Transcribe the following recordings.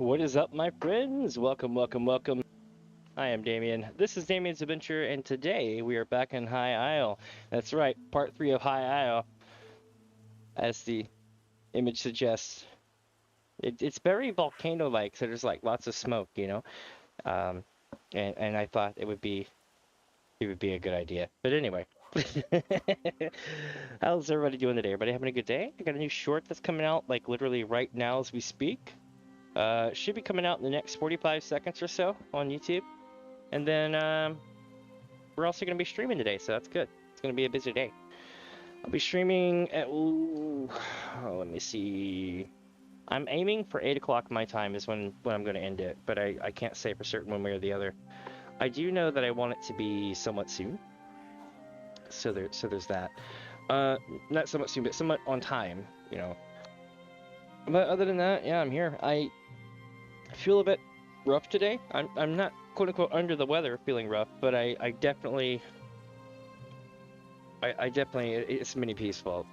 What is up, my friends? Welcome, welcome, welcome. I am Damien. This is Damien's Adventure, and today we are back in High Isle. That's right, part 3 of High Isle, as the image suggests. It's very volcano-like, so there's like lots of smoke, you know. And I thought it would be a good idea. But anyway, how's everybody doing today? Everybody having a good day? I got a new short that's coming out like literally right now as we speak. Should be coming out in the next 45 seconds or so on YouTube. And then we're also going to be streaming today, so that's good. It's going to be a busy day. I'll be streaming at, let me see. I'm aiming for 8 o'clock my time is when I'm going to end it, but I can't say for certain one way or the other. I do know that I want it to be somewhat soon. So there's that. Not somewhat soon, but somewhat on time, you know. But other than that, yeah, I'm here. I feel a bit rough today. I'm not quote unquote under the weather feeling rough, but I definitely it's Mini P's fault.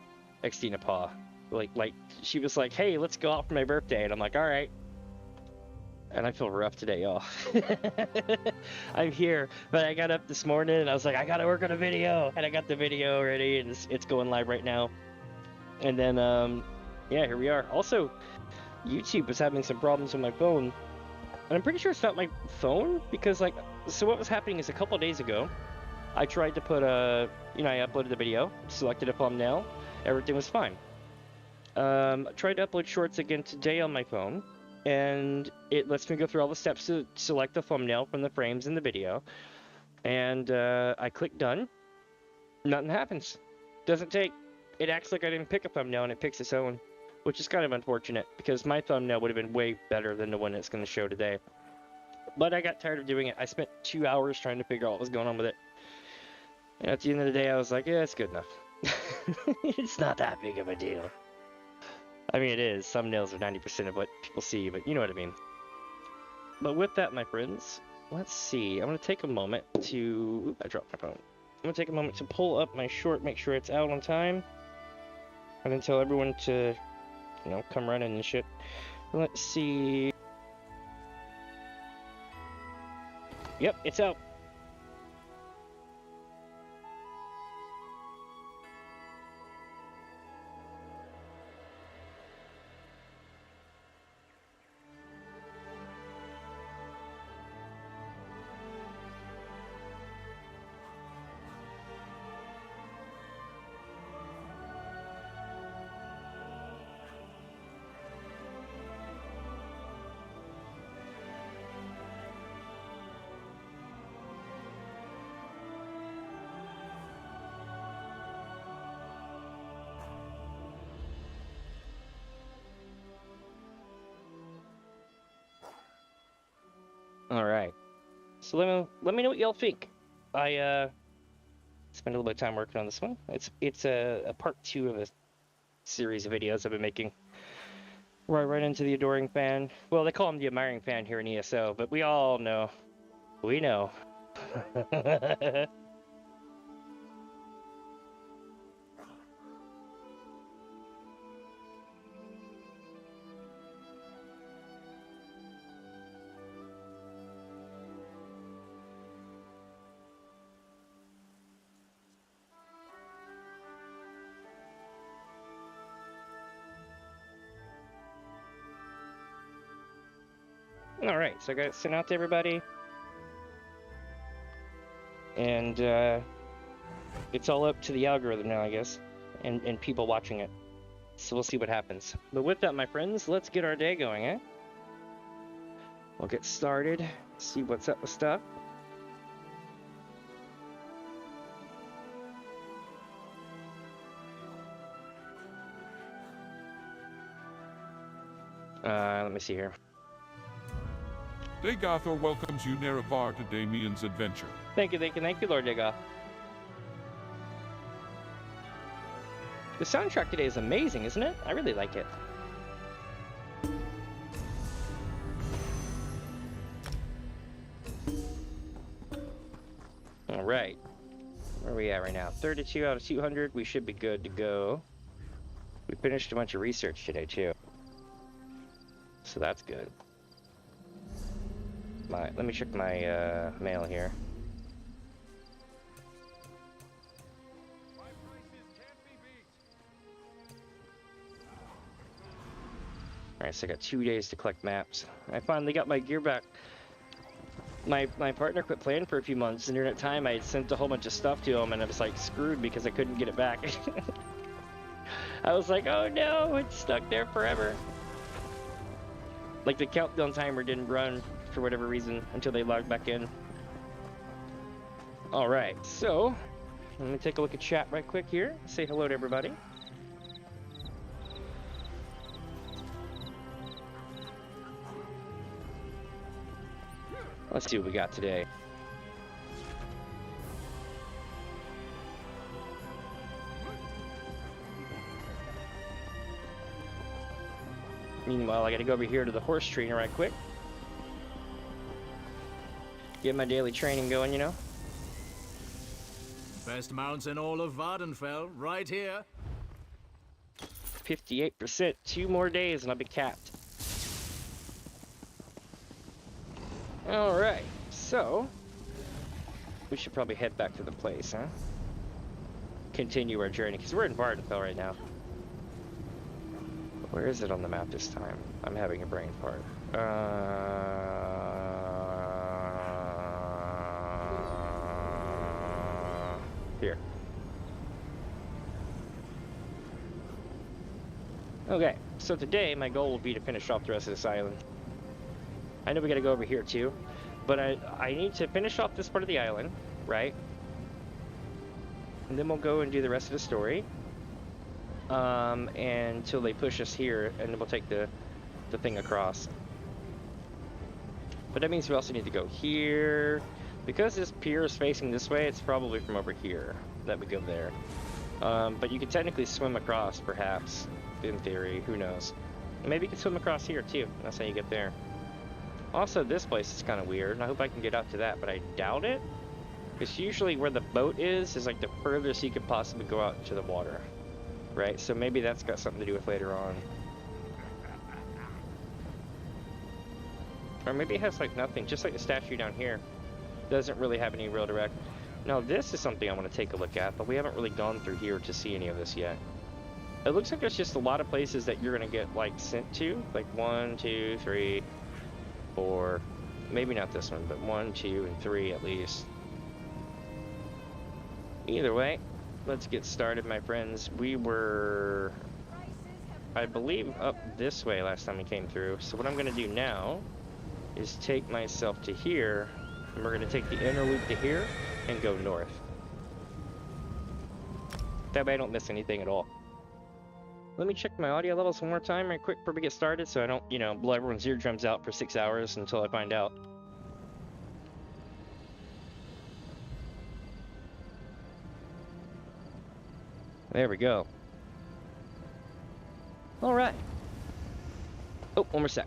Xtina Paw. Like she was like, hey, let's go out for my birthday, and I'm like, alright. And I feel rough today, y'all. I'm here, but I got up this morning and I was like, I gotta work on a video, and I got the video ready and it's going live right now. And then yeah, here we are. Also, YouTube was having some problems with my phone. And I'm pretty sure it's not my phone, because like, so what was happening is a couple days ago, I tried to put I uploaded the video, selected a thumbnail, everything was fine. I tried to upload shorts again today on my phone, and it lets me go through all the steps to select the thumbnail from the frames in the video. And I click done, nothing happens. Doesn't take, it acts like I didn't pick a thumbnail and it picks its own. Which is kind of unfortunate, because my thumbnail would have been way better than the one it's going to show today. But I got tired of doing it. I spent 2 hours trying to figure out what was going on with it. And at the end of the day, I was like, yeah, it's good enough. It's not that big of a deal. I mean, it is. Thumbnails are 90% of what people see, but you know what I mean. But with that, my friends, let's see. I'm going to take a moment to... Oop, I dropped my phone. I'm going to take a moment to pull up my short, make sure it's out on time. And then tell everyone to... you know, come running and shit. Let's see. Yep, it's out. All right. So let me know what y'all think. I spent a little bit of time working on this one. It's a part 2 of a series of videos I've been making. Right into the adoring fan. Well, they call him the admiring fan here in ESO, but we all know. We know. Alright, so I got it sent out to everybody. And it's all up to the algorithm now, I guess, and people watching it. So we'll see what happens. But with that, my friends, let's get our day going, eh? We'll get started, see what's up with stuff. Let me see here. Dagathor welcomes you, Nerevar, to Damien's Adventure. Thank you, Lord Dagoth. The soundtrack today is amazing, isn't it? I really like it. Alright. Where are we at right now? 32 out of 200. We should be good to go. We finished a bunch of research today, too. So that's good. my mail here. Alright, so I got 2 days to collect maps. I finally got my gear back. My partner quit playing for a few months, and during that time I had sent a whole bunch of stuff to him, and I was like screwed because I couldn't get it back. I was like, oh no, it's stuck there forever. Like the countdown timer didn't run for whatever reason until they logged back in. Alright, so let me take a look at chat right quick here. Say hello to everybody. Let's see what we got today. Meanwhile, I gotta go over here to the horse trainer right quick. Get my daily training going, you know? Best mounts in all of Vardenfell, right here. 58%, 2 more days and I'll be capped. Alright, so we should probably head back to the place, huh? Continue our journey, because we're in Vardenfell right now. Where is it on the map this time? I'm having a brain fart. Here. Okay, so today my goal will be to finish off the rest of this island. I know we gotta go over here too, but I need to finish off this part of the island, right? And then we'll go and do the rest of the story. Until they push us here, and then we'll take the thing across. But that means we also need to go here. Because this pier is facing this way, it's probably from over here that we go there. But you could technically swim across, perhaps, in theory, who knows. Maybe you can swim across here too, that's how you get there. Also, this place is kind of weird, and I hope I can get out to that, but I doubt it. Because usually where the boat is like the furthest you could possibly go out into the water. Right, so maybe that's got something to do with later on. Or maybe it has like nothing, just like the statue down here. Doesn't really have any real direct. Now this is something I want to take a look at, but we haven't really gone through here to see any of this yet. It looks like there's just a lot of places that you're going to get like sent to. Like 1, 2, 3, 4. Maybe not this one, but 1, 2, and 3 at least. Either way. Let's get started, my friends. We were, I believe, up this way last time we came through. So what I'm going to do now is take myself to here, and we're going to take the inner loop to here and go north. That way I don't miss anything at all. Let me check my audio levels one more time right quick before we get started, so I don't, you know, blow everyone's eardrums out for 6 hours until I find out. There we go. All right. Oh, one more sec.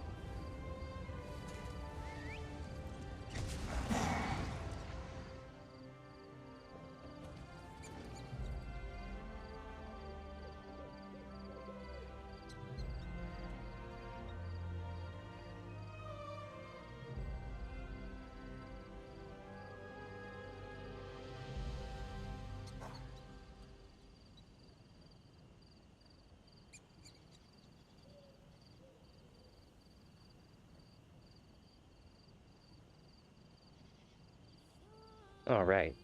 Alright.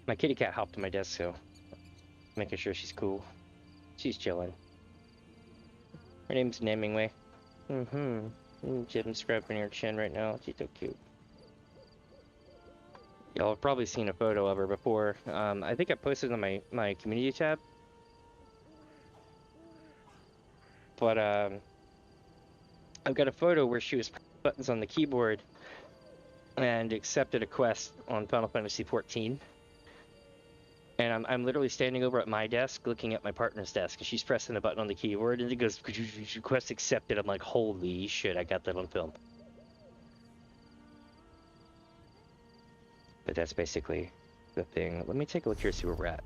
My kitty cat hopped on my desk, so making sure she's cool. She's chilling. Her name's Namingway. Jim's scrubbing her chin right now. She's so cute. Y'all have probably seen a photo of her before. I think I posted it on my community tab. But I've got a photo where she was pressing buttons on the keyboard and accepted a quest on Final Fantasy XIV. And I'm literally standing over at my desk looking at my partner's desk, and she's pressing the button on the keyboard, and it goes, quest accepted. I'm like, holy shit, I got that on film. But that's basically the thing. Let me take a look here, see where we're at.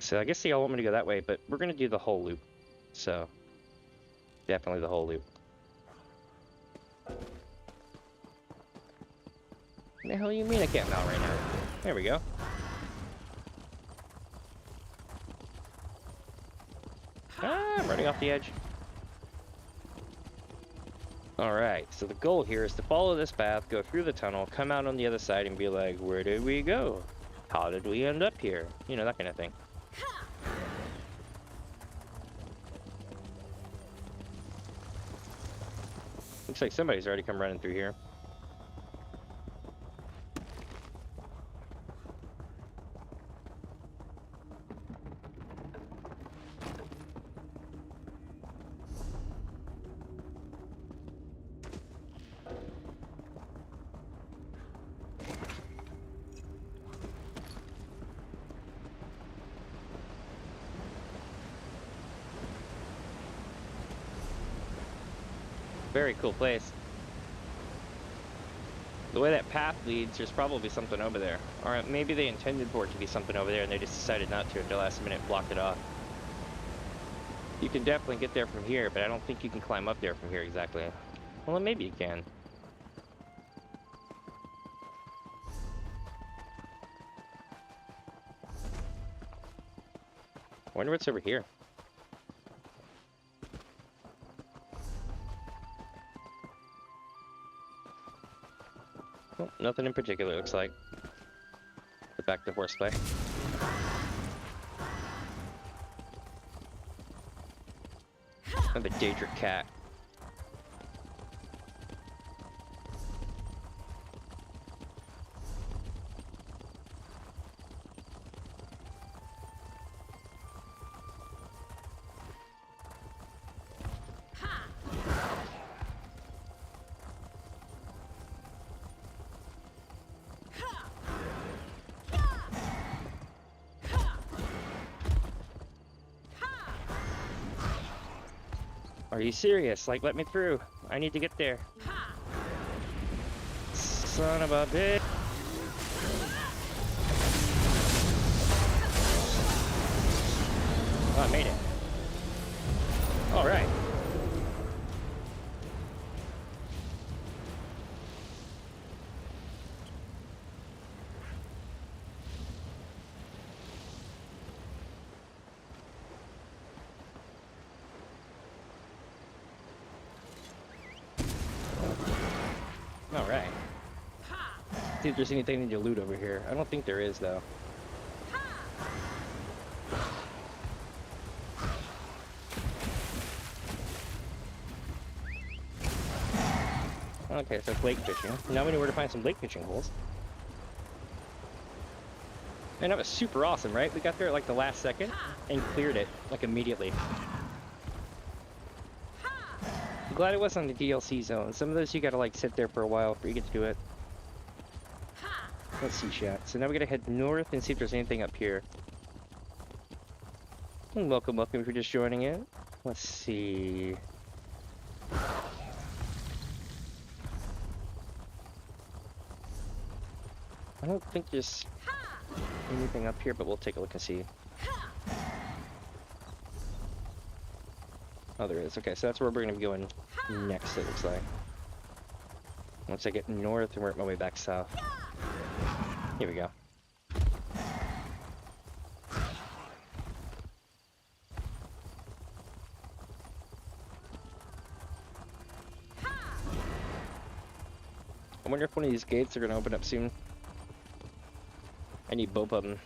So I guess they all want me to go that way, but we're gonna do the whole loop. So definitely the whole loop. What the hell you mean I can't mount right now? There we go. Ah, I'm running off the edge. Alright, so the goal here is to follow this path, go through the tunnel, come out on the other side and be like, where did we go? How did we end up here? You know, that kind of thing. Looks like somebody's already come running through here. Very cool place. The way that path leads, there's probably something over there. Or maybe they intended for it to be something over there and they just decided not to at the last minute, blocked it off. You can definitely get there from here, but I don't think you can climb up there from here exactly. Well, maybe you can. I wonder what's over here. Well, nothing in particular, looks like. Get back to horseplay. Another Daedric cat. Are you serious? Like, let me through. I need to get there. Son of a bitch. Oh, I made it. All right. Alright. See if there's anything to loot over here. I don't think there is, though. Okay, so it's lake fishing. Now we know where to find some lake fishing holes. And that was super awesome, right? We got there at like the last second and cleared it like immediately. I'm glad it wasn't the DLC zone. Some of those you gotta like sit there for a while before you get to do it. Let's see, chat. So now we gotta head north and see if there's anything up here. And welcome if you're just joining in. Let's see. I don't think there's anything up here, but we'll take a look and see. Oh, there is. Okay, so that's where we're going to be going next, it looks like. Once I get north and work my way back south. Here we go. I wonder if one of these gates are going to open up soon. I need both of them.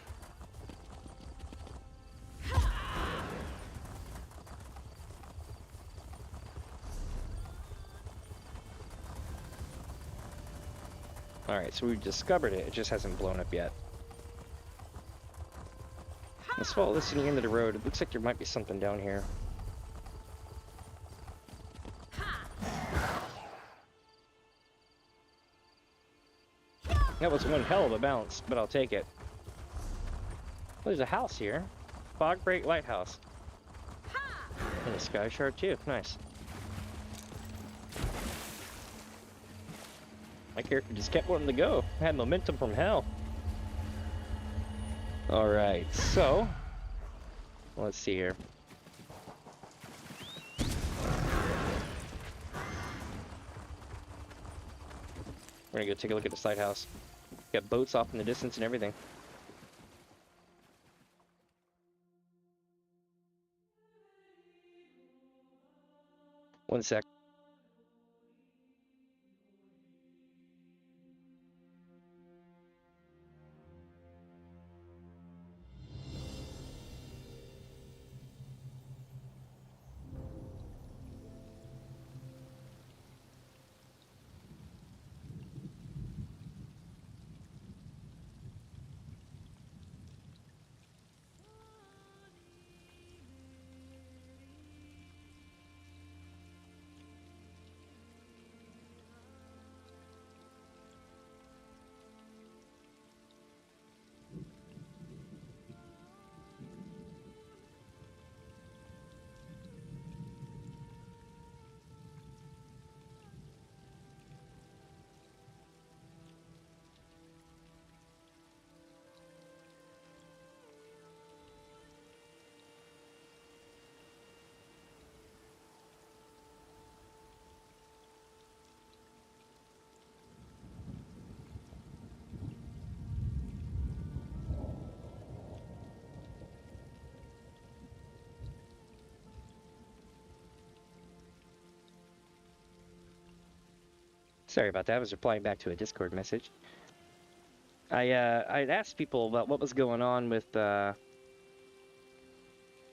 Alright, so we've discovered it. It just hasn't blown up yet. Let's follow this to the end of the road. It looks like there might be something down here. That was one hell of a bounce, but I'll take it. Oh, there's a house here. Fog Break Lighthouse. And a sky shard too. Nice. My character just kept wanting to go. I had momentum from hell. Alright, so Let's see here. We're gonna go take a look at this lighthouse. Got boats off in the distance and everything. One sec. Sorry about that. I was replying back to a Discord message. I'd asked people about what was going on with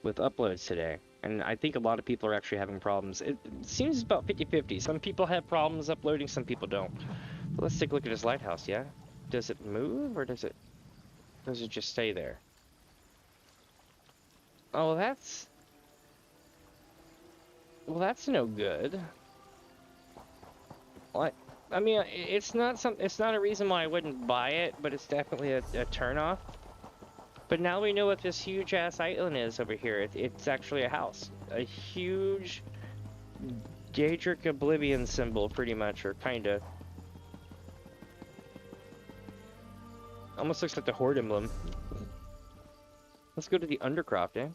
uploads today, and I think a lot of people are actually having problems. It seems about 50-50. Some people have problems uploading, some people don't. But let's take a look at this lighthouse. Yeah, does it move or does it just stay there? Oh, that's no good. What? I mean, it's not a reason why I wouldn't buy it, but it's definitely a turnoff. But now we know what this huge ass island is over here. It's actually a house, a huge Daedric Oblivion symbol, pretty much, or kinda. Almost looks like the Horde emblem. Let's go to the Undercroft, eh?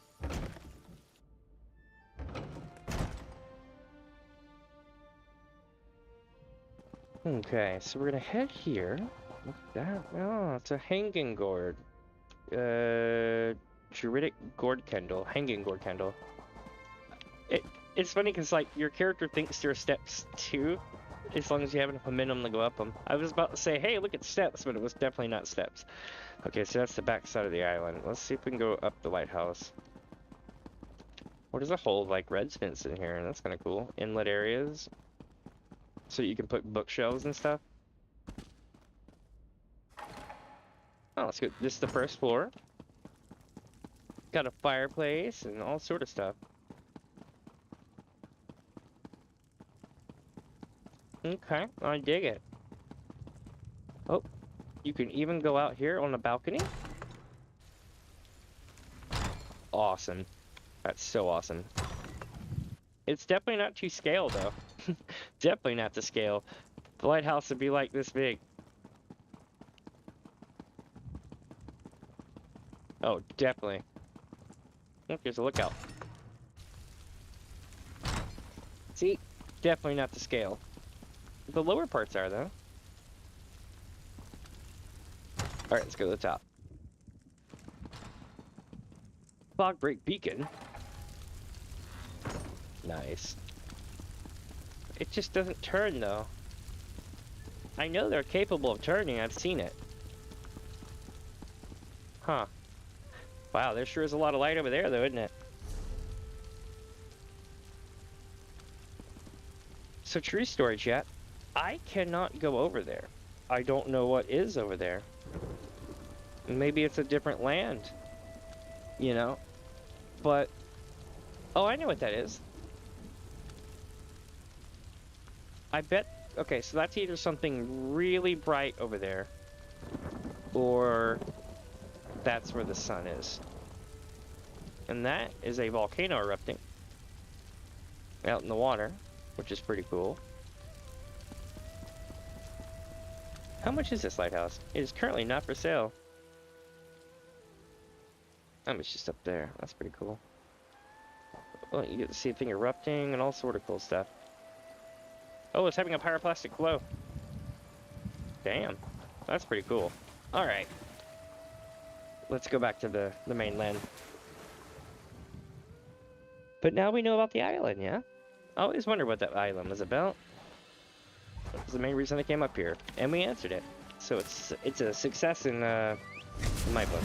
Okay, so we're gonna head here. What's that? Oh, it's a hanging gourd. Druidic gourd candle. Hanging gourd candle. It's funny because, like, your character thinks there are steps too, as long as you have enough momentum to go up them. I was about to say, hey, look at steps, but it was definitely not steps. Okay, so that's the back side of the island. Let's see if we can go up the lighthouse. Well, there's a whole, like, residence in here, and that's kind of cool. Inlet areas. So you can put bookshelves and stuff. Oh, let's go. This is the first floor. Got a fireplace and all sort of stuff. Okay, I dig it. Oh, you can even go out here on the balcony. Awesome. That's so awesome. It's definitely not to scale, though. Definitely not to scale. The lighthouse would be like this big. Oh, definitely. Oh, there's a lookout. See? Definitely not to scale. The lower parts are, though. Alright, let's go to the top. Fog break beacon. Nice. It just doesn't turn, though. I know they're capable of turning. I've seen it. Huh. Wow, there sure is a lot of light over there, though, isn't it? So, true story, chat. I cannot go over there. I don't know what is over there. Maybe it's a different land. You know? But... oh, I know what that is. I bet... okay, so that's either something really bright over there, or that's where the sun is. And that is a volcano erupting out in the water, which is pretty cool. How much is this lighthouse? It is currently not for sale. Oh, it's just up there. That's pretty cool. Well, you get to see a thing erupting and all sort of cool stuff. Oh, it's having a pyroclastic glow. Damn. That's pretty cool. Alright. Let's go back to the mainland. But now we know about the island, yeah? I always wondered what that island was about. That was the main reason I came up here. And we answered it. So it's a success in my book.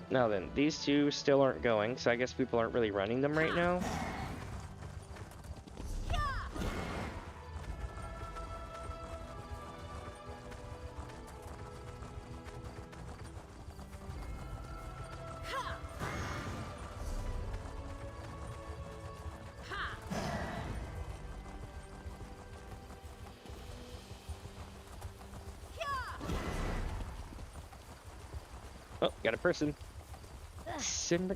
Now then, these two still aren't going, so I guess people aren't really running them right now. Oh, got a person.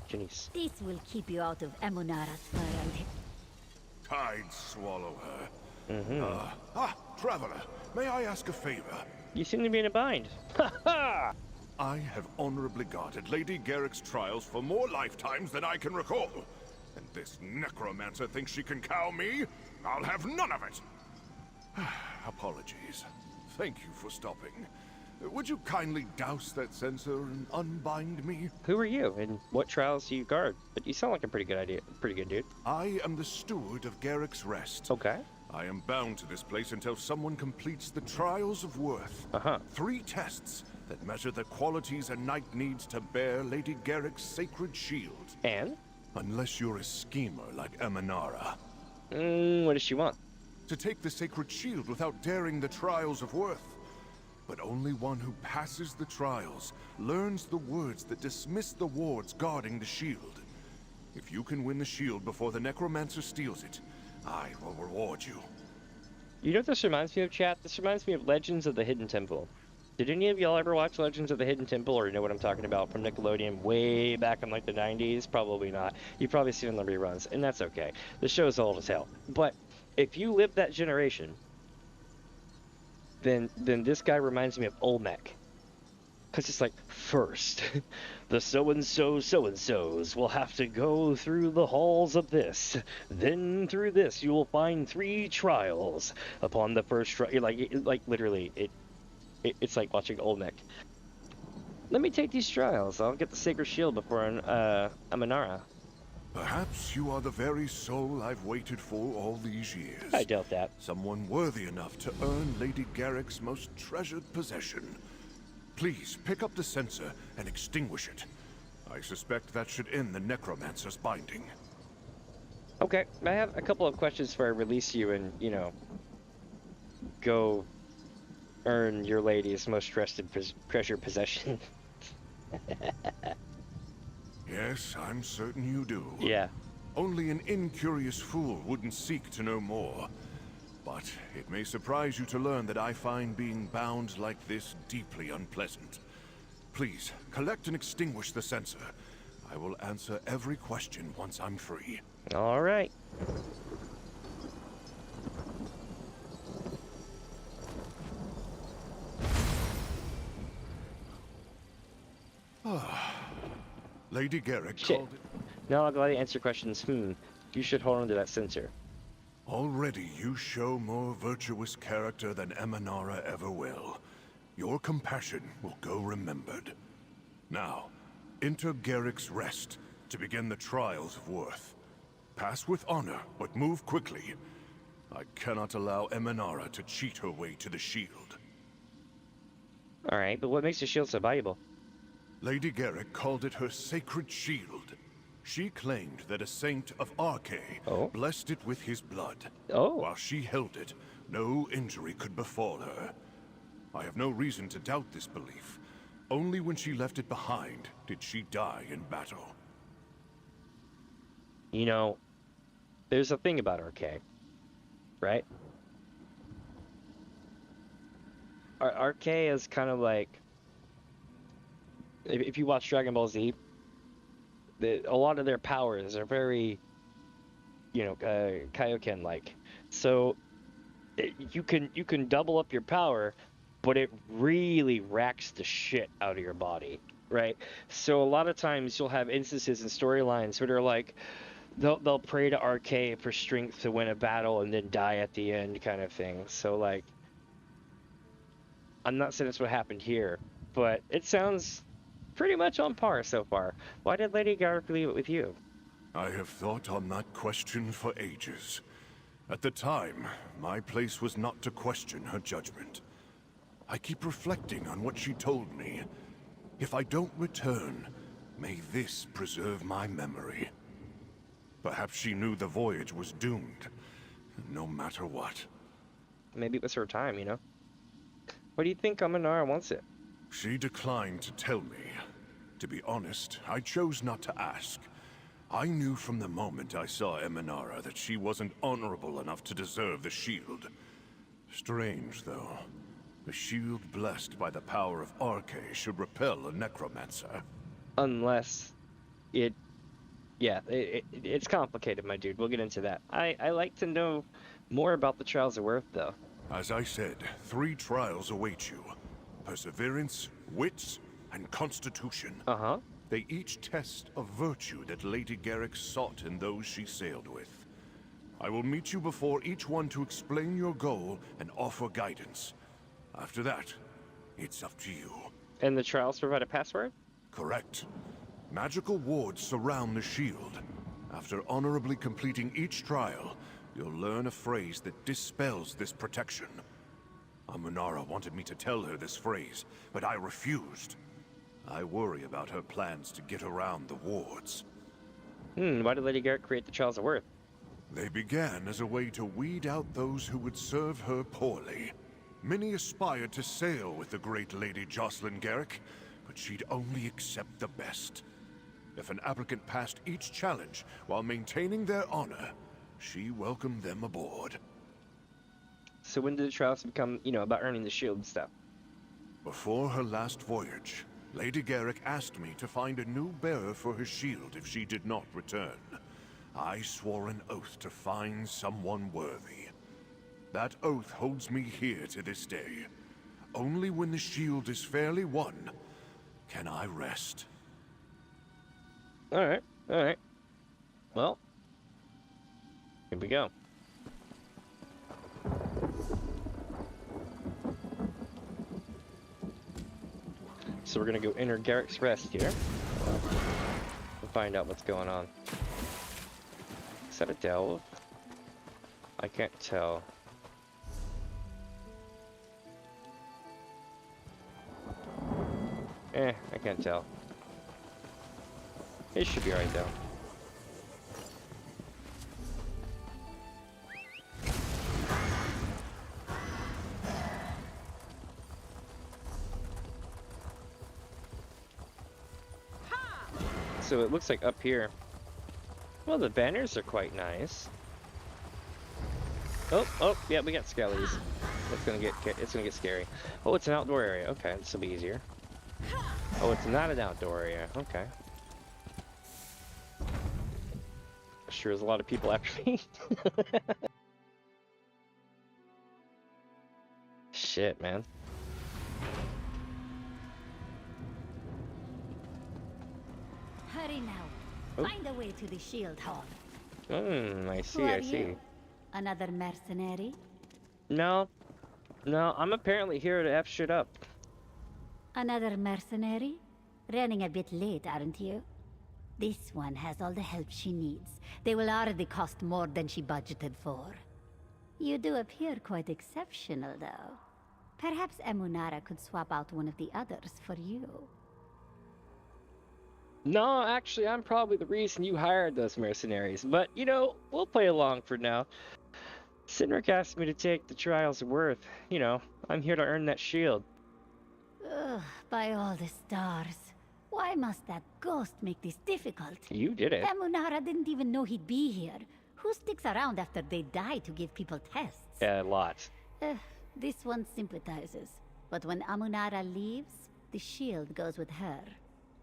Janice. This will keep you out of Amunara's world. I'd swallow her. Mm-hmm. Traveler, may I ask a favor? You seem to be in a bind. Ha ha! I have honorably guarded Lady Garrick's trials for more lifetimes than I can recall. And this necromancer thinks she can cow me? I'll have none of it! Apologies. Thank you for stopping. Would you kindly douse that censer and unbind me? Who are you, and what trials do you guard? But you sound like a pretty good dude. I am the steward of Garrick's Rest. Okay. I am bound to this place until someone completes the Trials of Worth. 3 tests that measure the qualities a knight needs to bear Lady Garrick's sacred shield. And? Unless you're a schemer like Amunara. What does she want? To take the sacred shield without daring the Trials of Worth. But only one who passes the trials learns the words that dismiss the wards guarding the shield. If you can win the shield before the necromancer steals it, I will reward you. You know what this reminds me of, chat? This reminds me of Legends of the Hidden Temple. Did any of y'all ever watch Legends of the Hidden Temple, or know what I'm talking about, from Nickelodeon way back in like the 90s? Probably not. You've probably seen the reruns, and that's okay. The show's old as hell. But if you live that generation, then this guy reminds me of Olmec. Because it's like, first, the so-and-so's will have to go through the halls of this. Then through this, you will find 3 trials. Upon the first trial, like literally, it's like watching Olmec. Let me take these trials. I'll get the sacred shield before Amunara. Perhaps you are the very soul I've waited for all these years. I doubt that. Someone worthy enough to earn Lady Garrick's most treasured possession. Please, pick up the censer and extinguish it. I suspect that should end the necromancer's binding. Okay, I have a couple of questions before I release you and, go earn your lady's most treasured possession. Yes, I'm certain you do. Yeah. Only an incurious fool wouldn't seek to know more. But it may surprise you to learn that I find being bound like this deeply unpleasant. Please, collect and extinguish the censer. I will answer every question once I'm free. All right. Lady Garrick Shit. called it... Now I'll gladly answer questions. You should hold on to that censer. Already you show more virtuous character than Amunara ever will. Your compassion will go remembered. Now, enter Garrick's Rest to begin the Trials of Worth. Pass with honor, but move quickly. I cannot allow Amunara to cheat her way to the shield. Alright, but what makes the shield so valuable? Lady Garrick called it her sacred shield. She claimed that a saint of Arche blessed it with his blood. While she held it, no injury could befall her. I have no reason to doubt this belief. Only when she left it behind did she die in battle. You know, there's a thing about Arche, right? Arche is kind of like, if you watch Dragon Ball Z, a lot of their powers are very, Kaioken-like. So you can double up your power, but it really racks the shit out of your body. right? So a lot of times you'll have instances in storylines where they're like, they'll pray to RK for strength to win a battle and then die at the end, kind of thing. So like, I'm not saying that's what happened here, but it sounds pretty much on par so far. Why did Lady Garrick leave it with you? I have thought on that question for ages. At the time, my place was not to question her judgment. I keep reflecting on what she told me. If I don't return, may this preserve my memory. Perhaps she knew the voyage was doomed, no matter what. Maybe it was her time, you know? What do you think Amanara wants it? She declined to tell me. To be honest, I chose not to ask. I knew from the moment I saw Eminara that she wasn't honorable enough to deserve the shield. Strange, though. The shield blessed by the power of RK should repel a necromancer. Unless it... Yeah, it's complicated, my dude. We'll get into that. I like to know more about the Trials of Worth, though. As I said, 3 trials await you. Perseverance, wits, and constitution. Uh-huh. They each test a virtue that Lady Garrick sought in those she sailed with. I will meet you before each one to explain your goal and offer guidance. After that, it's up to you. And the trials provide a password? Correct. Magical wards surround the shield. After honorably completing each trial, you'll learn a phrase that dispels this protection. Amunara wanted me to tell her this phrase, but I refused. I worry about her plans to get around the wards. Why did Lady Garrick create the Trials of Worth? They began as a way to weed out those who would serve her poorly. Many aspired to sail with the great Lady Jocelyn Garrick, but she'd only accept the best. If an applicant passed each challenge while maintaining their honor, she welcomed them aboard. So when did the trials become, you know, about earning the shield and stuff? Before her last voyage, Lady Garrick asked me to find a new bearer for her shield if she did not return. I swore an oath to find someone worthy. That oath holds me here to this day. Only when the shield is fairly won can I rest. Alright, alright. Well, here we go. So we're gonna go enter Garrick's Rest here. And find out what's going on. Is that a delve? I can't tell. I can't tell. It should be right though. So it looks like up here. Well, the banners are quite nice. Oh, yeah, we got skellies. It's gonna get scary. Oh, it's an outdoor area. Okay, this will be easier. Oh, it's not an outdoor area. Okay. Sure, there's a lot of people after me. Shit, man. Hurry now. Oh. Find a way to the shield hall. I see, Who I are see. you? Another mercenary? No, I'm apparently here to F shit up. Another mercenary? Running a bit late, aren't you? This one has all the help she needs. They will already cost more than she budgeted for. You do appear quite exceptional, though. Perhaps Emunara could swap out one of the others for you. No, actually, I'm probably the reason you hired those mercenaries. But, you know, we'll play along for now. Cynric asked me to take the Trials of Worth. You know, I'm here to earn that shield. Ugh, by all the stars. Why must that ghost make this difficult? You did it. Emunara didn't even know he'd be here. Who sticks around after they die to give people tests? A lot. This one sympathizes. But when Amunara leaves, the shield goes with her.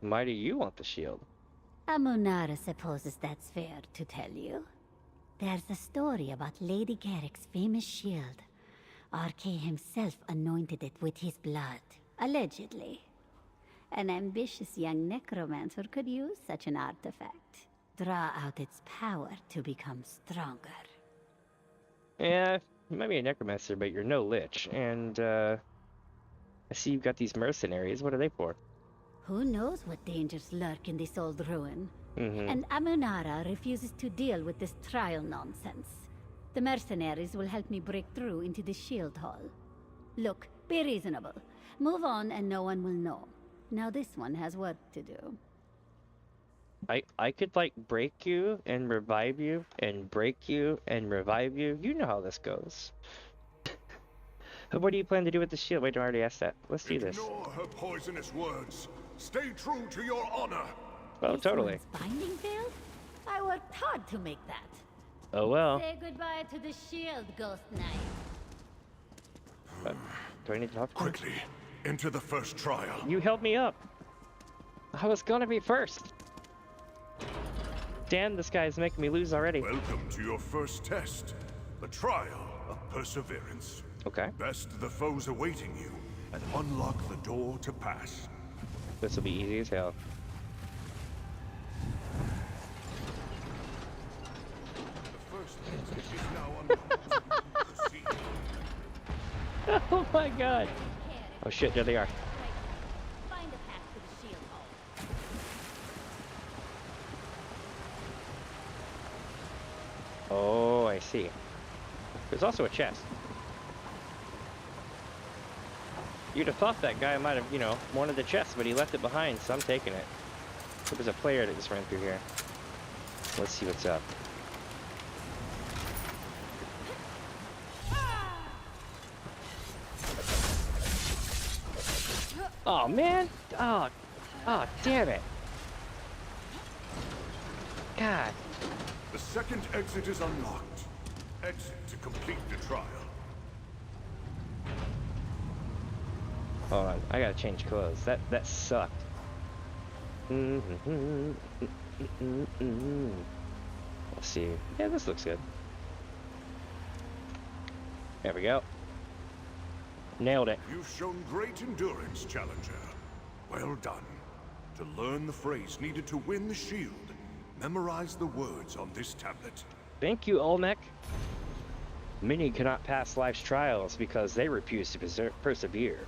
Why do you want the shield? Amunara supposes that's fair to tell you. There's a story about Lady Garrick's famous shield. RK himself anointed it with his blood, allegedly. An ambitious young necromancer could use such an artifact. Draw out its power to become stronger. Yeah, you might be a necromancer, but you're no lich. And, I see you've got these mercenaries. What are they for? Who knows what dangers lurk in this old ruin? Mm-hmm. And Amunara refuses to deal with this trial nonsense. The mercenaries will help me break through into the shield hall. Look, be reasonable. Move on and no one will know. Now this one has work to do. I could, like, break you and revive you and break you and revive you. You know how this goes. What do you plan to do with the shield? Wait, I already asked that. Let's do this. Ignore her poisonous words. Stay true to your honor. Oh, totally. This one's binding failed? I worked hard to make that. Oh, well. Say goodbye to the shield, Ghost Knight. Do I need to talk to you? Quickly, enter the first trial. You held me up. I was gonna be first. Damn, this guy's making me lose already. Welcome to your first test. The trial of perseverance. Okay. Best the foes awaiting you, and unlock the door to pass. This will be easy as hell. The first test is now unlocked. Proceed. Oh my god. Oh shit, there they are. Find a path to the shield hall. Oh, I see. There's also a chest. You'd have thought that guy might have, you know, wanted the chest, but he left it behind, so I'm taking it. There was a player that just ran through here. Let's see what's up. Oh, man! Oh, damn it! God. The second exit is unlocked. Exit to complete the trial. Hold on, I gotta change clothes. That sucked. Let's see. Yeah, this looks good. There we go. Nailed it. You've shown great endurance, challenger. Well done. To learn the phrase needed to win the shield, memorize the words on this tablet. Thank you, Olmec. Many cannot pass life's trials because they refuse to persevere.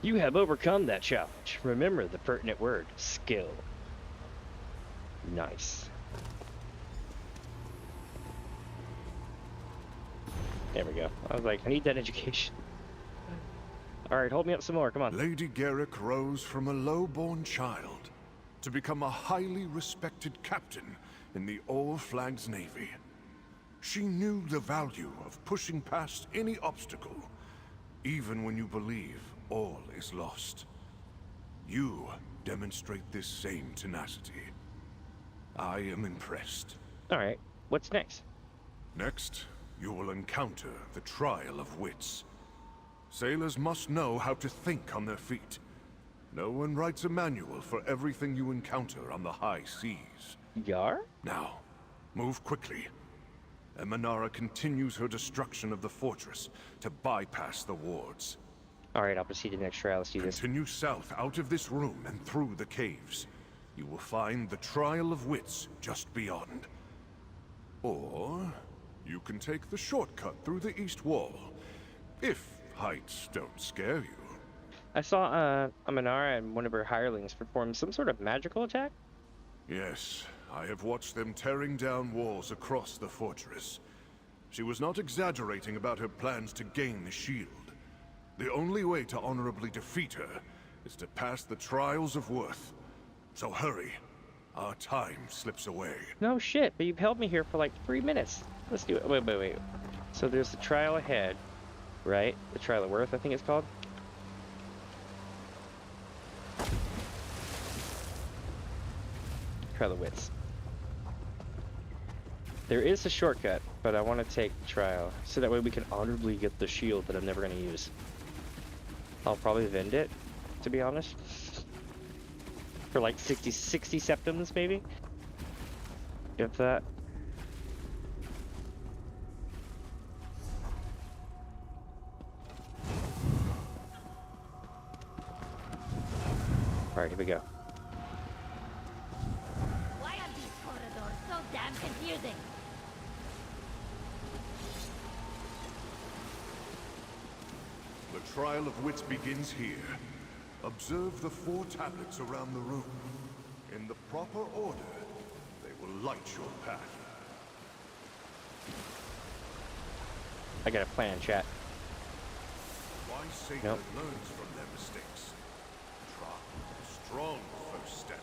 You have overcome that challenge. Remember the pertinent word, skill. Nice. There we go. I was like, I need that education. Alright, hold me up some more, come on. Lady Garrick rose from a low-born child to become a highly respected captain in the All-Flags Navy. She knew the value of pushing past any obstacle, even when you believe all is lost. You demonstrate this same tenacity. I am impressed. Alright, what's next? Next, you will encounter the trial of wits. Sailors must know how to think on their feet. No one writes a manual for everything you encounter on the high seas. Yar? Now, move quickly. Emanara continues her destruction of the fortress to bypass the wards. Alright, I'll proceed to the next trial. Let's do this. Continue south out of this room and through the caves. You will find the Trial of Wits just beyond. Or, you can take the shortcut through the east wall, if heights don't scare you. I saw Amanara and one of her hirelings perform some sort of magical attack. Yes, I have watched them tearing down walls across the fortress. She was not exaggerating about her plans to gain the shield. The only way to honorably defeat her is to pass the trials of worth. So hurry. Our time slips away. No shit, but you've held me here for like 3 minutes. Let's do it. Wait. So there's the trial ahead, right? The trial of worth, I think it's called. Trial of wits. There is a shortcut, but I want to take the trial, so that way we can honorably get the shield that I'm never going to use. I'll probably vend it, to be honest. For like 60 septims, maybe? If that. Alright, here we go. Why are these corridors so damn confusing? The trial of wits begins here. Observe the 4 tablets around the room. In the proper order, they will light your path. I got a plan, chat. Why Satan Nope. learns from their mistakes. Try a strong first step.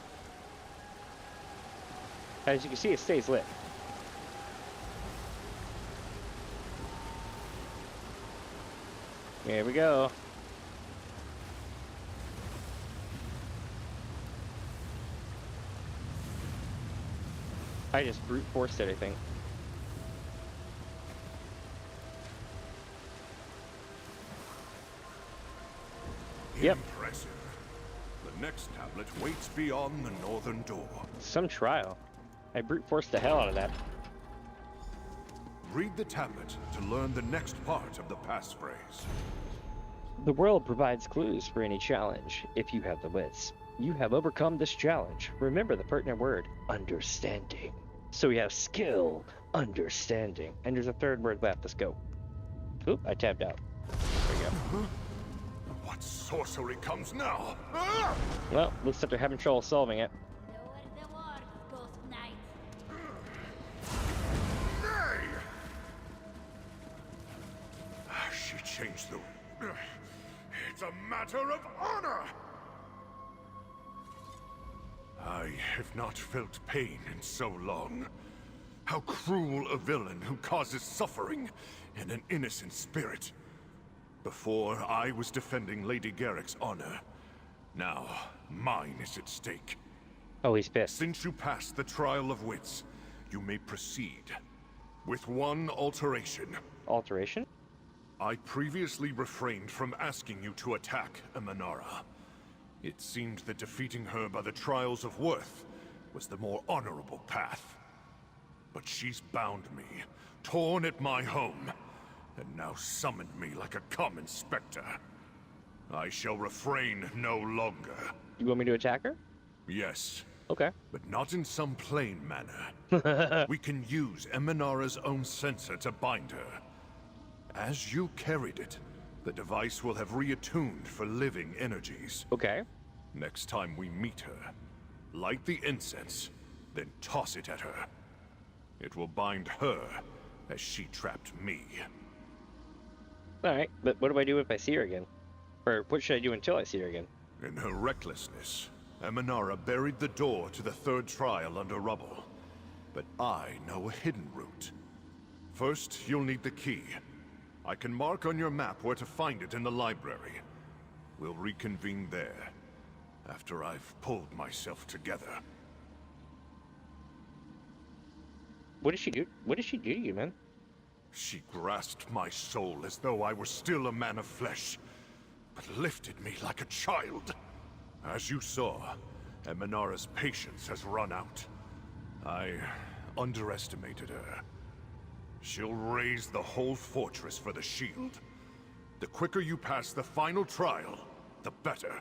As you can see, it stays lit. Here we go. I just brute forced it, I think. Yep. Impressive. The next tablet waits beyond the northern door. Some trial. I brute forced the hell out of that. Read the tablet to learn the next part of the passphrase. The world provides clues for any challenge, if you have the wits. You have overcome this challenge. Remember the pertinent word, understanding. So we have skill, understanding. And there's a third word left. Let's go. Oop, I tabbed out. There we go. What sorcery comes now? Ah! Well, looks like they're having trouble solving it. Lower the ward, Ghost Knight. Nay! She changed the... It's a matter of honor! I have not felt pain in so long. How cruel a villain who causes suffering in an innocent spirit. Before, I was defending Lady Garrick's honor. Now, mine is at stake. Oh, he's pissed. Since you passed the trial of wits, you may proceed. With one alteration. Alteration? I previously refrained from asking you to attack Emanara. It seemed that defeating her by the trials of worth was the more honorable path. But she's bound me, torn at my home, and now summoned me like a common specter. I shall refrain no longer. You want me to attack her? Yes, Okay. but not in some plain manner. We can use Emanara's own sensor to bind her. As you carried it, the device will have reattuned for living energies. Okay. Next time we meet her, light the incense, then toss it at her. It will bind her as she trapped me. Alright, but what do I do if I see her again? Or what should I do until I see her again? In her recklessness, Emanara buried the door to the third trial under rubble. But I know a hidden route. First, you'll need the key. I can mark on your map where to find it in the library. We'll reconvene there, after I've pulled myself together. What did she do? What did she do to you, man? She grasped my soul as though I were still a man of flesh, but lifted me like a child. As you saw, Emanara's patience has run out. I underestimated her. She'll raise the whole fortress for the shield. The quicker you pass the final trial, the better.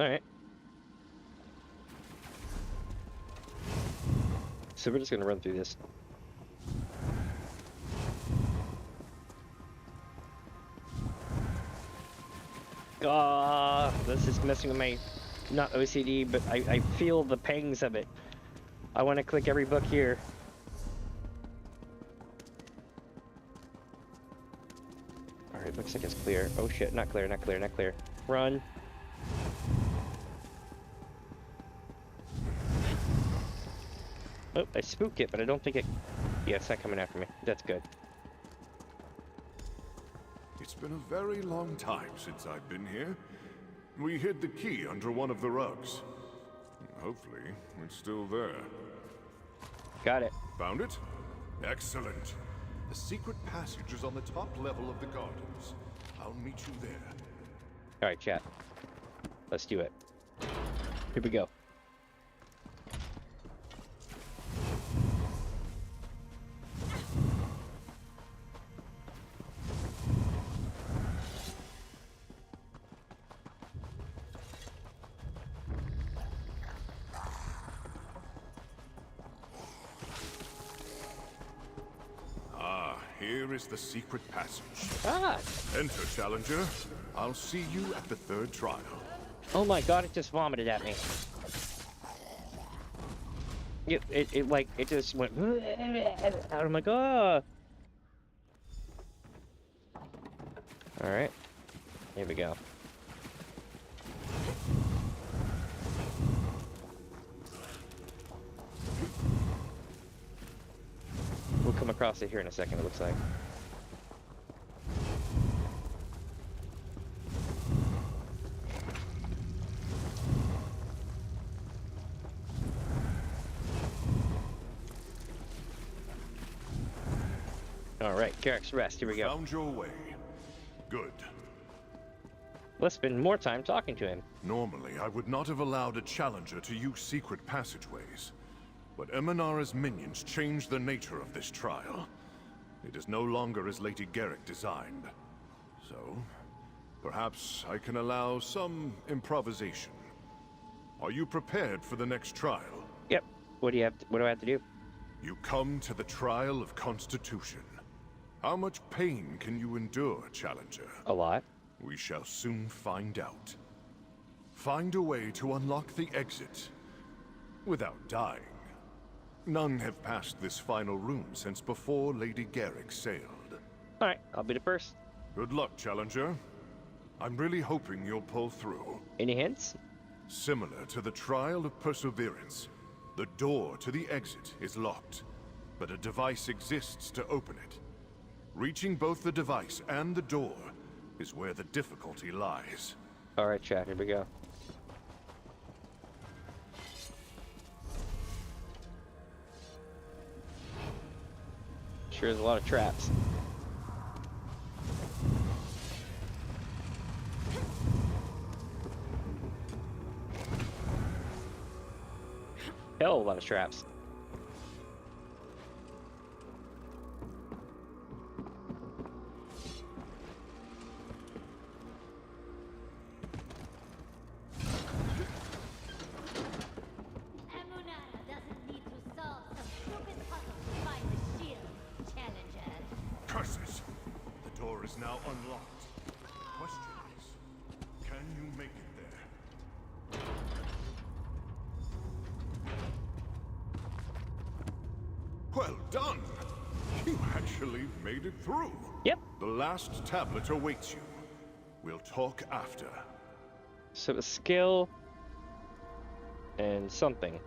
Alright. So we're just gonna run through this. This is messing with my, not OCD, but I feel the pangs of it. I want to click every book here. Alright, looks like it's clear. Oh shit, not clear, not clear, not clear. Run. Oh, I spooked it, but I don't think it... Yeah, it's not coming after me. That's good. It's been a very long time since I've been here. We hid the key under one of the rugs. Hopefully, it's still there. Got it. Found it? Excellent. The secret passage is on the top level of the gardens. I'll meet you there. Alright, chat. Let's do it. Here we go. here is the secret passage. Ah! Enter, Challenger. I'll see you at the third trial. Oh my god, it just vomited at me. It just went... I'm like, oh! Alright. Here we go. We'll come across it here in a second, it looks like. Alright, Garrick's Rest, here we go. Found your way. Good. Let's spend more time talking to him. Normally, I would not have allowed a challenger to use secret passageways. But Emanara's minions changed the nature of this trial. It is no longer as Lady Garrick designed. So, perhaps I can allow some improvisation. Are you prepared for the next trial? Yep. What do I have to do? You come to the trial of Constitution. How much pain can you endure, Challenger? A lot. We shall soon find out. Find a way to unlock the exit without dying. None have passed this final room since before Lady Garrick sailed. Alright, I'll be the first. Good luck, Challenger. I'm really hoping you'll pull through. Any hints? Similar to the Trial of Perseverance, the door to the exit is locked, but a device exists to open it. Reaching both the device and the door is where the difficulty lies. Alright, chat, here we go. Sure is a lot of traps. Hell, a lot of traps. Curses! The door is now unlocked. The question is, can you make it there? Well done! You actually made it through. Yep. The last tablet awaits you. We'll talk after. So a skill and something.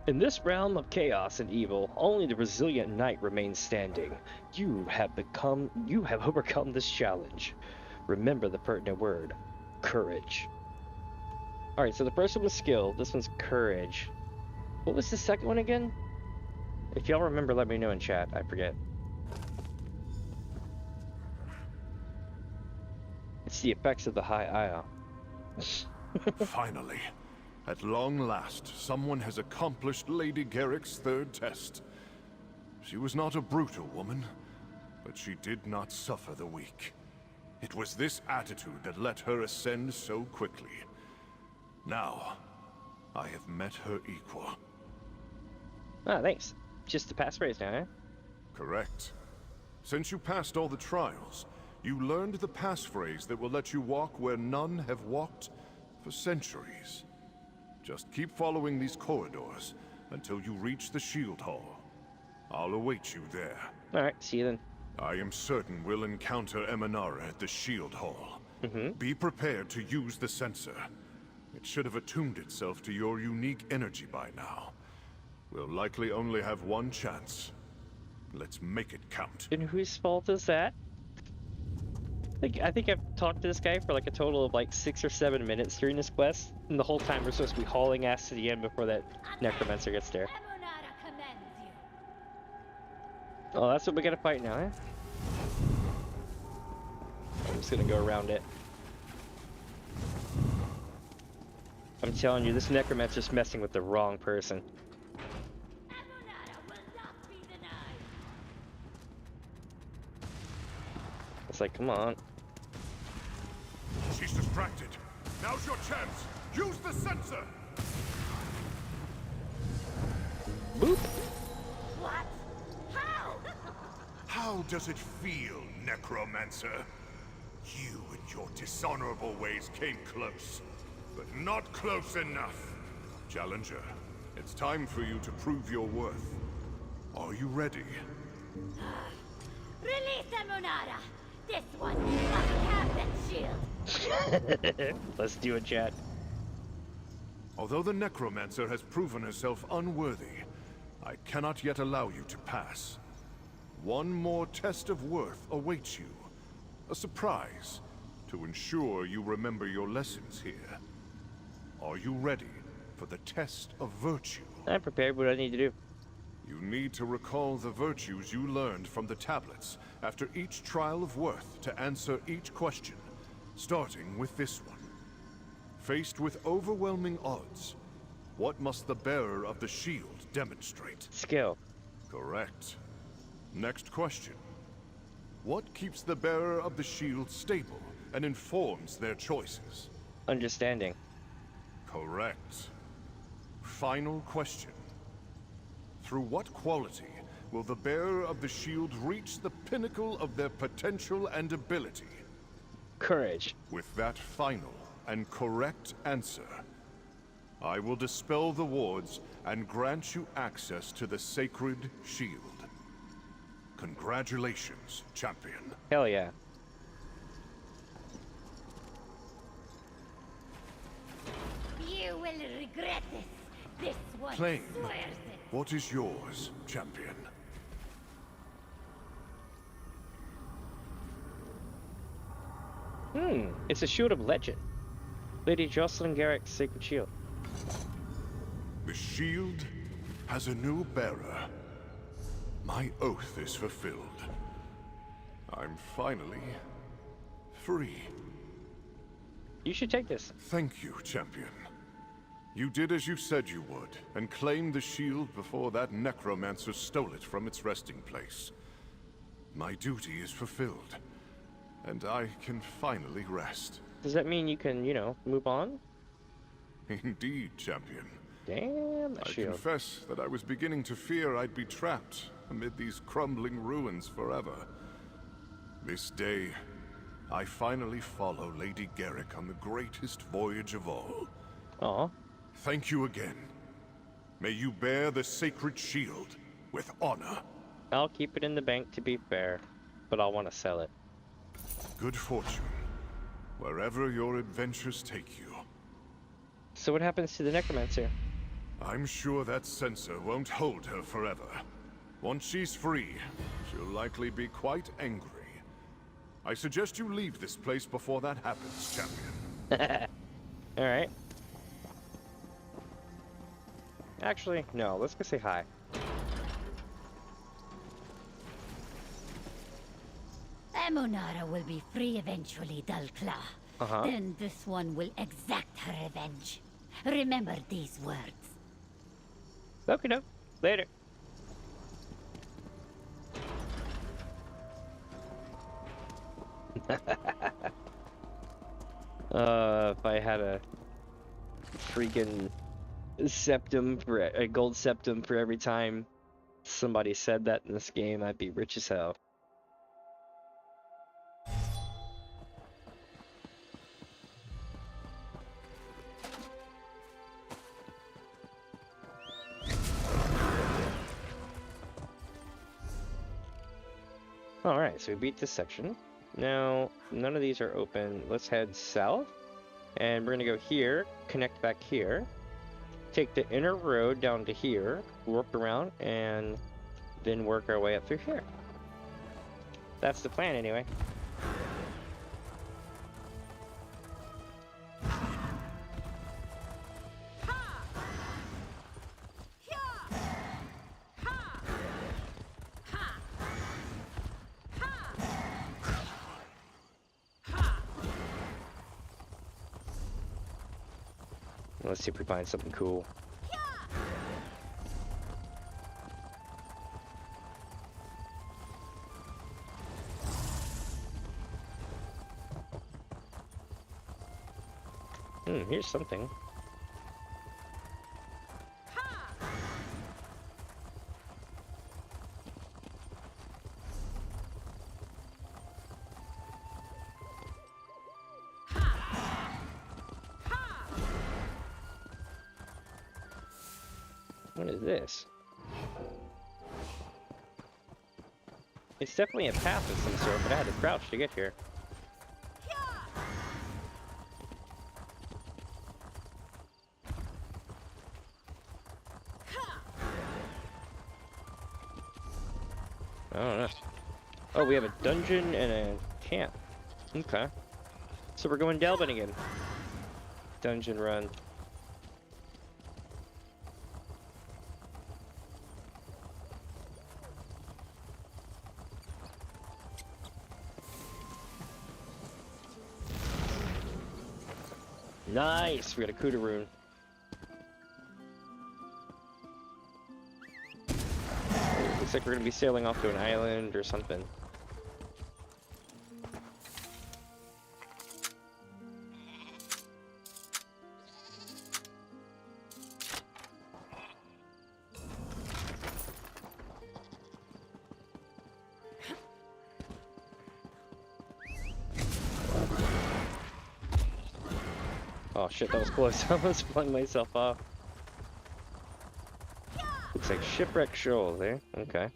In this realm of chaos and evil, only the resilient knight remains standing. You have overcome this challenge. Remember the pertinent word, courage. Alright, so the first one was skill, this one's courage. What was the second one again? If y'all remember, let me know in chat, I forget. It's the effects of the high ion. Finally. At long last, someone has accomplished Lady Garrick's third test. She was not a brutal woman, but she did not suffer the weak. It was this attitude that let her ascend so quickly. Now, I have met her equal. Ah, thanks. Just a passphrase now, eh? Correct. Since you passed all the trials, you learned the passphrase that will let you walk where none have walked for centuries. Just keep following these corridors until you reach the Shield Hall. I'll await you there. Alright, see you then. I am certain we'll encounter Emanara at the Shield Hall. Be prepared to use the sensor. It should have attuned itself to your unique energy by now. We'll likely only have one chance. Let's make it count. And whose fault is that? I think I've talked to this guy for like a total of like 6 or 7 minutes during this quest, and the whole time we're supposed to be hauling ass to the end before that necromancer gets there. Oh, that's what we gotta fight now, eh? I'm just gonna go around it. I'm telling you, this necromancer's messing with the wrong person. It's like, come on. She's distracted. Now's your chance. Use the sensor. Boop. What? How? How does it feel, Necromancer? You and your dishonorable ways came close, but not close enough. Challenger, it's time for you to prove your worth. Are you ready? Release Amunara! This one must have that shield! Let's do it, chat. Although the Necromancer has proven herself unworthy, I cannot yet allow you to pass. One more test of worth awaits you. A surprise, to ensure you remember your lessons here. Are you ready for the test of virtue? I'm prepared. What do I need to do? You need to recall the virtues you learned from the tablets after each trial of worth to answer each question, starting with this one. Faced with overwhelming odds, what must the bearer of the shield demonstrate? Skill. Correct. Next question. What keeps the bearer of the shield stable and informs their choices? Understanding. Correct. Final question. Through what quality will the bearer of the shield reach the pinnacle of their potential and ability? Courage. With that final and correct answer, I will dispel the wards and grant you access to the sacred shield. Congratulations, champion. Hell yeah. You will regret this. This one Claim. swears it. What is yours, champion? It's a shield of legend. Lady Jocelyn Garrick's sacred shield. The shield has a new bearer. My oath is fulfilled. I'm finally free. You should take this. Thank you, champion. You did as you said you would, and claimed the shield before that necromancer stole it from its resting place. My duty is fulfilled, and I can finally rest. Does that mean you can, you know, move on? Indeed, champion. Damn, that I shield. confess that I was beginning to fear I'd be trapped amid these crumbling ruins forever. This day, I finally follow Lady Garrick on the greatest voyage of all. Aw. Thank you again. May you bear the sacred shield with honor. I'll keep it in the bank to be fair, but I'll want to sell it. Good fortune, wherever your adventures take you. So what happens to the necromancer? I'm sure that censor won't hold her forever. Once she's free, she'll likely be quite angry. I suggest you leave this place before that happens, champion. Alright. Actually, no, let's go say hi. Amunara will be free eventually, Dalkla. Uh-huh. Then this one will exact her revenge. Remember these words. Okay, no. Later. If I had a freaking septum for a gold septum for every time somebody said that in this game, I'd be rich as hell. Alright, so we beat this section. Now, none of these are open. Let's head south. And we're gonna go here, connect back here, take the inner road down to here, warp around, and then work our way up through here. That's the plan anyway. Let's see if we find something cool. Here's something. What is this? It's definitely a path of some sort, but I had to crouch to get here. I don't know. Oh, we have a dungeon and a camp. Okay. So we're going Delvin again. Dungeon run. Nice! We got a Kuda rune. Looks like we're gonna be sailing off to an island or something. Oh shit, that was close. I almost flung myself off. Looks like Shipwreck Shoal there. Okay.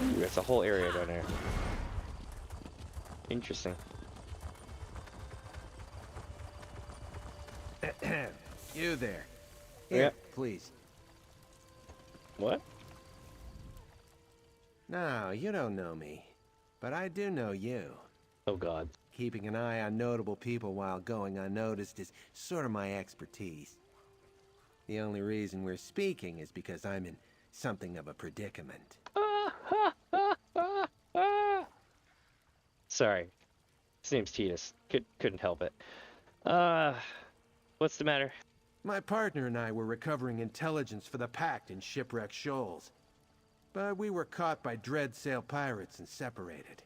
Ooh, that's a whole area down there. Interesting. You there. Yeah. Here, please. What? No, you don't know me. But I do know you. Oh god. Keeping an eye on notable people while going unnoticed is sort of my expertise. The only reason we're speaking is because I'm in something of a predicament. Sorry. His name's Titus. Couldn't help it. What's the matter? My partner and I were recovering intelligence for the Pact in Shipwreck Shoals. But we were caught by Dreadsail pirates and separated.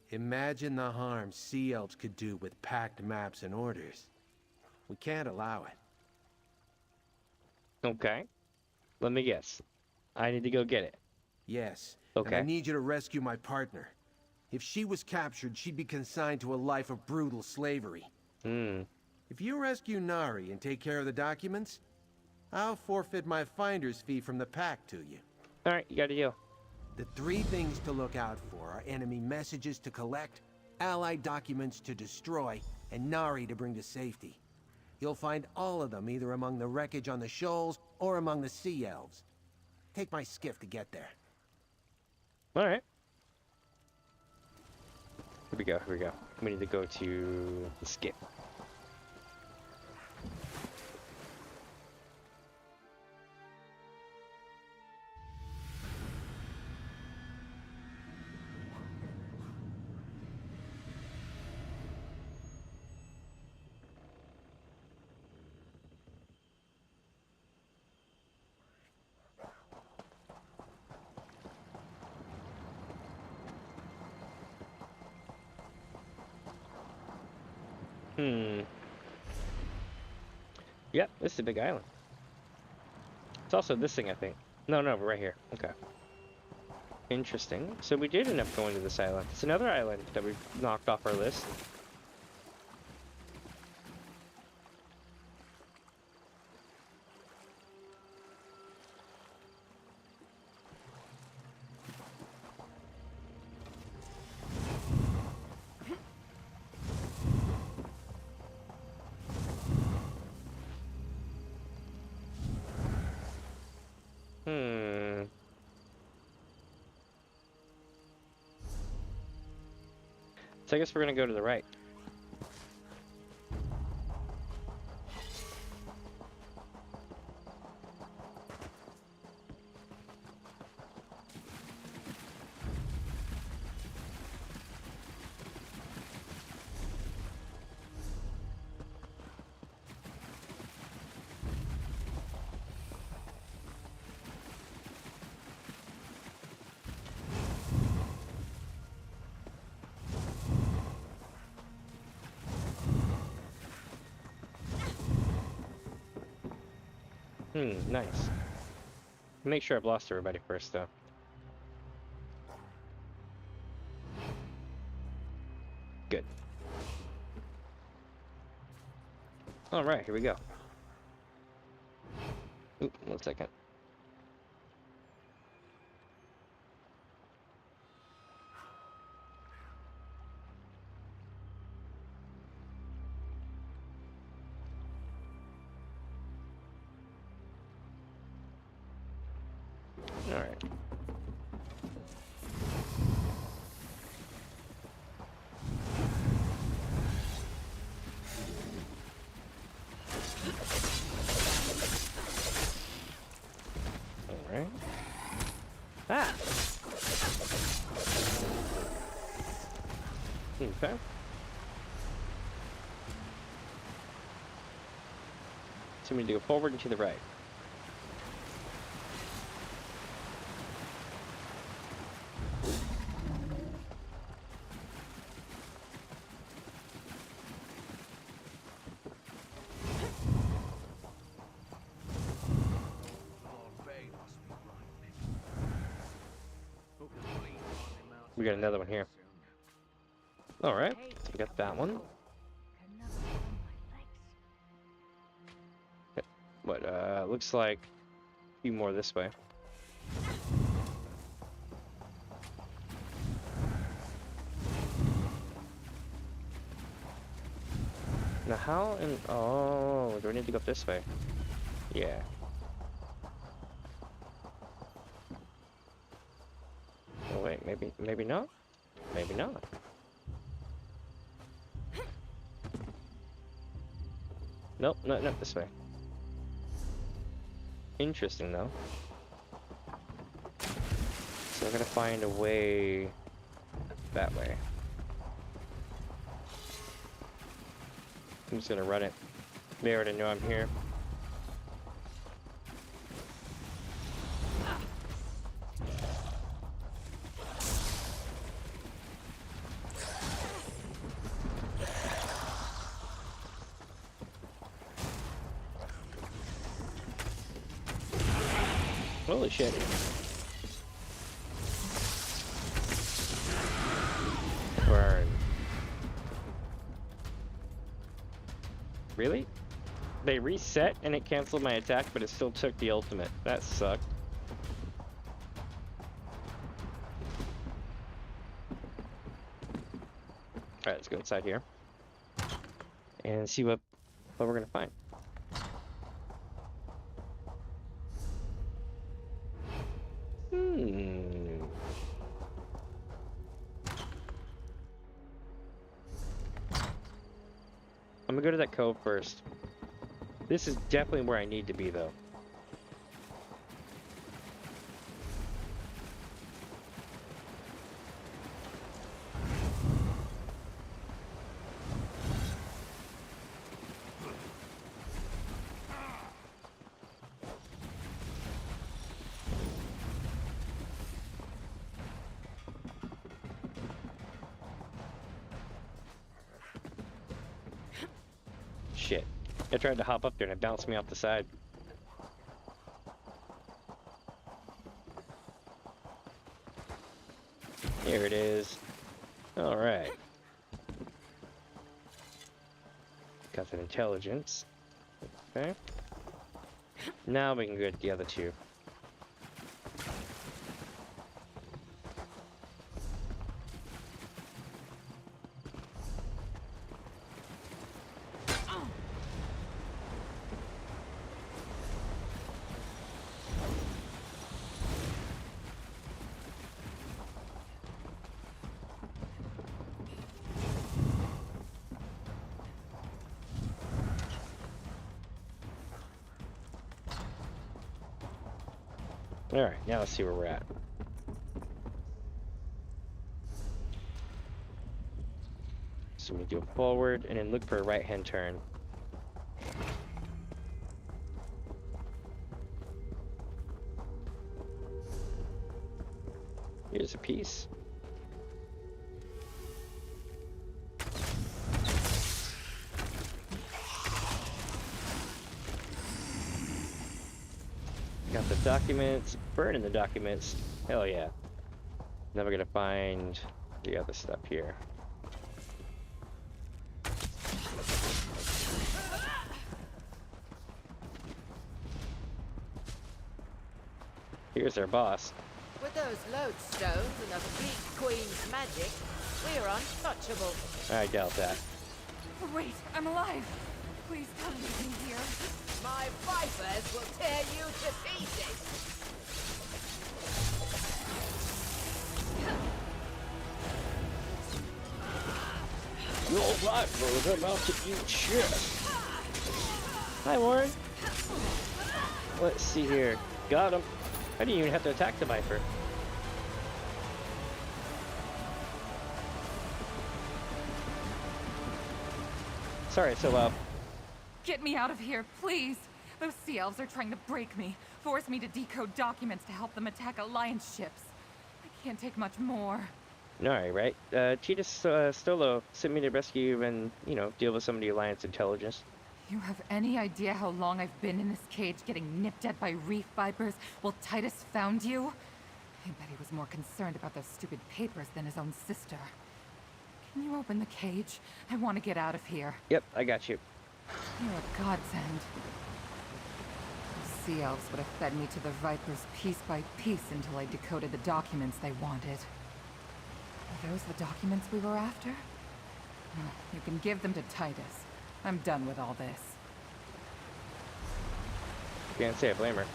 Imagine the harm Sea Elves could do with Pact maps and orders. We can't allow it. Okay. Let me guess. I need to go get it. Yes. Okay. And I need you to rescue my partner. If she was captured, she'd be consigned to a life of brutal slavery. Hmm. If you rescue Nari and take care of the documents, I'll forfeit my finder's fee from the Pact to you. Alright, you got a deal. The 3 things to look out for are enemy messages to collect, allied documents to destroy, and Nari to bring to safety. You'll find all of them either among the wreckage on the shoals or among the Sea Elves. Take my skiff to get there. Alright. Here we go, here we go. We need to go to the skip. Yep, this is a big island. It's also this thing, I think. No, we're right here. Okay. Interesting. So we did end up going to this island. It's another island that we knocked off our list. So I guess we're gonna go to the right. Nice. Make sure I blast everybody first, though. Good. Alright, here we go. Oop, 1 second. Alright. Alright. Ah! Okay. So we need to go forward and to the right. We got another one here. Alright, so we got that one. What, looks like a few more this way. Now how in... Oh, do we need to go up this way? Yeah. Oh wait, maybe not? Maybe not. Nope, not this way. Interesting though. So I gotta find a way that way. I'm just gonna run it. They already know I'm here. Holy shit. Burn. Really? They reset and it canceled my attack, but it still took the ultimate. That sucked. Alright, let's go inside here. And see what we're gonna find. I'm gonna go to that cove first. This is definitely where I need to be, though. Shit. I tried to hop up there and it bounced me off the side. Here it is. Alright. Got some intelligence. Okay. Now we can go get the other two. Alright, now let's see where we're at. So we go forward and then look for a right-hand turn. Here's a piece. Got the documents, burning the documents. Hell yeah. Now we're gonna find the other stuff here. Here's our boss. With those lodestones and the Fleet Queen's magic, we're untouchable. I doubt that. Wait, I'm alive. Please don't leave me here. My vipers will tear you to pieces. Your rifle is about to eat shit. Hi, Warren. Let's see here. Got him. I didn't even have to attack the Viper. Sorry, so, Get me out of here, please. Those sea elves are trying to break me, force me to decode documents to help them attack Alliance ships. I can't take much more. Nari, right? Cheetah Stolo sent me to rescue you and, you know, deal with some of the Alliance intelligence. You have any idea how long I've been in this cage getting nipped at by reef vipers while Titus found you? I bet he was more concerned about those stupid papers than his own sister. Can you open the cage? I want to get out of here. Yep, I got you. You're a godsend. The sea elves would have fed me to the vipers piece by piece until I decoded the documents they wanted. Are those the documents we were after? Well, you can give them to Titus. I'm done with all this. Can't say I blame her.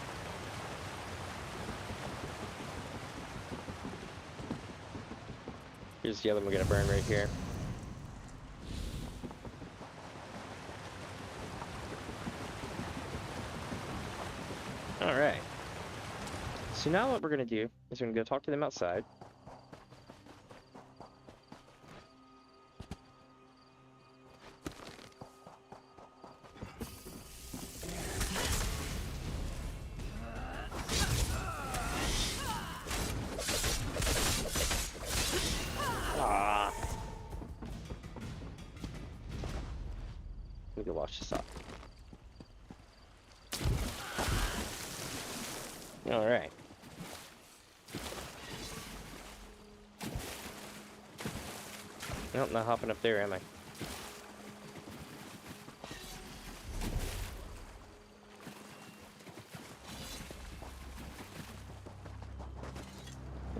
Here's the other one we're gonna burn right here. Alright. So now what we're gonna do is we're gonna go talk to them outside. We can wash this off. All right. Nope, not hopping up there, am I?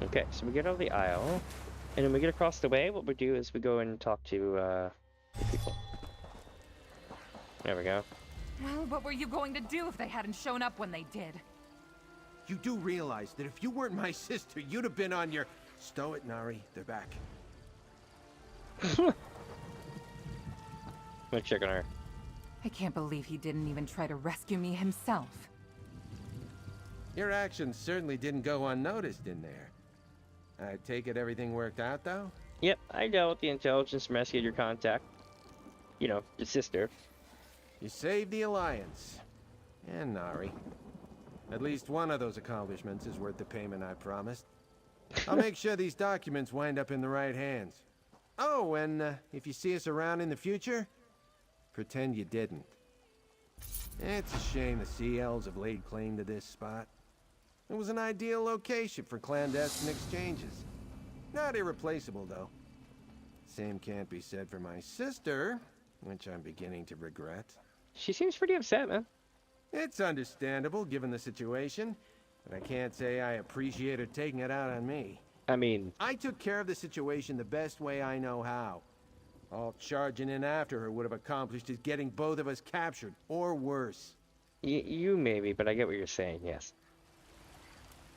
Okay, so we get over the aisle, and when we get across the way, what we do is we go and talk to the people. There we go. Well, what were you going to do if they hadn't shown up when they did? You do realize that if you weren't my sister, you'd have been on your... Stow it, Nari. They're back. Let me check on her. I can't believe he didn't even try to rescue me himself. Your actions certainly didn't go unnoticed in there. I take it everything worked out, though? Yep, I dealt with the intelligence and rescued your contact. You know, your sister. You saved the Alliance. And Nari. At least one of those accomplishments is worth the payment I promised. I'll make sure these documents wind up in the right hands. Oh, and if you see us around in the future, pretend you didn't. It's a shame the Sea Elves have laid claim to this spot. It was an ideal location for clandestine exchanges. Not irreplaceable, though. Same can't be said for my sister, which I'm beginning to regret. She seems pretty upset, man. It's understandable, given the situation, but I can't say I appreciate her taking it out on me. I mean... I took care of the situation the best way I know how. All charging in after her would have accomplished is getting both of us captured, or worse. You maybe, but I get what you're saying, yes.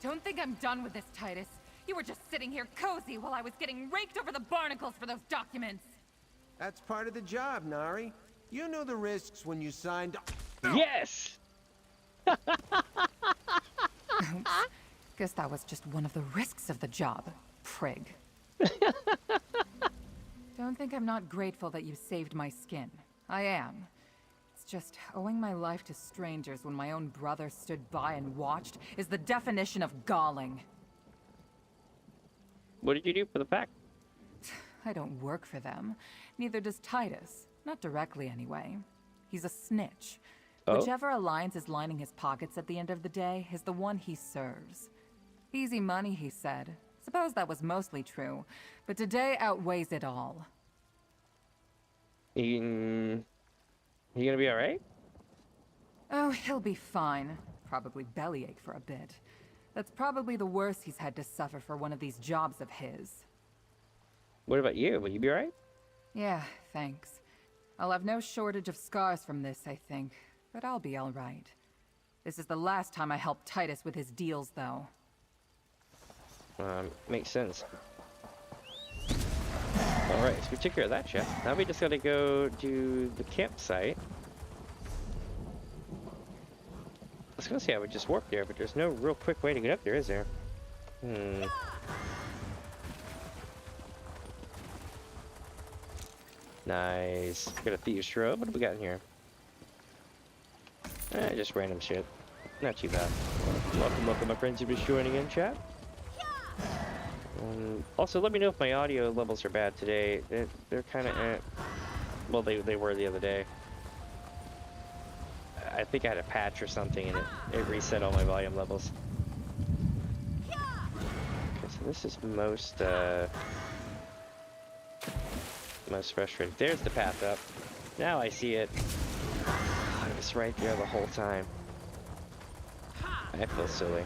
Don't think I'm done with this, Titus. You were just sitting here cozy while I was getting raked over the barnacles for those documents. That's part of the job, Nari. You knew the risks when you signed... Yes! Oops. Guess that was just one of the risks of the job, prig. Don't think I'm not grateful that you saved my skin. I am. It's just owing my life to strangers when my own brother stood by and watched is the definition of galling. What did you do for the pack? I don't work for them. Neither does Titus. Not directly, anyway. He's a snitch. Oh? Whichever alliance is lining his pockets at the end of the day is the one he serves. Easy money, he said. Suppose that was mostly true, but today outweighs it all. He gonna be alright? Oh, he'll be fine. Probably bellyache for a bit. That's probably the worst he's had to suffer for one of these jobs of his. What about you? Will you be alright? Yeah, thanks. I'll have no shortage of scars from this, I think. But I'll be alright. This is the last time I helped Titus with his deals, though. Makes sense. Alright, so we took care of that shit. Now we just gotta go to the campsite. I was gonna say I would just warp there, but there's no real quick way to get up there, is there? Nice. Got a thieves shrub. What do we got in here? Just random shit. Not too bad. Welcome my friends who are just joining in, chat. Also, let me know if my audio levels are bad today. They're kind of well, they were the other day. I think I had a patch or something, and it reset all my volume levels. Okay, so this is most frustrating. There's the path up. Now I see it. I was right there the whole time. I feel silly.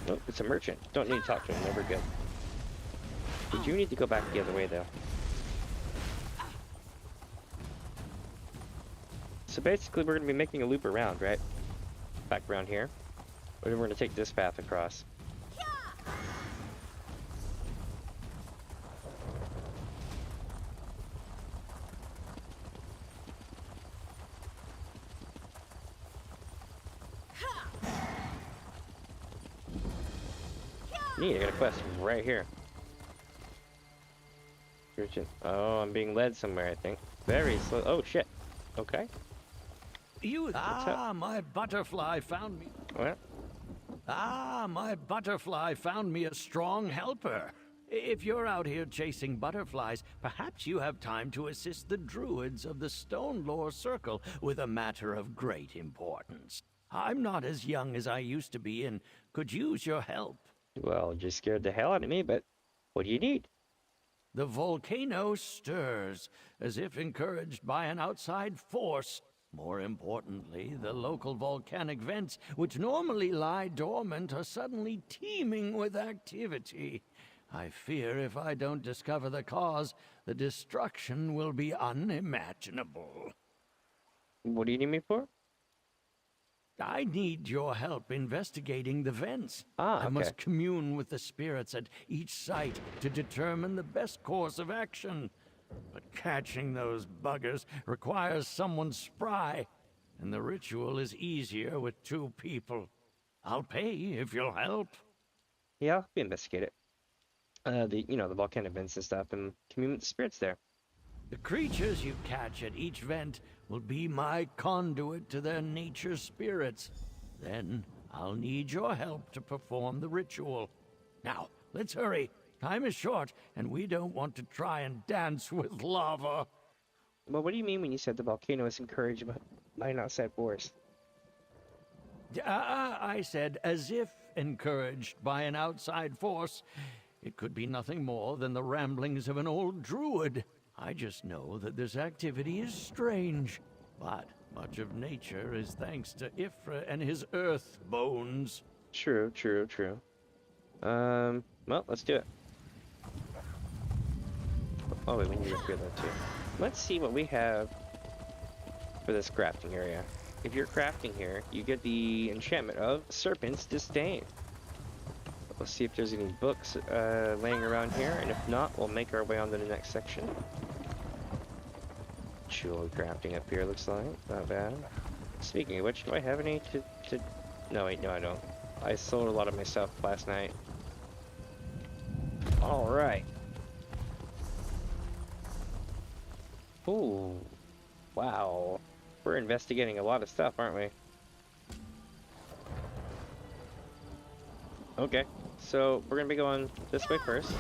Oh, it's a merchant. Don't need to talk to him. Never good. We do need to go back the other way, though. So basically, we're going to be making a loop around, right? Back around here. Or then we're going to take this path across. Neat, I got a quest right here. Oh, I'm being led somewhere, I think. Very slow. Oh, shit. Okay. My butterfly found me. What? My butterfly found me a strong helper. If you're out here chasing butterflies, perhaps you have time to assist the druids of the Stone Lore Circle with a matter of great importance. I'm not as young as I used to be and could use your help. Well, you scared the hell out of me, but what do you need? The volcano stirs, as if encouraged by an outside force. More importantly, the local volcanic vents, which normally lie dormant, are suddenly teeming with activity. I fear if I don't discover the cause, the destruction will be unimaginable. What do you need me for? I need your help investigating the vents. I must commune with the spirits at each site to determine the best course of action. But catching those buggers requires someone spry, and the ritual is easier with 2 people. I'll pay if you'll help. Yeah, I'll investigate it. The volcanic vents and stuff, and commune with the spirits there. The creatures you catch at each vent will be my conduit to their nature spirits. Then I'll need your help to perform the ritual. Now, let's hurry. Time is short, and we don't want to try and dance with lava. Well, what do you mean when you said the volcano is encouraged by an outside force? I said as if encouraged by an outside force. It could be nothing more than the ramblings of an old druid. I just know that this activity is strange, but much of nature is thanks to Ifra and his earth bones. True. Well, let's do it. Oh, wait, we need to clear that too. Let's see what we have for this crafting area. If you're crafting here, you get the enchantment of Serpent's Disdain. Let's see if there's any books laying around here, and if not, we'll make our way on to the next section. Chill crafting up here, looks like. Not bad. Speaking of which, do I have any to... No, wait, no, I don't. I sold a lot of my stuff last night. Alright. Ooh. Wow. We're investigating a lot of stuff, aren't we? Okay. So, we're gonna be going this way first.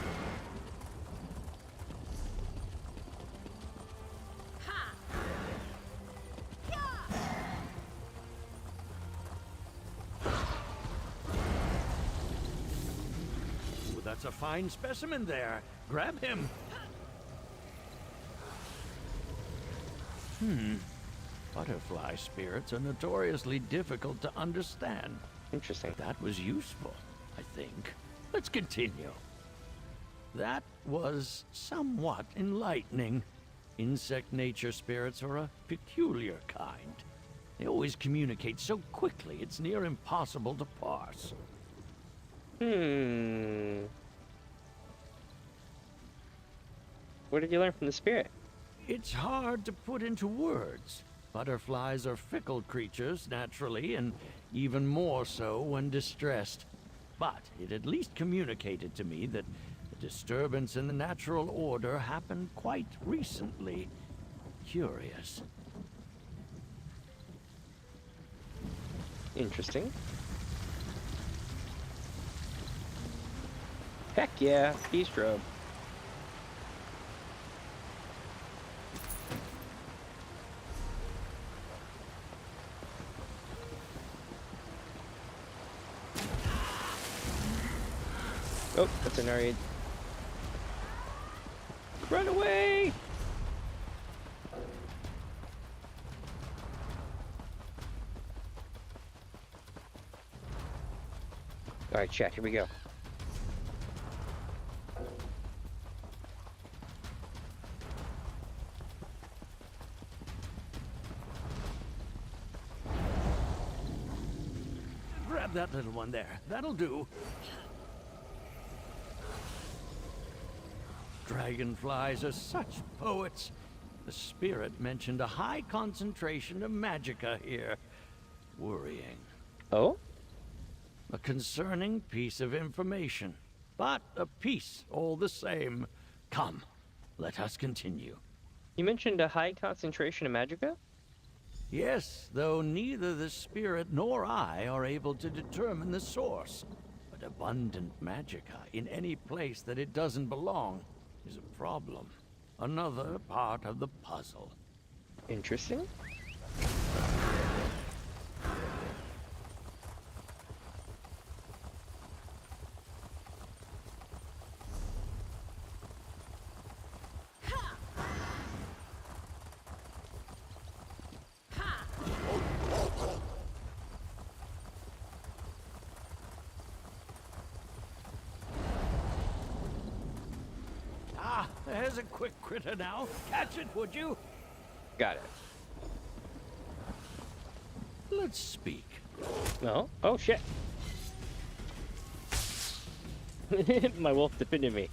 that's a fine specimen there. Grab him. Butterfly spirits are notoriously difficult to understand. Interesting. That was useful, I think. Let's continue. That was somewhat enlightening. Insect nature spirits are a peculiar kind. They always communicate so quickly, it's near impossible to parse. What did you learn from the spirit? It's hard to put into words. Butterflies are fickle creatures, naturally, and even more so when distressed. But it at least communicated to me that the disturbance in the natural order happened quite recently. Curious. Interesting. Heck yeah, Keystrobe. Oh, that's an Ariad. Run away! Alright, chat, here we go. Grab that little one there. That'll do. Dragonflies are such poets. The spirit mentioned a high concentration of magicka here. Worrying. Oh? A concerning piece of information, but a piece all the same. Come, let us continue. You mentioned a high concentration of magicka? Yes, though neither the spirit nor I are able to determine the source. But abundant magicka in any place that it doesn't belong is a problem. Another part of the puzzle. Interesting. There's a quick critter now. Catch it, would you? Got it. Let's speak. No? Oh, shit. My wolf defended me.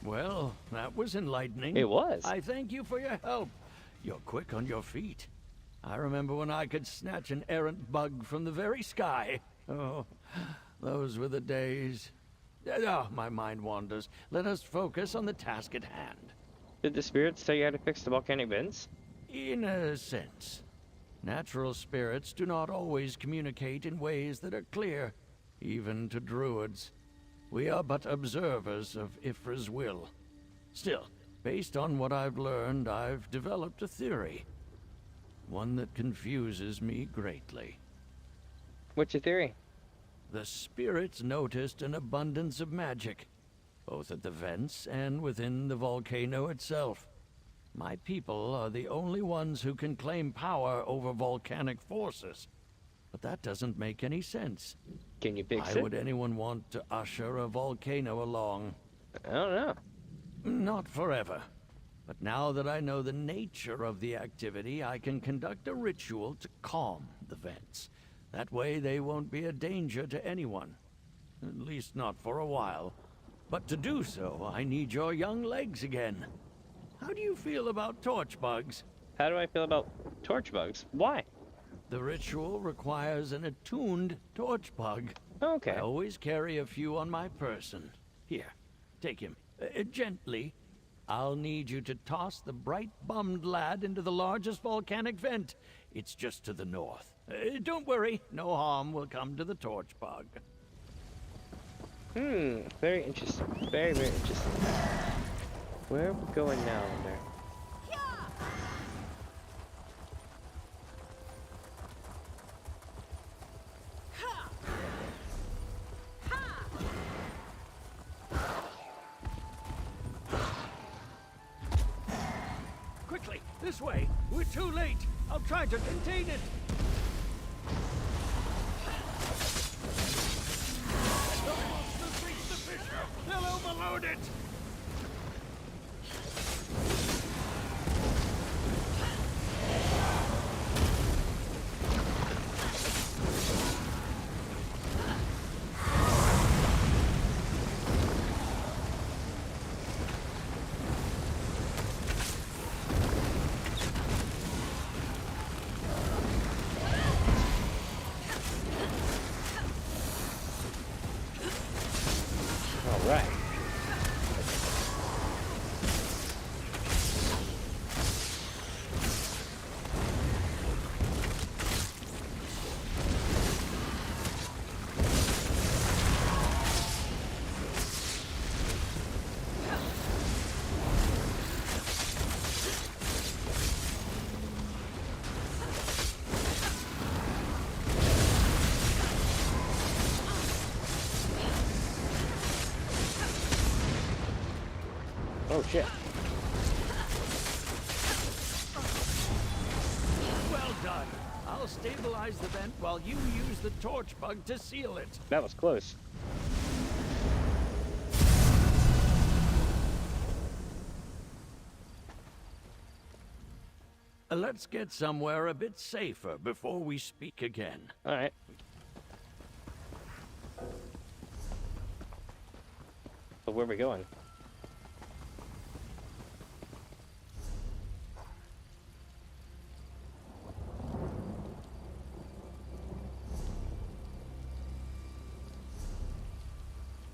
Well, that was enlightening. It was. I thank you for your help. You're quick on your feet. I remember when I could snatch an errant bug from the very sky. Oh, those were the days. My mind wanders. Let us focus on the task at hand. Did the spirits tell you how to fix the volcanic vents? In a sense. Natural spirits do not always communicate in ways that are clear, even to druids. We are but observers of Ifra's will. Still, based on what I've learned, I've developed a theory. One that confuses me greatly. What's your theory? The spirits noticed an abundance of magic, both at the vents and within the volcano itself. My people are the only ones who can claim power over volcanic forces. But that doesn't make any sense. Can you fix Why it? would anyone want to usher a volcano along? I don't know. Not forever. But now that I know the nature of the activity, I can conduct a ritual to calm the vents. That way they won't be a danger to anyone. At least not for a while. But to do so, I need your young legs again. How do you feel about torch bugs? How do I feel about torch bugs? Why? The ritual requires an attuned torch bug. Okay. I always carry a few on my person. Here, take him. Gently. I'll need you to toss the bright-bummed lad into the largest volcanic vent. It's just to the north. Don't worry, no harm will come to the torch bug. Very interesting. Very, very interesting. Where are we going now, in there? This way! We're too late! I'll try to contain it! The monsters reach the fissure! They'll overload it! Right. Oh shit. Well done. I'll stabilize the vent while you use the torch bug to seal it. That was close. Let's get somewhere a bit safer before we speak again. Alright. So where are we going?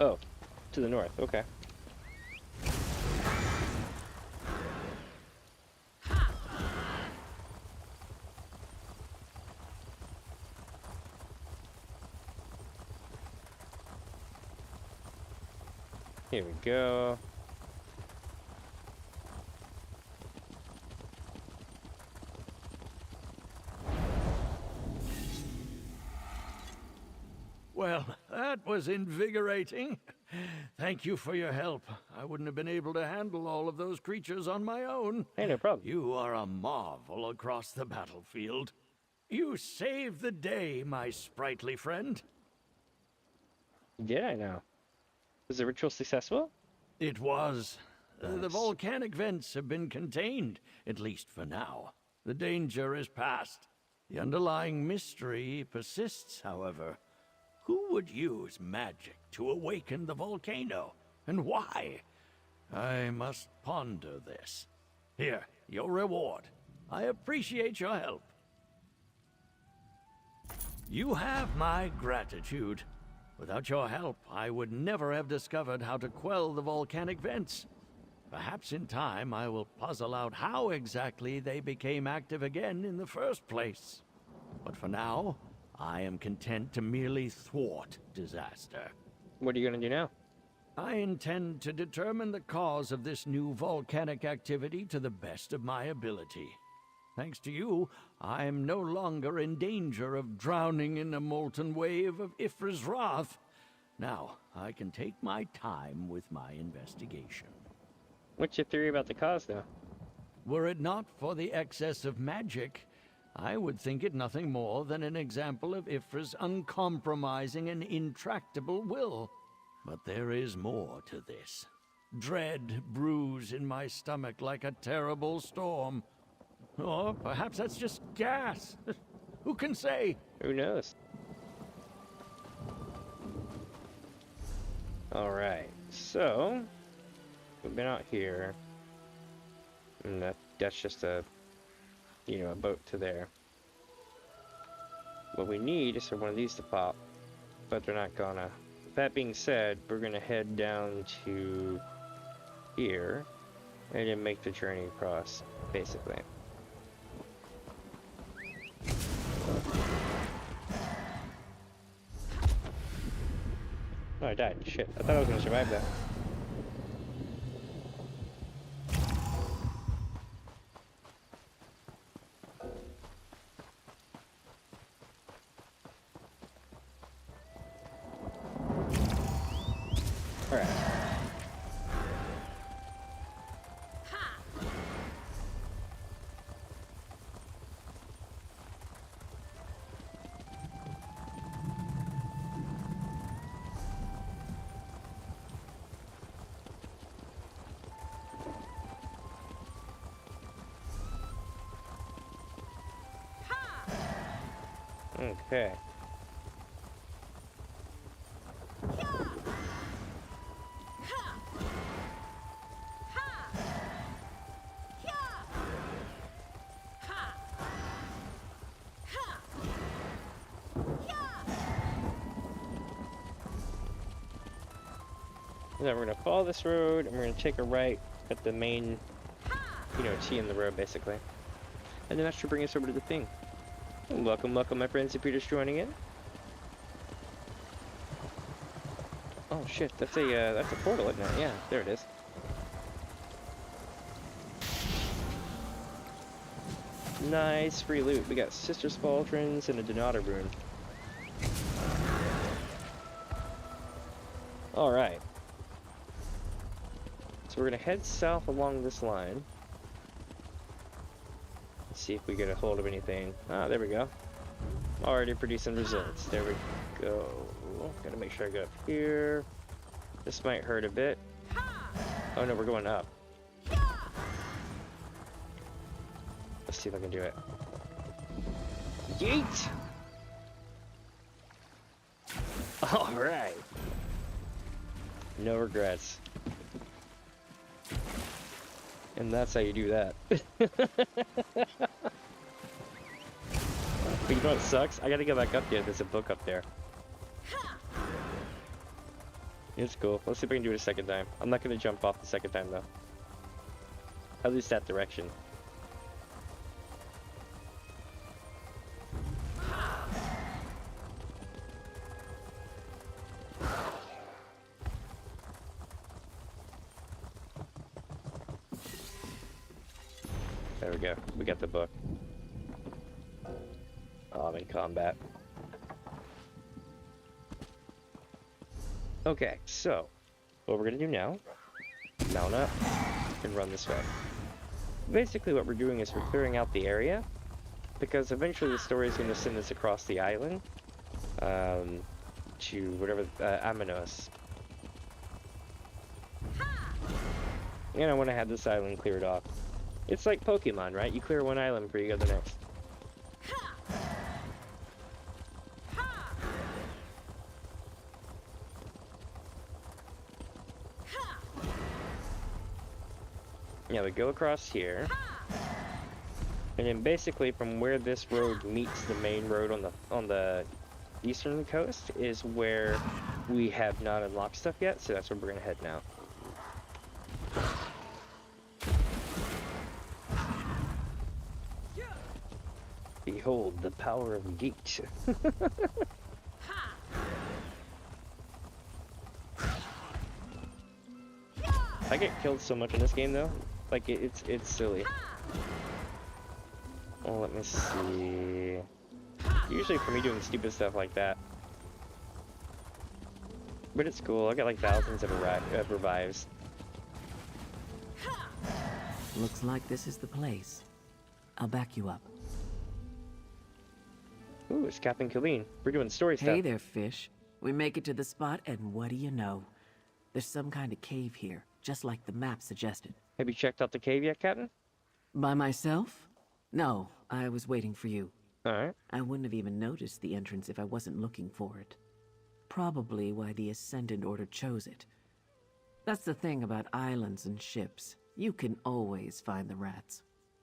Oh, to the north, okay. Here we go. Well, that was invigorating. Thank you for your help. I wouldn't have been able to handle all of those creatures on my own. Hey, no problem. You are a marvel across the battlefield. You saved the day, my sprightly friend. Did I know? Was the ritual successful? It was. The Nice. volcanic vents have been contained, at least for now. The danger is past. The underlying mystery persists, however. Who would use magic to awaken the volcano, and why? I must ponder this. Here, your reward. I appreciate your help. You have my gratitude. Without your help, I would never have discovered how to quell the volcanic vents. Perhaps in time I will puzzle out how exactly they became active again in the first place. But for now, I am content to merely thwart disaster. What are you gonna do now? I intend to determine the cause of this new volcanic activity to the best of my ability. Thanks to you, I am no longer in danger of drowning in a molten wave of Ifra's wrath. Now, I can take my time with my investigation. What's your theory about the cause, though? Were it not for the excess of magic, I would think it nothing more than an example of Ifra's uncompromising and intractable will. But there is more to this. Dread brews in my stomach like a terrible storm. Or perhaps that's just gas. Who can say? Who knows? Alright, so we've been out here. And that's just a boat to there. What we need is for one of these to pop, but they're not gonna. That being said, we're gonna head down to here and then make the journey across, basically. Oh, I died. Shit. I thought I was gonna survive that. Alright. Okay. Then we're gonna follow this road, and we're gonna take a right at the main, you know, T in the road, basically. And then that should bring us over to the thing. And welcome, welcome, my friends, if you're just joining in. Oh shit, that's a portal, isn't it? Yeah, there it is. Nice free loot. We got Sister's Pauldrons and a Donata rune. Alright. So we're gonna head south along this line. Let's see if we get a hold of anything. Ah, there we go. Already producing results. There we go. Gotta make sure I go up here. This might hurt a bit. Oh no, we're going up. Let's see if I can do it. Yeet! Alright. No regrets. And that's how you do that. But you know what sucks? I gotta go back up there. There's a book up there. It's cool. Let's see if I can do it a second time. I'm not gonna jump off the second time though. At least that direction. There we go. We got the book. Oh, I'm in combat. Okay, so what we're gonna do now, mount up and run this way. Basically what we're doing is we're clearing out the area because eventually the story is gonna send us across the island to whatever, Amanos. And I want to have this island cleared off. It's like Pokemon, right? You clear one island before you go to the next. Yeah, we go across here. And then basically from where this road meets the main road on the eastern coast is where we have not unlocked stuff yet, so that's where we're gonna head now. Behold the power of Geet. I get killed so much in this game though. Like it's silly. Oh, let me see. Usually for me doing stupid stuff like that. But it's cool. I got like thousands of revives. Looks like this is the place. I'll back you up. Ooh, it's Captain Colleen. We're doing story stuff. Hey there, fish. We make it to the spot, and what do you know? There's some kind of cave here, just like the map suggested. Have you checked out the cave yet, Captain? By myself? No, I was waiting for you. Alright. I wouldn't have even noticed the entrance if I wasn't looking for it. Probably why the Ascendant Order chose it. That's the thing about islands and ships. You can always find the rats.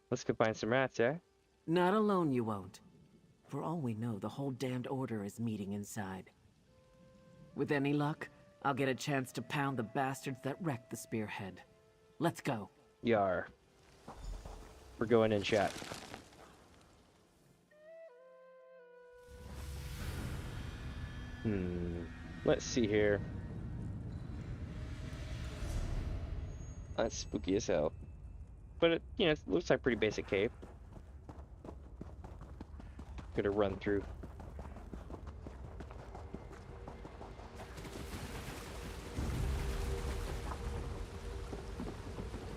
Let's go find some rats, eh? Not alone you won't. For all we know, the whole damned order is meeting inside. With any luck, I'll get a chance to pound the bastards that wrecked the spearhead. Let's go. Yar. We're going in, chat. Let's see here. That's spooky as hell. But it, you know, it looks like a pretty basic cave. Gonna run through.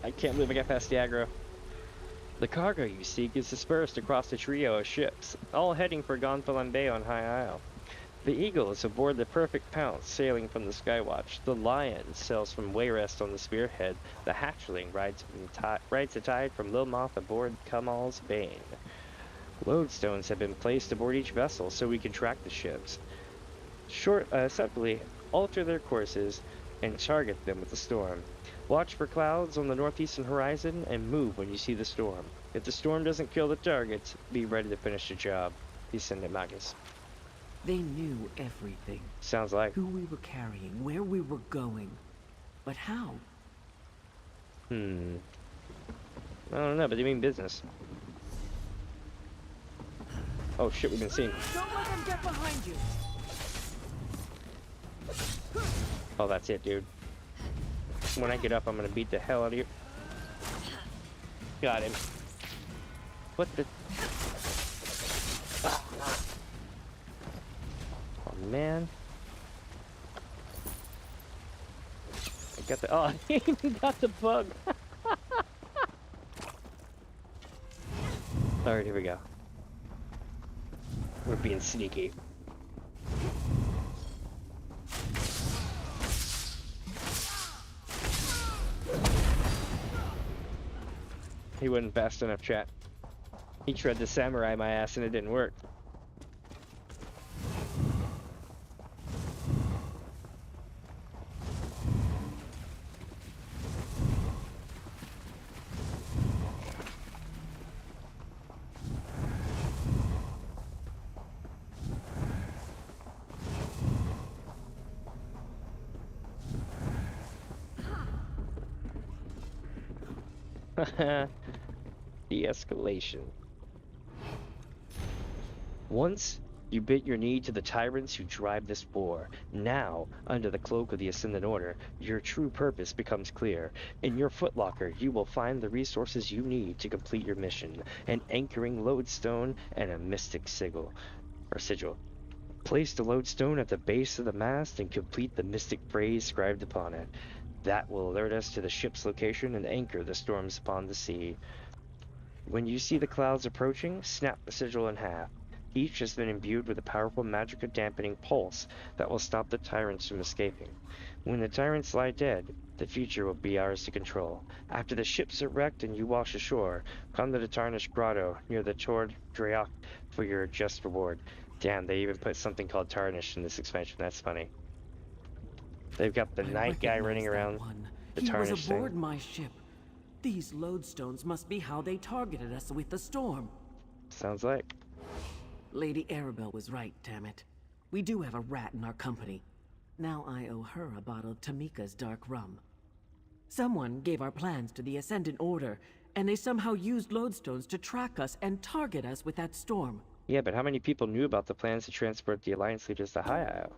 I can't believe I got past the aggro. The cargo you seek is dispersed across a trio of ships, all heading for Gonfalon Bay on High Isle. The Eagle is aboard the Perfect Pounce, sailing from the Skywatch. The Lion sails from Wayrest on the Spearhead. The Hatchling rides the tide from Lilmoth aboard Kamal's Bane. Lodestones have been placed aboard each vessel so we can track the ships. Separately, alter their courses and target them with the storm. Watch for clouds on the northeastern horizon and move when you see the storm. If the storm doesn't kill the targets, be ready to finish the job. He's Zenimax. They knew everything. Sounds like. Who we were carrying, where we were going. But how? I don't know, but they mean business. Oh shit, we've been seen. Don't let them get behind you! Oh, that's it, dude. When I get up, I'm gonna beat the hell out of you. Got him. What the? Oh, man. I got the... Oh, I even got the bug. Alright, here we go. We're being sneaky. He wasn't fast enough, chat. He tried to samurai my ass and it didn't work. De-escalation. Once you bit your knee to the tyrants who drive this war. Now, under the cloak of the Ascendant Order, your true purpose becomes clear. In your footlocker, you will find the resources you need to complete your mission, an anchoring lodestone and a mystic sigil. Place the lodestone at the base of the mast and complete the mystic phrase scribed upon it. That will alert us to the ship's location and anchor the storms upon the sea. When you see the clouds approaching, snap the sigil in half. Each has been imbued with a powerful magic dampening pulse that will stop the tyrants from escaping. When the tyrants lie dead, the future will be ours to control. After the ships are wrecked and you wash ashore, come to the Tarnished Grotto near the Tord Draok for your just reward. Damn, they even put something called Tarnished in this expansion. That's funny. They've got the night guy running around the Tarnished He was aboard thing. my ship. These lodestones must be how they targeted us with the storm. Sounds like. Lady Arabelle was right, damn it. We do have a rat in our company. Now I owe her a bottle of Tamika's dark rum. Someone gave our plans to the Ascendant Order, and they somehow used lodestones to track us and target us with that storm. Yeah, but how many people knew about the plans to transport the Alliance leaders to High Isle?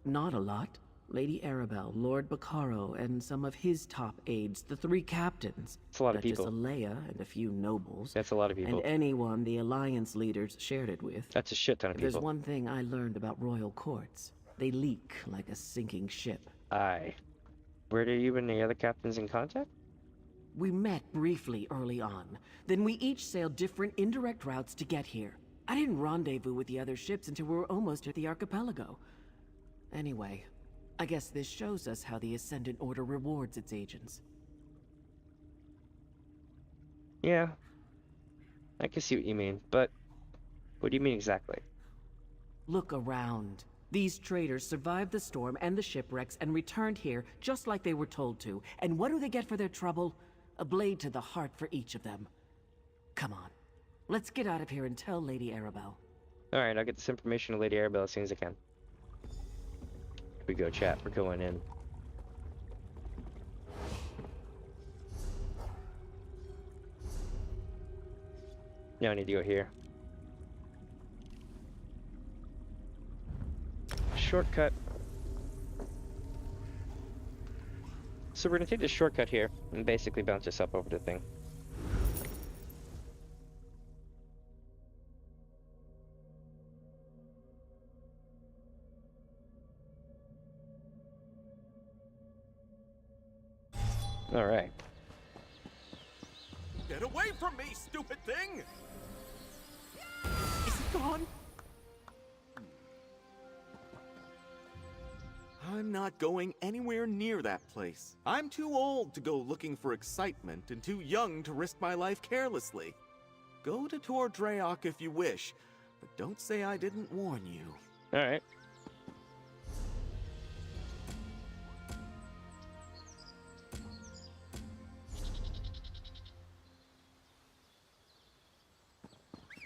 Not a lot. Lady Arabelle, Lord Bacaro, and some of his top aides, the 3 captains. That's a lot of Duchess people. Alea and a few nobles. That's a lot of people. And anyone the Alliance leaders shared it with. That's a shit ton of If there's people. one thing I learned about royal courts, they leak like a sinking ship. Aye. Were you and the other captains in contact? We met briefly early on. Then we each sailed different indirect routes to get here. I didn't rendezvous with the other ships until we were almost at the archipelago. Anyway, I guess this shows us how the Ascendant Order rewards its agents. Yeah. I can see what you mean, but what do you mean exactly? Look around. These traders survived the storm and the shipwrecks and returned here just like they were told to. And what do they get for their trouble? A blade to the heart for each of them. Come on. Let's get out of here and tell Lady Arabelle. Alright, I'll get this information to Lady Arabelle as soon as I can. Here we go, chat. We're going in. Now I need to go here. Shortcut. So we're gonna take this shortcut here and basically bounce this up over the thing. All right. Get away from me, stupid thing! Is it gone? I'm not going anywhere near that place. I'm too old to go looking for excitement and too young to risk my life carelessly. Go to Tor Dreyok if you wish, but don't say I didn't warn you. Alright.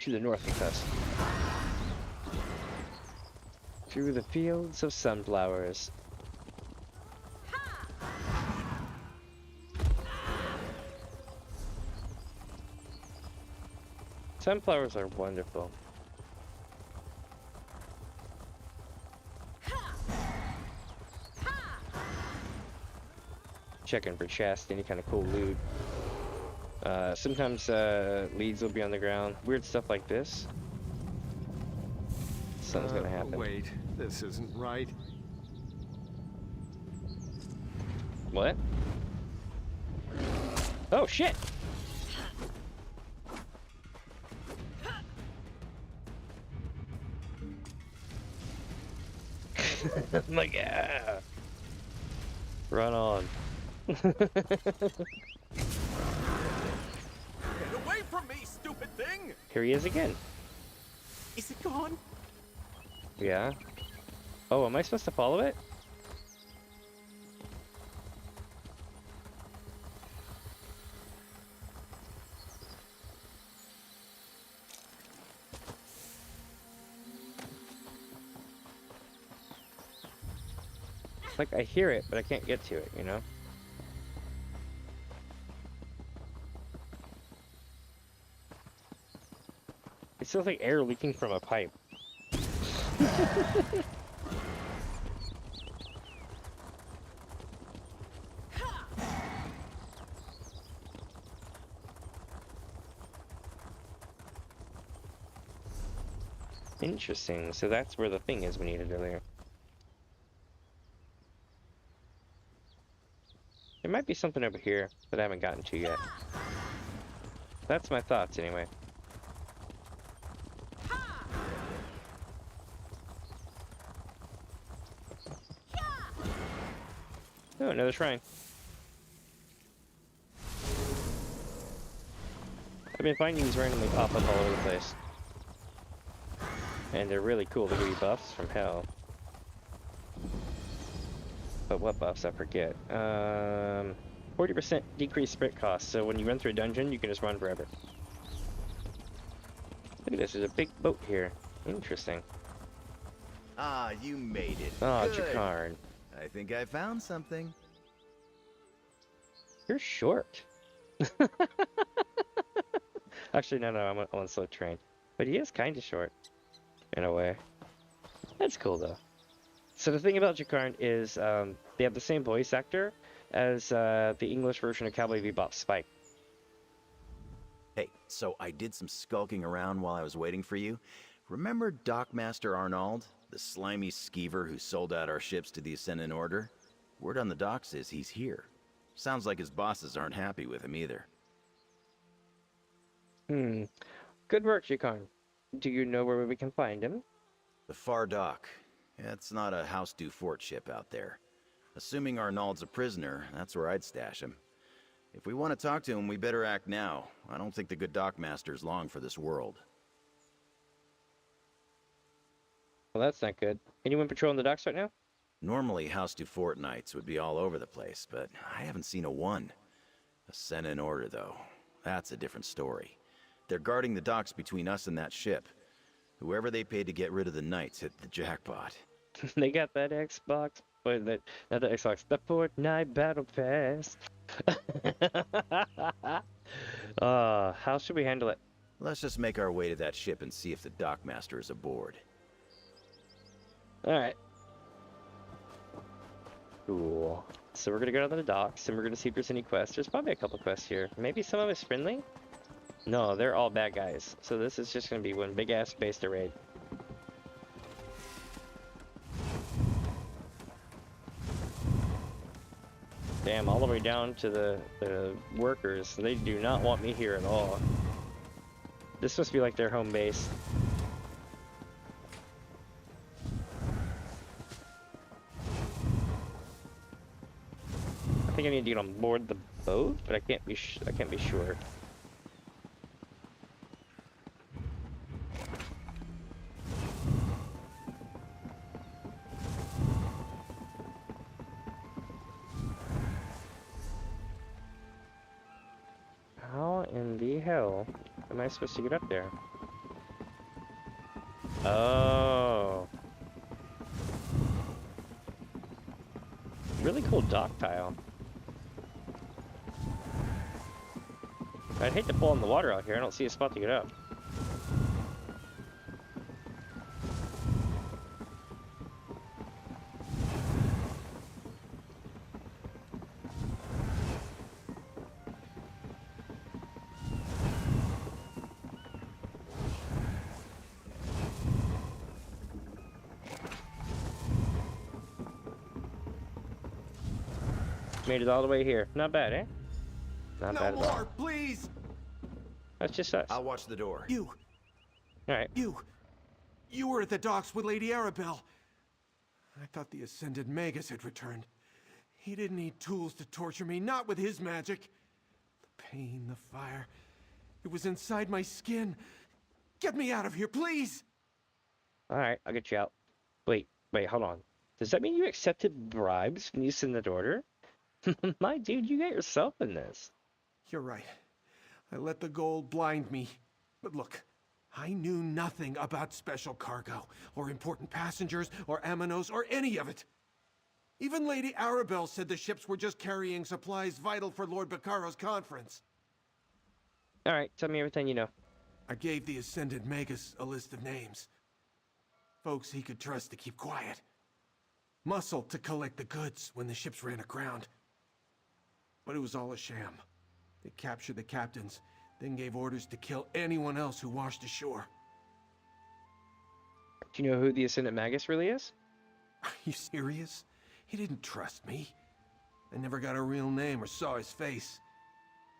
To the north of us. Through the fields of sunflowers. Sunflowers are wonderful. Checking for chests, any kind of cool loot. Sometimes leads will be on the ground. Weird stuff like this. Something's gonna happen. Wait, this isn't right. What? Oh shit! Like, yeah. Run on. Get away from me, stupid thing! Here he is again. Is it gone? Yeah. Oh, am I supposed to follow it? Like, I hear it, but I can't get to it, you know? It feels like air leaking from a pipe. Interesting. So that's where the thing is we needed earlier. There might be something over here that I haven't gotten to yet. That's my thoughts, anyway. Oh, another shrine. I've been finding these randomly pop up all over the place. And they're really cool. They give you buffs from hell. But what buffs? I forget. 40% decreased sprint cost, so when you run through a dungeon, you can just run forever. Look at this, there's a big boat here. Interesting. Ah, you made it. Oh, Good. Jakar. I think I found something. You're short. Actually, no, I'm on slow train. But he is kind of short, in a way. That's cool, though. So the thing about Jakarn is they have the same voice actor as the English version of Cowboy Bebop Spike. Hey, so I did some skulking around while I was waiting for you. Remember Dockmaster Arnold, the slimy skeever who sold out our ships to the Ascendant Order? Word on the docks is he's here. Sounds like his bosses aren't happy with him either. Good work, Jakarn. Do you know where we can find him? The Far Dock. It's not a House du Fort ship out there. Assuming Arnold's a prisoner, that's where I'd stash him. If we want to talk to him, we better act now. I don't think the good Dockmaster's long for this world. Well, that's not good. Anyone patrolling the docks right now? Normally, House du Fort Knights would be all over the place, but I haven't seen a one. Ascendant Order, though. That's a different story. They're guarding the docks between us and that ship. Whoever they paid to get rid of the Knights hit the jackpot. They got that Xbox. Wait, not the Xbox. The Fortnite Battle Pass. How should we handle it? Let's just make our way to that ship and see if the Dockmaster is aboard. Alright. Cool. So we're gonna go to the docks and we're gonna see if there's any quests. There's probably a couple quests here. Maybe some of us friendly? No, they're all bad guys. So this is just gonna be one big ass base to raid. Damn, all the way down to the workers. They do not want me here at all. This must be like their home base. I think I need to get on board the boat, but I can't be sure. hell am I supposed to get up there? Oh. Really cool dock tile. I'd hate to fall in the water out here. I don't see a spot to get up. Made it all the way here. Not bad, eh? Not bad at all. Please! That's just us. I'll watch the door. You! Alright. You were at the docks with Lady Arabelle. I thought the Ascended Magus had returned. He didn't need tools to torture me, not with his magic. The pain, the fire, it was inside my skin. Get me out of here, please! Alright, I'll get you out. Wait, hold on. Does that mean you accepted bribes when you sent that order? My dude, you got yourself in this. You're right. I let the gold blind me. But look, I knew nothing about special cargo, or important passengers, or Amanos, or any of it. Even Lady Arabelle said the ships were just carrying supplies vital for Lord Baccaro's conference. Alright, tell me everything you know. I gave the Ascended Magus a list of names. Folks he could trust to keep quiet. Muscle to collect the goods when the ships ran aground. But it was all a sham. They captured the captains, then gave orders to kill anyone else who washed ashore. Do you know who the Ascendant Magus really is? Are you serious? He didn't trust me. I never got a real name or saw his face.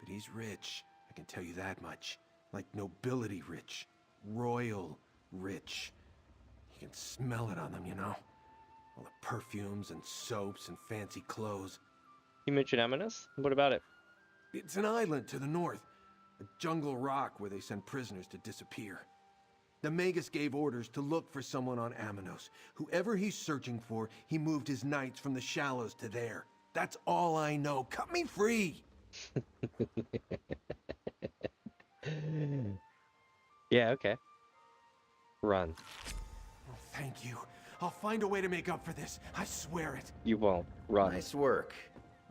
But he's rich, I can tell you that much. Like nobility rich. Royal rich. You can smell it on them, you know? All the perfumes and soaps and fancy clothes. You mentioned Amanos? What about it? It's an island to the north. A jungle rock where they send prisoners to disappear. The Magus gave orders to look for someone on Amanos. Whoever he's searching for, he moved his knights from the shallows to there. That's all I know. Cut me free! Yeah, okay. Run. Oh, thank you. I'll find a way to make up for this. I swear it. You won't. Run. Nice work.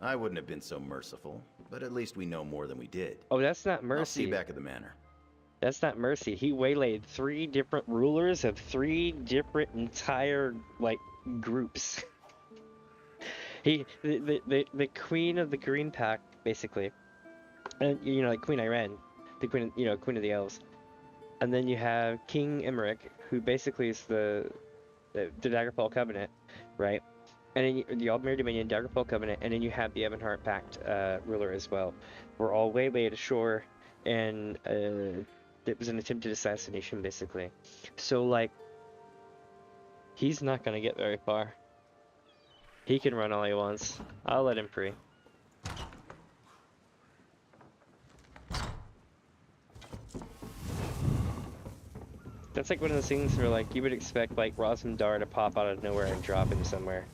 I wouldn't have been so merciful, but at least we know more than we did. Oh, that's not mercy. I'll see you back at the manor. That's not mercy. He waylaid 3 different rulers of 3 different entire, like, groups. The queen of the Green Pack, basically. And, you know, like Queen Iren. The queen, you know, queen of the elves. And then you have King Emmerich, who basically is the Daggerfall Covenant, right? And then the Aldmere Dominion, Daggerfall Covenant, and then you have the Ebonheart Pact ruler as well. We're all waylaid ashore, and it was an attempted assassination, basically. So, like, he's not gonna get very far. He can run all he wants. I'll let him free. That's like one of those things where, like, you would expect, like, Rosmdar to pop out of nowhere and drop him somewhere.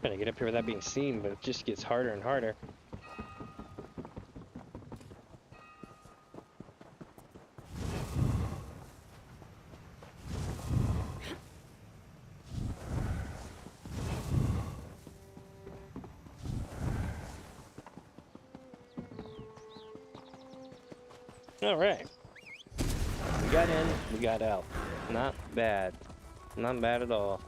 Trying to get up here without being seen, but it just gets harder and harder. Alright. We got in, we got out. Not bad. Not bad at all.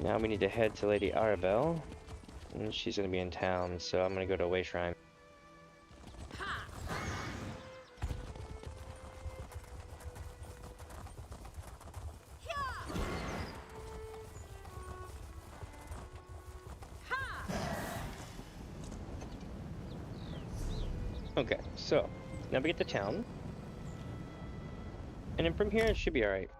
Now we need to head to Lady Arabelle, and she's going to be in town, so I'm going to go to Away Shrine. Okay, so now we get to town, and then from here it should be all right.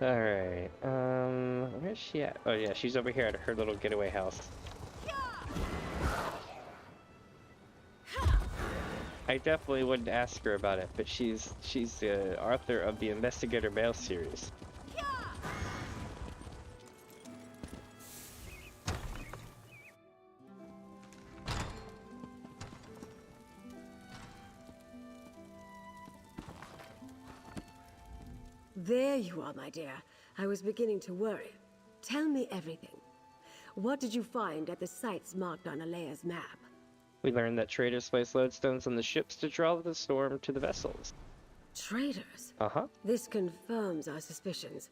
Alright, where's she at? Oh yeah, she's over here at her little getaway house. I definitely wouldn't ask her about it, but she's the author of the Investigator Mail series. There you are, my dear. I was beginning to worry. Tell me everything. What did you find at the sites marked on Alea's map? We learned that traders place lodestones on the ships to draw the storm to the vessels. Traders? Uh-huh. This confirms our suspicions.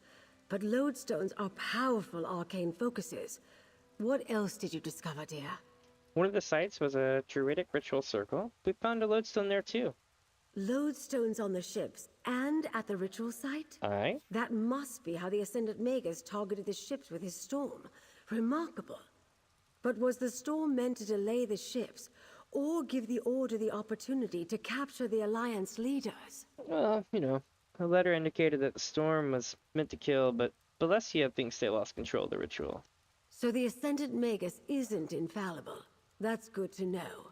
But lodestones are powerful arcane focuses. What else did you discover, dear? One of the sites was a druidic ritual circle. We found a lodestone there too. Lodestones on the ships and at the ritual site? Aye. That must be how the Ascendant Magus targeted the ships with his storm. Remarkable. But was the storm meant to delay the ships, or give the Order the opportunity to capture the Alliance leaders? Well, you know, the letter indicated that the storm was meant to kill, but Balesia thinks they lost control of the ritual. So the Ascendant Magus isn't infallible. That's good to know.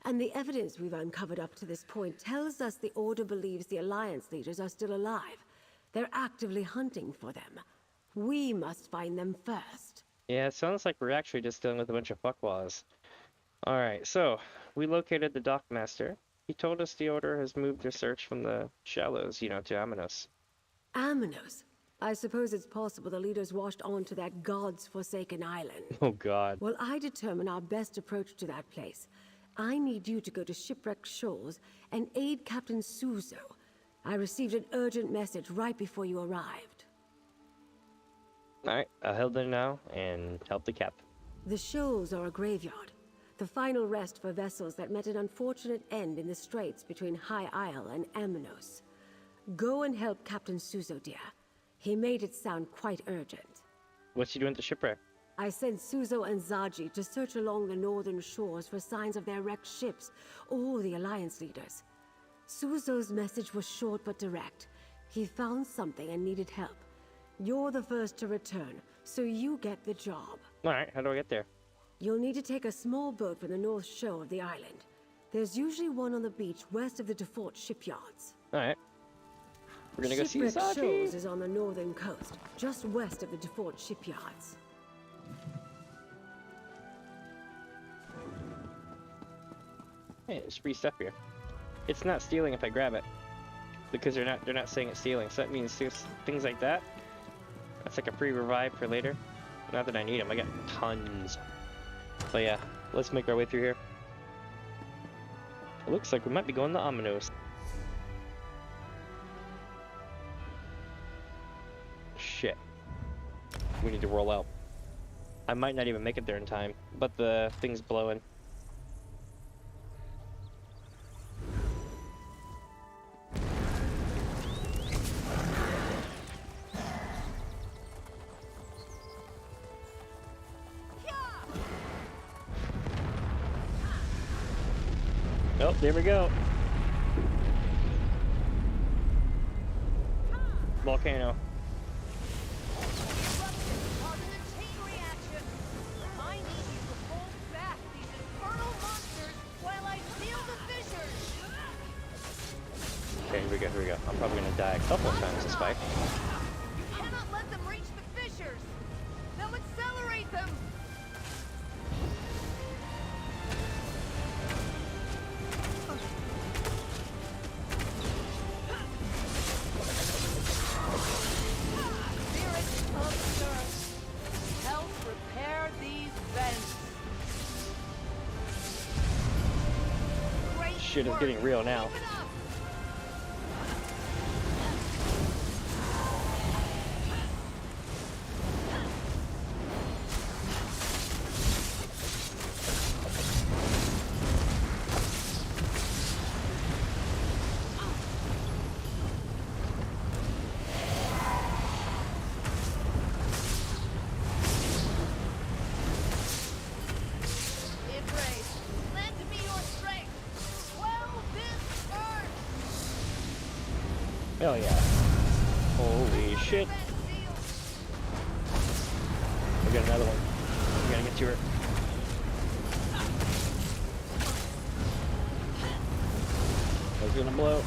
And the evidence we've uncovered up to this point tells us the Order believes the Alliance leaders are still alive. They're actively hunting for them. We must find them first. Yeah, it sounds like we're actually just dealing with a bunch of fuckwads. Alright, so, we located the dockmaster. He told us the Order has moved their search from the shallows, you know, to Aminos. Aminos? I suppose it's possible the leaders washed onto that god's forsaken island. Oh god. Well, I determine our best approach to that place. I need you to go to Shipwreck Shoals and aid Captain Suzo. I received an urgent message right before you arrived. Alright, I'll head there now and help the captain. The shoals are a graveyard. The final rest for vessels that met an unfortunate end in the straits between High Isle and Aminos. Go and help Captain Suzo, dear. He made it sound quite urgent. What's he doing at the shipwreck? I sent Suzo and Zaji to search along the northern shores for signs of their wrecked ships or the Alliance leaders. Suzo's message was short but direct. He found something and needed help. You're the first to return, so you get the job. Alright, how do I get there? You'll need to take a small boat from the north shore of the island. There's usually one on the beach west of the default shipyards. Alright. We're gonna go see Shipwreck Zaji. Shoals is on the northern coast, just west of the default shipyards. Hey, there's free stuff here. It's not stealing if I grab it, because they're not saying it's stealing. So that means things like that. That's like a free revive for later. Not that I need them. I got tons. But yeah, let's make our way through here. It looks like we might be going to Aminos. Shit. We need to roll out. I might not even make it there in time, but the thing's blowing. Oh, there we go. Volcano. Okay, here we go, here we go. I'm probably gonna die a couple of times this fight. You cannot let them reach the fissures! They'll accelerate them! Spirits of Earth, help repair these vents. Great Shit is work. getting real now. Keep it up. Hell yeah. Holy shit. We got another one. We gotta get to her. I was gonna blow.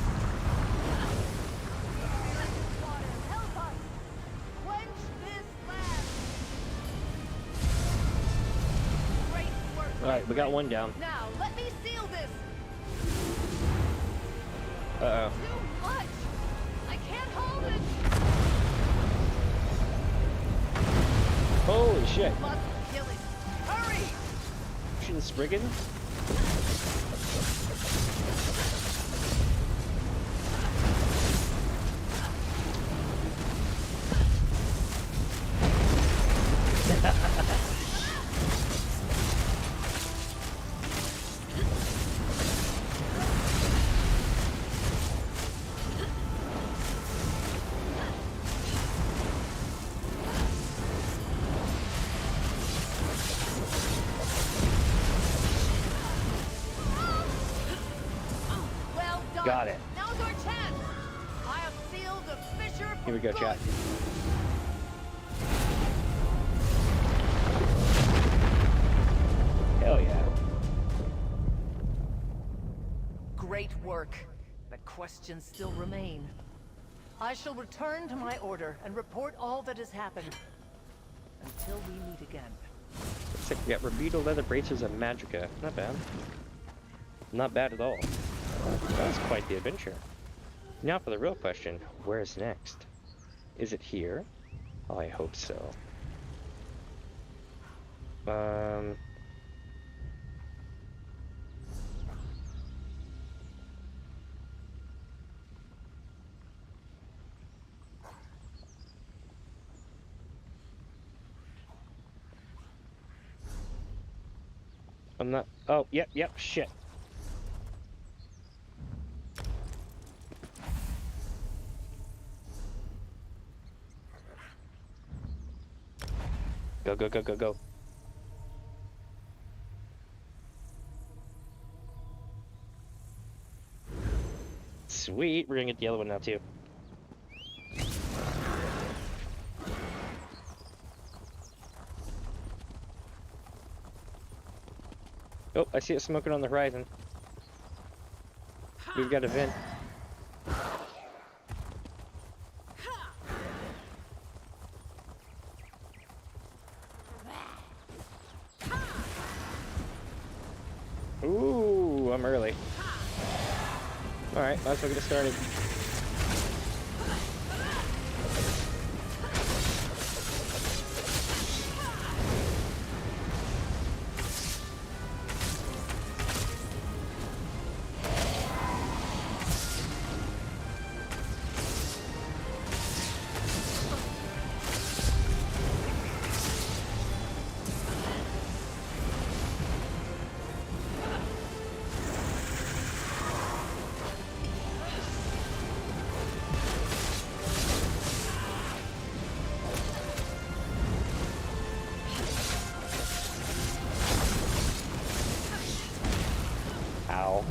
Alright, we got one down. Now, let me seal this. Uh-oh. Too much. I can't hold it. Holy shit. Must kill it. Hurry. Shooting Spriggan? Got it. Now's our chance. I have sealed the fissure for Here we go, good. chat. Hell yeah. Great work, but questions still remain. I shall return to my order and report all that has happened. Until we meet again. Looks like we got Rabido, Leather Bracers, and Magica. Not bad. Not bad at all. That was quite the adventure. Now for the real question, where's next? Is it here? Oh, I hope so. I'm not. Oh, yep, shit. Go, go, go, go, go. Sweet, we're gonna get the other one now too. Oh, I see it smoking on the horizon. We've got a vent. Ooh, I'm early. Alright, might as well get it started. Ow.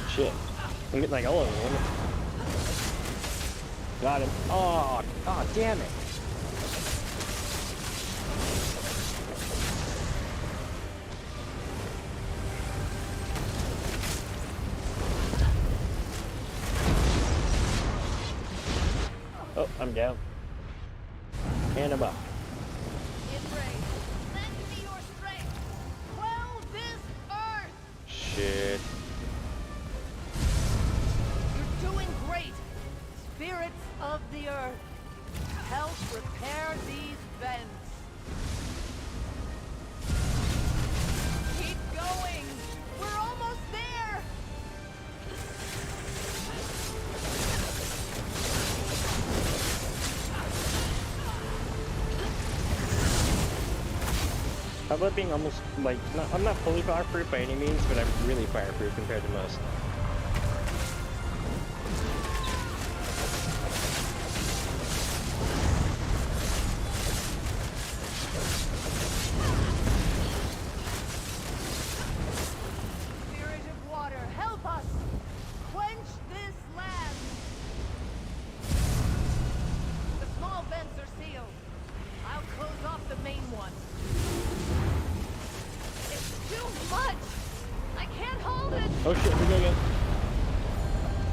Shit. I'm getting like all over him. Got him. Oh, damn it. Oh, I'm down. And I'm up. Lend me your strength. Quell this earth. Shit. You're doing great. Spirits of the earth, help repair these vents. Keep going. We're almost there. How about being almost, like, I'm not fully fireproof by any means, but I'm really fireproof compared to most. shit, we go again.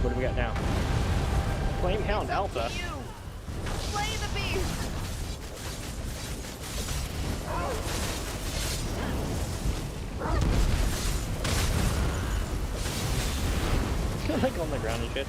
What do we got now? Flamehound Alpha. Slay the beast! Like on the ground and shit.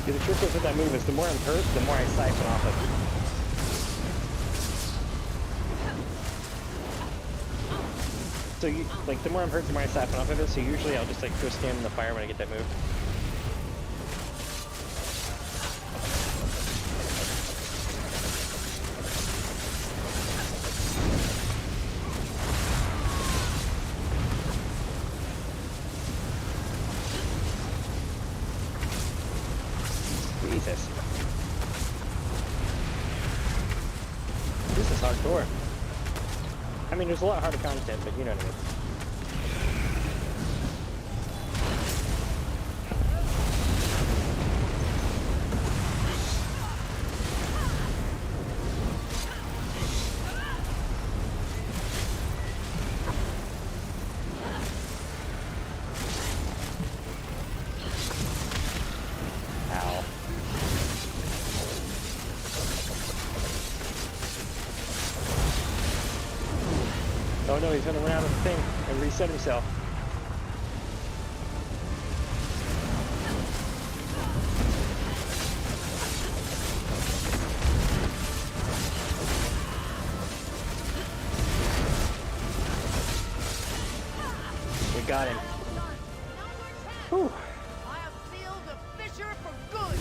The trick with that move is the more I'm hurt, the more I siphon off of it. So you, like, the more I'm hurt, the more I siphon off of it, so usually I'll just like go stand in the fire when I get that move. Jesus. This is hardcore. I mean, there's a lot harder content, but you know what I mean. Oh no, he's gonna run out of the thing and reset himself. We got him. Whew. I have sealed the fissure for good!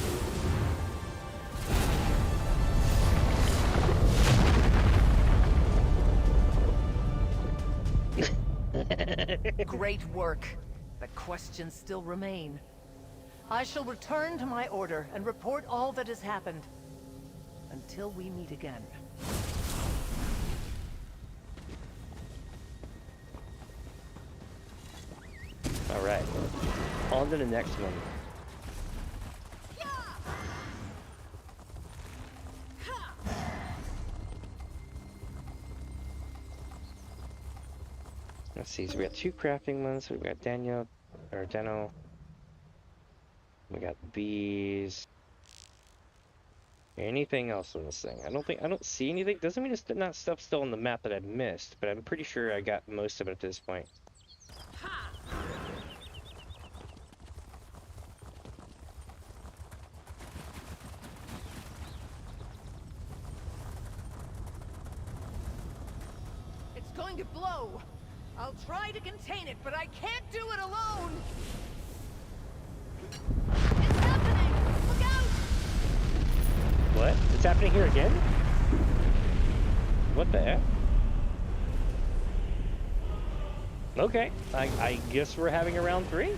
Great work. But questions still remain. I shall return to my order and report all that has happened. Until we meet again. Alright. On to the next one. Let's see, so we got 2 crafting ones, so we got Dono. We got bees. Anything else on this thing? I don't see anything. Doesn't mean it's not stuff still on the map that I've missed, but I'm pretty sure I got most of it at this point. It's going to blow! I'll try to contain it, but I can't do it alone! It's happening! Look out! What? It's happening here again? What the heck? Okay, I guess we're having a round 3?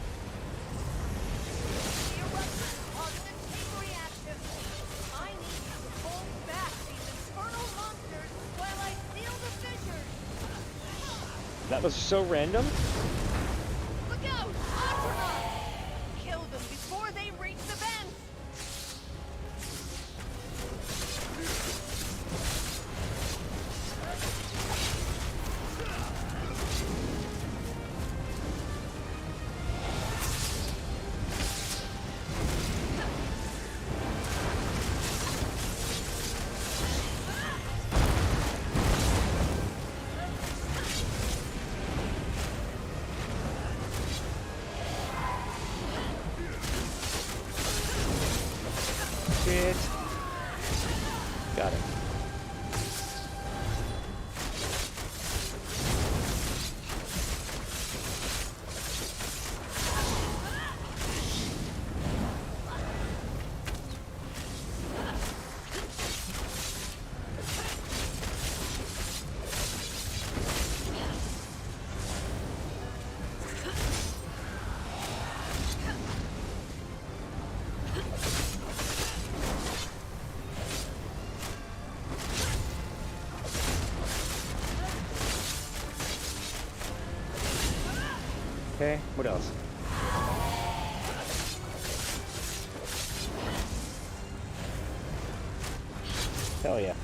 That was so random. Look out! Kill them before they reach the vents! Okay, what else? Hell yeah.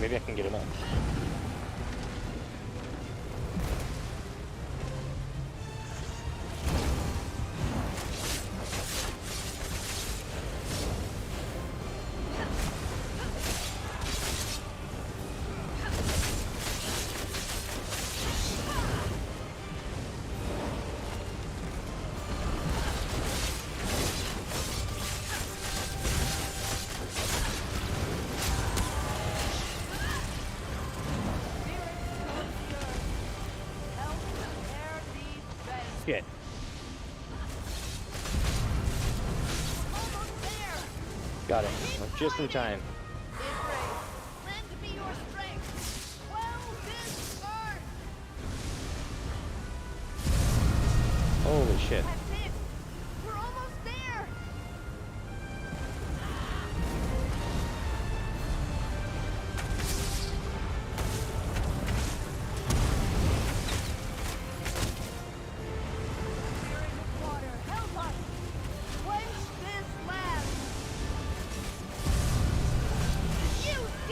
Maybe I can get him up. Shit. Got it. Just in time. Holy shit. We're almost there.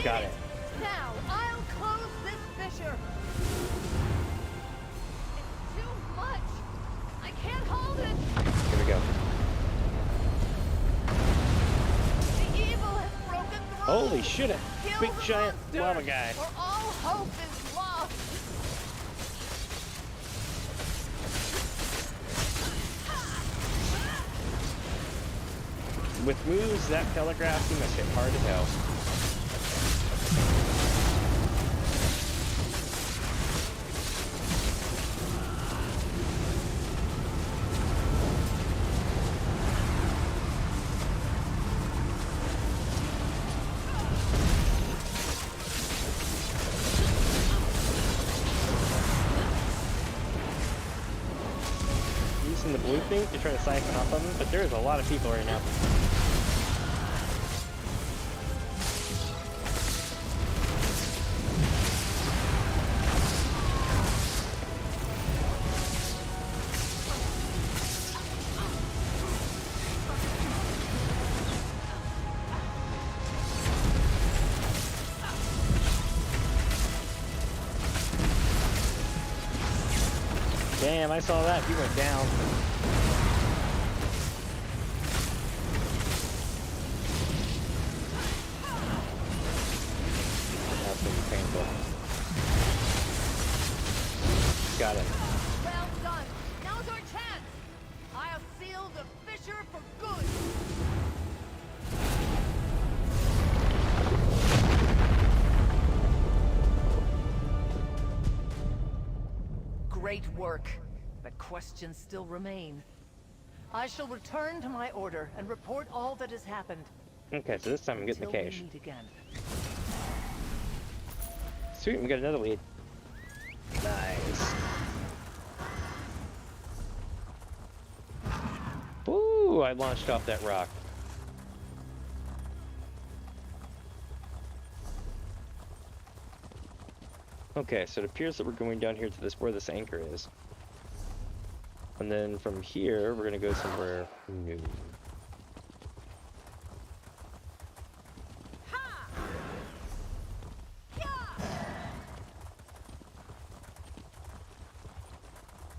Got it. Now, I'll close this fissure. It's too much. I can't hold it. Here we go. The evil has broken through. Holy shit, a Kill big the giant monster, lava guy. or all hope is lost. With moves that telegraph, he must hit hard as hell. Using the blue thing to try to siphon off of him, but there's a lot of people right now. Damn, I saw that. He went down. That's gonna be painful. Got it. Well done. Now's our chance. I'll seal the fissure for good. Great work, but questions still remain. I shall return to my order and report all that has happened. Okay, so this time I'm getting the Until we cache. meet again. Sweet, we got another lead. Nice. Ooh, I launched off that rock. Okay, so it appears that we're going down here to this where this anchor is. And then from here, we're gonna go somewhere new.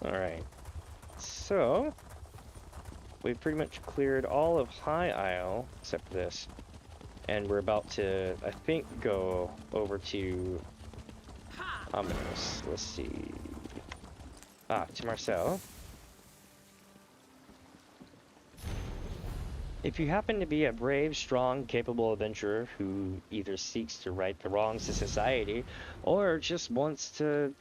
Alright. So, we've pretty much cleared all of High Isle, except for this. And we're about to, I think, go over to Ominous. Let's see. Ah, to Marcel. If you happen to be a brave, strong, capable adventurer who either seeks to right the wrongs of society or just wants to,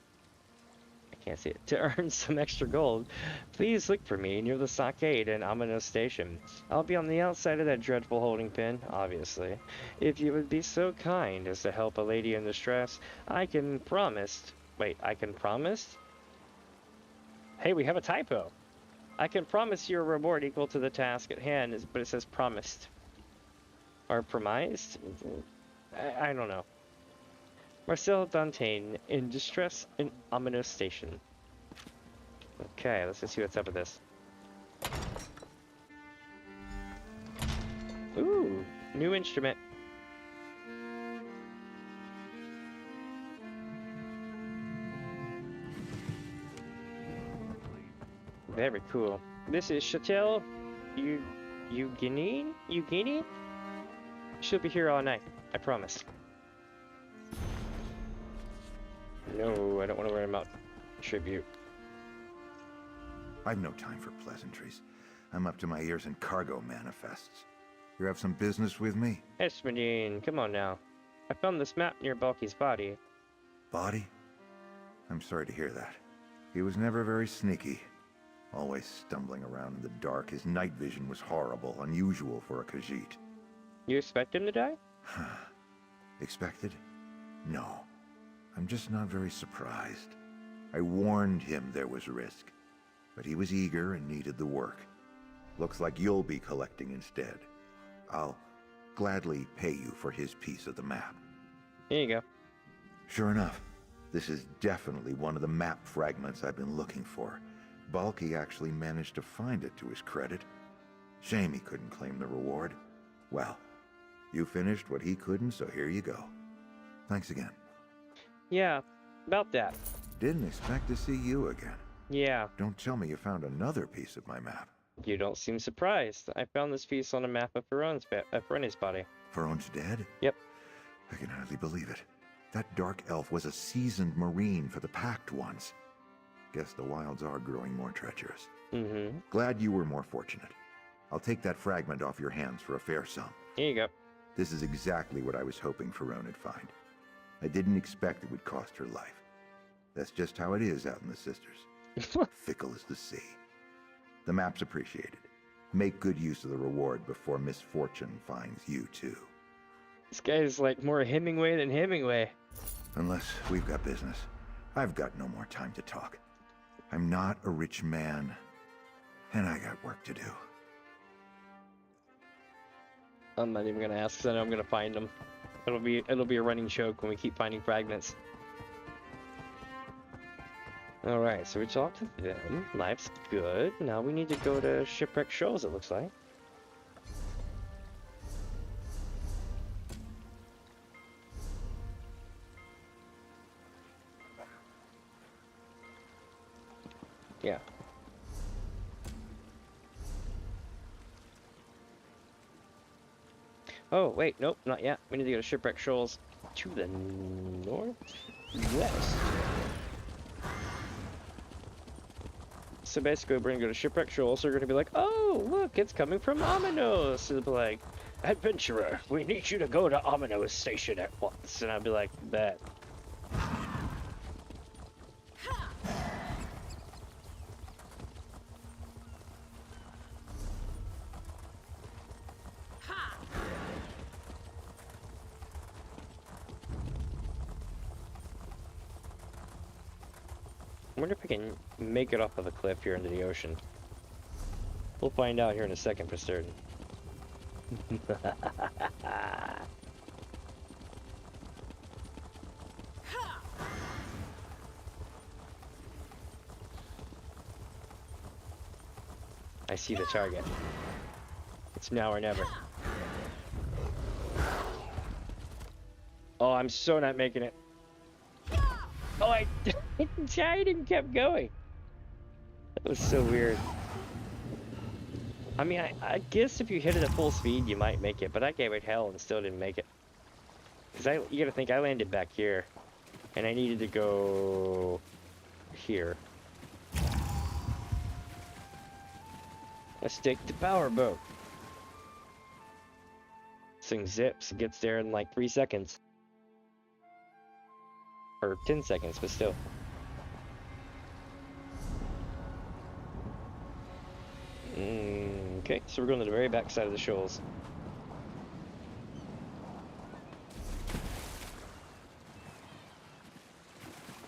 I can't see it, to earn some extra gold, please look for me near the stockade in Ominous Station. I'll be on the outside of that dreadful holding pen, obviously. If you would be so kind as to help a lady in distress, I can promise... Wait, I can promise? Hey, we have a typo. I can promise you a reward equal to the task at hand, but it says promised. are premised. I don't know. Marcel Dantain in distress in ominous station. Okay, let's just see what's up with this. Ooh, new instrument. Very cool. This is Chatel Eugenie? She'll be here all night, I promise. No, I don't want to wear him out. Tribute. I've no time for pleasantries. I'm up to my ears in cargo manifests. You have some business with me? Esmodine, come on now. I found this map near Balky's body. Body? I'm sorry to hear that. He was never very sneaky. Always stumbling around in the dark. His night vision was horrible, unusual for a Khajiit. You expect him to die? Expected? No. I'm just not very surprised. I warned him there was risk, but he was eager and needed the work. Looks like you'll be collecting instead. I'll gladly pay you for his piece of the map. Here you go. Sure enough, this is definitely one of the map fragments I've been looking for. Balky actually managed to find it to his credit. Shame he couldn't claim the reward. Well, you finished what he couldn't, so here you go. Thanks again. Yeah, about that. Didn't expect to see you again. Yeah. Don't tell me you found another piece of my map. You don't seem surprised. I found this piece on a map of Ferone's body. Ferone's dead? Yep. I can hardly believe it. That dark elf was a seasoned marine for the Pact once. Guess the wilds are growing more treacherous. Mm-hmm. Glad you were more fortunate. I'll take that fragment off your hands for a fair sum. Here you go. This is exactly what I was hoping Ferone would find. I didn't expect it would cost her life. That's just how it is out in the Sisters. Fickle as the sea. The map's appreciated. Make good use of the reward before misfortune finds you too. This guy's like more Hemingway than Hemingway. Unless we've got business. I've got no more time to talk. I'm not a rich man, and I got work to do. I'm not even gonna ask, 'cause I know I'm gonna find them. It'll be a running joke when we keep finding fragments. Alright, so we talked to them. Life's good. Now we need to go to Shipwreck Shoals, it looks like. Yeah. Oh, wait, nope, not yet. We need to go to Shipwreck Shoals to the northwest. So basically, we're gonna go to Shipwreck Shoals, so we're gonna be like, oh, look, it's coming from Aminos. So they'll be like, adventurer, we need you to go to Aminos Station at once. And I'll be like, bet. I wonder if I can make it off of a cliff here into the ocean. We'll find out here in a second for certain. I see the target. It's now or never. Oh, I'm so not making it. Oh, I died and kept going. That was so weird. I mean, I guess if you hit it at full speed, you might make it, but I gave it hell and still didn't make it. Because you gotta think, I landed back here, and I needed to go here. Let's take the power boat. This thing zips, gets there in like 3 seconds. Or 10 seconds, but still. Okay, so we're going to the very back side of the shoals.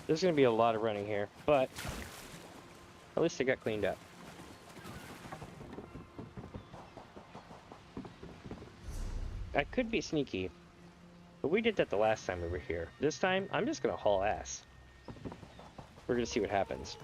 There's going to be a lot of running here, but at least it got cleaned up. I could be sneaky, but we did that the last time we were here. This time, I'm just gonna haul ass. We're gonna see what happens.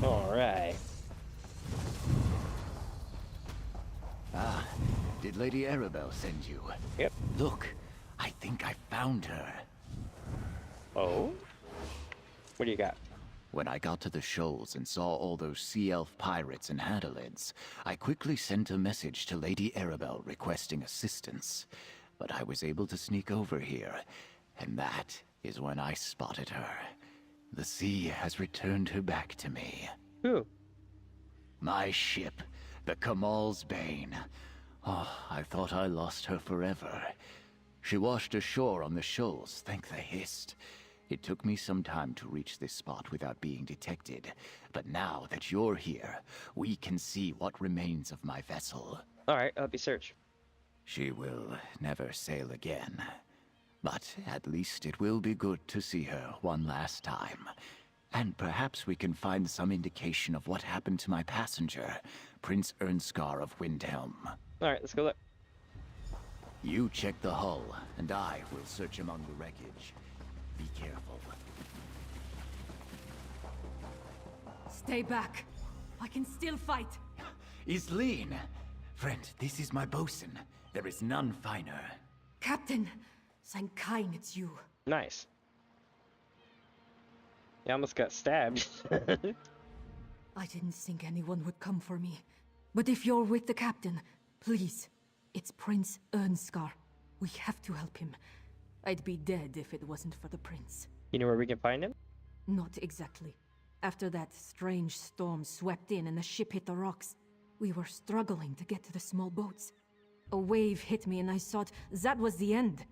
Alright. Ah, did Lady Arabelle send you? Yep. Look, I think I found her. Oh? What do you got? When I got to the shoals and saw all those sea elf pirates and Hadalids, I quickly sent a message to Lady Arabelle requesting assistance. But I was able to sneak over here, and that is when I spotted her. The sea has returned her back to me. Who? My ship, the Kamal's Bane. Oh, I thought I lost her forever. She washed ashore on the shoals, thank the Hist. It took me some time to reach this spot without being detected. But now that you're here, we can see what remains of my vessel. Alright, I'll be search. She will never sail again. But at least it will be good to see her one last time. And perhaps we can find some indication of what happened to my passenger, Prince Ernskar of Windhelm. Alright, let's go look. You check the hull, and I will search among the wreckage. Be careful. Stay back. I can still fight. Isleen! Friend, this is my bosun. There is none finer. Captain, Sankain, it's you. Nice. You almost got stabbed. I didn't think anyone would come for me. But if you're with the captain, please. It's Prince Ernskar. We have to help him. I'd be dead if it wasn't for the prince. You know where we can find him? Not exactly. After that strange storm swept in and the ship hit the rocks, we were struggling to get to the small boats. A wave hit me and I thought that was the end.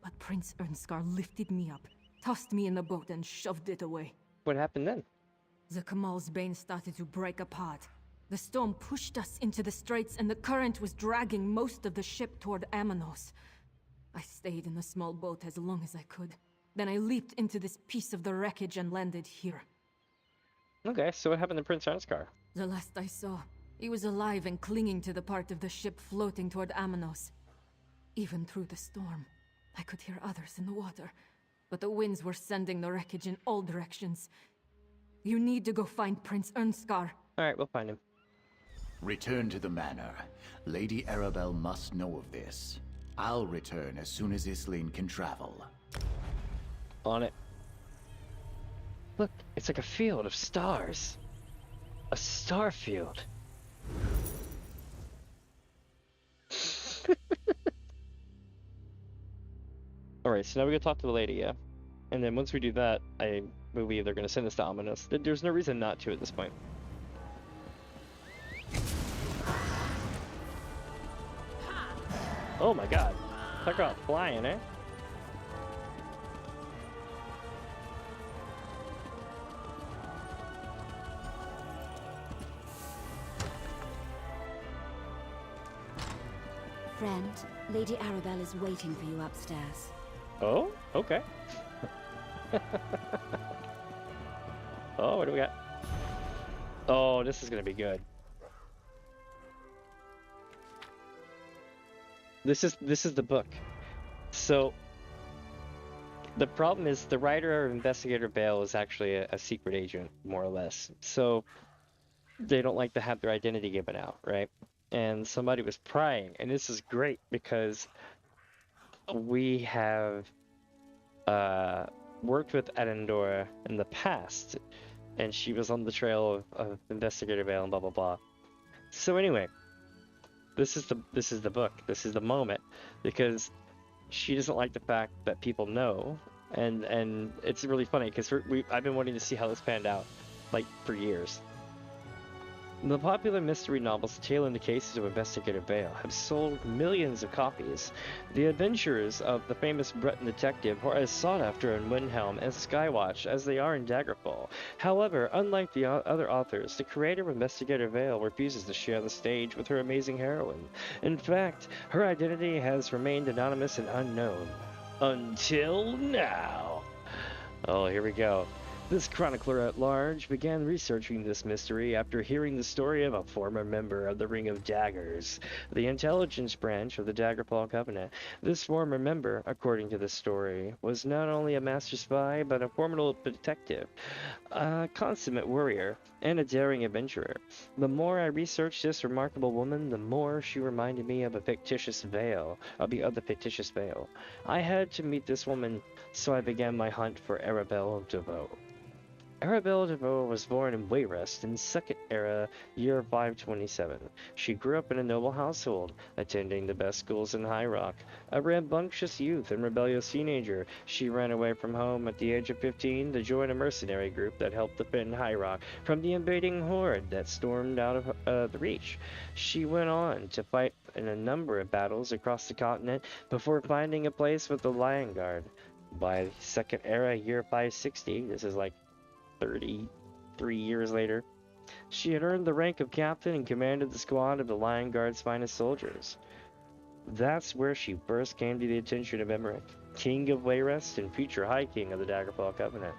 But Prince Ernskar lifted me up, tossed me in the boat and shoved it away. What happened then? The Kamal's Bane started to break apart. The storm pushed us into the straits and the current was dragging most of the ship toward Amanos. I stayed in the small boat as long as I could. Then I leaped into this piece of the wreckage and landed here. Okay, so what happened to Prince Ernskar? The last I saw, he was alive and clinging to the part of the ship floating toward Amanos. Even through the storm, I could hear others in the water, but the winds were sending the wreckage in all directions. You need to go find Prince Ernskar. Alright, we'll find him. Return to the manor. Lady Arabelle must know of this. I'll return as soon as Isleen can travel. On it. Look, it's like a field of stars. A star field. Alright, so now we gotta talk to the lady, yeah? And then once we do that, I believe they're gonna send us to Amanos. There's no reason not to at this point. Oh my god. Talk about flying, eh? Friend, Lady Arabelle is waiting for you upstairs. Oh, okay. Oh, what do we got? Oh, this is gonna be good. This is the book. So the problem is the writer of Investigator Bale is actually a secret agent, more or less. So they don't like to have their identity given out, right? And somebody was prying, and this is great because we have worked with Adendora in the past, and she was on the trail of Investigator Bale and blah blah blah. So anyway, this is the book. This is the moment, because she doesn't like the fact that people know And it's really funny because I've been wanting to see how this panned out, like, for years. The popular mystery novels tailing the cases of Investigator Vale have sold millions of copies. The adventures of the famous Breton detective are as sought after in Windhelm and Skywatch as they are in Daggerfall. However, unlike the other authors, the creator of Investigator Vale refuses to share the stage with her amazing heroine. In fact, her identity has remained anonymous and unknown. Until now. Oh, here we go. This chronicler at large began researching this mystery after hearing the story of a former member of the Ring of Daggers, the intelligence branch of the Daggerfall Covenant. This former member, according to the story, was not only a master spy, but a formidable detective, a consummate warrior, and a daring adventurer. The more I researched this remarkable woman, the more she reminded me of the fictitious Vale. I had to meet this woman, so I began my hunt for Arabelle DeVoe. Arabelle DeVoe was born in Wayrest in Second Era, year 527. She grew up in a noble household, attending the best schools in High Rock. A rambunctious youth and rebellious teenager, she ran away from home at the age of 15 to join a mercenary group that helped defend High Rock from the invading horde that stormed out of the Reach. She went on to fight in a number of battles across the continent before finding a place with the Lion Guard. By Second Era, year 560, this is like 33 years later, she had earned the rank of captain and commanded the squad of the Lion Guard's finest soldiers. That's where she first came to the attention of Emmerich, King of Wayrest and future High King of the Daggerfall Covenant.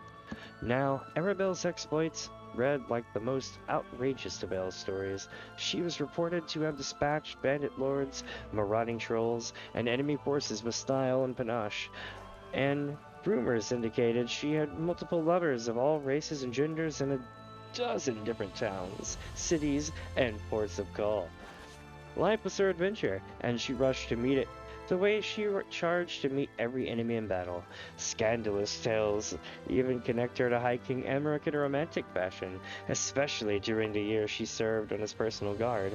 Now, Arabelle's exploits read like the most outrageous of Vale's stories. She was reported to have dispatched bandit lords, marauding trolls, and enemy forces with style and panache, and rumors indicated she had multiple lovers of all races and genders in a dozen different towns, cities, and ports of call. Life was her adventure, and she rushed to meet it the way she charged to meet every enemy in battle. Scandalous tales even connect her to High King Emmerich in a romantic fashion, especially during the year she served on his personal guard.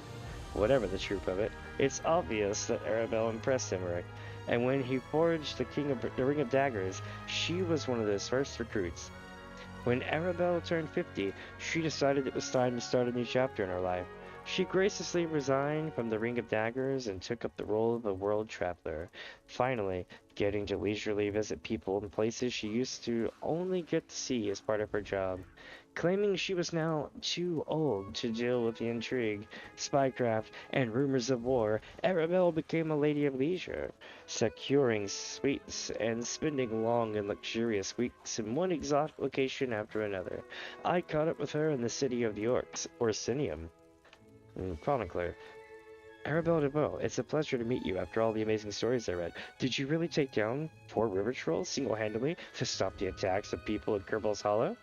Whatever the truth of it, it's obvious that Arabelle impressed Emmerich, and when he forged the Ring of Daggers, she was one of those first recruits. When Arabelle turned 50, she decided it was time to start a new chapter in her life. She graciously resigned from the Ring of Daggers and took up the role of a world traveler, finally getting to leisurely visit people and places she used to only get to see as part of her job. Claiming she was now too old to deal with the intrigue, spycraft, and rumors of war, Arabelle became a lady of leisure, securing suites and spending long and luxurious weeks in one exotic location after another. I caught up with her in the city of the Orcs, Orsinium. Chronicler. Arabelle DeVoe, it's a pleasure to meet you after all the amazing stories I read. Did you really take down 4 river trolls single-handedly to stop the attacks of people in Kerbel's Hollow?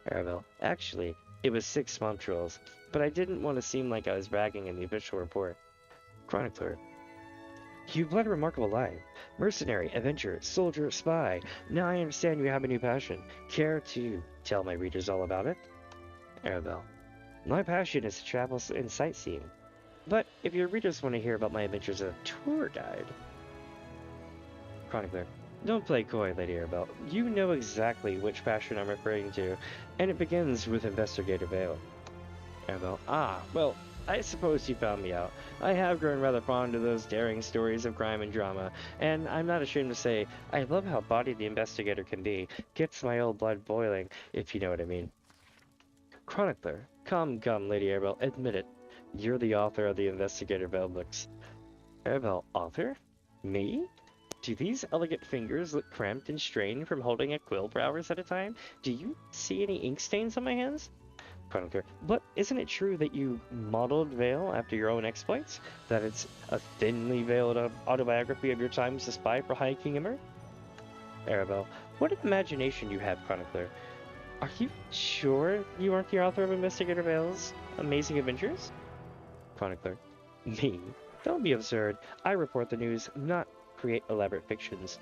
Arabelle, actually, it was 6 swamp trolls, but I didn't want to seem like I was bragging in the official report. Chronicler. You've led a remarkable life. Mercenary, adventurer, soldier, spy. Now I understand you have a new passion. Care to tell my readers all about it? Arabelle. My passion is to travel and sightseeing. But if your readers want to hear about my adventures as a tour guide... Chronicler. Don't play coy, Lady Arabelle. You know exactly which passion I'm referring to, and it begins with Investigator Vale. Arabelle. Ah, well, I suppose you found me out. I have grown rather fond of those daring stories of crime and drama, and I'm not ashamed to say I love how body the investigator can be. Gets my old blood boiling, if you know what I mean. Chronicler. Come, Lady Arabelle, admit it. You're the author of the Investigator Vale books. Arabelle, author? Me? Do these elegant fingers look cramped and strained from holding a quill for hours at a time? Do you see any ink stains on my hands? Chronicler, but isn't it true that you modeled Vale after your own exploits? That it's a thinly veiled autobiography of your time as a spy for High King Emmer? Arabelle, what imagination you have, Chronicler. Are you sure you aren't the author of Investigator Vale's amazing adventures? Chronicler, me? Don't be absurd. I report the news, not create elaborate fictions.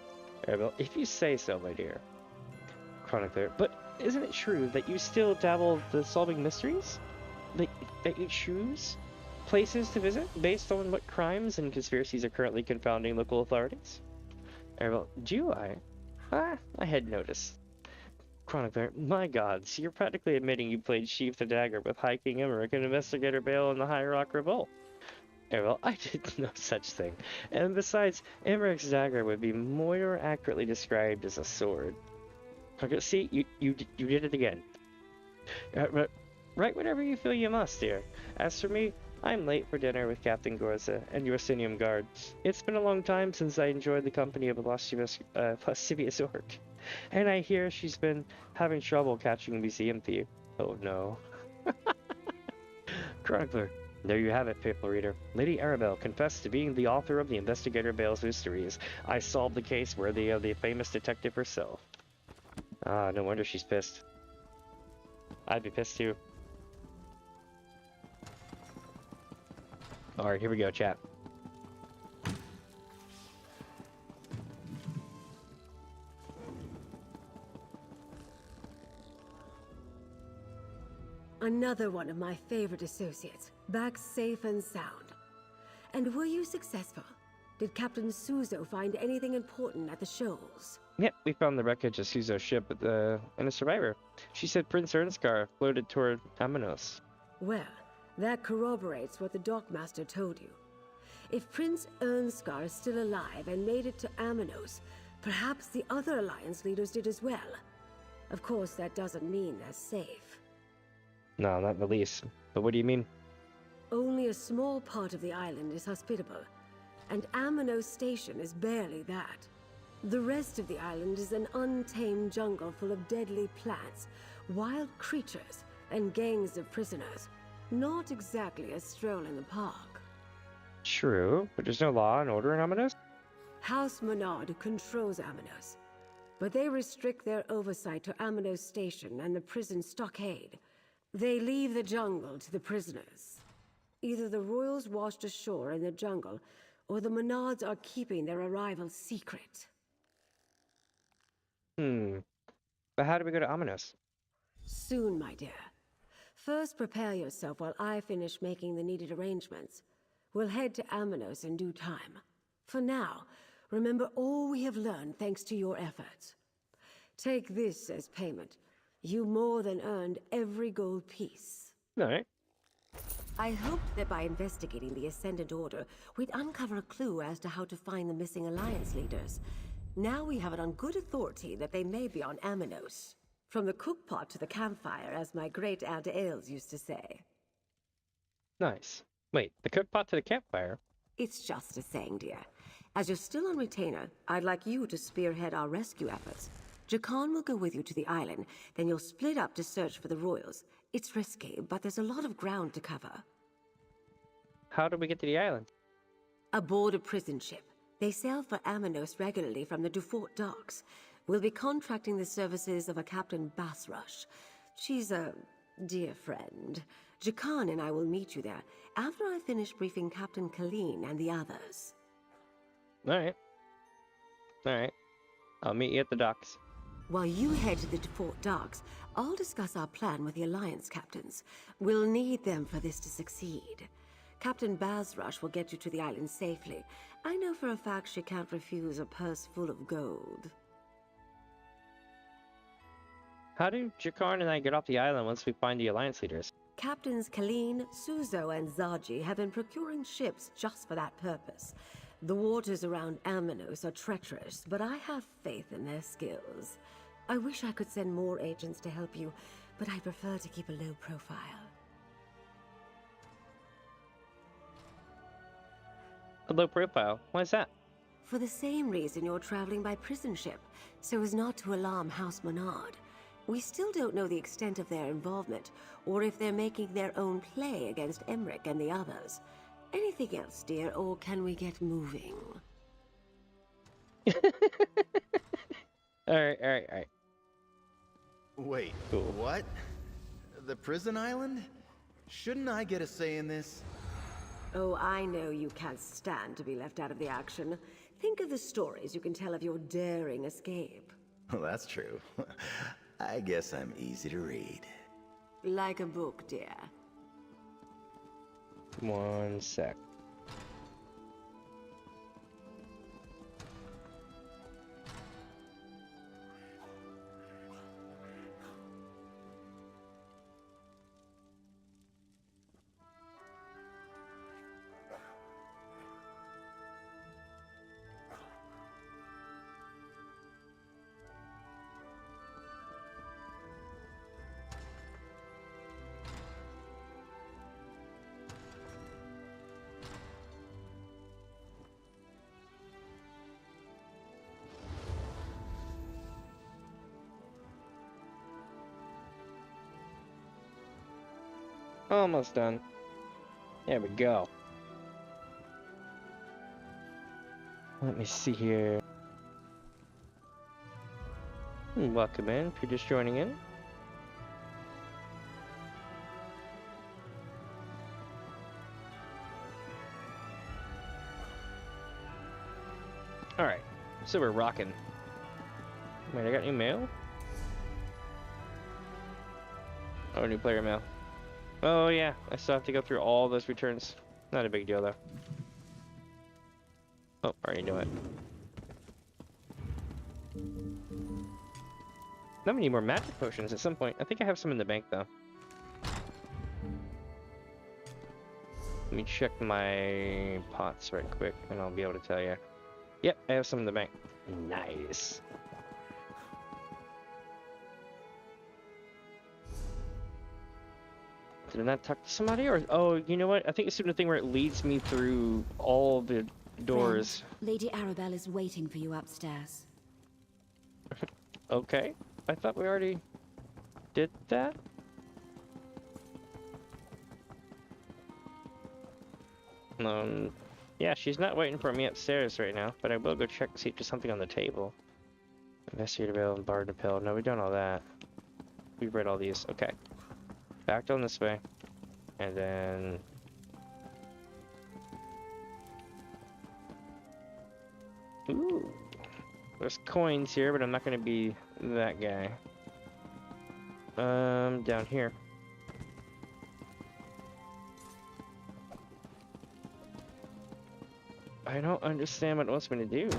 Arabelle, if you say so, my dear. Chronicler, but isn't it true that you still dabble the solving mysteries? That you choose places to visit based on what crimes and conspiracies are currently confounding local authorities? Arabelle, do I? Ah, I had noticed. Chronicler, my god, so you're practically admitting you played Sheath the Dagger with High King Emmerich and Investigator Bale in the High Rock Revolt. Well, I did no such thing. And besides, Emmerich's dagger would be more accurately described as a sword. Okay, see, you did it again. Write whatever you feel you must, dear. As for me, I'm late for dinner with Captain Gorza and your Sinium Guard. It's been a long time since I enjoyed the company of a lascivious orc. And I hear she's been having trouble catching a museum thief. Oh no. Chronicler, there you have it, faithful reader. Lady Arabelle confessed to being the author of the Investigator Bale's mysteries. I solved the case worthy of the famous detective herself. Ah, no wonder she's pissed. I'd be pissed too. Alright, here we go, chat. Another one of my favorite associates, back safe and sound. And were you successful? Did Captain Suzo find anything important at the shoals? Yep, we found the wreckage of Suzo's ship and a survivor. She said Prince Ernskar floated toward Amanos. Well, that corroborates what the dockmaster told you. If Prince Ernskar is still alive and made it to Amanos, perhaps the other Alliance leaders did as well. Of course, that doesn't mean they're safe. No, not the least. But what do you mean? Only a small part of the island is hospitable, and Amanos Station is barely that. The rest of the island is an untamed jungle full of deadly plants, wild creatures, and gangs of prisoners. Not exactly a stroll in the park. True, but there's no law and order in Amanos? House Menard controls Amanos, but they restrict their oversight to Amanos Station and the prison stockade. They leave the jungle to the prisoners. Either the royals washed ashore in the jungle, or the Menards are keeping their arrival secret. But how do we go to Amanos? Soon, my dear. First, prepare yourself while I finish making the needed arrangements. We'll head to Amanos in due time. For now, remember all we have learned thanks to your efforts. Take this as payment. You more than earned every gold piece. All right. I hoped that by investigating the Ascendant Order, we'd uncover a clue as to how to find the missing Alliance leaders. Now we have it on good authority that they may be on Amanos. From the cookpot to the campfire, as my great-aunt Ailes used to say. Nice. Wait, the cookpot to the campfire? It's just a saying, dear. As you're still on retainer, I'd like you to spearhead our rescue efforts. Jakan will go with you to the island, then you'll split up to search for the royals. It's risky, but there's a lot of ground to cover. How do we get to the island? Aboard a prison ship. They sail for Amanos regularly from the Dufort docks. We'll be contracting the services of a Captain Basrush. She's a dear friend. Jakan and I will meet you there after I finish briefing Captain Colleen and the others. Alright. Alright. I'll meet you at the docks. While you head to the Dufort docks, I'll discuss our plan with the Alliance captains. We'll need them for this to succeed. Captain Basrush will get you to the island safely. I know for a fact she can't refuse a purse full of gold. How do Jakarn and I get off the island once we find the Alliance leaders? Captains Colleen, Suzo, and Zaji have been procuring ships just for that purpose. The waters around Amanos are treacherous, but I have faith in their skills. I wish I could send more agents to help you, but I prefer to keep a low profile. A low profile? Why is that? For the same reason you're traveling by prison ship, so as not to alarm House Menard. We still don't know the extent of their involvement, or if they're making their own play against Emmerich and the others. Anything else, dear, or can we get moving? Alright. Wait, cool. What? The prison island? Shouldn't I get a say in this? Oh, I know you can't stand to be left out of the action. Think of the stories you can tell of your daring escape. Well, that's true. I guess I'm easy to read. Like a book, dear. One sec. Almost done. There we go. Let me see here. Welcome in, if you're just joining in. Alright, so we're rocking. Wait, I got new mail? Oh, new player mail. Oh yeah, I still have to go through all those returns. Not a big deal though. Oh, already knew it. Not many more magic potions at some point. I think I have some in the bank though. Let me check my pots right quick and I'll be able to tell you. Yep, I have some in the bank. Nice. Did I not talk to somebody? Or oh, you know what? I think it's doing a thing where it leads me through all the doors. Ben, Lady Arabelle is waiting for you upstairs. Okay. I thought we already did that. Yeah, she's not waiting for me upstairs right now, but I will go check to see if there's something on the table. Investigator bill and bar to pill. No, we've done all that. We've read all these. Okay. Back down this way. And then... Ooh. There's coins here, but I'm not going to be that guy. Down here. I don't understand what it wants me to do.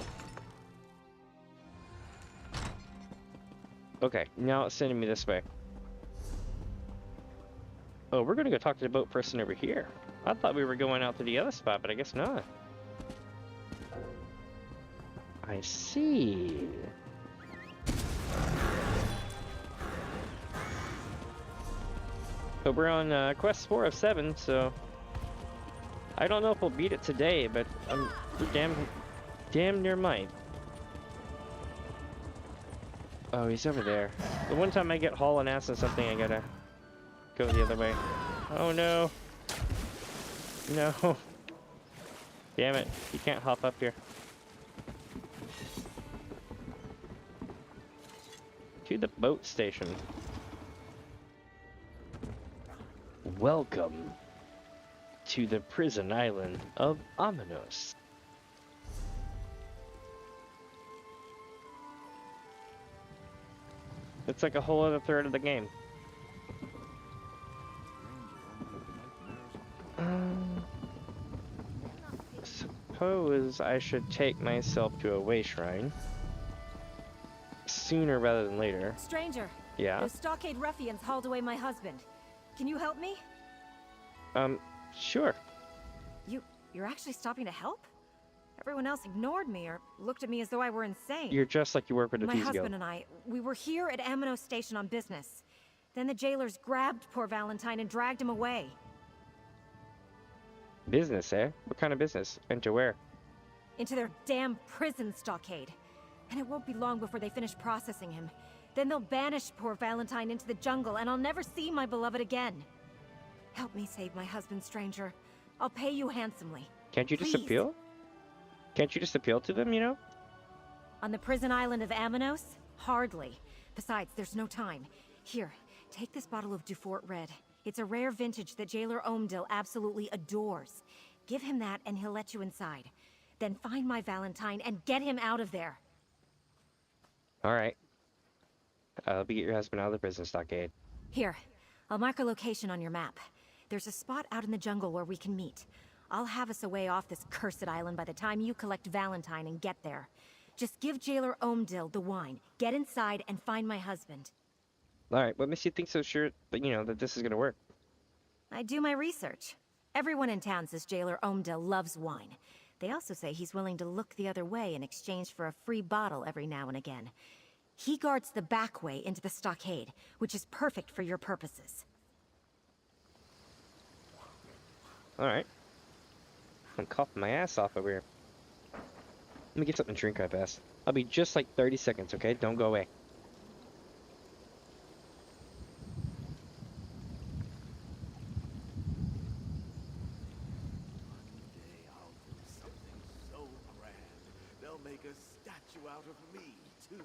Okay, now it's sending me this way. Oh, we're gonna go talk to the boat person over here. I thought we were going out to the other spot, but I guess not. I see. But we're on quest 4 of 7, so I don't know if we'll beat it today, but we're damn near might. Oh, he's over there. The one time I get hauling ass on something, I gotta go the other way. Oh no. No. Damn it, you can't hop up here. To the boat station. Welcome to the prison island of Amanos. It's like a whole other third of the game. Suppose I should take myself to a way shrine sooner rather than later. Stranger. Yeah? Those stockade ruffians hauled away my husband. Can you help me? Sure. You're actually stopping to help? Everyone else ignored me or looked at me as though I were insane. You're just like you work with a My Thieves Guild. husband and I, we were here at Amanos Station on business. Then the jailers grabbed poor Valentine and dragged him away. Business, eh? What kind of business? And to where? Into their damn prison stockade. And it won't be long before they finish processing him. Then they'll banish poor Valentine into the jungle and I'll never see my beloved again. Help me save my husband, stranger. I'll pay you handsomely. Can't you just Please. appeal? Can't you just appeal to them, you know? On the prison island of Amanos? Hardly. Besides, there's no time. Here, take this bottle of Dufort Red. It's a rare vintage that Jailer Omdil absolutely adores. Give him that and he'll let you inside. Then find my Valentine and get him out of there. Alright. I'll be get your husband out of the prison stockade. Here, I'll mark a location on your map. There's a spot out in the jungle where we can meet. I'll have us away off this cursed island by the time you collect Valentine and get there. Just give Jailer Omdil the wine, get inside, and find my husband. Alright, what makes you think so sure that, you know, that this is gonna work? I do my research. Everyone in town says Jailer Omdil loves wine. They also say he's willing to look the other way in exchange for a free bottle every now and again. He guards the back way into the stockade, which is perfect for your purposes. Alright. I'm coughing my ass off over here. Let me get something to drink up fast. I'll be just like 30 seconds, okay? Don't go away. out of me, too.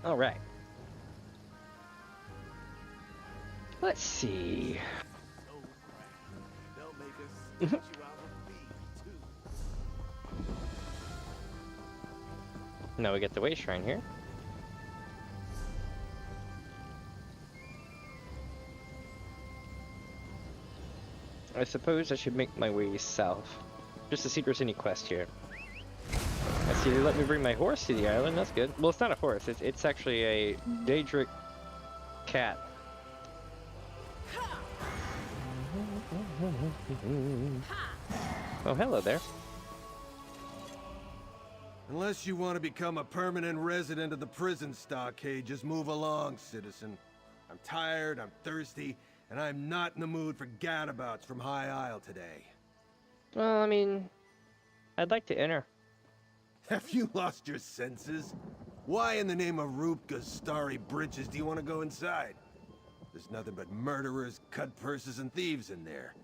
All right. Let's see. They'll make us snatch you out of me, too. Now we get the way shrine here. I suppose I should make my way south, just to see if there's any quest here. I see they let me bring my horse to the island, that's good. Well, it's not a horse, it's actually a Daedric cat. Oh, hello there. Unless you want to become a permanent resident of the prison stockade, just move along, citizen. I'm tired, I'm thirsty, and I'm not in the mood for gadabouts from High Isle today. Well, I mean, I'd like to enter. Have you lost your senses? Why in the name of Rupka's starry britches do you want to go inside? There's nothing but murderers, cut purses, and thieves in there.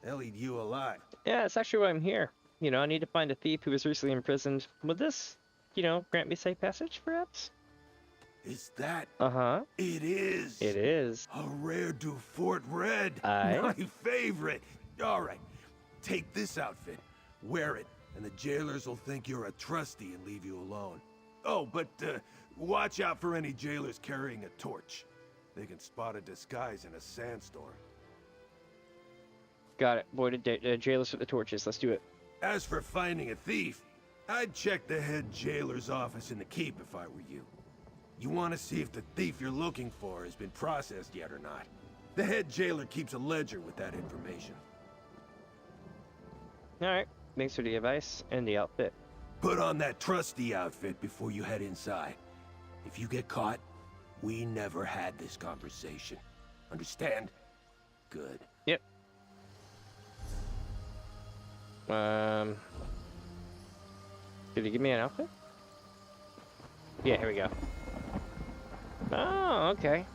They'll eat you alive. Yeah, it's actually why I'm here. You know, I need to find a thief who was recently imprisoned. Would this, you know, grant me safe passage, perhaps? Is that? Uh-huh. It is. It is. A rare Dufort red. Aye. My favorite. All right, take this outfit, wear it, and the jailers will think you're a trustee and leave you alone. Oh, but watch out for any jailers carrying a torch. They can spot a disguise in a sandstorm. Got it. Boy, jailers with the torches. Let's do it. As for finding a thief, I'd check the head jailer's office in the keep if I were you. You want to see if the thief you're looking for has been processed yet or not. The head jailer keeps a ledger with that information. Alright. Thanks for the advice and the outfit. Put on that trusty outfit before you head inside. If you get caught, we never had this conversation. Understand? Good. Yep. Did he give me an outfit? Yeah, here we go. Oh, okay.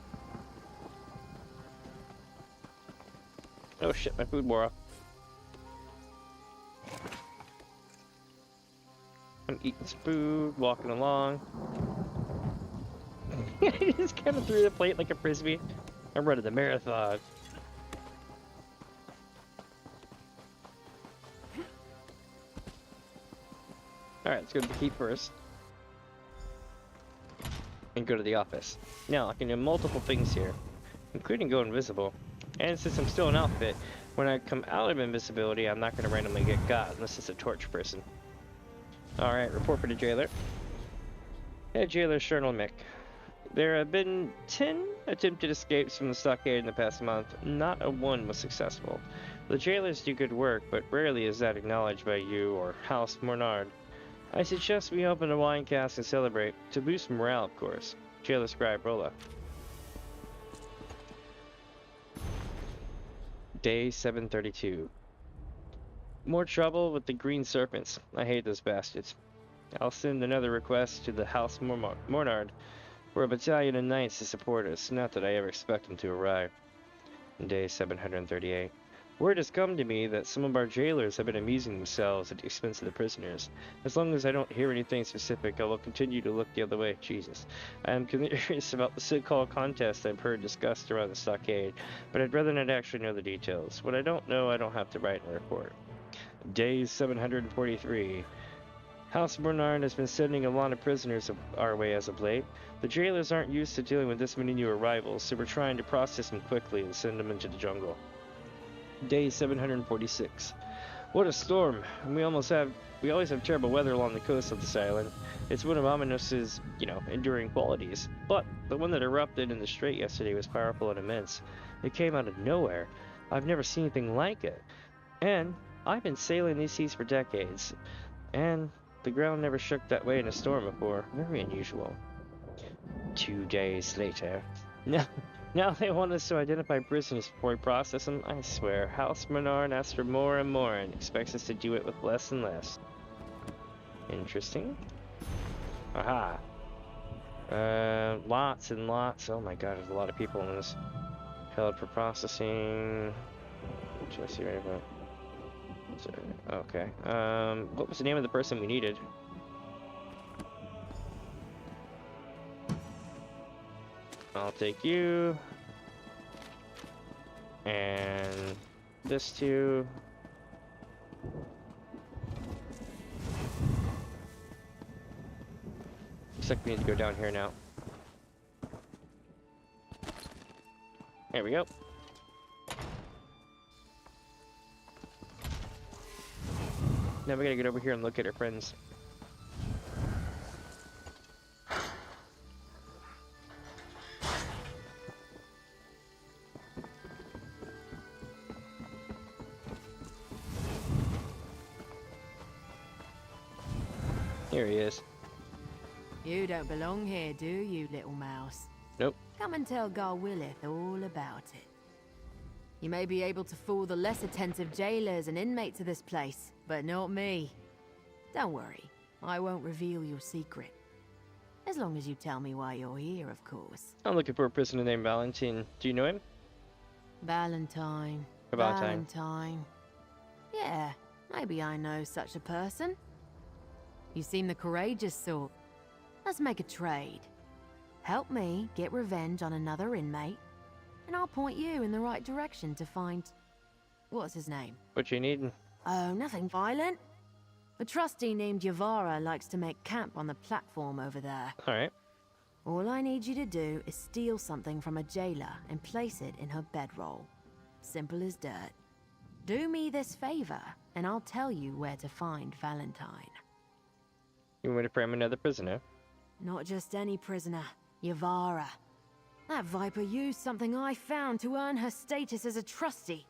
Oh shit, my food wore off. I'm eating some food, walking along. He just kind of threw the plate like a frisbee. I'm running the marathon. Alright, let's go to the keep first. And go to the office. Now, I can do multiple things here, including go invisible. And since I'm still an outfit, when I come out of invisibility, I'm not going to randomly get got unless it's a torch person. Alright, report for the jailer. Head jailer Colonel Mick. There have been 10 attempted escapes from the stockade in the past month. Not a one was successful. The jailers do good work, but rarely is that acknowledged by you or House Mornard. I suggest we open a wine cask and celebrate, to boost morale, of course. Jailer Scribe Rolla. Day 732. More trouble with the green serpents. I hate those bastards. I'll send another request to the House Mornard for a battalion of knights to support us. Not that I ever expect them to arrive. Day 738. Word has come to me that some of our jailers have been amusing themselves at the expense of the prisoners. As long as I don't hear anything specific, I will continue to look the other way. Jesus. I am curious about the so-called contest I've heard discussed around the stockade, but I'd rather not actually know the details. What I don't know, I don't have to write in a report. Day 743. House Bernard has been sending a lot of prisoners our way as of late. The jailers aren't used to dealing with this many new arrivals, so we're trying to process them quickly and send them into the jungle. Day 746. What a storm! We always have terrible weather along the coast of this island. It's one of Aminous's, enduring qualities. But the one that erupted in the strait yesterday was powerful and immense. It came out of nowhere. I've never seen anything like it. And I've been sailing these seas for decades. And the ground never shook that way in a storm before. Very unusual. 2 days later. Now they want us to identify prisoners before we process them. I swear, House Menard asks for more and more and expects us to do it with less and less. Interesting. Aha. Lots and lots. Oh my god, there's a lot of people in this. Held for processing. Jesse, right about. Okay. What was the name of the person we needed? I'll take you. And this two. Looks like we need to go down here now. There we go. Now we gotta get over here and look at our friends. Here he is. You don't belong here, do you, little mouse? Nope. Come and tell Garwillith all about it. You may be able to fool the less attentive jailers and inmates of this place, but not me. Don't worry, I won't reveal your secret. As long as you tell me why you're here, of course. I'm looking for a prisoner named Valentine. Do you know him? Valentine. Valentine. Yeah, maybe I know such a person. You seem the courageous sort. Let's make a trade. Help me get revenge on another inmate, and I'll point you in the right direction to find... What's his name? What you needin'? Oh, nothing violent. A trustee named Yavara likes to make camp on the platform over there. Alright. All I need you to do is steal something from a jailer and place it in her bedroll. Simple as dirt. Do me this favor, and I'll tell you where to find Valentine. You want me to frame another prisoner? Not just any prisoner. Yavara. That viper used something I found to earn her status as a trustee.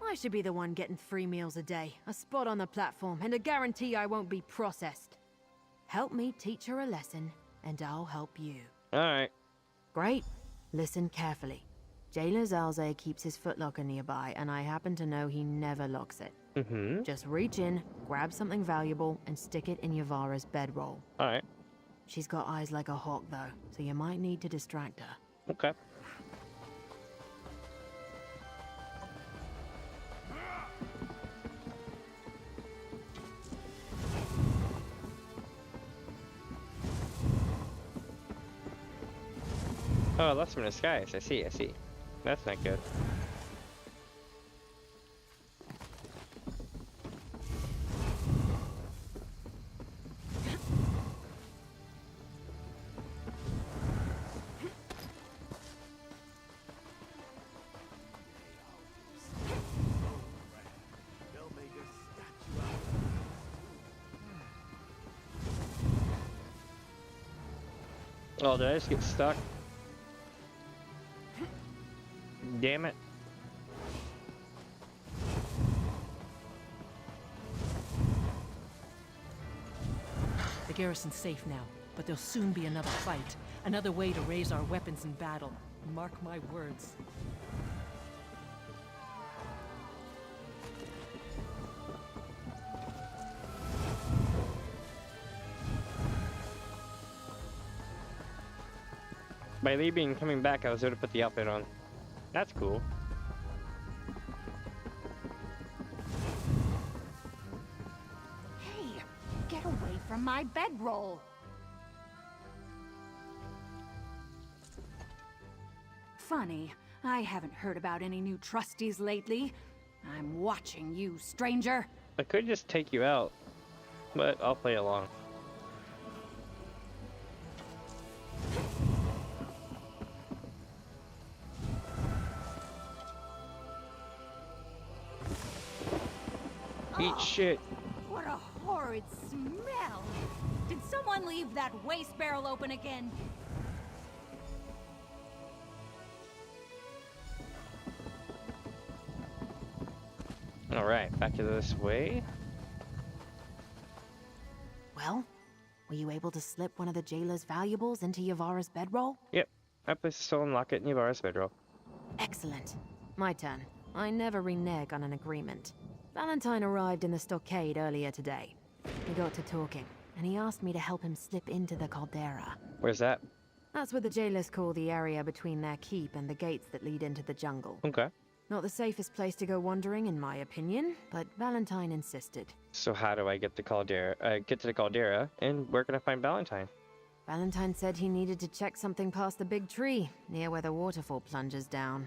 I should be the one getting 3 meals a day, a spot on the platform, and a guarantee I won't be processed. Help me teach her a lesson, and I'll help you. Alright. Great. Listen carefully. Jailer Zalze keeps his footlocker nearby, and I happen to know he never locks it. Mm-hmm. Just reach in, grab something valuable, and stick it in Yavara's bedroll. Alright. She's got eyes like a hawk, though, so you might need to distract her. Okay. Oh, that's from the skies. I see. That's not good. Oh, did I just get stuck? Damn it. The garrison's safe now, but there'll soon be another fight. Another way to raise our weapons in battle. Mark my words. By leaving and coming back, I was able to put the outfit on. That's cool. Hey, get away from my bedroll. Funny, I haven't heard about any new trustees lately. I'm watching you, stranger. I could just take you out. but I'll play along. Eat shit. What a horrid smell! Did someone leave that waste barrel open again? Alright, back to this way. Well, were you able to slip one of the jailer's valuables into Yavara's bedroll? Yep, I placed a stolen locket in Yavara's bedroll. Excellent. My turn. I never renege on an agreement. Valentine arrived in the stockade earlier today. We got to talking, and he asked me to help him slip into the caldera. Where's that? That's what the jailers call the area between their keep and the gates that lead into the jungle. Okay. Not the safest place to go wandering, in my opinion, but Valentine insisted. So how do I get the caldera? Get to the caldera, and where can I find Valentine? Valentine said he needed to check something past the big tree, near where the waterfall plunges down.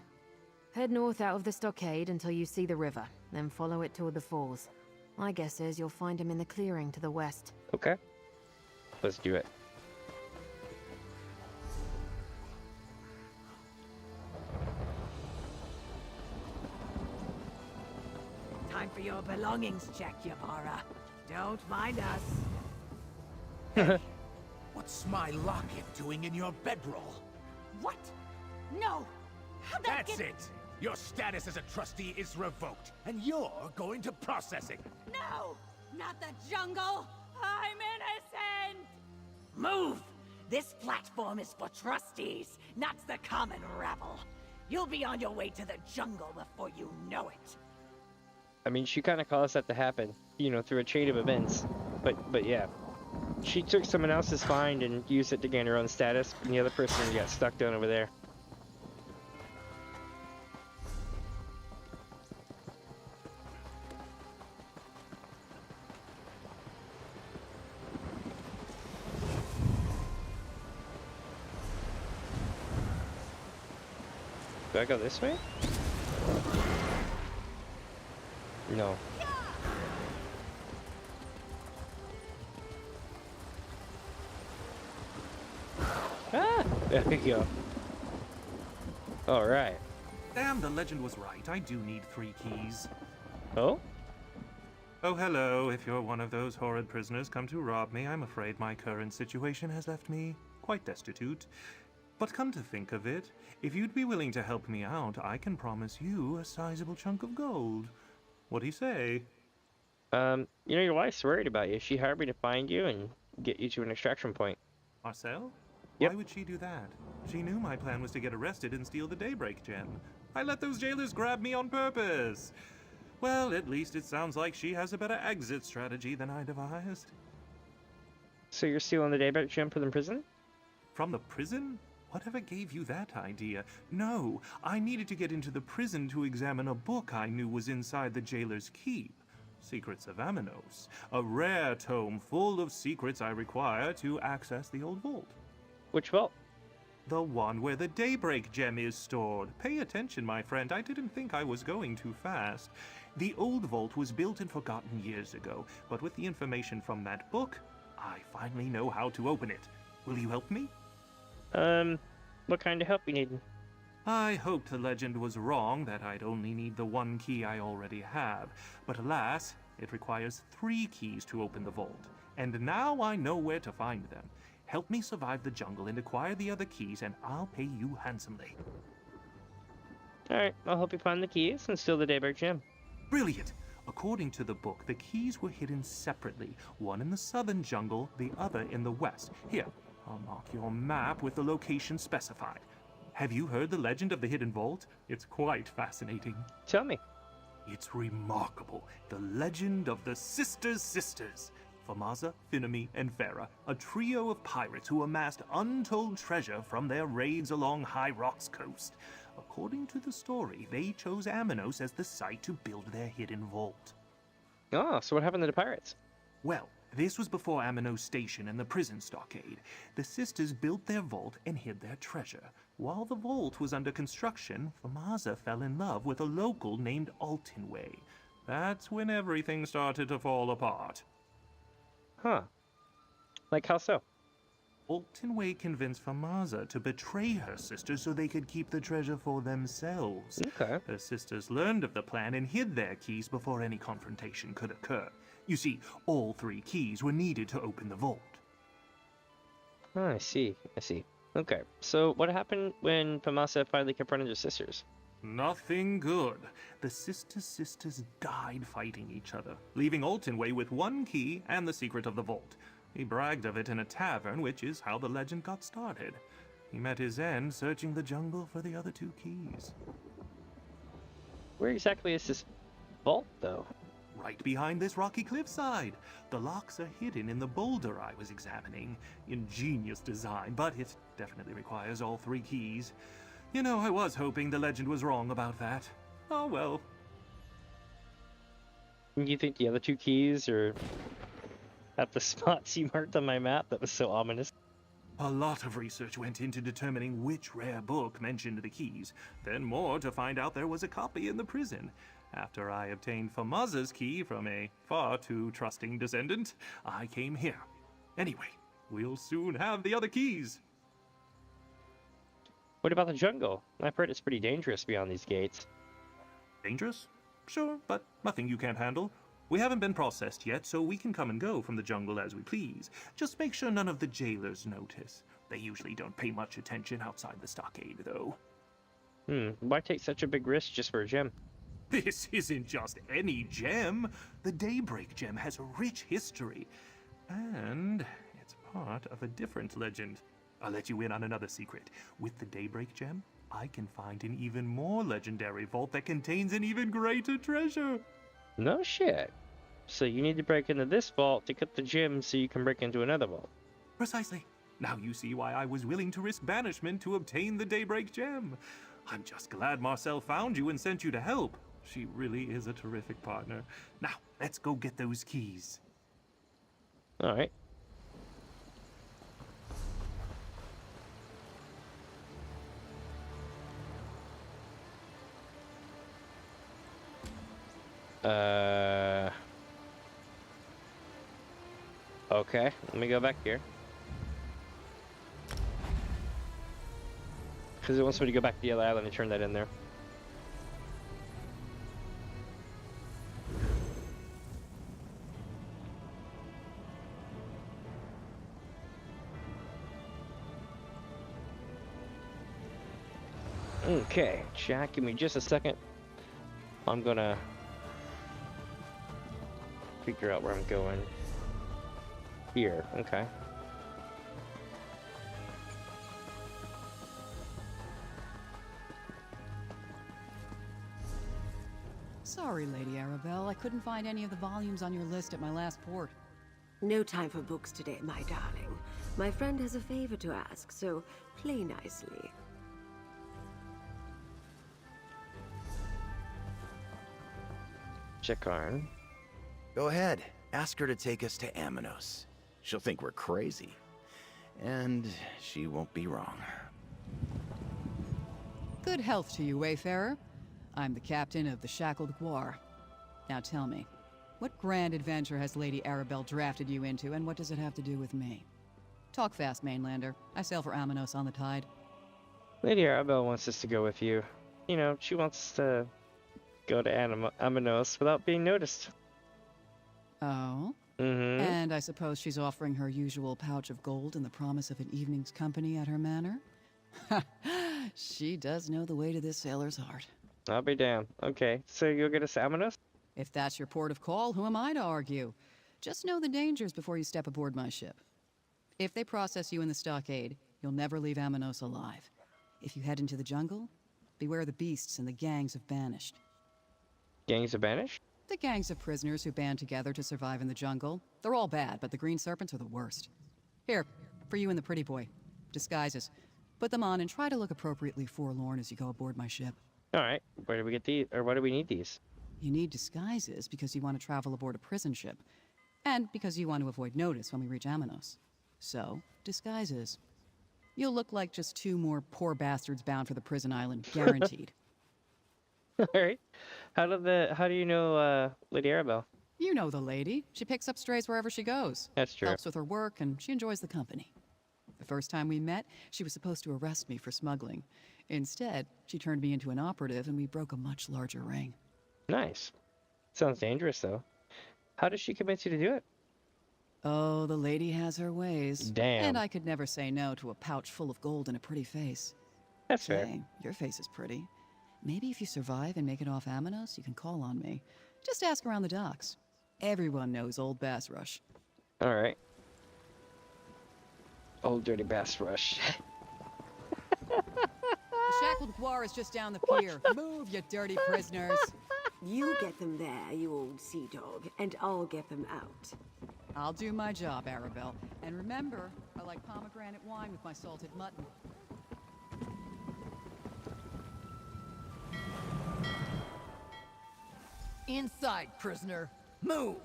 Head north out of the stockade until you see the river, then follow it toward the falls. My guess is you'll find him in the clearing to the west. Okay. Let's do it. Time for your belongings check, Yavara. Don't mind us. What's my locket doing in your bedroll? What? No! How'd that That's it! Your status as a trustee is revoked, and you're going to processing. No! Not the jungle! I'm innocent! Move! This platform is for trustees, not the common rabble. You'll be on your way to the jungle before you know it. I mean, she kind of caused that to happen, you know, through a chain of events. But yeah. She took someone else's find and used it to gain her own status, and the other person got stuck down over there. Do I go this way? No. Ah! There we go. Alright. Damn, the legend was right. I do need 3 keys. Oh? Oh, hello. If you're one of those horrid prisoners come to rob me, I'm afraid my current situation has left me quite destitute. But come to think of it, if you'd be willing to help me out, I can promise you a sizable chunk of gold. What do you say? You know, your wife's worried about you. She hired me to find you and get you to an extraction point. Marcel? Yep. Why would she do that? She knew my plan was to get arrested and steal the Daybreak gem. I let those jailers grab me on purpose. Well, at least it sounds like she has a better exit strategy than I devised. So you're stealing the Daybreak gem from the prison? From the prison? Whatever gave you that idea? No, I needed to get into the prison to examine a book I knew was inside the jailer's keep. Secrets of Amanos. A rare tome full of secrets I require to access the old vault. Which vault? The one where the Daybreak gem is stored. Pay attention, my friend. I didn't think I was going too fast. The old vault was built and forgotten years ago, but with the information from that book, I finally know how to open it. Will you help me? What kind of help you need? I hoped the legend was wrong, that I'd only need the 1 key I already have. But alas, it requires 3 keys to open the vault. And now I know where to find them. Help me survive the jungle and acquire the other keys, and I'll pay you handsomely. Alright, I'll help you find the keys and steal the Daybreak gem. Brilliant! According to the book, the keys were hidden separately. One in the southern jungle, the other in the west. Here, I'll mark your map with the location specified. Have you heard the legend of the hidden vault? It's quite fascinating. Tell me. It's remarkable. The legend of the Sisters. Famaza, Finami, and Farah, a trio of pirates who amassed untold treasure from their raids along High Rock's coast. According to the story, they chose Amanos as the site to build their hidden vault. Oh, so what happened to the pirates? Well, this was before Amanos Station and the prison stockade. The sisters built their vault and hid their treasure. While the vault was under construction, Famaza fell in love with a local named Altinway. That's when everything started to fall apart. Huh. Like how so? Altonway convinced Famaza to betray her sister so they could keep the treasure for themselves. Okay. Her sisters learned of the plan and hid their keys before any confrontation could occur. You see, all 3 keys were needed to open the vault. Oh, I see. I see. Okay. So what happened when Pamasa finally confronted her sisters? Nothing good. The sisters died fighting each other, leaving Altonway with 1 key and the secret of the vault. He bragged of it in a tavern, which is how the legend got started. He met his end searching the jungle for the other 2 keys. Where exactly is this vault, though? Right behind this rocky cliffside. The locks are hidden in the boulder I was examining. Ingenious design, but it definitely requires all 3 keys. You know, I was hoping the legend was wrong about that. Oh well. You think the other 2 keys are at the spots you marked on my map? That was so ominous. A lot of research went into determining which rare book mentioned the keys, then more to find out there was a copy in the prison. After I obtained Famaza's key from a far too trusting descendant, I came here. Anyway, we'll soon have the other keys. What about the jungle? I've heard it's pretty dangerous beyond these gates. Dangerous? Sure, but nothing you can't handle. We haven't been processed yet, so we can come and go from the jungle as we please. Just make sure none of the jailers notice. They usually don't pay much attention outside the stockade, though. Why take such a big risk just for a gem? This isn't just any gem. The Daybreak gem has a rich history, and it's part of a different legend. I'll let you in on another secret. With the Daybreak gem, I can find an even more legendary vault that contains an even greater treasure. No shit. So you need to break into this vault to get the gem so you can break into another vault. Precisely. Now you see why I was willing to risk banishment to obtain the Daybreak gem. I'm just glad Marcel found you and sent you to help. She really is a terrific partner. Now, let's go get those keys. Alright. Okay, let me go back here. Because it wants me to go back to the other island and turn that in there. Okay, Jack, give me just a second. I'm gonna figure out where I'm going. Here, okay. Sorry, Lady Arabelle. I couldn't find any of the volumes on your list at my last port. No time for books today, my darling. My friend has a favor to ask, so play nicely. Chekarn. Go ahead. Ask her to take us to Amanos. She'll think we're crazy. And she won't be wrong. Good health to you, Wayfarer. I'm the captain of the Shackled Guar. Now tell me, what grand adventure has Lady Arabelle drafted you into, and what does it have to do with me? Talk fast, Mainlander. I sail for Amanos on the tide. Lady Arabelle wants us to go with you. You know, she wants to go to Amanos without being noticed. Oh? Mm-hmm. And I suppose she's offering her usual pouch of gold and the promise of an evening's company at her manor? She does know the way to this sailor's heart. I'll be damned. Okay, so you'll get us to Amanos? If that's your port of call, who am I to argue? Just know the dangers before you step aboard my ship. If they process you in the stockade, you'll never leave Amanos alive. If you head into the jungle, beware the beasts and the gangs of banished. Gangs of banished? The gangs of prisoners who band together to survive in the jungle. They're all bad, but the green serpents are the worst. Here, for you and the pretty boy. Disguises. Put them on and try to look appropriately forlorn as you go aboard my ship. Alright, where do we get these, or why do we need these? You need disguises because you want to travel aboard a prison ship. And because you want to avoid notice when we reach Amanos. So, disguises. You'll look like just 2 more poor bastards bound for the prison island, guaranteed. Alright. How do you know, Lady Arabelle? You know the lady. She picks up strays wherever she goes. That's true. Helps with her work, and she enjoys the company. The first time we met, she was supposed to arrest me for smuggling. Instead, she turned me into an operative, and we broke a much larger ring. Nice. Sounds dangerous, though. How does she convince you to do it? Oh, the lady has her ways. Damn. And I could never say no to a pouch full of gold and a pretty face. That's fair. Say, your face is pretty. Maybe if you survive and make it off Amanos, you can call on me. Just ask around the docks. Everyone knows Old Bass Rush. Alright. Old Dirty Bass Rush. The shackled guar is just down the pier. Move, you dirty prisoners. You get them there, you old sea dog, and I'll get them out. I'll do my job, Arabelle. And remember, I like pomegranate wine with my salted mutton. Inside, prisoner. Move!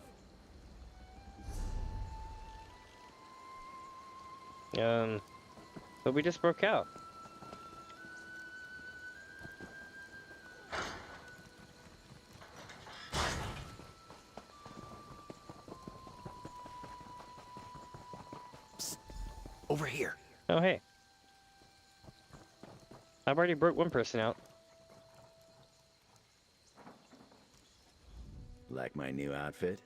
But we just broke out. Psst. Over here. Oh, hey. I've already broke one person out. Like my new outfit?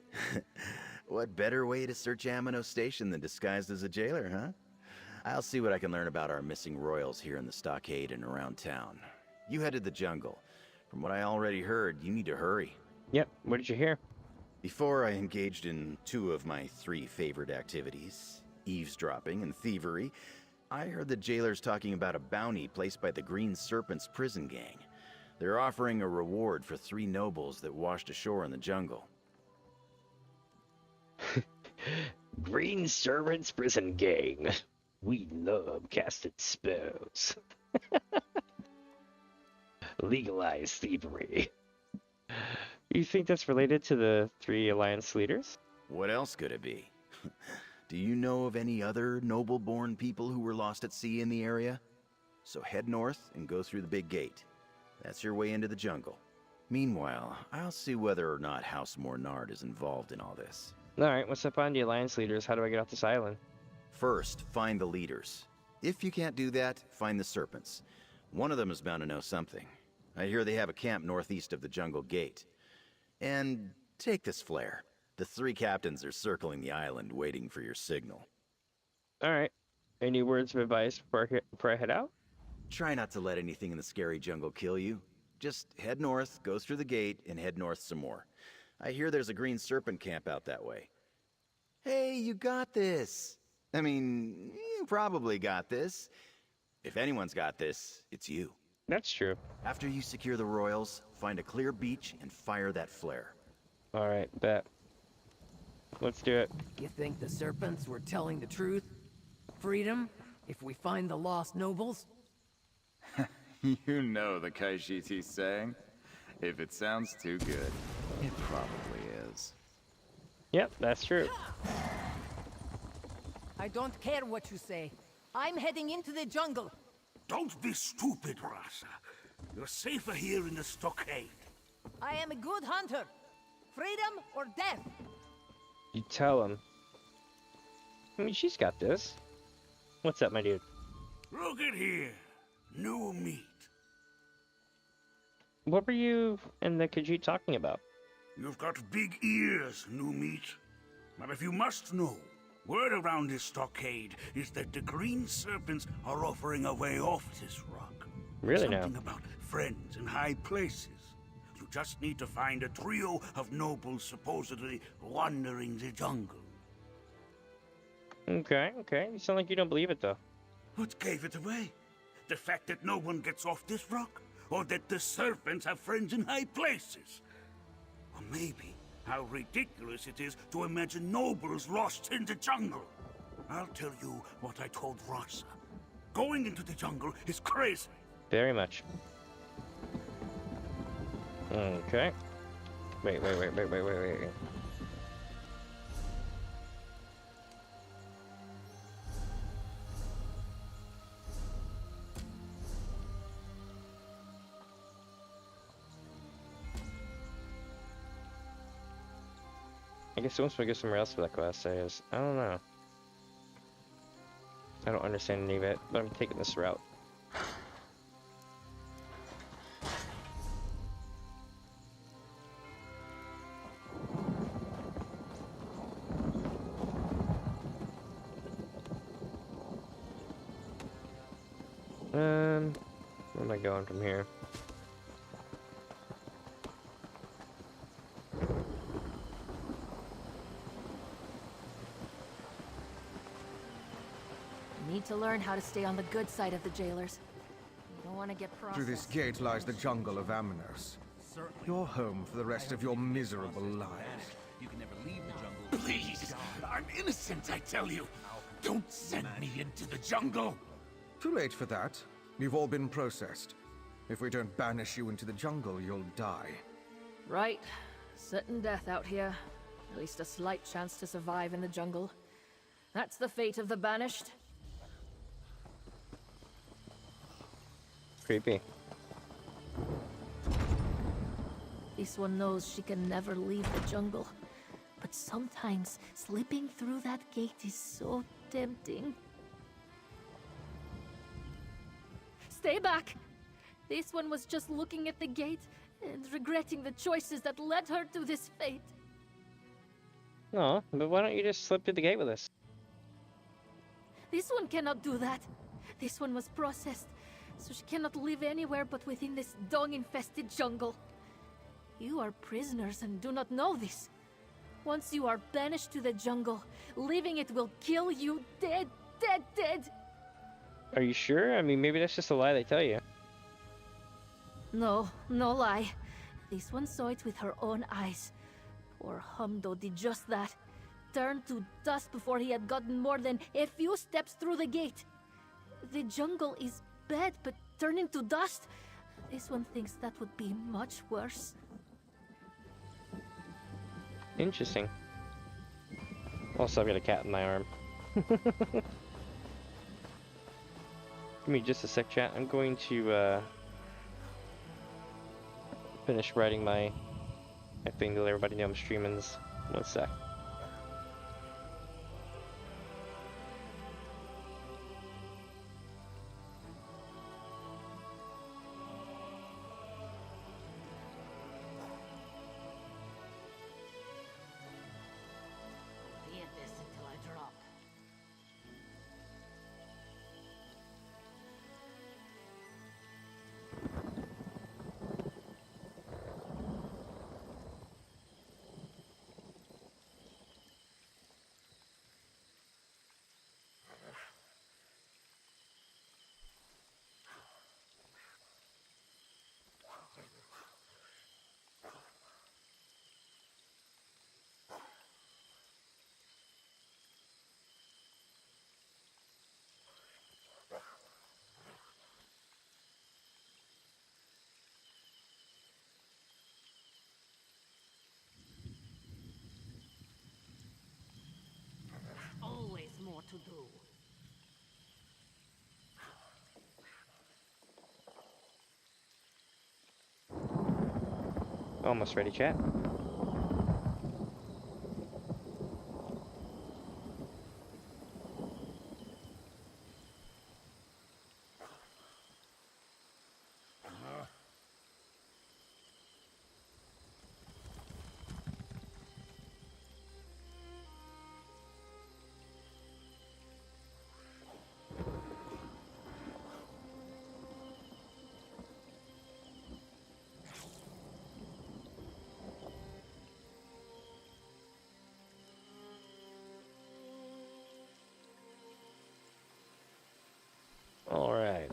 What better way to search Amanos Station than disguised as a jailer, huh? I'll see what I can learn about our missing royals here in the stockade and around town. You head to the jungle. From what I already heard, you need to hurry. Yep, what did you hear? Before I engaged in 2 of my 3 favorite activities, eavesdropping and thievery, I heard the jailers talking about a bounty placed by the Green Serpent's prison gang. They're offering a reward for 3 nobles that washed ashore in the jungle. Green Servant's prison gang. We love casting spells. Legalize thievery. You think that's related to the 3 Alliance leaders? What else could it be? Do you know of any other noble-born people who were lost at sea in the area? So head north and go through the big gate. That's your way into the jungle. Meanwhile, I'll see whether or not House Mornard is involved in all this. Alright, what's up on the Alliance leaders? How do I get off this island? First, find the leaders. If you can't do that, find the serpents. One of them is bound to know something. I hear they have a camp northeast of the jungle gate. And take this flare. The 3 captains are circling the island waiting for your signal. Alright. Any words of advice before I head out? Try not to let anything in the scary jungle kill you. Just head north, go through the gate, and head north some more. I hear there's a Green Serpent camp out that way. Hey, you got this! I mean, you probably got this. If anyone's got this, it's you. That's true. After you secure the royals, find a clear beach and fire that flare. Alright, bet. Let's do it. You think the serpents were telling the truth? Freedom? If we find the lost nobles? You know the Kaishiti's saying. If it sounds too good, it probably is. Yep, that's true. I don't care what you say. I'm heading into the jungle. Don't be stupid, Rasa. You're safer here in the stockade. I am a good hunter. Freedom or death? You tell him. I mean, she's got this. What's up, my dude? Look at here. New meat. What were you and the Khajiit talking about? You've got big ears, new meat. But if you must know, word around this stockade is that the Green Serpents are offering a way off this rock. Really now? Something about friends in high places. You just need to find a trio of nobles supposedly wandering the jungle. Okay. You sound like you don't believe it, though. What gave it away? The fact that no one gets off this rock? Or that the serpents have friends in high places? Or maybe how ridiculous it is to imagine nobles lost in the jungle. I'll tell you what I told Rasa. Going into the jungle is crazy. Very much. Okay. Wait. guess it wants me to go somewhere else for that quest. I don't know. I don't understand any of it, but I'm taking this route. Where am I going from here? Need to learn how to stay on the good side of the jailers. You don't want to get processed. Through this gate lies the jungle of Amanos. Your home for the rest of your miserable lives. You can never leave the jungle. Please! I'm innocent, I tell you! Don't send me into the jungle! Too late for that. You've all been processed. If we don't banish you into the jungle, you'll die. Right. Certain death out here. At least a slight chance to survive in the jungle. That's the fate of the banished. Creepy. This one knows she can never leave the jungle. But sometimes, slipping through that gate is so tempting. Stay back! This one was just looking at the gate and regretting the choices that led her to this fate. No, but why don't you just slip through the gate with us? This one cannot do that. This one was processed, so she cannot live anywhere but within this dog-infested jungle. You are prisoners and do not know this. Once you are banished to the jungle, leaving it will kill you dead, dead, dead! Are you sure? I mean, maybe that's just a lie they tell you. No, no lie. This one saw it with her own eyes. Poor Humdo did just that. Turned to dust before he had gotten more than a few steps through the gate. The jungle is bad, but turn into dust? This one thinks that would be much worse. Interesting. Also, I've got a cat in my arm. Give me just a sec, chat. I'm going to finish writing my thing to let everybody know I'm streaming this. 1 sec. Always more to do. Almost ready, chat. All right.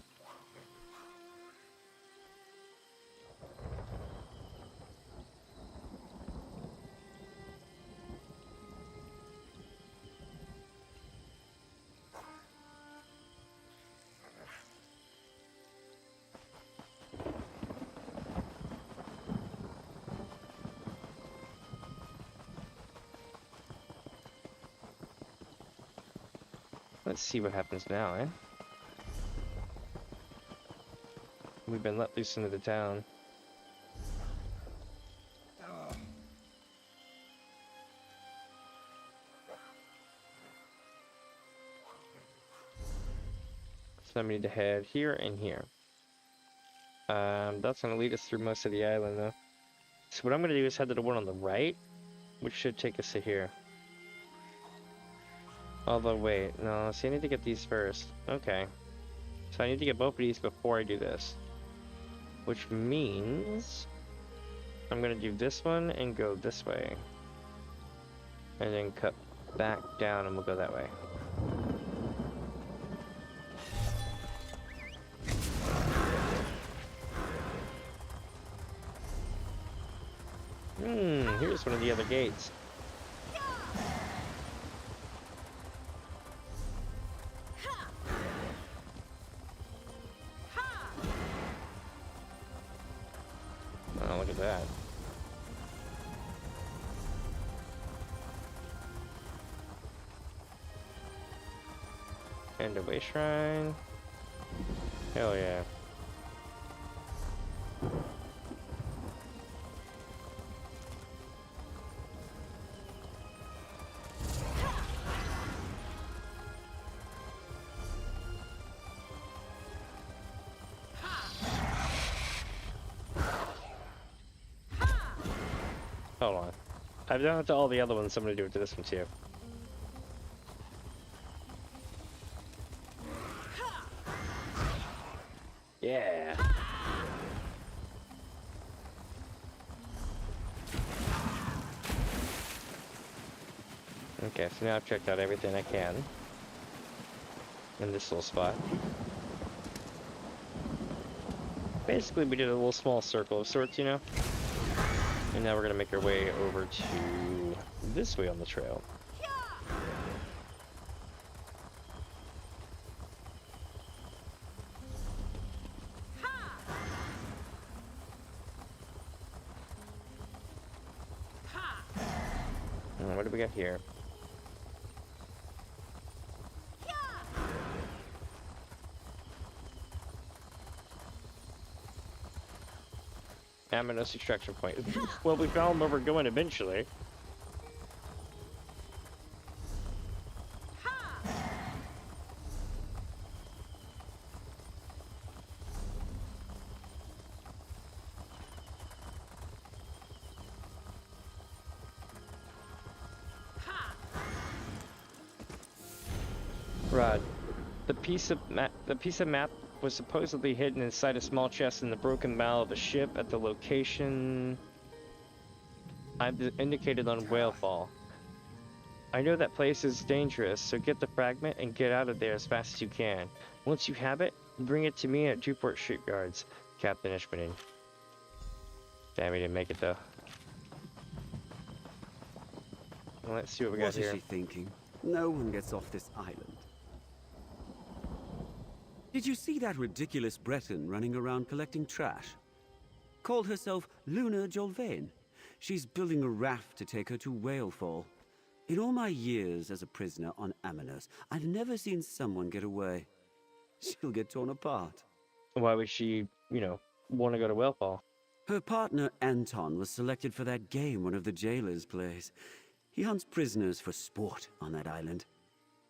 Let's see what happens now, eh? We've been let loose into the town. So then we need to head here and here. That's going to lead us through most of the island, though. So what I'm going to do is head to the one on the right, which should take us to here. Although, wait, no, see, I need to get these first. Okay. So I need to get both of these before I do this. Which means I'm going to do this one and go this way. And then cut back down and we'll go that way. Here's one of the other gates. Oh, look at that. And away shrine. Hell yeah. Hold on. I've done it to all the other ones, so I'm gonna do it to this one too. Yeah. Okay, so now I've checked out everything I can in this little spot. Basically, we did a little small circle of sorts, you know? And now we're gonna make our way over to this way on the trail. What do we got here? Aminos extraction point. Well, we found where we're going eventually. Rod, the piece of map was supposedly hidden inside a small chest in the broken bow of a ship at the location I've indicated on Whalefall. I know that place is dangerous, so get the fragment and get out of there as fast as you can. Once you have it, bring it to me at Dewport Shipyards, Captain Ishmael. Damn, he didn't make it though. Well, let's see what we got here. What is she thinking? No one gets off this island. Did you see that ridiculous Breton running around collecting trash? Called herself Luna Jolvain. She's building a raft to take her to Whalefall. In all my years as a prisoner on Aminos, I've never seen someone get away. She'll get torn apart. Why would she, want to go to Whalefall? Her partner Anton was selected for that game one of the jailers plays. He hunts prisoners for sport on that island.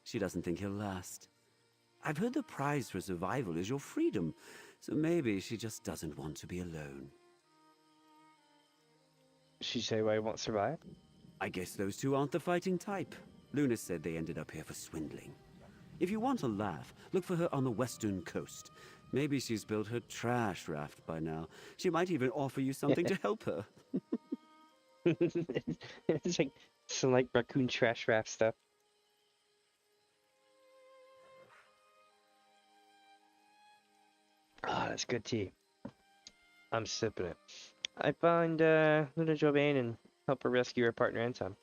She doesn't think he'll last. I've heard the prize for survival is your freedom, so maybe she just doesn't want to be alone. She say why he won't survive? I guess those two aren't the fighting type. Luna said they ended up here for swindling. If you want a laugh, look for her on the western coast. Maybe she's built her trash raft by now. She might even offer you something to help her. It's like some raccoon trash raft stuff. Ah, that's good tea. I'm sipping it. I found Luna Jolvain and help her rescue her partner Anton.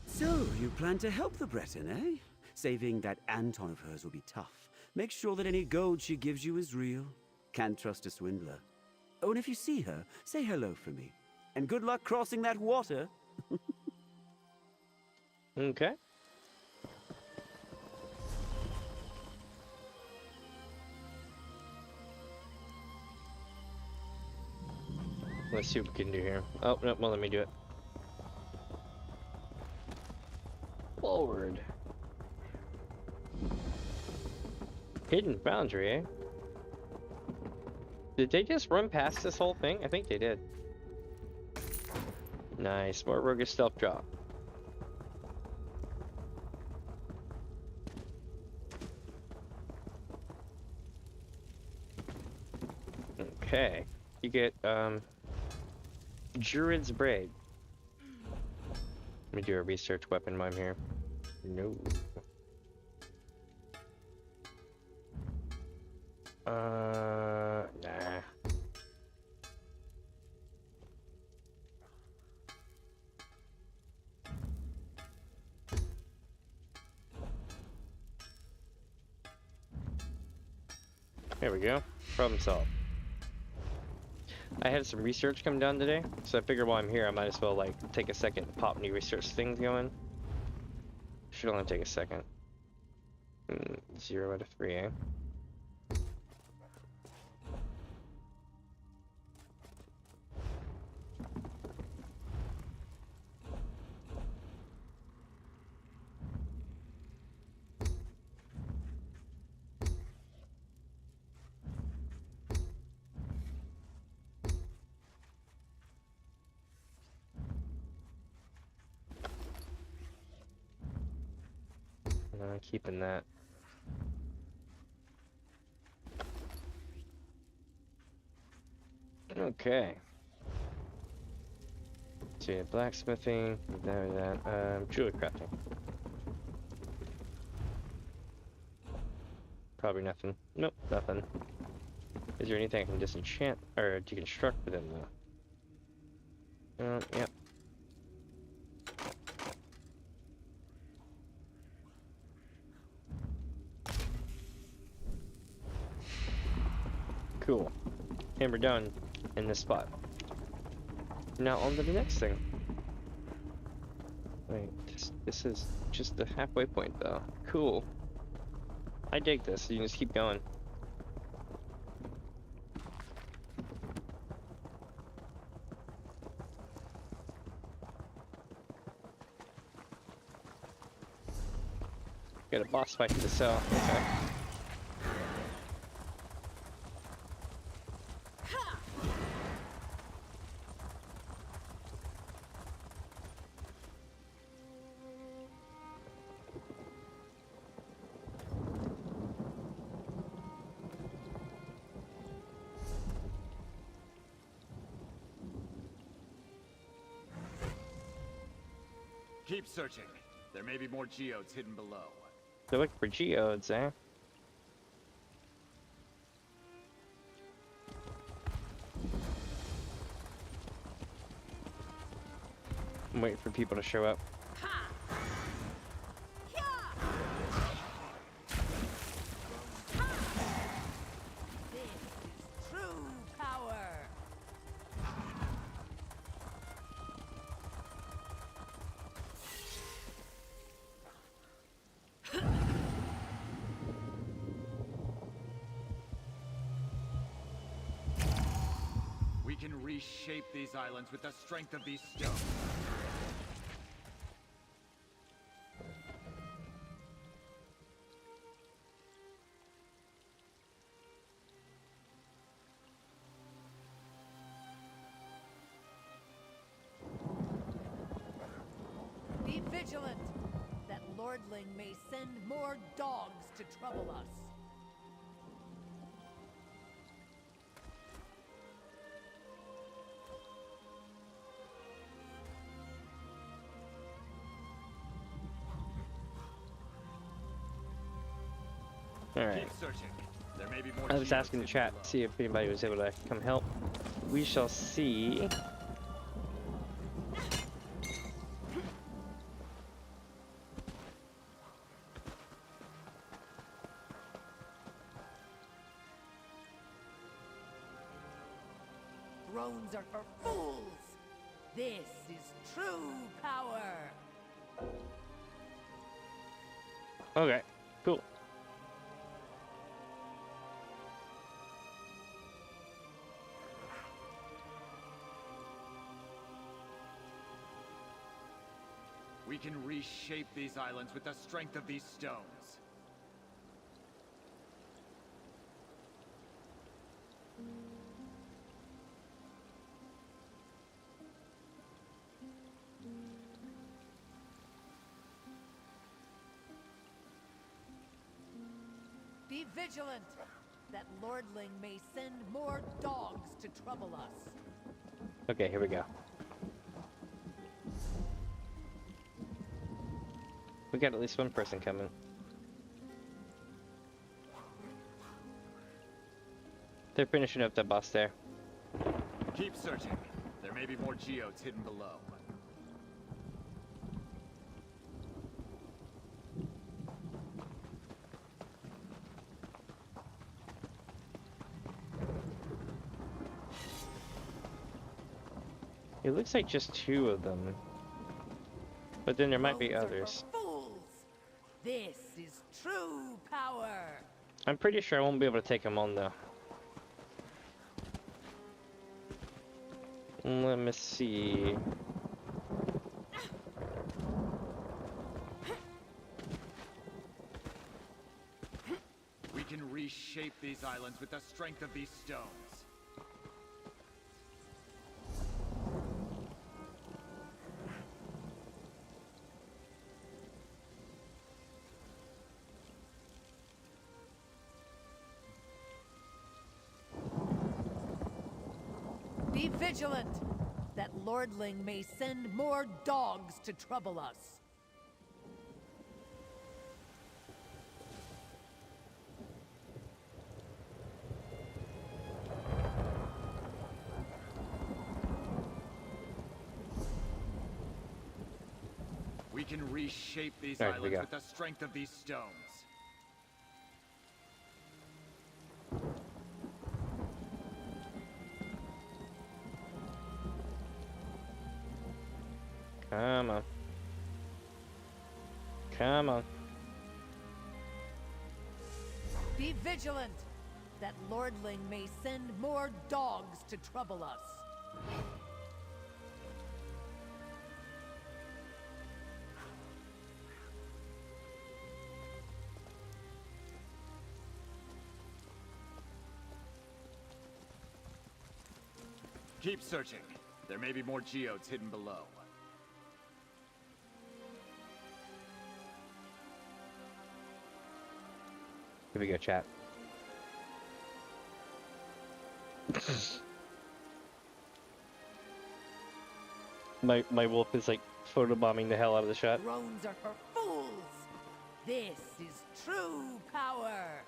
So, you plan to help the Breton, eh? Saving that Anton of hers will be tough. Make sure that any gold she gives you is real. Can't trust a swindler. Oh, and if you see her, say hello for me. And good luck crossing that water. Okay. Let's see what we can do here. Oh, no, well, let me do it. Forward. Hidden boundary, eh? Did they just run past this whole thing? I think they did. Nice, more roguish stealth drop. Okay, you get Druid's Braid. Let me do a research weapon mime here. No. Nah. There we go. Problem solved. I had some research come down today, so I figured while I'm here, I might as well like take a second to pop new research things going. Should only take a second. 0 out of 3, eh? Keeping that. Okay. So yeah, blacksmithing, that, jewelry crafting. Probably nothing. Nope, nothing. Is there anything I can disenchant or deconstruct within though? Yep. Cool. And we're done in this spot. Now on to the next thing. Wait, this is just the halfway point though. Cool. I dig this. You can just keep going. Got a boss fight to the cell. Okay. Keep searching. There may be more geodes hidden below. They're looking for geodes, eh? I'm waiting for people to show up. We can reshape these islands with the strength of these stones. Be vigilant! That lordling may send more dogs to trouble us. Alright. Keep searching. There may be more I was asking the chat below. to see if anybody was able to come help. We shall see. Thrones are for fools! This is true power! Okay, cool. We can reshape these islands with the strength of these stones. Be vigilant! That lordling may send more dogs to trouble us. Okay, here we go. We got at least one person coming. They're finishing up that boss there. Keep searching. There may be more geodes hidden below. It looks like just 2 of them. But then there might be Roads are others. for fools. This is true power. I'm pretty sure I won't be able to take them on though. Let me see. We can reshape these islands with the strength of these stones. Be vigilant! That lordling may send more dogs to trouble us. We can reshape these All right, here we islands go. with the strength of these stones. Come on. Come on. Be vigilant! That lordling may send more dogs to trouble us. Keep searching. There may be more geodes hidden below. Here we go, chat. My wolf is like photobombing the hell out of the shot. Drones are for fools. This is true power.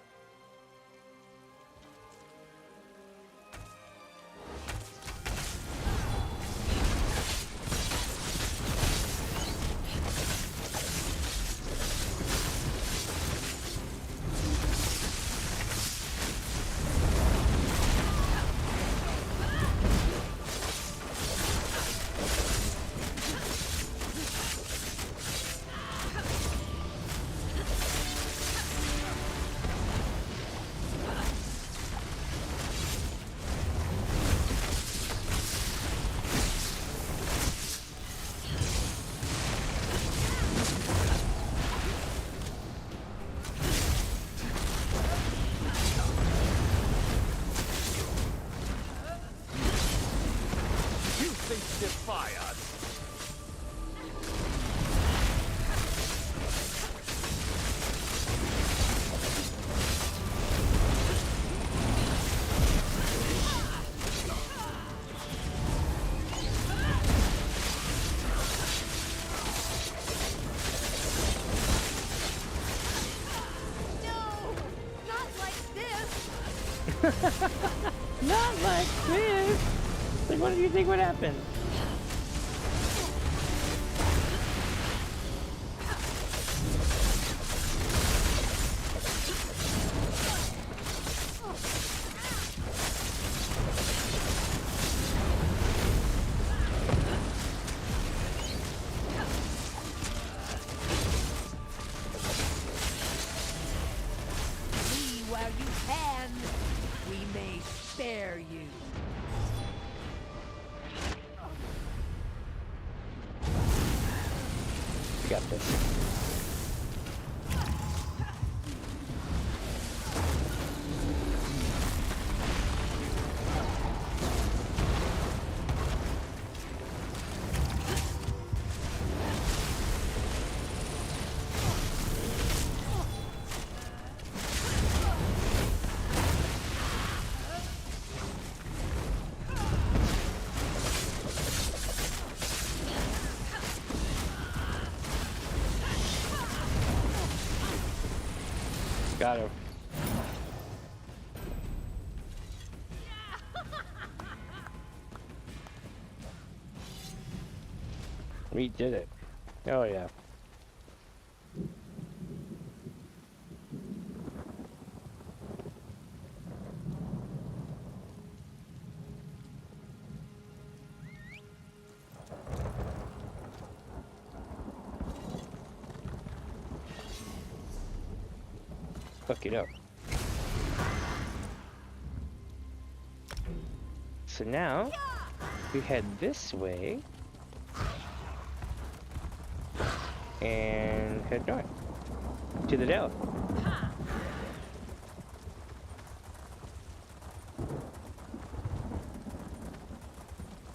Defy us! Not like this! Like, what do you think would happen? Flee while you can. We may spare you. We got this. Got him. We did it. Oh yeah. Fuck it up. So now we head this way and head north to the delve.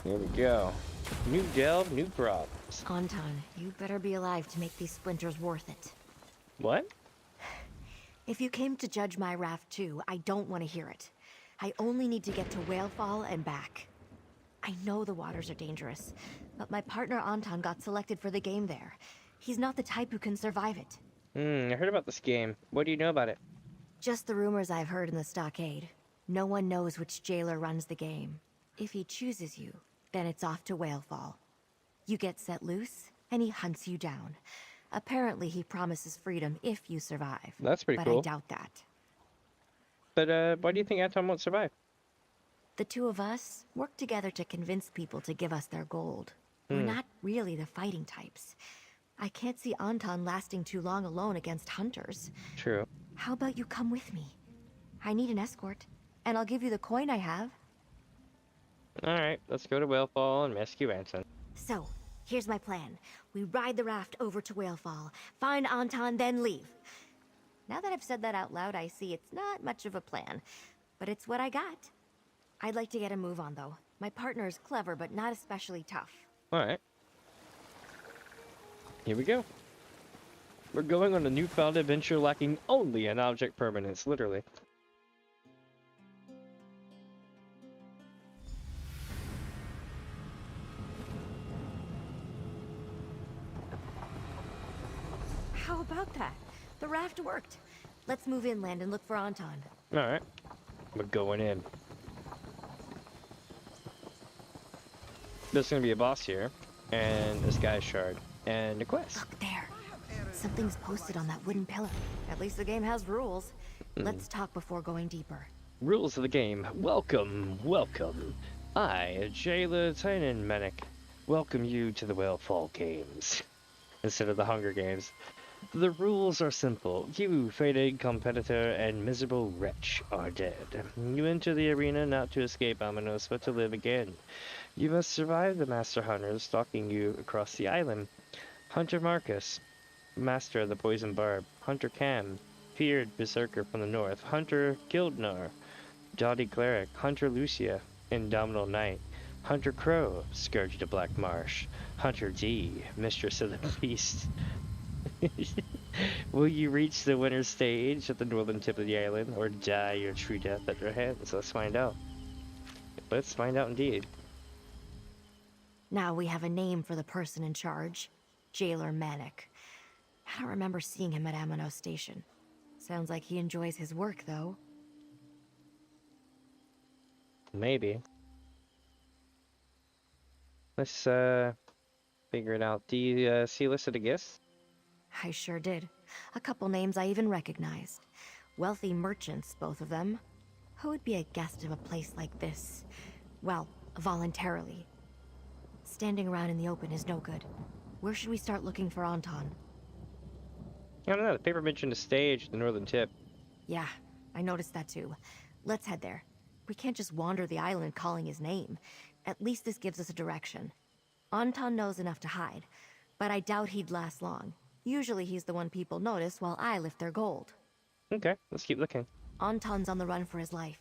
Here we go. New delve, new problems. Anton, you better be alive to make these splinters worth it. What? If you came to judge my raft too, I don't want to hear it. I only need to get to Whalefall and back. I know the waters are dangerous, but my partner Anton got selected for the game there. He's not the type who can survive it. I heard about this game. What do you know about it? Just the rumors I've heard in the stockade. No one knows which jailer runs the game. If he chooses you, then it's off to Whalefall. You get set loose, and he hunts you down. Apparently, he promises freedom if you survive. That's pretty cool. But I doubt that. But why do you think Anton won't survive? The two of us work together to convince people to give us their gold. We're not really the fighting types. I can't see Anton lasting too long alone against hunters. True. How about you come with me? I need an escort, and I'll give you the coin I have. Alright, let's go to Whalefall and rescue Anton. So, here's my plan. We ride the raft over to Whalefall, find Anton, then leave. Now that I've said that out loud, I see it's not much of a plan, but it's what I got. I'd like to get a move on, though. My partner is clever, but not especially tough. Alright. Here we go. We're going on a newfound adventure lacking only an object permanence, literally. How about that? The raft worked. Let's move inland and look for Anton. Alright. We're going in. There's gonna be a boss here, and a sky shard, and a quest. Look there. Something's posted on that wooden pillar. At least the game has rules. Let's talk before going deeper. Rules of the game. Welcome, welcome. I, Jayla Tynanmanic, welcome you to the Whalefall Games. Instead of the Hunger Games. The rules are simple. You, fated competitor and miserable wretch, are dead. You enter the arena not to escape Amanos, but to live again. You must survive the Master Hunters stalking you across the island. Hunter Marcus, Master of the Poison Barb. Hunter Cam, feared berserker from the north. Hunter Gildnar, doughty cleric. Hunter Lucia, indomitable knight. Hunter Crow, scourge of the Black Marsh. Hunter D, mistress of the beast. Will you reach the winner's stage at the northern tip of the island, or die your true death at their hands? Let's find out. Let's find out indeed. Now we have a name for the person in charge. Jailer Manic. I don't remember seeing him at Amanos Station. Sounds like he enjoys his work, though. Maybe. Let's, figure it out. Do you, see listed a guest? I sure did. A couple names I even recognized. Wealthy merchants, both of them. Who would be a guest of a place like this? Well, voluntarily. Standing around in the open is no good. Where should we start looking for Anton? I don't know, the paper mentioned a stage at the northern tip. Yeah, I noticed that too. Let's head there. We can't just wander the island calling his name. At least this gives us a direction. Anton knows enough to hide, but I doubt he'd last long. Usually he's the one people notice while I lift their gold. Okay, let's keep looking. Anton's on the run for his life.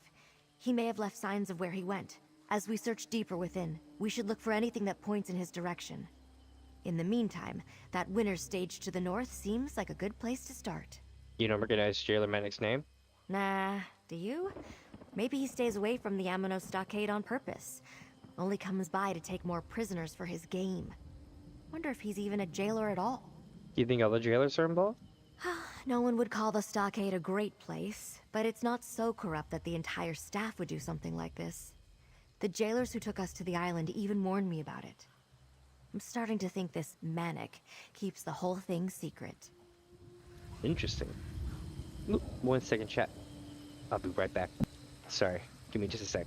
He may have left signs of where he went. As we search deeper within, we should look for anything that points in his direction. In the meantime, that winner's stage to the north seems like a good place to start. You don't recognize Jailer Manic's name? Nah, do you? Maybe he stays away from the Amanos stockade on purpose. Only comes by to take more prisoners for his game. Wonder if he's even a jailer at all. Do you think other jailers are involved? no one would call the stockade a great place, but it's not so corrupt that the entire staff would do something like this. The jailers who took us to the island even warned me about it. I'm starting to think this Manic keeps the whole thing secret. Interesting. Oop, 1 second, chat. I'll be right back. Sorry, give me just a sec.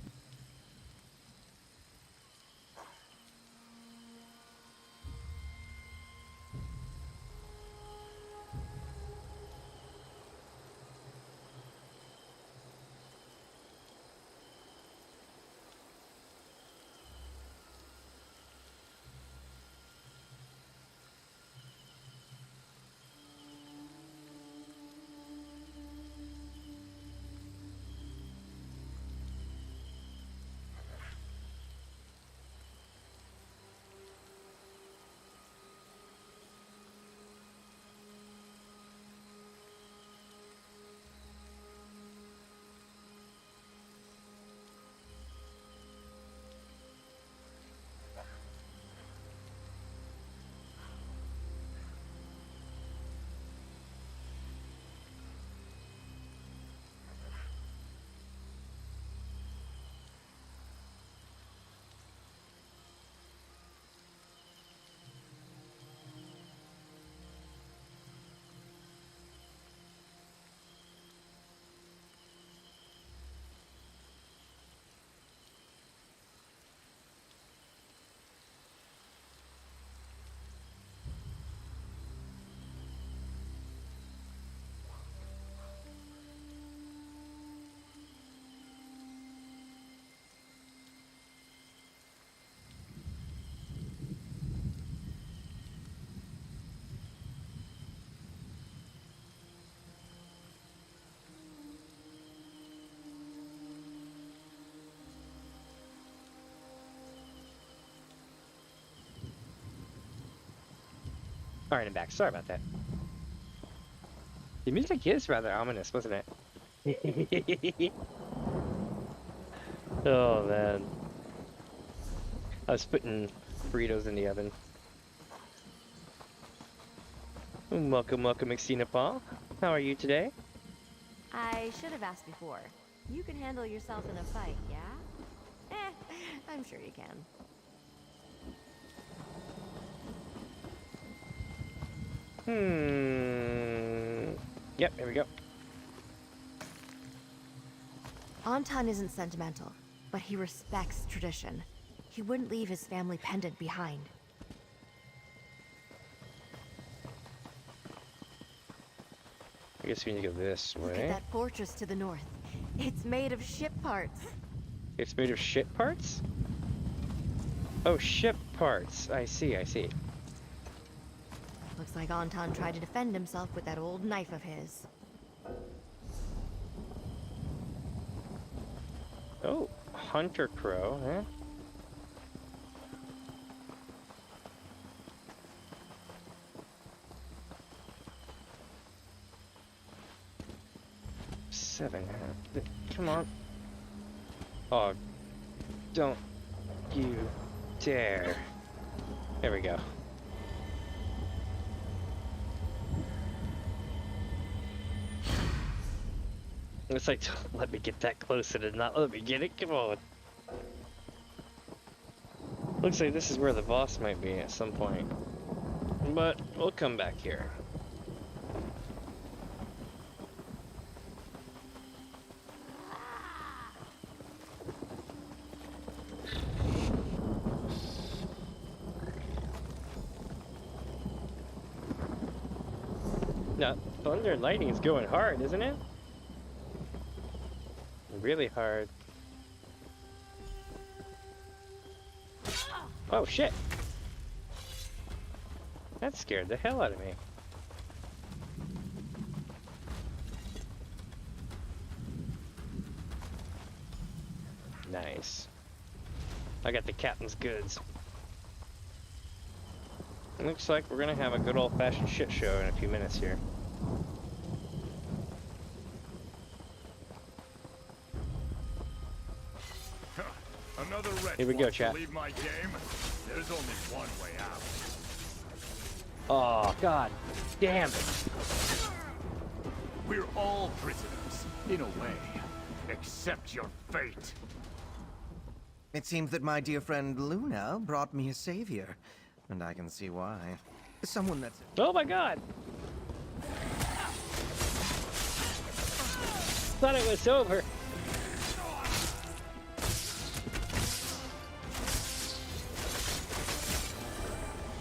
Alright, I'm back. Sorry about that. The music is rather ominous, wasn't it? Oh, man. I was putting burritos in the oven. Welcome, welcome, Extina Paul. How are you today? I should have asked before. You can handle yourself in a fight, yeah? I'm sure you can. Yep, here we go. Anton isn't sentimental, but he respects tradition. He wouldn't leave his family pendant behind. I guess we need to go this way. Look at that fortress to the north. It's made of ship parts. It's made of ship parts? Oh, ship parts. I see, I see. Looks like Anton tried to defend himself with that old knife of his. Oh, Hunter Crow, huh? Seven. Come on. Oh, don't you dare. There we go. It's like, don't let me get that close and not let me get it. Come on. Looks like this is where the boss might be at some point. But we'll come back here. Now, thunder and lightning is going hard, isn't it? Really hard. Oh shit! That scared the hell out of me. Nice. I got the captain's goods. Looks like we're gonna have a good old-fashioned shit show in a few minutes here. Here we go, chat. Leave my game. There's only one way out. Oh, god damn it. We're all prisoners, in a way. Accept your fate. It seems that my dear friend Luna brought me a savior, and I can see why. Someone that's... Oh my god! Thought it was over.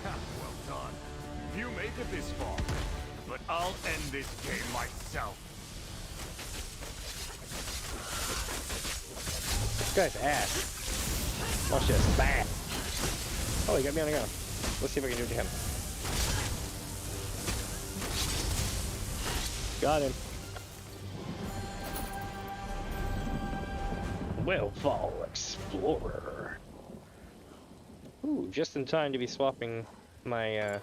Well done. You made it this far, but I'll end this game myself. This guy's ass. Watch this. Bam! Oh, he got me on the ground. Let's see if I can do it to him. Got him. Wellfall Explorer. Ooh, just in time to be swapping my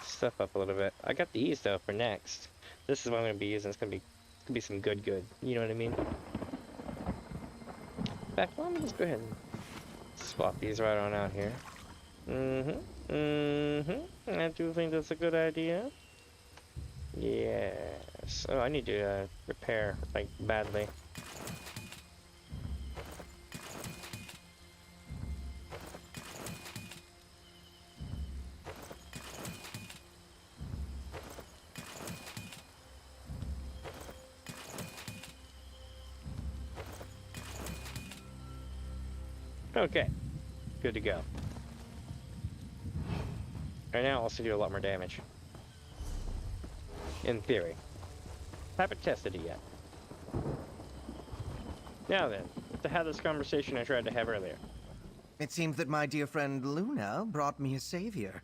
stuff up a little bit. I got these though for next. This is what I'm gonna be using. It's gonna be some good. You know what I mean? In fact, let me just go ahead and swap these right on out here. I do think that's a good idea. Yes. Oh, I need to repair, like, badly. Okay. Good to go. Right now, I'll also do a lot more damage. In theory. Haven't tested it yet. Now then, to have this conversation I tried to have earlier. It seems that my dear friend Luna brought me a savior,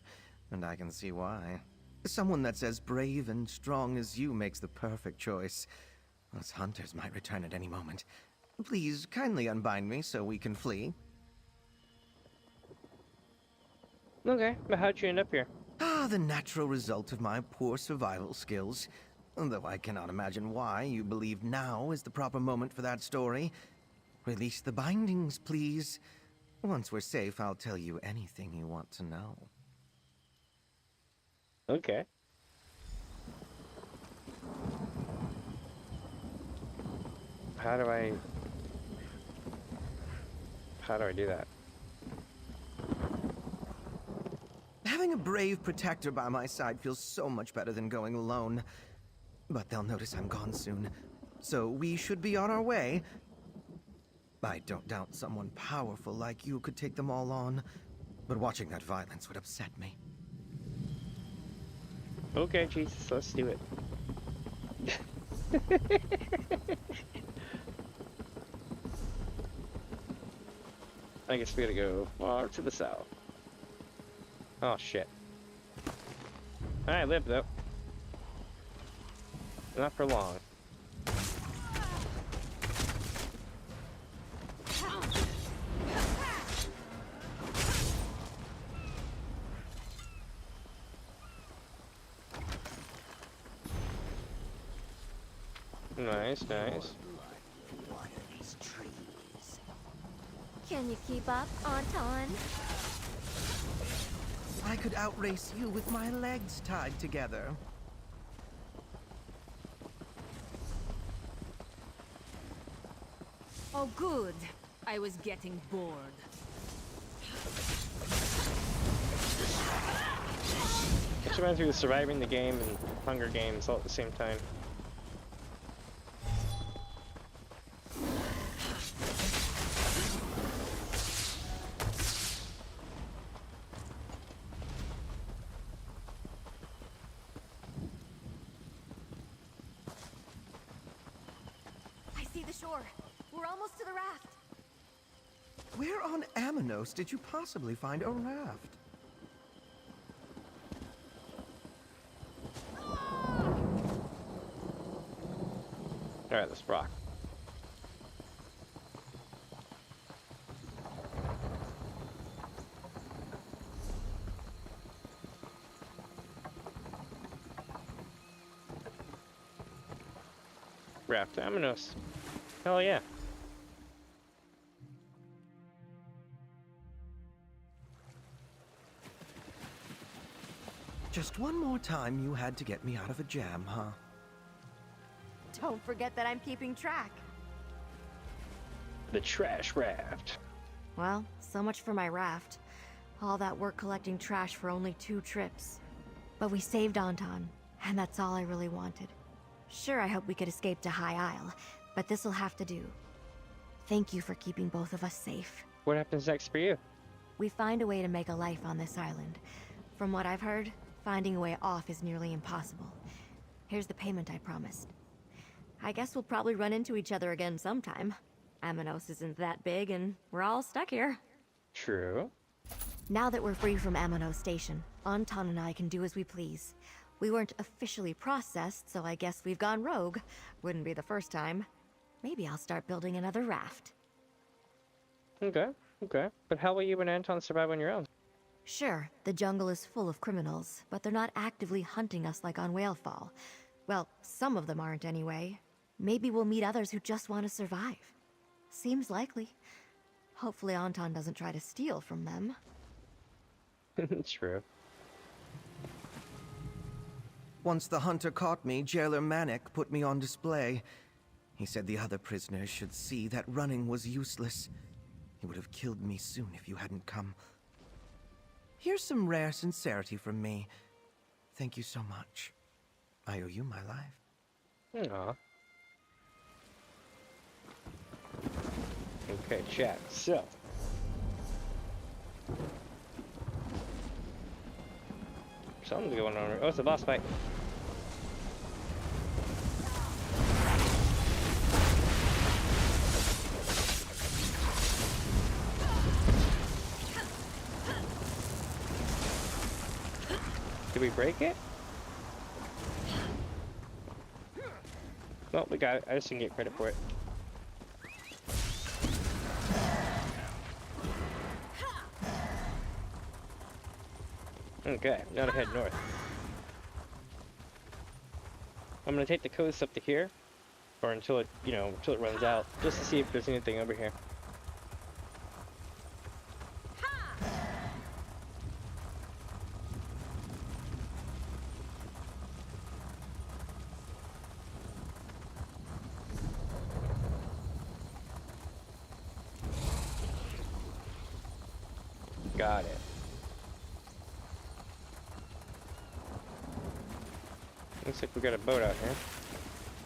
and I can see why. Someone that's as brave and strong as you makes the perfect choice. Us hunters might return at any moment. Please, kindly unbind me so we can flee. Okay, but how'd you end up here? Ah, the natural result of my poor survival skills. Though I cannot imagine why you believe now is the proper moment for that story. Release the bindings, please. Once we're safe, I'll tell you anything you want to know. Okay. How do I do that? Having a brave protector by my side feels so much better than going alone. But they'll notice I'm gone soon, so we should be on our way. I don't doubt someone powerful like you could take them all on, but watching that violence would upset me. Okay, Jesus, let's do it. I guess we gotta go far to the south. Oh shit. I live though. Not for long. Nice, nice. Can you keep up, Anton? I could outrace you with my legs tied together. Oh, good. I was getting bored. Just went through surviving the game and Hunger Games all at the same time. Where on Amanos did you possibly find a raft? Alright, let's rock. Raft to Amanos. Hell yeah. Just one more time you had to get me out of a jam, huh? Don't forget that I'm keeping track. The trash raft. Well, so much for my raft. All that work collecting trash for only 2 trips. But we saved Anton, and that's all I really wanted. Sure, I hope we could escape to High Isle, but this'll have to do. Thank you for keeping both of us safe. What happens next for you? We find a way to make a life on this island. From what I've heard, finding a way off is nearly impossible. Here's the payment I promised. I guess we'll probably run into each other again sometime. Amanos isn't that big, and we're all stuck here. True. Now that we're free from Amanos Station, Anton and I can do as we please. We weren't officially processed, so I guess we've gone rogue. Wouldn't be the first time. Maybe I'll start building another raft. Okay, okay. But how will you and Anton survive on your own? Sure, the jungle is full of criminals, but they're not actively hunting us like on Whalefall. Well, some of them aren't anyway. Maybe we'll meet others who just want to survive. Seems likely. Hopefully Anton doesn't try to steal from them. True. Once the hunter caught me, Jailer Manic put me on display. He said the other prisoners should see that running was useless. He would have killed me soon if you hadn't come. Here's some rare sincerity from me. Thank you so much. I owe you my life. Aw. Okay, chat. So. Something's going on. Oh, it's a boss fight. Did we break it? Well, we got it. I just didn't get credit for it. Okay, now to head north. I'm gonna take the coast up to here, or until it, until it runs out, just to see if there's anything over here. Got it. Looks like we got a boat out here.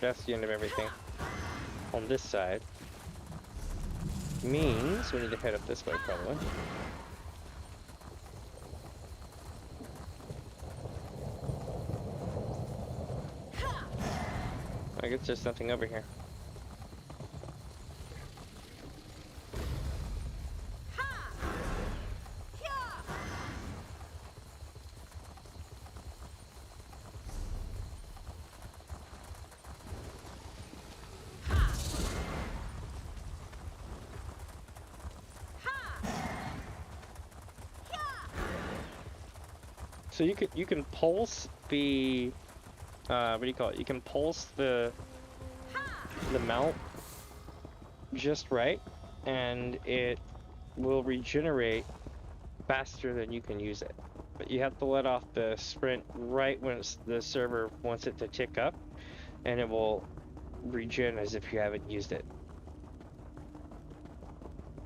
That's the end of everything. On this side. Means we need to head up this way, probably. I guess there's nothing over here. So you can pulse the what do you call it? You can pulse the mount just right, and it will regenerate faster than you can use it. But you have to let off the sprint right when the server wants it to tick up, and it will regen as if you haven't used it.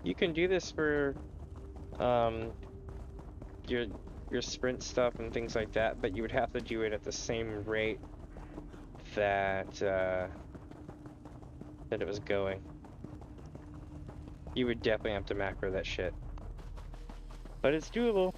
You can do this for your sprint stuff and things like that, but you would have to do it at the same rate that that it was going. You would definitely have to macro that shit, but it's doable.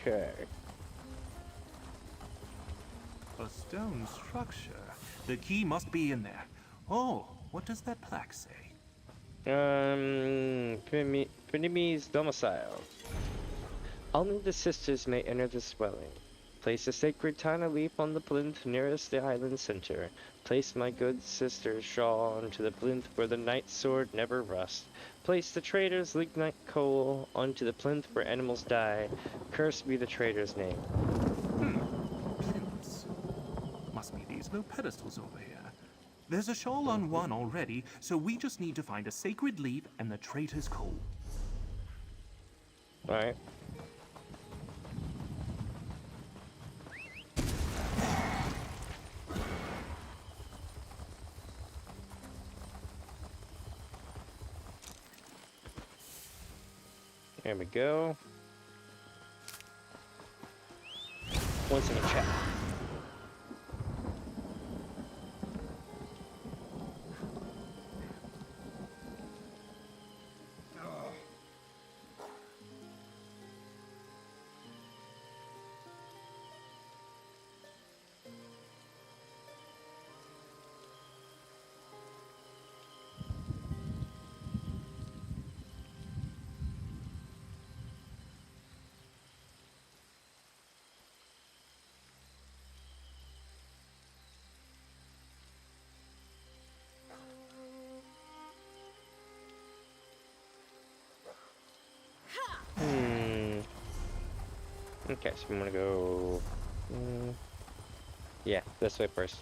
Okay. A stone structure. The key must be in there. Oh, what does that plaque say? Pinime's domicile. Only the sisters may enter this dwelling. Place a sacred tiny leaf on the plinth nearest the island center. Place my good sister's shawl onto the plinth where the knight's sword never rusts. Place the traitor's lignite coal onto the plinth where animals die. Cursed be the traitor's name. Plinths. Must be these low pedestals over here. There's a shawl on one already, so we just need to find a sacred leaf and the traitor's coal. Alright. There we go. What's in the chat? Okay, so I'm gonna go... yeah, this way first.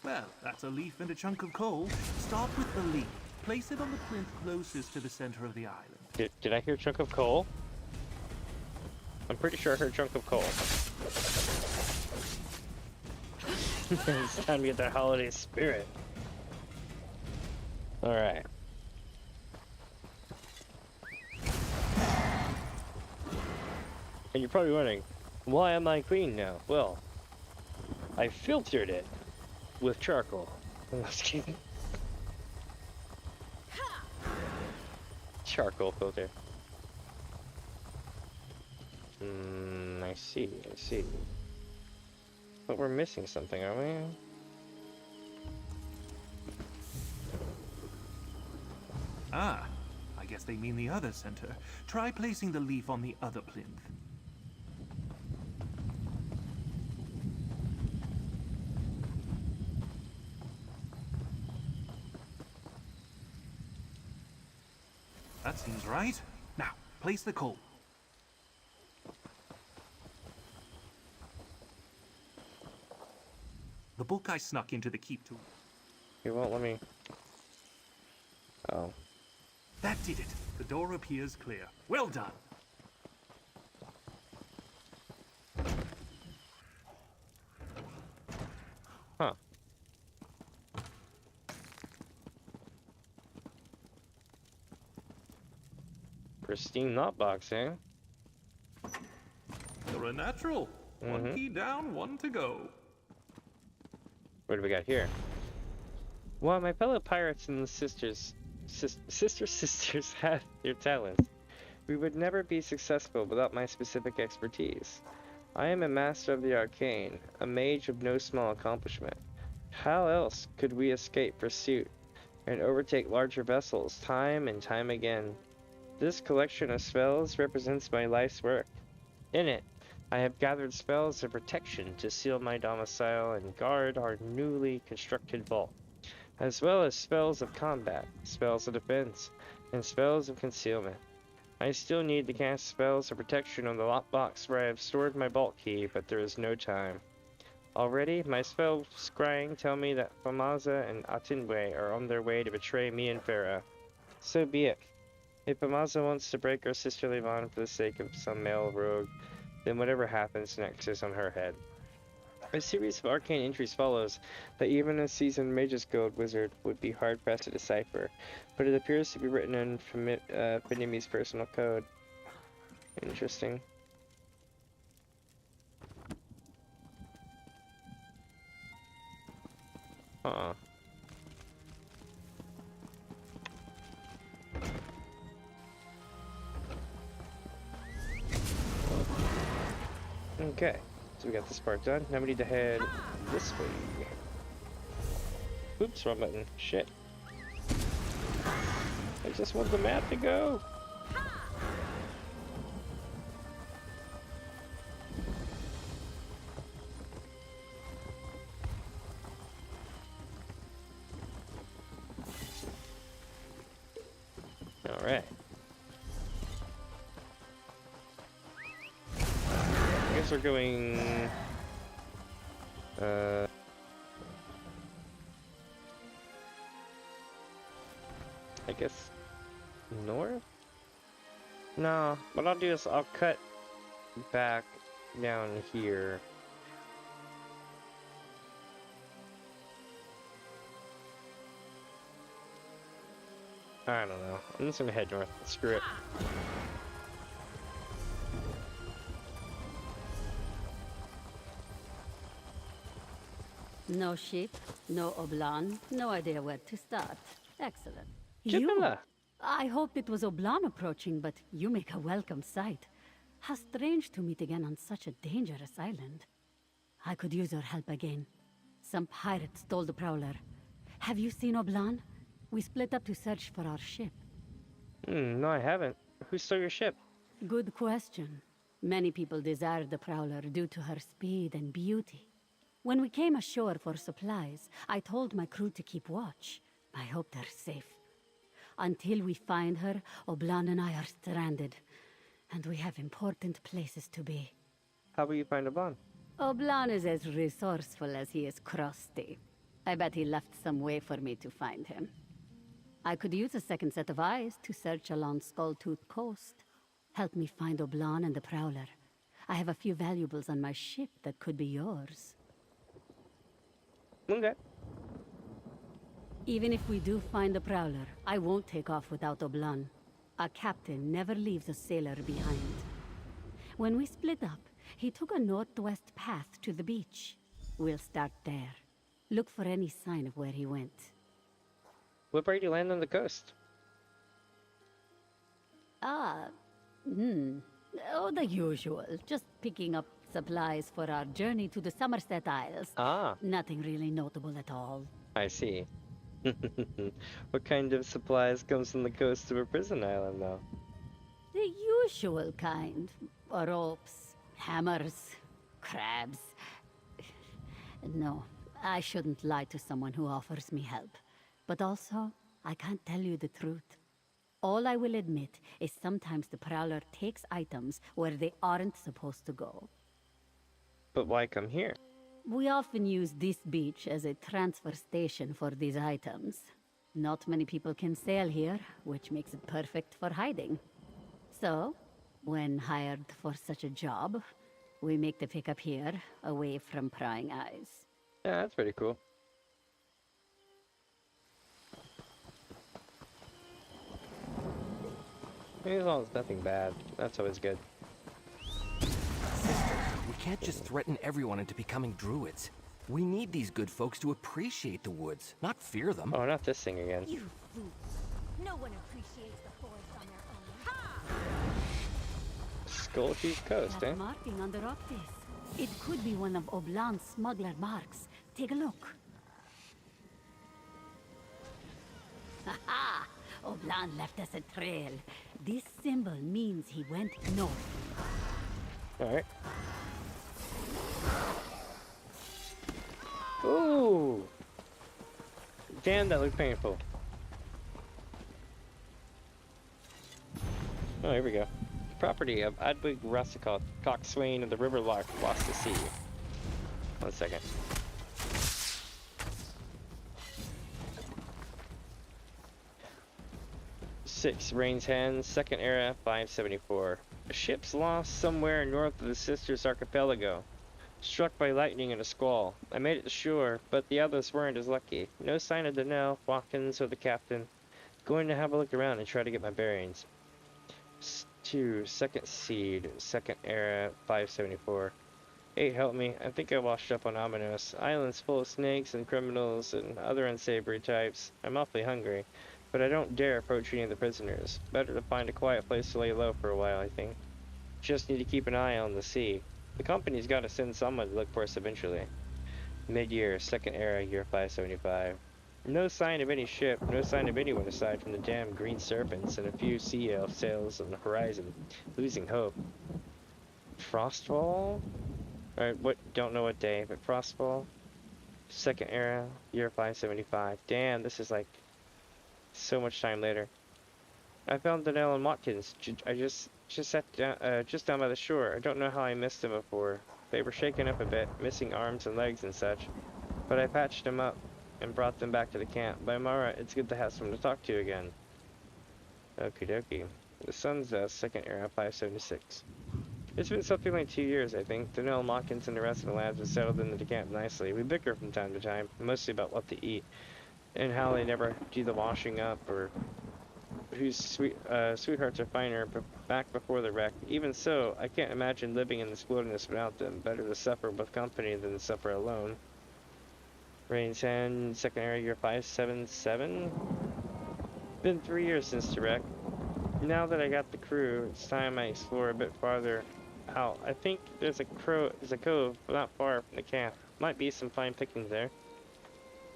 Well, that's a leaf and a chunk of coal. Start with the leaf. Place it on the plinth closest to the center of the island. Did I hear chunk of coal? I'm pretty sure I heard chunk of coal. It's time to get that holiday spirit. Alright. And you're probably wondering, why am I clean now? Well, I filtered it with charcoal. I'm just kidding. Charcoal filter. I see, I see. But we're missing something, aren't we? Ah, I guess they mean the other center. Try placing the leaf on the other plinth. That seems right. Now, place the coal. The book I snuck into the keep to. You won't let me... oh. That did it. The door appears clear. Well done. Huh. Pristine knockbox, eh? You're a natural. One key down, one to go. What do we got here? While my fellow pirates and the sisters have their talents, we would never be successful without my specific expertise. I am a master of the arcane, a mage of no small accomplishment. How else could we escape pursuit and overtake larger vessels time and time again? This collection of spells represents my life's work. In it, I have gathered spells of protection to seal my domicile and guard our newly constructed vault, as well as spells of combat, spells of defense, and spells of concealment. I still need to cast spells of protection on the lockbox where I have stored my vault key, but there is no time. Already, my spell scrying tell me that Famaza and Atinwe are on their way to betray me and Farah. So be it. If Famaza wants to break our sisterly bond for the sake of some male rogue, then whatever happens next is on her head. A series of arcane entries follows that even a seasoned Mage's Guild wizard would be hard-pressed to decipher, but it appears to be written in Finimi's personal code. Interesting. Huh. Okay, so we got this part done. Now we need to head this way. Oops, wrong button. Shit. I just want the map to go. All right. I guess we're going. I guess north? No, what I'll do is I'll cut back down here. I don't know. I'm just gonna head north. Screw it. No ship, no Oblan, no idea where to start. Excellent. Jamila. I hoped it was Oblan approaching, but you make a welcome sight. How strange to meet again on such a dangerous island. I could use your help again. Some pirate stole the Prowler. Have you seen Oblan? We split up to search for our ship. No, I haven't. Who stole your ship? Good question. Many people desired the Prowler due to her speed and beauty. When we came ashore for supplies, I told my crew to keep watch. I hope they're safe. Until we find her, Oblan and I are stranded. And we have important places to be. How will you find Oblan? Oblan is as resourceful as he is crusty. I bet he left some way for me to find him. I could use a second set of eyes to search along Skulltooth Coast. Help me find Oblan and the Prowler. I have a few valuables on my ship that could be yours. Okay. Even if we do find the Prowler, I won't take off without Oblan. A captain never leaves a sailor behind. When we split up, he took a northwest path to the beach. We'll start there. Look for any sign of where he went. What part do you land on the coast? Oh, the usual. Just picking up supplies for our journey to the Somerset Isles. Ah. Nothing really notable at all. I see. What kind of supplies comes from the coast of a prison island, though? The usual kind. Ropes, hammers, crabs. No, I shouldn't lie to someone who offers me help. But also, I can't tell you the truth. All I will admit is sometimes the Prowler takes items where they aren't supposed to go. But why come here? We often use this beach as a transfer station for these items. Not many people can sail here, which makes it perfect for hiding. So, when hired for such a job, we make the pickup here, away from prying eyes. Yeah, that's pretty cool. As long as nothing bad, that's always good. Sister, we can't just threaten everyone into becoming druids. We need these good folks to appreciate the woods, not fear them. Oh, not this thing again. You fools. No one appreciates the forest on their own. Skulltooth Coast, That eh? marking on the rock face. It could be one of Oblan's smuggler marks. Take a look. Haha! Oblan left us a trail. This symbol means he went north. Alright. Ooh! Damn, that looked painful. Oh, here we go. Property of Adwig Russicott, coxswain of the River Lark, lost to sea. 1 second. Six Rain's Hands, Second Era, 574. A ship's lost somewhere north of the Sisters Archipelago. Struck by lightning in a squall. I made it to shore, but the others weren't as lucky. No sign of Dono, Watkins, or the captain. Going to have a look around and try to get my bearings. 2, Second Seed, Second Era, 574. 8, help me. I think I washed up on Amanos. Islands full of snakes and criminals and other unsavory types. I'm awfully hungry, but I don't dare approach any of the prisoners. Better to find a quiet place to lay low for a while, I think. Just need to keep an eye on the sea. The company's got to send someone to look for us eventually. Mid-year, Second Era, year 575. No sign of any ship, no sign of anyone aside from the damn green serpents and a few sea elf sails on the horizon. Losing hope. Frostfall? Alright, what? Don't know what day, but Frostfall. Second era, year 575. Damn, this is like so much time later. I found Donell and Watkins. I just sat down, just down by the shore. I don't know how I missed them before. They were shaken up a bit, missing arms and legs and such. But I patched them up and brought them back to the camp. By Mara, it's good to have someone to talk to again. Okie dokie. The sun's second era, 576. It's been something like 2 years, I think. Donell, Watkins, and the rest of the lads have settled into the camp nicely. We bicker from time to time, mostly about what to eat, and how they never do the washing up, or whose sweethearts are finer back before the wreck. Even so, I can't imagine living in this wilderness without them. Better to suffer with company than to suffer alone. Rain's Hand, second area, year 577. Been 3 years since the wreck. Now that I got the crew, it's time I explore a bit farther out. I think there's a cove not far from the camp. Might be some fine pickings there.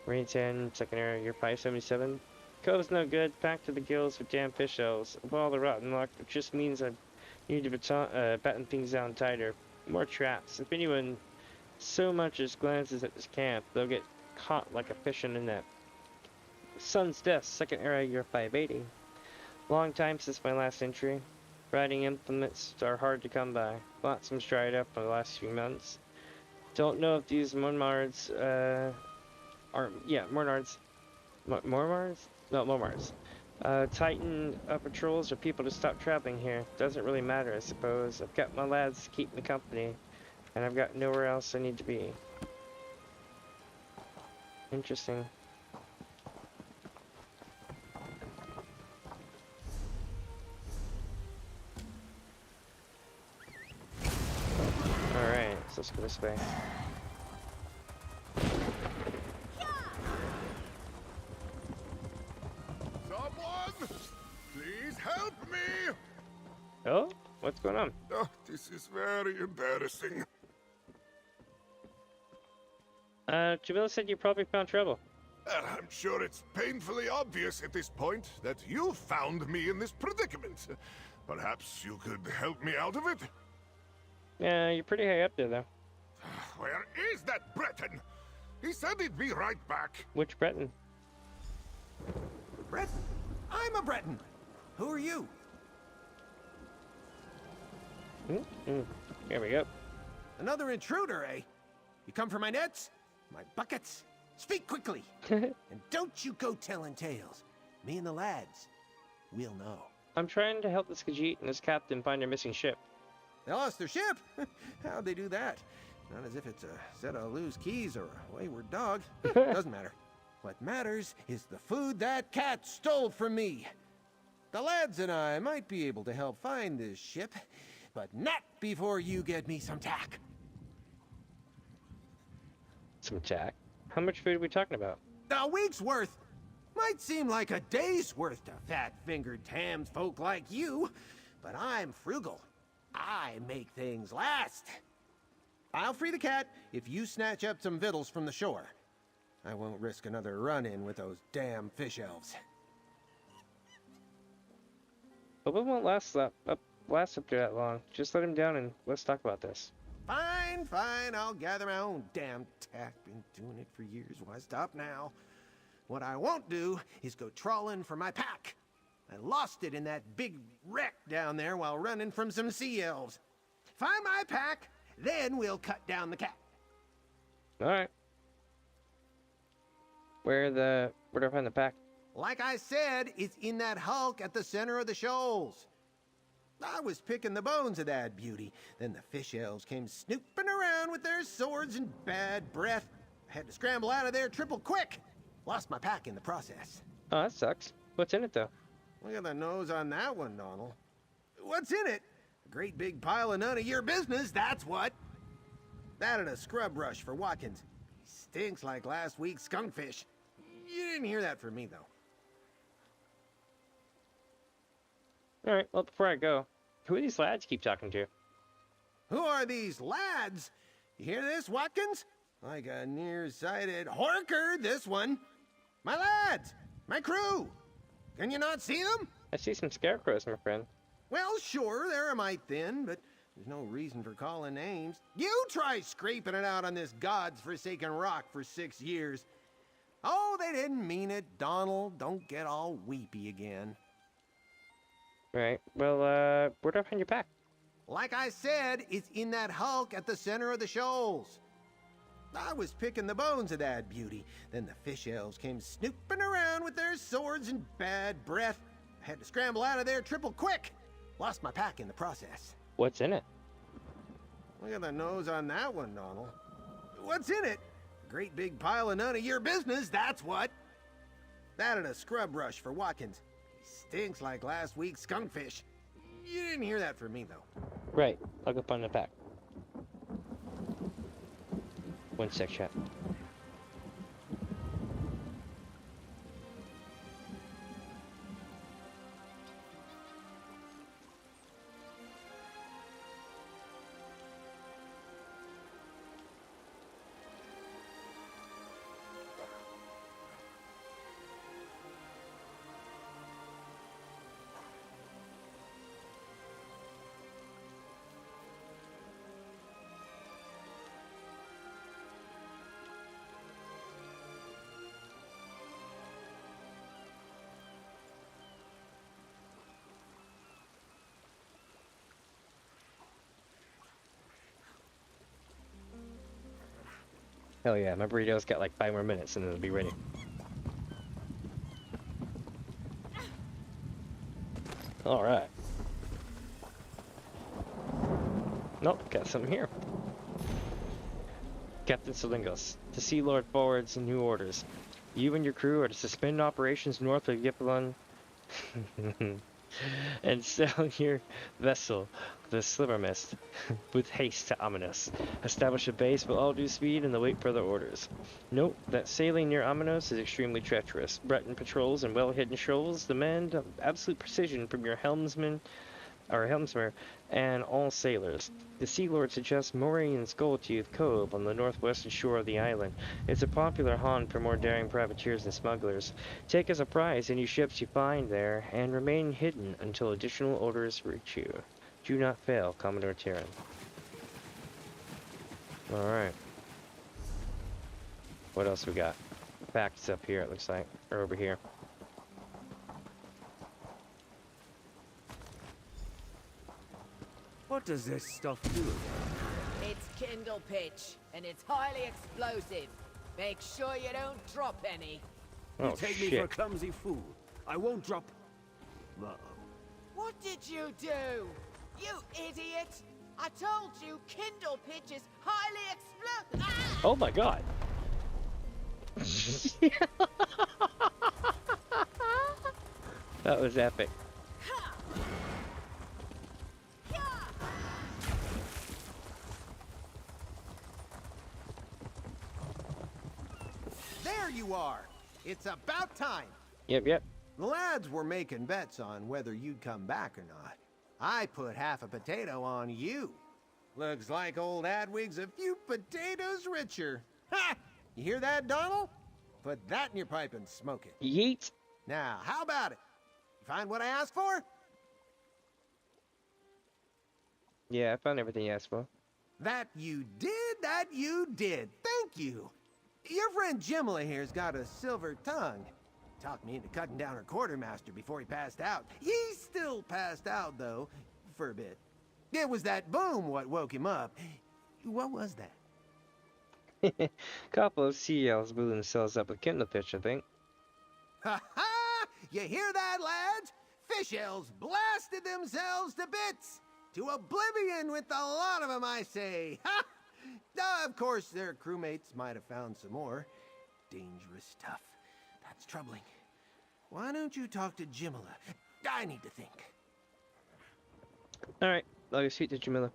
Rain's Hand, second area, year 577. Cove's no good, packed to the gills with damn fish elves. Of all the rotten luck, it just means I need to batten things down tighter. More traps. If anyone so much as glances at this camp, they'll get caught like a fish in a net. Sun's Death, second era, year 580. Long time since my last entry. Riding implements are hard to come by. Lotsom's dried up in the last few months. Don't know if these Mormards, Mormards. Tighten patrols or people to stop traveling here. Doesn't really matter, I suppose. I've got my lads to keep me company, and I've got nowhere else I need to be. Interesting. Alright, so let's go this way. Someone! Please help me! Oh? What's going on? Oh, this is very embarrassing. Jamila said you probably found trouble. I'm sure it's painfully obvious at this point that you found me in this predicament. Perhaps you could help me out of it? Yeah, you're pretty high up there, though. Where is that Breton? He said he'd be right back. Which Breton? Breton? I'm a Breton. Who are you? Here we go. Another intruder, eh? You come for my nets? My buckets? Speak quickly! And don't you go telling tales. Me and the lads, we'll know. I'm trying to help this Khajiit and his captain find their missing ship. They lost their ship? How'd they do that? Not as if it's a set of loose keys or a wayward dog. Doesn't matter. What matters is the food that cat stole from me. The lads and I might be able to help find this ship, but not before you get me some tack. Some tack? How much food are we talking about? A week's worth. Might seem like a day's worth to fat-fingered tams folk like you, but I'm frugal. I make things last. I'll free the cat if you snatch up some victuals from the shore. I won't risk another run-in with those damn fish elves. But we won't last up to that long. Just let him down and let's talk about this. Fine, fine, I'll gather my own damn tack. Been doing it for years, why stop now? What I won't do is go trawling for my pack. I lost it in that big wreck down there while running from some sea elves. Find my pack, then we'll cut down the cat. Alright. Where do I find the pack? Like I said, it's in that hulk at the center of the shoals. I was picking the bones of that beauty. Then the fish elves came snooping around with their swords and bad breath. I had to scramble out of there triple quick. Lost my pack in the process. Oh, that sucks. What's in it, though? Look at the nose on that one, Donald. What's in it? A great big pile of none of your business, that's what. That and a scrub brush for Watkins. He stinks like last week's skunkfish. You didn't hear that from me, though. Alright, well, before I go, who are these lads you keep talking to? Who are these lads? You hear this, Watkins? Like a nearsighted horker, this one. My lads! My crew! Can you not see them? I see some scarecrows, my friend. Well, sure, they're a mite thin, but there's no reason for calling names. You try scraping it out on this god's-forsaken rock for 6 years. Oh, they didn't mean it, Donald. Don't get all weepy again. Right. Well, where do I find your pack? Like I said, it's in that hulk at the center of the shoals. I was picking the bones of that beauty. Then the fish elves came snooping around with their swords and bad breath. I had to scramble out of there triple quick. Lost my pack in the process. What's in it? Look at the nose on that one, Donald. What's in it? Great big pile of none of your business, that's what. That and a scrub brush for Watkins. He stinks like last week's skunkfish. You didn't hear that from me, though. Right. I'll go find the pack. One sec, chat. Hell yeah, my burrito's got like 5 more minutes and it'll be ready. Alright. Nope, got something here. Captain Salingos, the Sea Lord forwards new orders. You and your crew are to suspend operations north of Ypsilon and sail your vessel, the Slivermist, with haste to Amanos. Establish a base with all due speed and await further orders. Note that sailing near Amanos is extremely treacherous. Breton patrols and well-hidden shoals demand absolute precision from your helmsman and all sailors. The Sea Lord suggests mooring in Skulltooth Cove on the northwestern shore of the island. It's a popular haunt for more daring privateers and smugglers. Take as a prize any ships you find there, and remain hidden until additional orders reach you. Do not fail, Commodore Tyrion. Alright. What else we got? Facts up here, it looks like. Or over here. What does this stuff do? It's kindle pitch, and it's highly explosive. Make sure you don't drop any. You take me for a clumsy fool. I won't drop... Uh-oh. What did you do? You idiot! I told you kindle pitch is highly explosive. Ah! Oh my god! That was epic. There you are! It's about time! Yep. The lads were making bets on whether you'd come back or not. I put half a potato on you. Looks like old Adwig's a few potatoes richer. Ha! You hear that, Donald? Put that in your pipe and smoke it. Yeet! Now, how about it? You find what I asked for? Yeah, I found everything you asked for. That you did. Thank you. Your friend Jimla here's got a silver tongue. Talked me into cutting down her quartermaster before he passed out. He's still passed out, though, for a bit. It was that boom what woke him up. What was that? Couple of sea elves blew themselves up with kindle pitch, I think. Ha ha! You hear that, lads? Fish elves blasted themselves to bits! To oblivion with the lot of them, I say! Ha! Of course, their crewmates might have found some more. Dangerous stuff. That's troubling. Why don't you talk to Jimla? I need to think. Alright, I'll go speak to Jamila.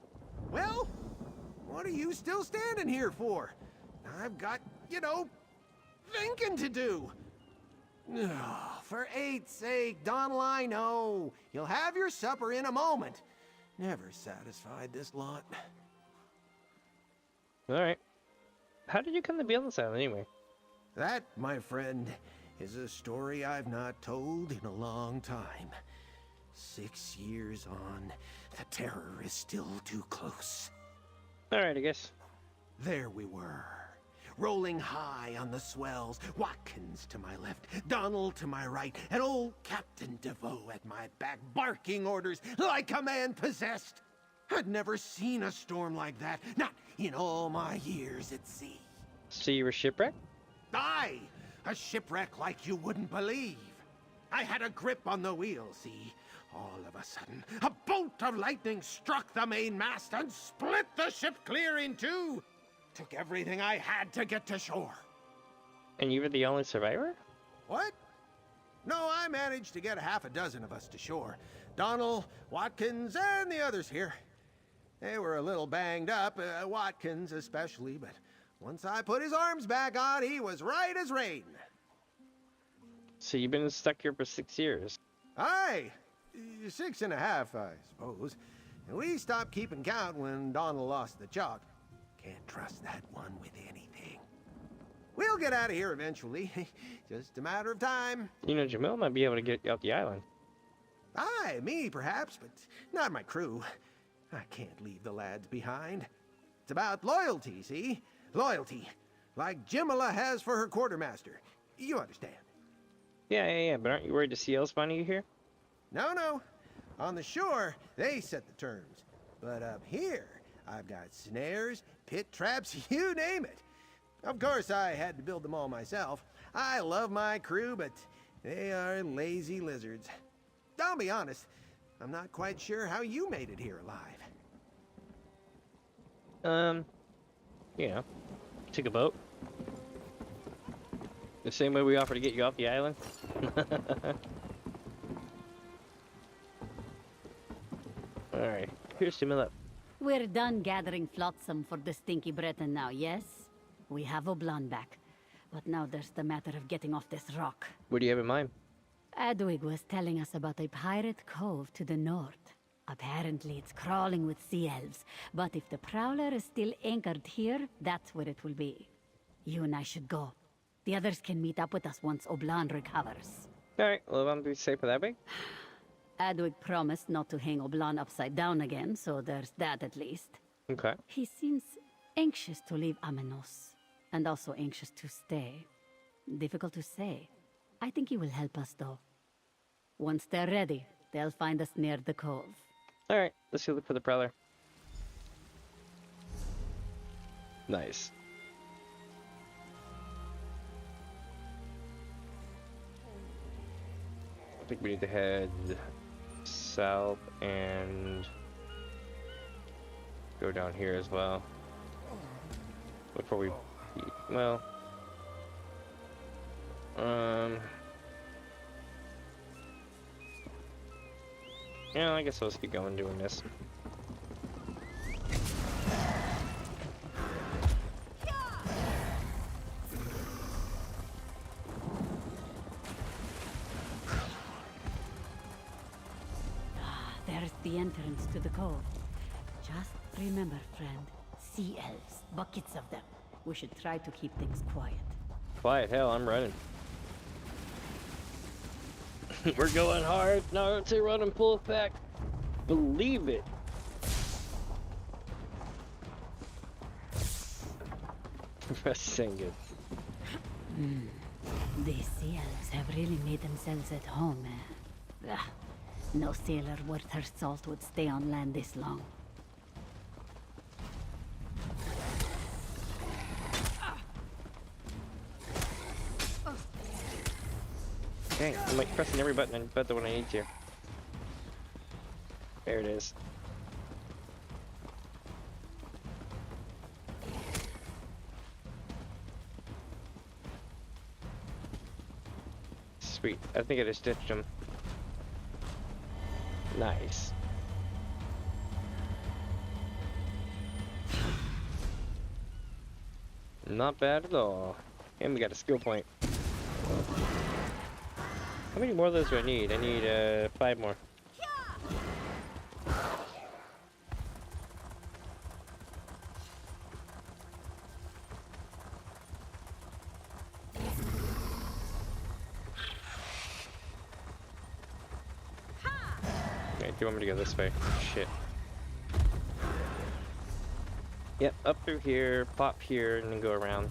Well, what are you still standing here for? I've got, thinking to do. For 8's sake, Donald, I know. You'll have your supper in a moment. Never satisfied this lot. Alright. How did you come to be on this island anyway? That, my friend, is a story I've not told in a long time. 6 years on, the terror is still too close. Alright, I guess. There we were, rolling high on the swells, Watkins to my left, Donald to my right, and old Captain DeVoe at my back, barking orders like a man possessed. I'd never seen a storm like that, not in all my years at sea. So you were shipwrecked? Aye, a shipwreck like you wouldn't believe. I had a grip on the wheel, see? All of a sudden, a bolt of lightning struck the mainmast and split the ship clear in two. Took everything I had to get to shore. And you were the only survivor? What? No, I managed to get half a dozen of us to shore. Donald, Watkins, and the others here. They were a little banged up, Watkins especially, but once I put his arms back on, he was right as rain. So you've been stuck here for 6 years? Aye, 6.5, I suppose. And we stopped keeping count when Donald lost the chalk. Can't trust that one with anything. We'll get out of here eventually. Just a matter of time. You know, Jamil might be able to get you off the island. Aye, me perhaps, but not my crew. I can't leave the lads behind. It's about loyalty, see? Loyalty. Like Jimala has for her quartermaster. You understand. Yeah, but aren't you worried the seals finding you here? No. On the shore, they set the terms. But up here, I've got snares, pit traps, you name it. Of course, I had to build them all myself. I love my crew, but they are lazy lizards. I'll be honest, I'm not quite sure how you made it here alive. You know, took a boat. The same way we offered to get you off the island. Alright, here's Jamila. We're done gathering flotsam for the stinky Breton now, yes? We have Oblan back. But now there's the matter of getting off this rock. What do you have in mind? Adwig was telling us about a pirate cove to the north. Apparently it's crawling with sea elves, but if the prowler is still anchored here, that's where it will be. You and I should go. The others can meet up with us once Oblan recovers. Alright, well, I'm be safer that way. Adwig promised not to hang Oblan upside down again, so there's that at least. Okay. He seems anxious to leave Amenos, and also anxious to stay. Difficult to say. I think he will help us, though. Once they're ready, they'll find us near the cove. Alright, let's go look for the prowler. Nice. I think we need to head south and go down here as well. Before we... well... yeah, I guess I'll just keep going doing this. There's the entrance to the cove. Just remember, friend, sea elves, buckets of them. We should try to keep things quiet. Quiet, hell, I'm running. We're going hard. Naruto running full effect. Believe it. That's saying good. These sea elves have really made themselves at home, eh? Ugh. No sailor worth her salt would stay on land this long. Dang, I'm like pressing every button but the one I need to. There it is. Sweet. I think I just ditched him. Nice. Not bad at all. And we got a skill point. How many more of those do I need? I need 5 more. you want me to go this way? Shit. Yep, up through here, pop here, and then go around.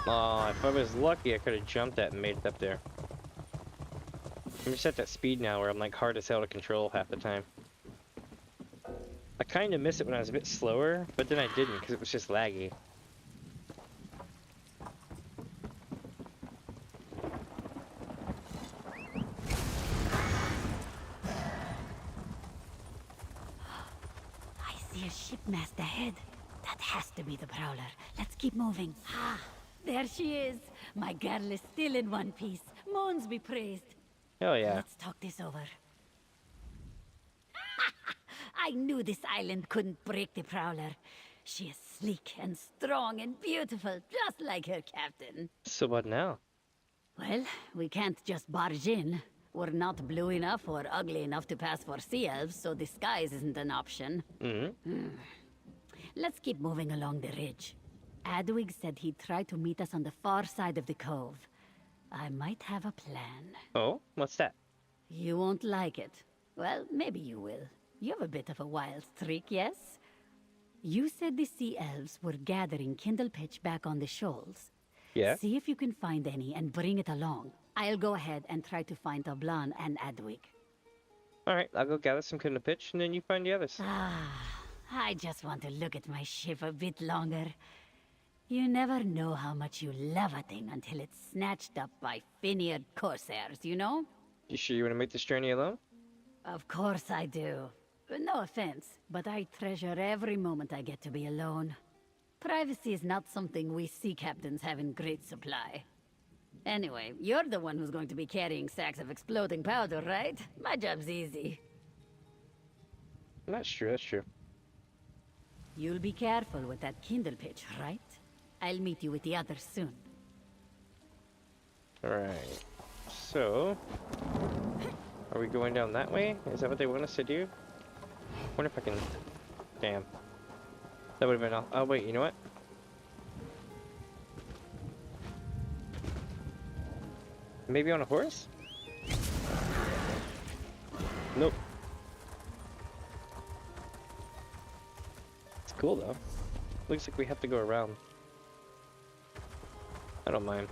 Aw, if I was lucky, I could have jumped that and made it up there. I'm just at that speed now where I'm like hard as hell to control half the time. I kind of miss it when I was a bit slower, but then I didn't because it was just laggy. I see a ship mast ahead. That has to be the Prowler. Let's keep moving. Ah, there she is. My girl is still in one piece. Moons be praised. Hell yeah. Let's talk this over. I knew this island couldn't break the Prowler. She is sleek and strong and beautiful, just like her captain. So what now? Well, we can't just barge in. We're not blue enough or ugly enough to pass for sea elves, so disguise isn't an option. Let's keep moving along the ridge. Adwig said he'd try to meet us on the far side of the cove. I might have a plan. Oh? What's that? You won't like it. Well, maybe you will. You have a bit of a wild streak, yes? You said the sea elves were gathering kindle pitch back on the shoals. Yeah? See if you can find any and bring it along. I'll go ahead and try to find Oblan and Adwig. Alright, I'll go gather some kindle pitch and then you find the others. I just want to look at my ship a bit longer. You never know how much you love a thing until it's snatched up by Finiard corsairs, you know? You sure you want to make this journey alone? Of course I do. No offense, but I treasure every moment I get to be alone. Privacy is not something we sea captains have in great supply. Anyway, you're the one who's going to be carrying sacks of exploding powder, right? My job's easy. That's true, that's true. You'll be careful with that kindle pitch, right? I'll meet you with the others soon. Alright. So... are we going down that way? Is that what they want us to do? I wonder if I can... Damn. That would have been... Oh, wait, you know what? Maybe on a horse? Nope. It's cool, though. Looks like we have to go around. I don't mind.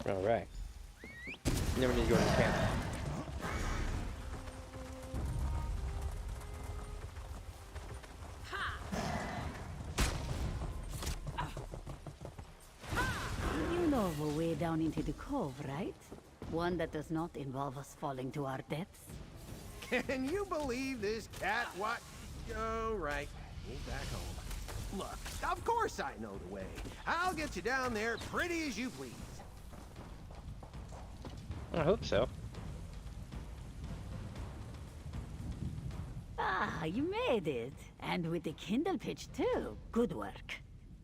Alright. Never need to go to camp. You know of a way down into the cove, right? One that does not involve us falling to our deaths. Can you believe this cat? What? Oh, right. Move back home. Look, of course I know the way. I'll get you down there pretty as you please. I hope so. Ah, you made it. And with the kindle pitch too. Good work.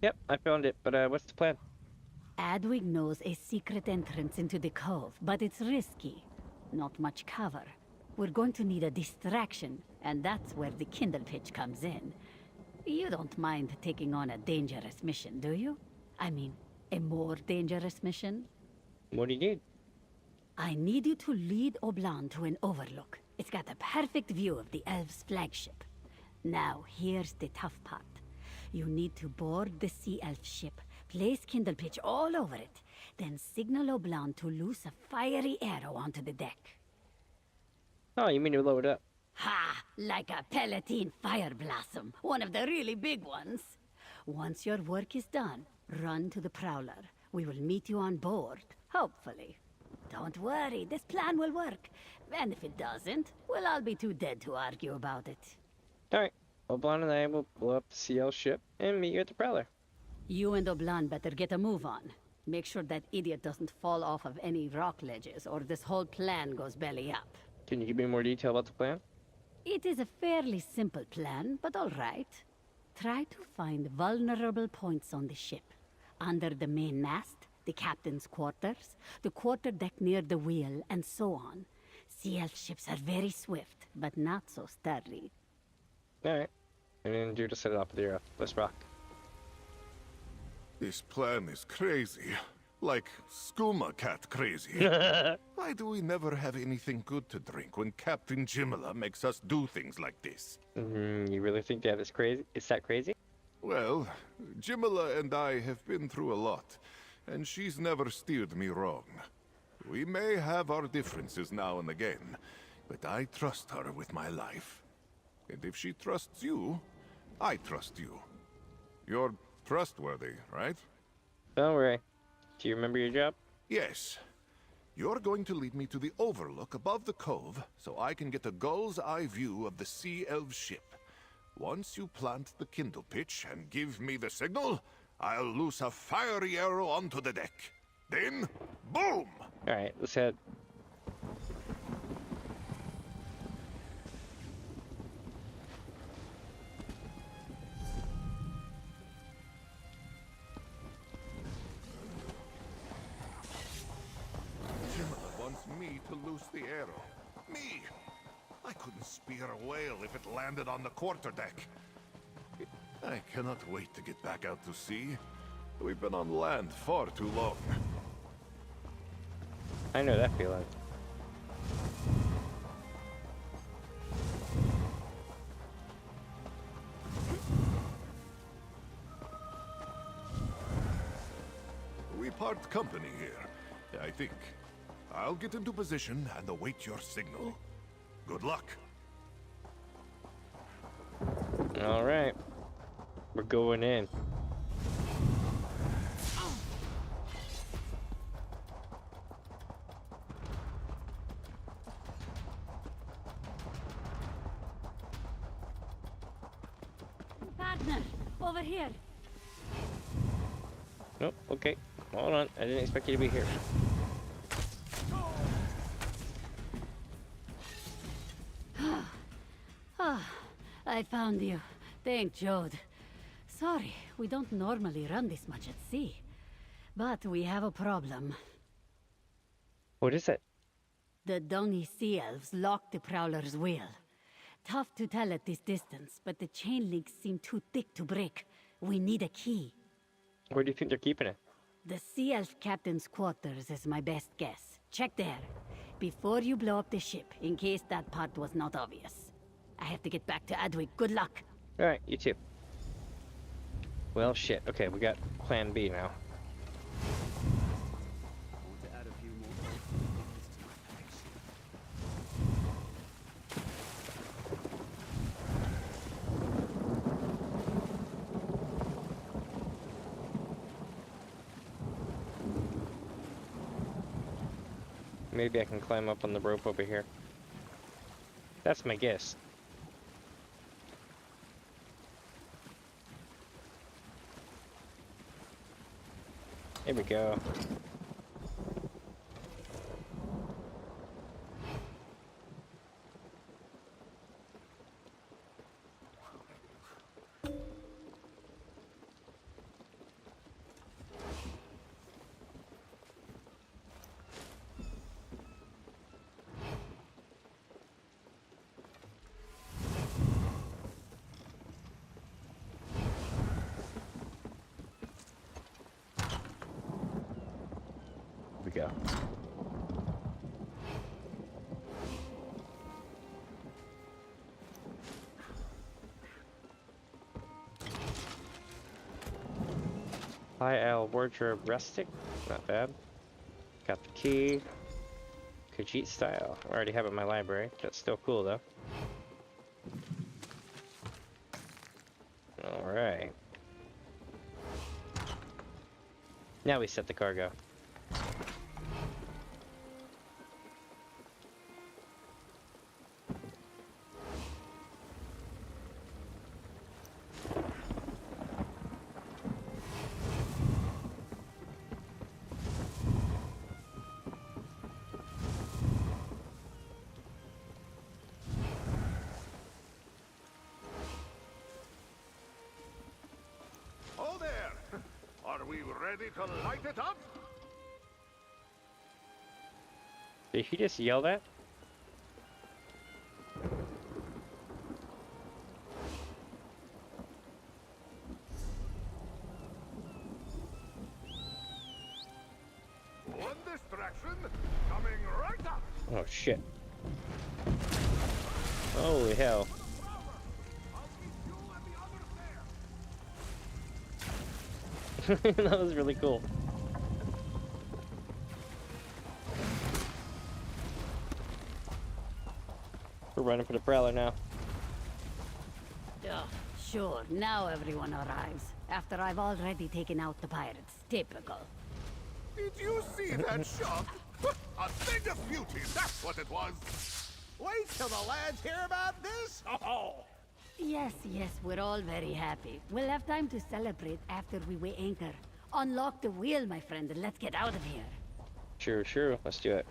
Yep, I found it, but what's the plan? Adwig knows a secret entrance into the cove, but it's risky. Not much cover. We're going to need a distraction, and that's where the kindle pitch comes in. You don't mind taking on a dangerous mission, do you? I mean, a more dangerous mission? What do you need? I need you to lead Oblan to an overlook. It's got a perfect view of the elves' flagship. Now, here's the tough part. You need to board the sea elf ship, place kindle pitch all over it, then signal Oblan to loose a fiery arrow onto the deck. Oh, you mean to load it up? Ha! Like a Palatine fire blossom, one of the really big ones. Once your work is done, run to the Prowler. We will meet you on board, hopefully. Don't worry, this plan will work. And if it doesn't, we'll all be too dead to argue about it. Alright, Oblan and I will blow up the CL ship and meet you at the Prowler. You and Oblan better get a move on. Make sure that idiot doesn't fall off of any rock ledges, or this whole plan goes belly up. Can you give me more detail about the plan? It is a fairly simple plan, but all right. Try to find vulnerable points on the ship. Under the main mast, the captain's quarters, the quarterdeck near the wheel, and so on. Sea elf ships are very swift, but not so sturdy. Alright. And then do to set it up with your let's rock. This plan is crazy. Like skooma cat crazy. Why do we never have anything good to drink when Captain Jimala makes us do things like this? You really think that is crazy? Is that crazy? Well, Jimala and I have been through a lot, and she's never steered me wrong. We may have our differences now and again, but I trust her with my life. And if she trusts you, I trust you. You're trustworthy, right? Don't worry. Do you remember your job? Yes. You're going to lead me to the overlook above the cove so I can get a gull's eye view of the Sea Elf ship. Once you plant the kindle pitch and give me the signal, I'll loose a fiery arrow onto the deck. Then, boom! Alright, let's head. Jimala wants me to loose the arrow. Me! I couldn't spear a whale if it landed on the quarterdeck. I cannot wait to get back out to sea. We've been on land far too long. I know that feeling. We part company here, I think. I'll get into position and await your signal. Good luck. Alright. We're going in. Partner, over here. Nope, okay. Hold on. I didn't expect you to be here. I found you. Thank Jode. Sorry, we don't normally run this much at sea. But we have a problem. What is it? The Doni Sea Elves locked the Prowler's wheel. Tough to tell at this distance, but the chain links seem too thick to break. We need a key. Where do you think they're keeping it? The Sea Elf Captain's quarters is my best guess. Check there. Before you blow up the ship, in case that part was not obvious. I have to get back to Adwick. Good luck. Alright, you too. Well, shit. Okay, we got plan B now. Maybe I can climb up on the rope over here. That's my guess. Here we go. Go. High Owl Wardrobe Rustic, not bad. Got the key. Khajiit style. I already have it in my library. That's still cool though. Alright. Now we set the cargo. Are we ready to light it up? Did he just yell that? extraction coming right up. Oh shit. Holy hell. That was really cool. We're running for the Prowler now. Oh, sure, now everyone arrives. After I've already taken out the pirates. Typical. Did you see that shot? A thing of beauty, that's what it was. Wait till the lads hear about this! Oh. Yes, we're all very happy. We'll have time to celebrate after we weigh anchor. Unlock the wheel, my friend, and let's get out of here. Sure. Let's do it.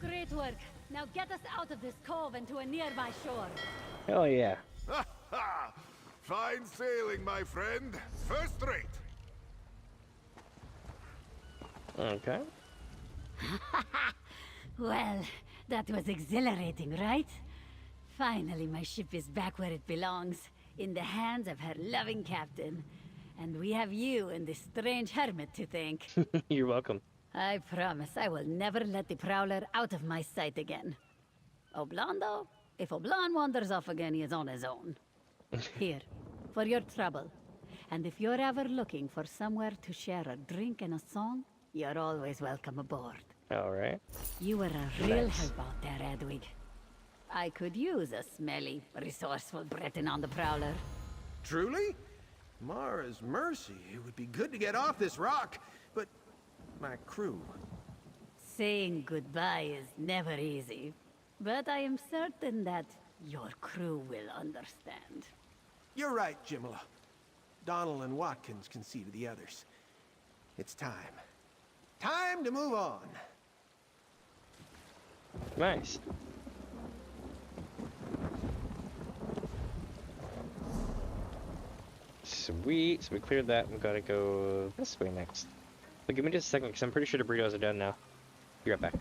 Great work. Now get us out of this cove and to a nearby shore. Hell yeah. Fine sailing, my friend. First rate. Okay. Well, that was exhilarating, right? Finally, my ship is back where it belongs, in the hands of her loving captain. And we have you and this strange hermit to thank. You're welcome. I promise I will never let the Prowler out of my sight again. Oblon, though? If Oblon wanders off again, he is on his own. Here, for your trouble. And if you're ever looking for somewhere to share a drink and a song, you're always welcome aboard. Alright. You were a real help out there, Edwig. I could use a smelly, resourceful Breton on the Prowler. Truly? Mara's mercy, it would be good to get off this rock, but my crew... Saying goodbye is never easy, but I am certain that your crew will understand. You're right, Jimala. Donald and Watkins can see to the others. It's time. Time to move on. Nice. Sweet. So we cleared that. We gotta go this way next. But give me just a second, because I'm pretty sure the burritos are done now. Be right back.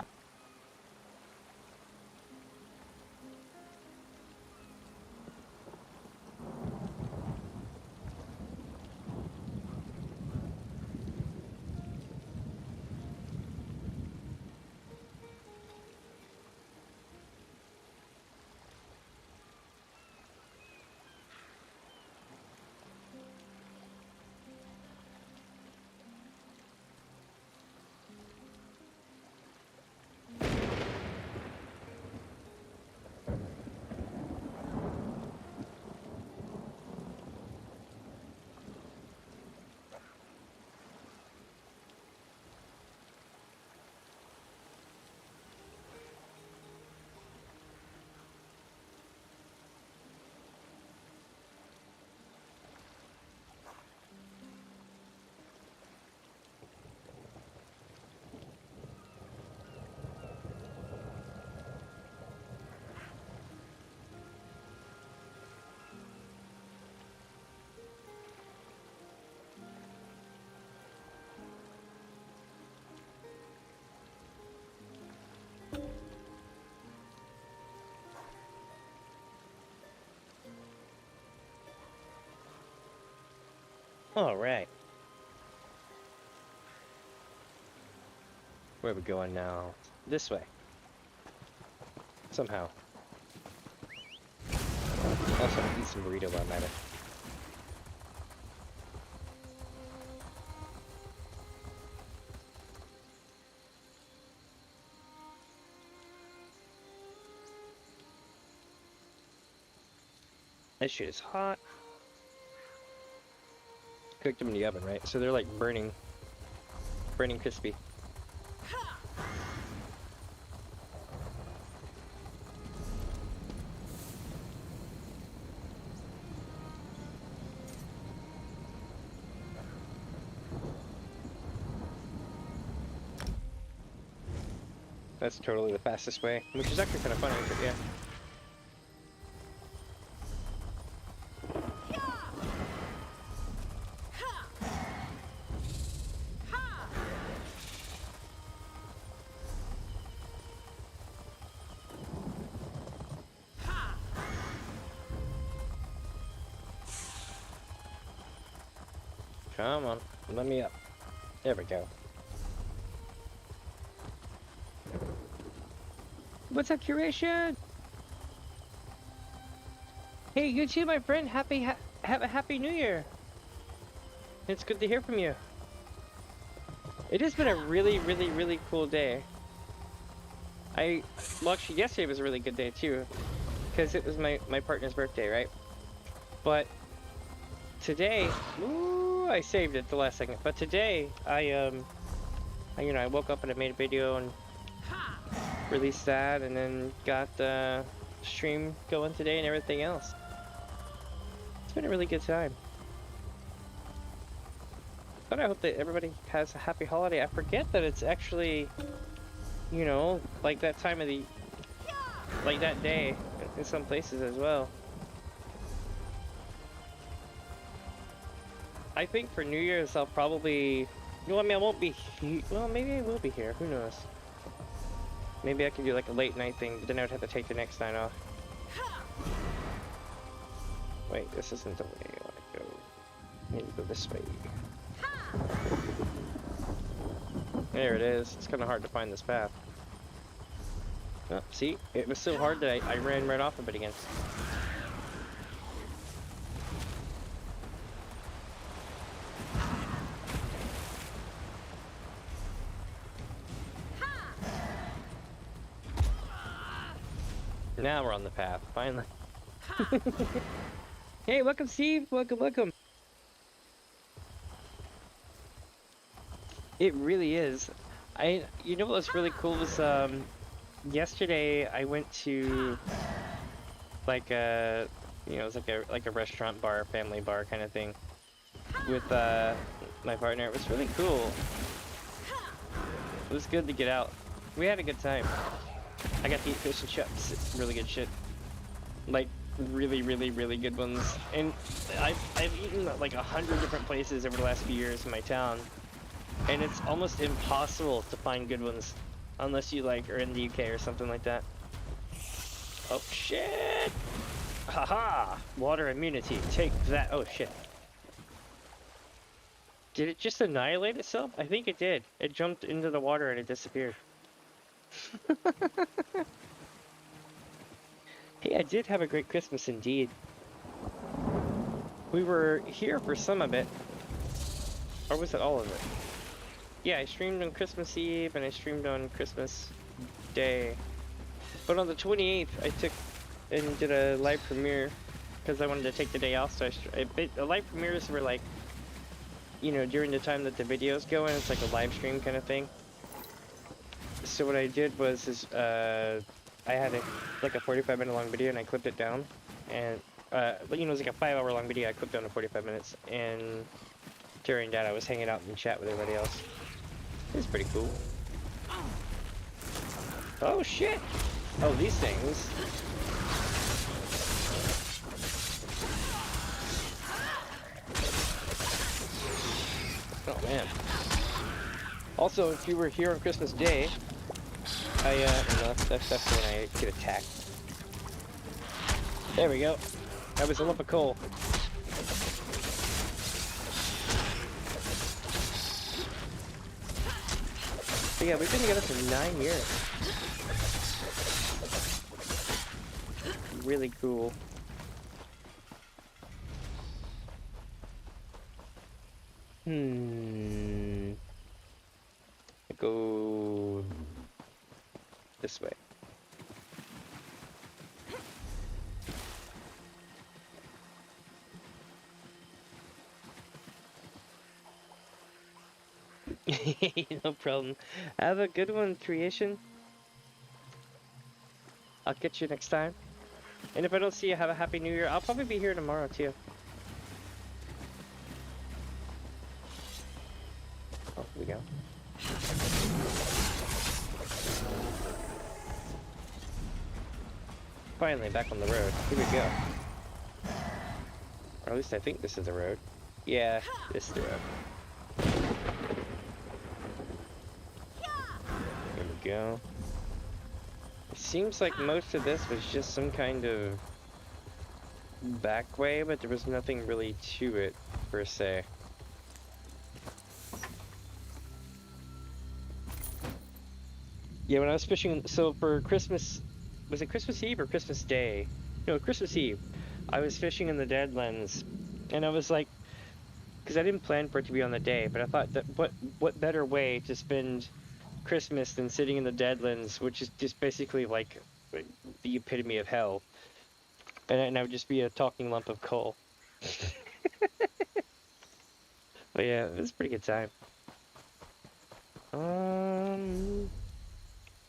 All right. Where are we going now? This way. Somehow. Also, eat some burrito while I'm at it. This shit is hot. Cooked them in the oven, right? So they're like burning crispy. That's totally the fastest way, which is actually kind of funny, but yeah. Come on, let me up. There we go. What's up, Curation? Hey, you too, my friend. Have a happy New Year. It's good to hear from you. It has been a really cool day. Well, actually, yesterday was a really good day too, because it was my partner's birthday, right? But today, ooh, I saved it the last second. But today, I woke up and I made a video and released that, and then got the stream going today and everything else. It's been a really good time. But I hope that everybody has a happy holiday. I forget that it's actually, you know, like that time of the, like that day in some places as well. I think for New Year's I'll probably, well, I mean, I won't be, well, maybe I will be here, who knows. Maybe I can do like a late night thing, but then I would have to take the next night off. Wait, this isn't the way I want to go. I need to go this way. There it is. It's kind of hard to find this path. Oh, see? It was so hard that I ran right off of it again. Now we're on the path, finally. Hey, welcome Steve! Welcome! It really is. You know what's really cool was, yesterday I went to, like a, you know, it was like a restaurant bar, family bar kind of thing, with, my partner. It was really cool. It was good to get out. We had a good time. I got to eat fish and chips. It's really good shit. Like, really good ones. And I've eaten like 100 different places over the last few years in my town. And it's almost impossible to find good ones. Unless you like are in the UK or something like that. Oh shit! Haha! Water immunity. Take that. Oh shit. Did it just annihilate itself? I think it did. It jumped into the water and it disappeared. Hey, I did have a great Christmas indeed. We were here for some of it. Or was it all of it? Yeah, I streamed on Christmas Eve and I streamed on Christmas Day. But on the 28th, I took and did a live premiere because I wanted to take the day off. So the live premieres were like, you know, during the time that the videos go in, it's like a live stream kind of thing. So what I did was, I had like a 45-minute long video and I clipped it down. And, you know, it was like a 5-hour long video. I clipped down to 45 minutes. And during that, I was hanging out and chat with everybody else. It was pretty cool. Oh, shit! Oh, these things. Oh, man. Also, if you were here on Christmas Day, no, that's when I get attacked. There we go. That was a lump of coal. But yeah, we've been together for 9 years. Really cool. Go this way. No problem. Have a good one, Creation. I'll get you next time. And if I don't see you, have a happy New Year. I'll probably be here tomorrow too. Oh, here we go. Finally, back on the road. Here we go. Or at least I think this is the road. Yeah, this is the road. Here we go. It seems like most of this was just some kind of back way, but there was nothing really to it, per se. Yeah, when I was fishing, so for Christmas, was it Christmas Eve or Christmas Day? No, Christmas Eve. I was fishing in the Deadlands, and I was like, because I didn't plan for it to be on the day, but I thought that what better way to spend Christmas than sitting in the Deadlands, which is just basically like the epitome of hell, and I would just be a talking lump of coal. But yeah, it was a pretty good time.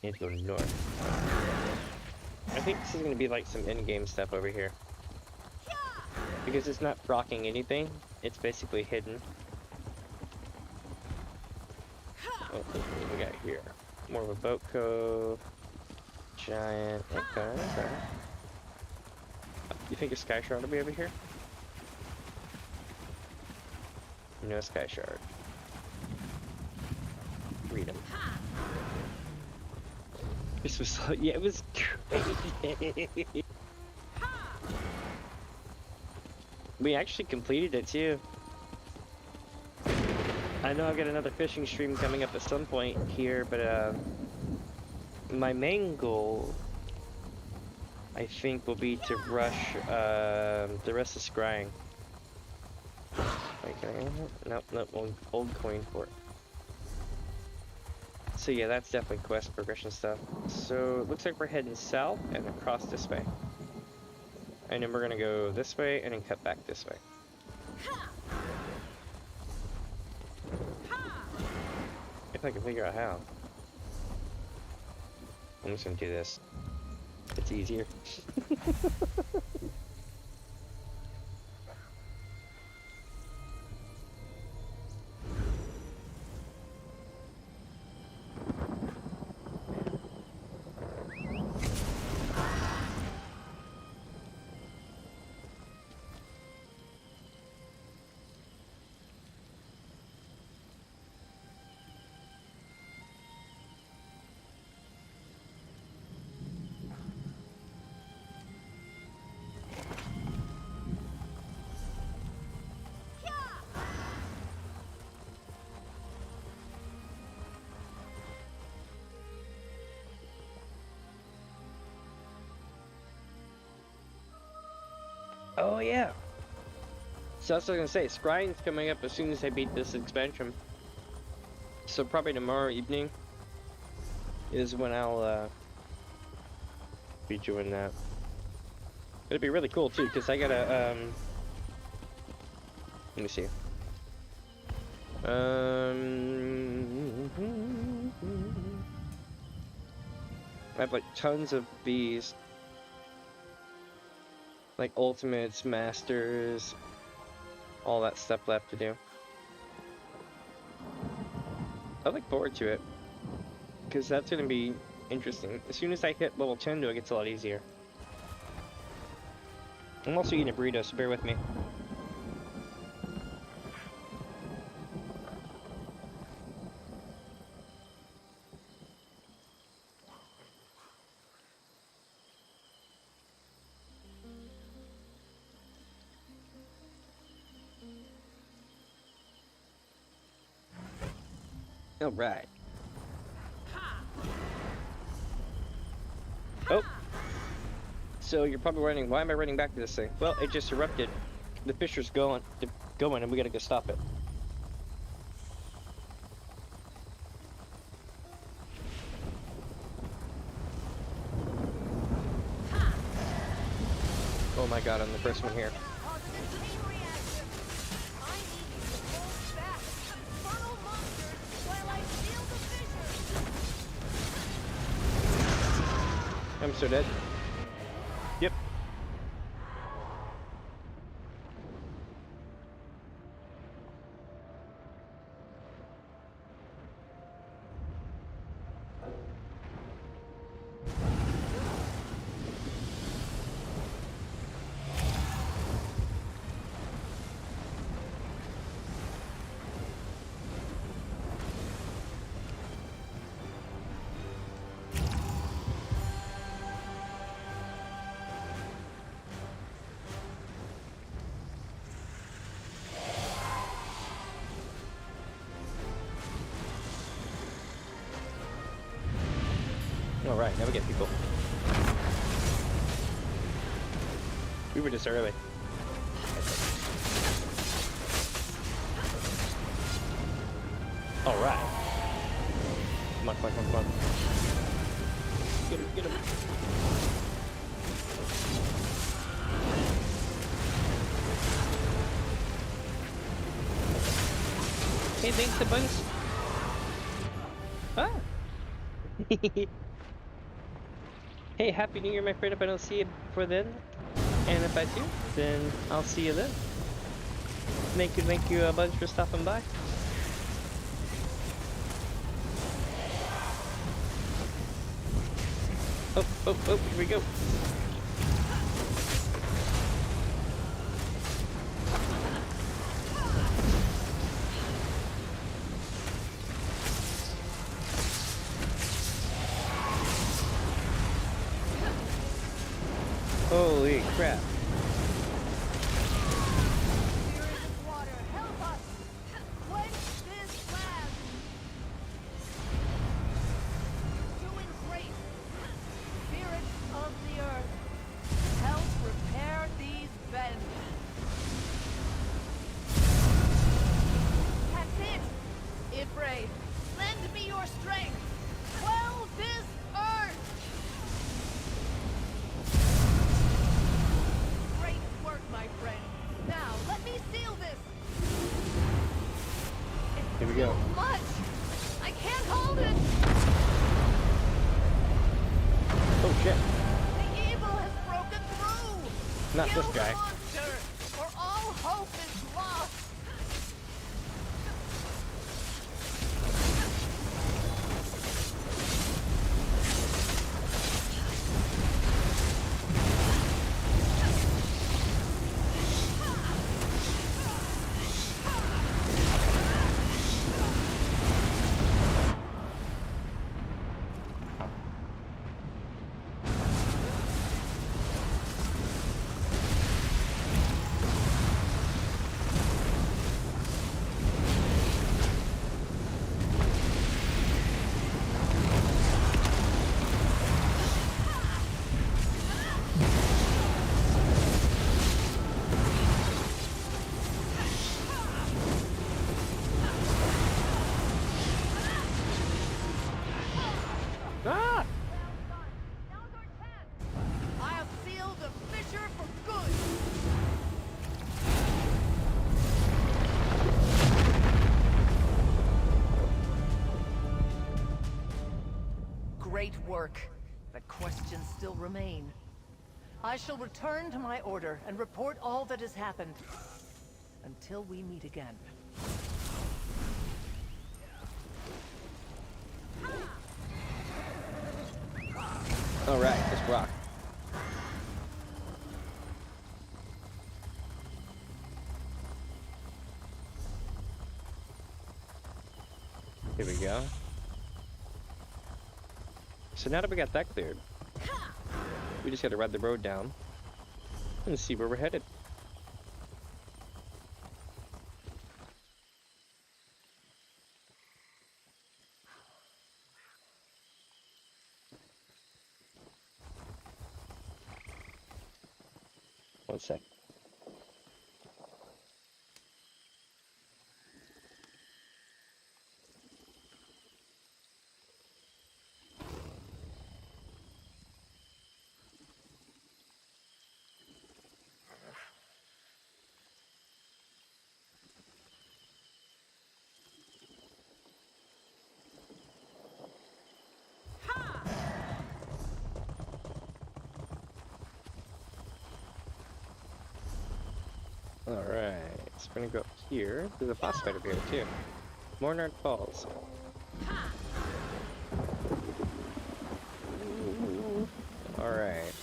Need to go north. I think this is going to be like some in-game stuff over here. Because it's not rocking anything, it's basically hidden. What do we got here? More of a boat cove. Giant. Okay. You think a sky shard will be over here? No sky shard. Read them. This was so, yeah, it was crazy. We actually completed it too. I know I've got another fishing stream coming up at some point here, but my main goal, I think, will be to rush the rest of scrying. Wait, can I get it? Nope, old coin for it. So yeah, that's definitely quest progression stuff. So it looks like we're heading south and across this way. And then we're gonna go this way and then cut back this way. If I can figure out how. I'm just gonna do this. It's easier. Oh yeah. So that's what I was gonna say. Scrying's coming up as soon as I beat this expansion. So probably tomorrow evening is when I'll be doing that. It'll be really cool too, because I gotta let me see. I have like tons of these. Like ultimates, masters, all that stuff left to do. I look forward to it, because that's going to be interesting. As soon as I hit level 10 though, it gets a lot easier. I'm also eating a burrito, so bear with me. All right. Oh. So you're probably wondering, why am I running back to this thing? Well, it just erupted. The fisher's going, and we gotta go stop it. Oh my god, I'm the first one here. I'm so dead. Yep. Alright, now we get people. We were just early. Alright. Come on, come on, come on, come on. Get him, get him. Hey, thanks a bunch. Ah. Hey, Happy New Year, my friend. If I don't see you before then, and if I do, then I'll see you then. Thank you a bunch for stopping by. Oh, oh, oh, here we go. Holy crap. Here we go. Much! I can't hold it! Oh shit. The evil has broken through! Not Kill this guy. the monster, or all hope is lost! Ah! I have sealed the fissure for good! Great work, but questions still remain. I shall return to my order and report all that has happened. Until we meet again. Alright, let's rock. Here we go. So now that we got that cleared, we just gotta ride the road down and see where we're headed. One sec. Alright, so we're gonna go up here. There's a boss fight over here too. Mornard Falls. Alright.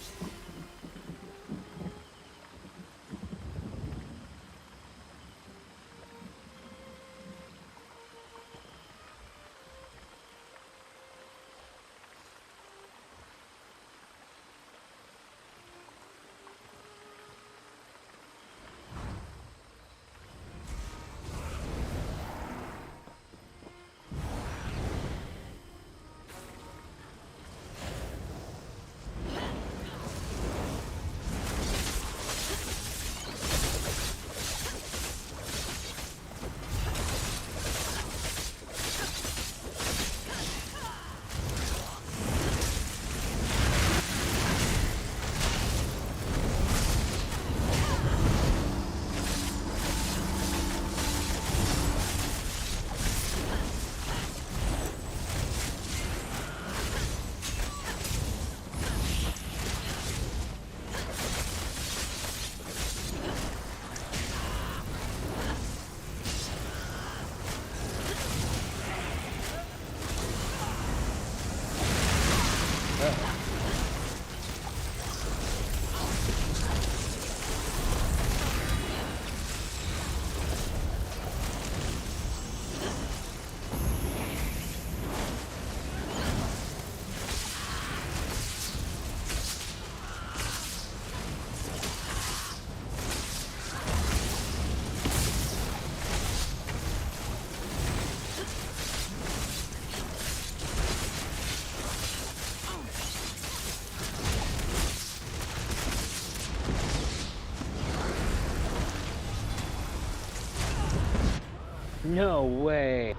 No way.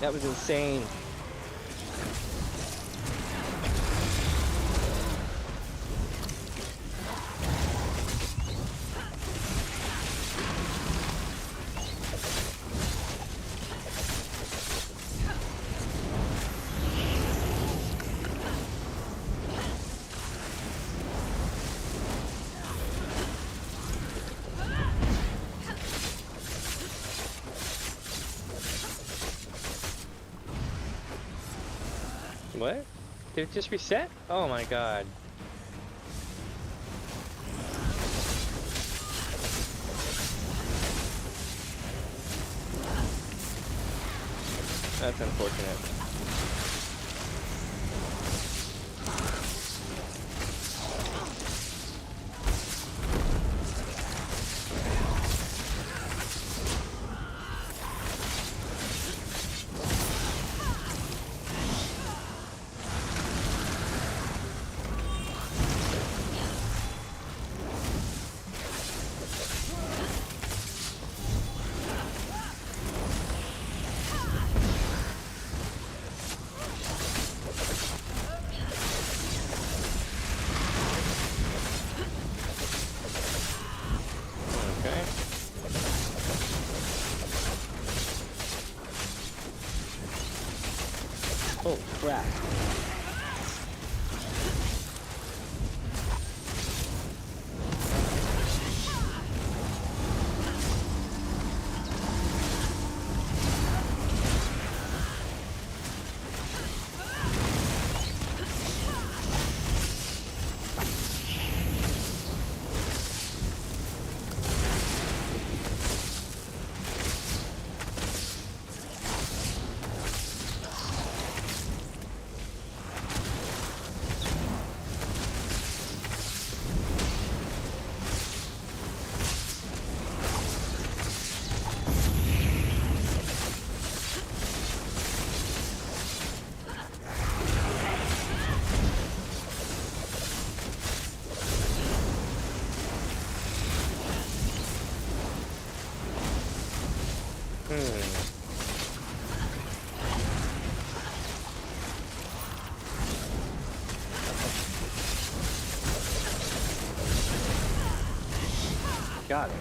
That was insane. What? Did it just reset? Oh my god. That's unfortunate. Oh, crap. Got it.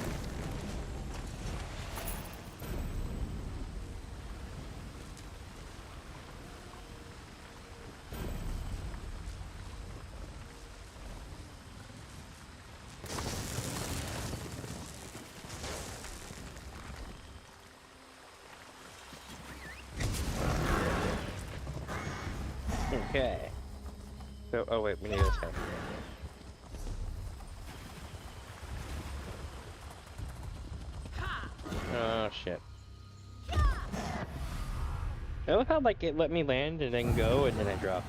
Okay. So, oh wait, we need this guy. Oh shit. I love how like it let me land and then go and then I drop.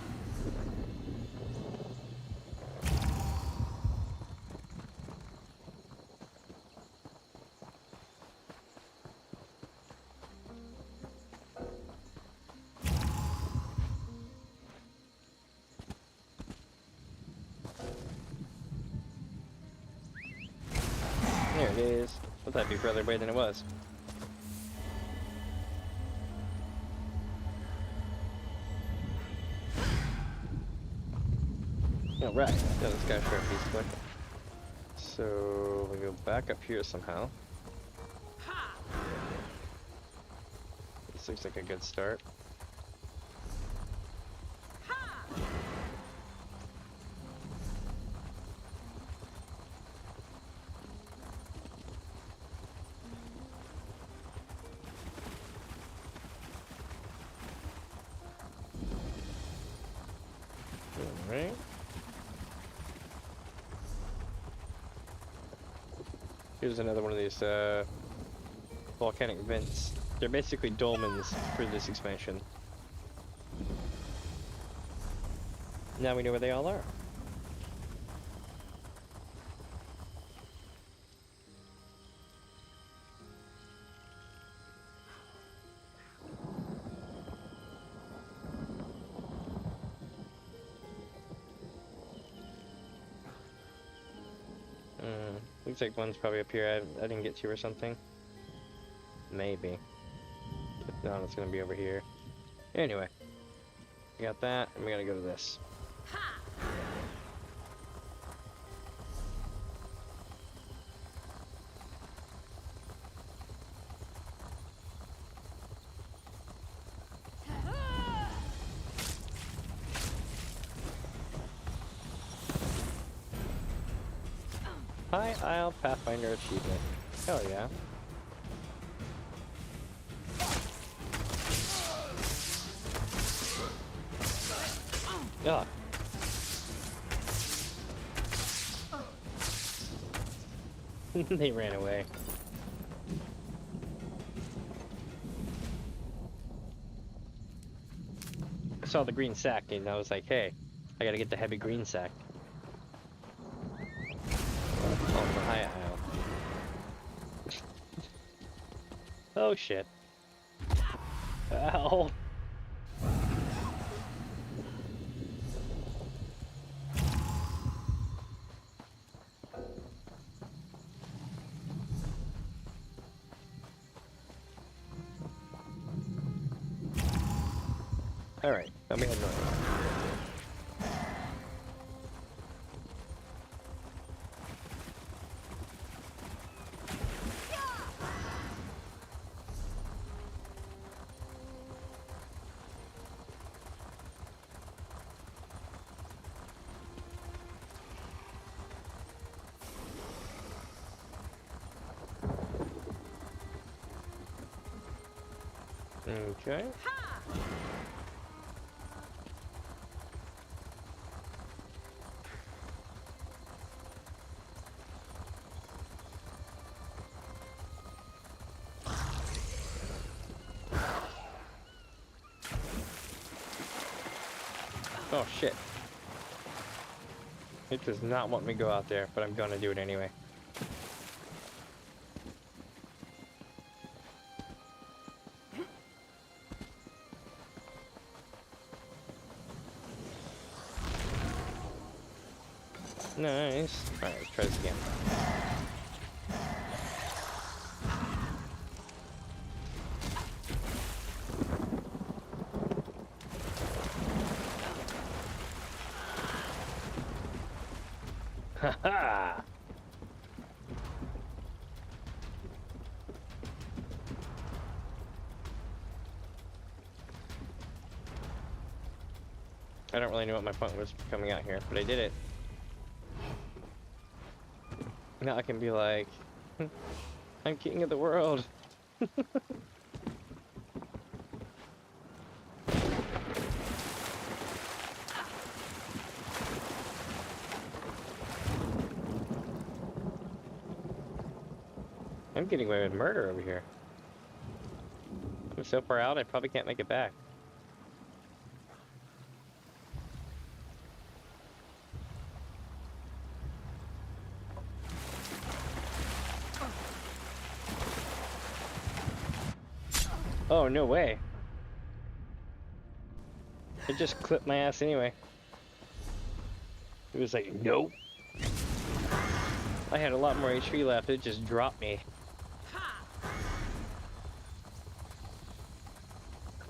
There it is. Thought that'd be further away than it was. Alright, got this guy for a piece quick. So we go back up here somehow. This looks like a good start. Alright. Here's another one of these volcanic vents. They're basically dolmens for this expansion. Now we know where they all are. Looks like one's probably up here I didn't get to or something. Maybe. But no, it's gonna be over here. Anyway. We got that, and we gotta go to this. High Isle Pathfinder achievement. Hell yeah. God. They ran away. I saw the green sack and I was like, hey, I gotta get the heavy green sack. Oh, the high aisle. Oh shit. Ow. Alright, let me head north. Okay. Oh shit. It does not want me to go out there, but I'm gonna do it anyway. Nice. Alright, let's try this again. Haha! I don't really know what my point was coming out here, but I did it. Now I can be like, I'm king of the world. I'm getting away with murder over here. I'm so far out, I probably can't make it back. Oh, no way. It just clipped my ass anyway. It was like, nope. I had a lot more HP left, it just dropped me.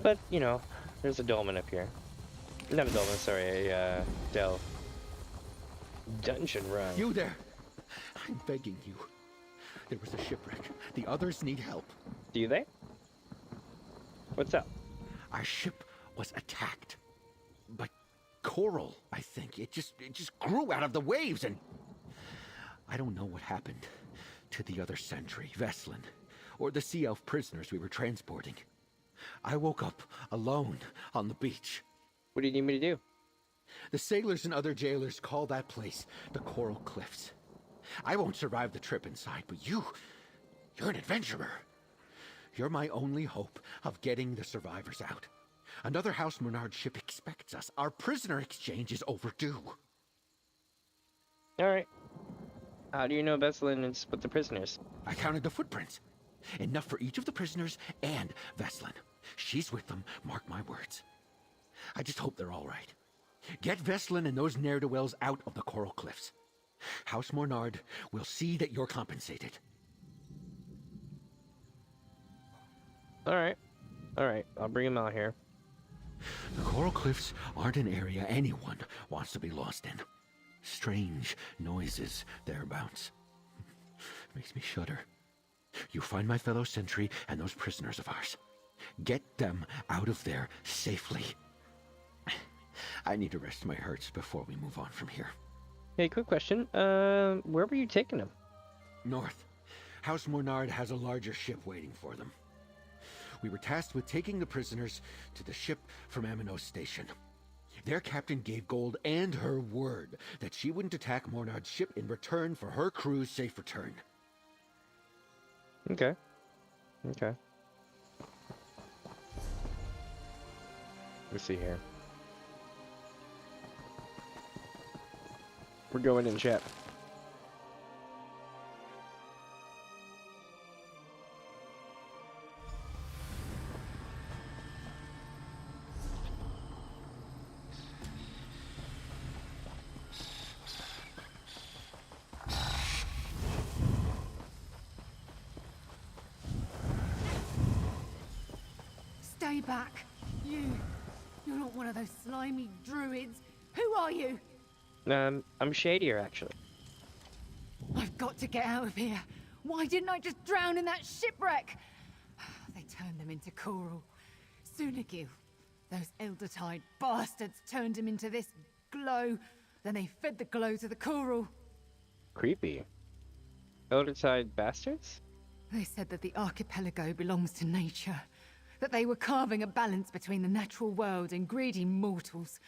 But, you know, there's a dolmen up here. Not a dolmen, sorry, a, delve. Dungeon run. You there! I'm begging you. There was a shipwreck. The others need help. Do they? What's up? Our ship was attacked by coral, I think. It just grew out of the waves, and I don't know what happened to the other sentry, Veslin, or the sea elf prisoners we were transporting. I woke up alone on the beach. What do you need me to do? The sailors and other jailers call that place the Coral Cliffs. I won't survive the trip inside, but you're an adventurer. You're my only hope of getting the survivors out. Another House Menard ship expects us. Our prisoner exchange is overdue. Alright. How do you know Veslin is with the prisoners? I counted the footprints. Enough for each of the prisoners and Veslin. She's with them, mark my words. I just hope they're all right. Get Veslin and those ne'er-do-wells out of the Coral Cliffs. House Mornard will see that you're compensated. Alright. Alright, I'll bring him out here. The Coral Cliffs aren't an area anyone wants to be lost in. Strange noises thereabouts. Makes me shudder. You find my fellow sentry and those prisoners of ours. Get them out of there safely. I need to rest my hurts before we move on from here. Hey, quick question. Where were you taking him? North. House Mornard has a larger ship waiting for them. We were tasked with taking the prisoners to the ship from Amanos Station. Their captain gave Gold and her word that she wouldn't attack Mornard's ship in return for her crew's safe return. Okay. Okay. Let's see here. We're going in, chat. Stay back. You're not one of those slimy druids. Who are you? I'm shadier, actually. I've got to get out of here. Why didn't I just drown in that shipwreck? They turned them into coral. Sunagil. Those Eldertide bastards turned him into this glow. Then they fed the glow to the coral. Creepy. Eldertide bastards? They said that the archipelago belongs to nature. That they were carving a balance between the natural world and greedy mortals.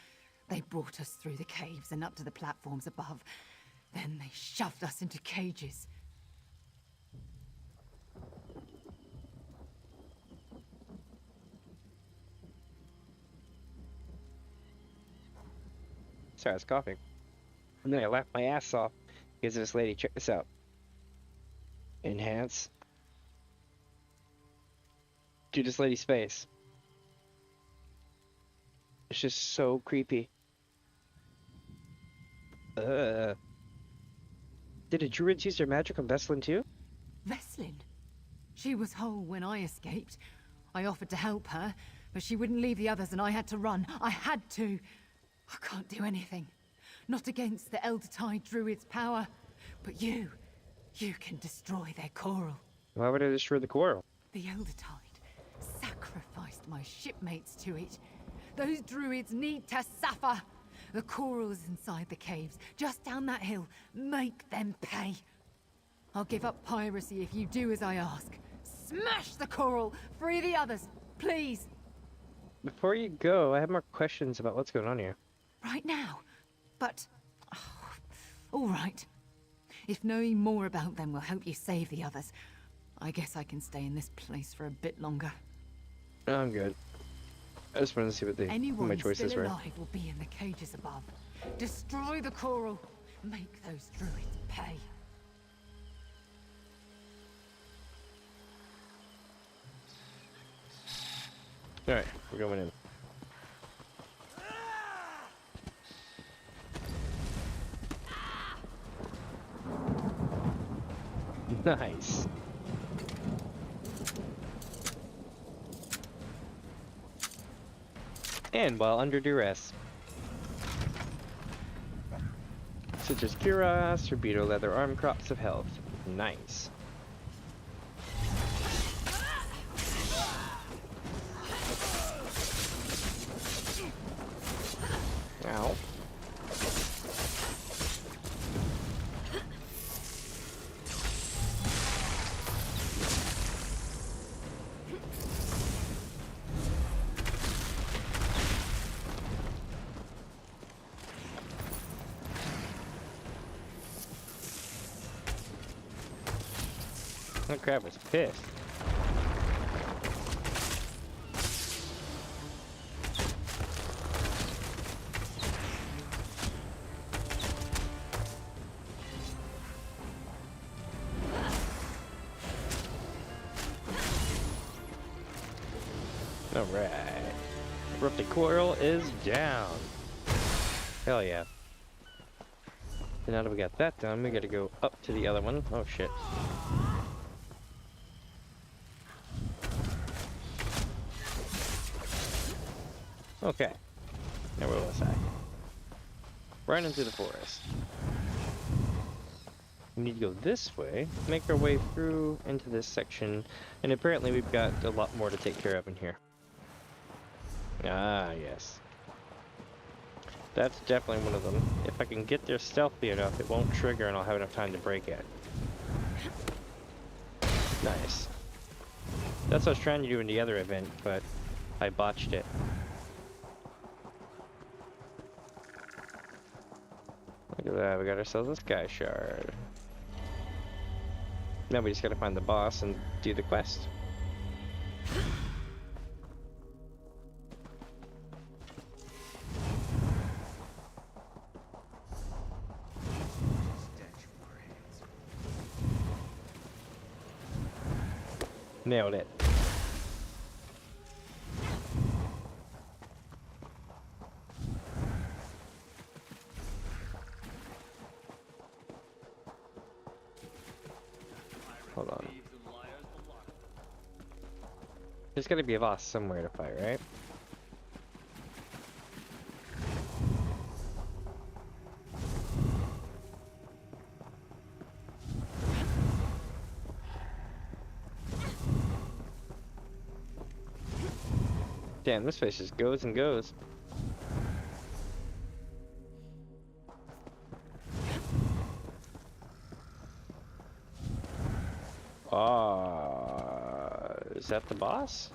They brought us through the caves and up to the platforms above. Then they shoved us into cages. Sorry, I was coughing. And then I laughed my ass off because of this lady. Check this out. Enhance. Dude, this lady's face. It's just so creepy. Did the druids use their magic on Veslin too? Veslin? She was whole when I escaped. I offered to help her, but she wouldn't leave the others and I had to run. I had to. I can't do anything. Not against the Eldertide druids' power. But you can destroy their coral. Why would I destroy the coral? The Eldertide sacrificed my shipmates to it. Those druids need to suffer. The coral is inside the caves, just down that hill. Make them pay. I'll give up piracy if you do as I ask. Smash the coral! Free the others, please! Before you go, I have more questions about what's going on here. Right now? But... all right. If knowing more about them will help you save the others, I guess I can stay in this place for a bit longer. I'm good. I just wanted to see what my choices still were. alive will be in the cages above. Destroy the coral. Make those druids pay. Alright, we're going in. Nice. And while under duress. Such as cuirass, torpedo leather arm crops of health. Nice. Ow. That crab was pissed. Alright. Erupting coral is down. Hell yeah. So now that we got that done, we gotta go up to the other one. Oh shit. Okay. Now where was I? Right into the forest. We need to go this way, make our way through into this section, and apparently we've got a lot more to take care of in here. Ah, yes. That's definitely one of them. If I can get there stealthy enough, it won't trigger and I'll have enough time to break it. Nice. That's what I was trying to do in the other event, but I botched it. Look at that, we got ourselves a sky shard. Now we just gotta find the boss and do the quest. Nailed it. Hold on. There's gotta be a boss somewhere to fight, right? Damn, this place just goes and goes. Is that the boss?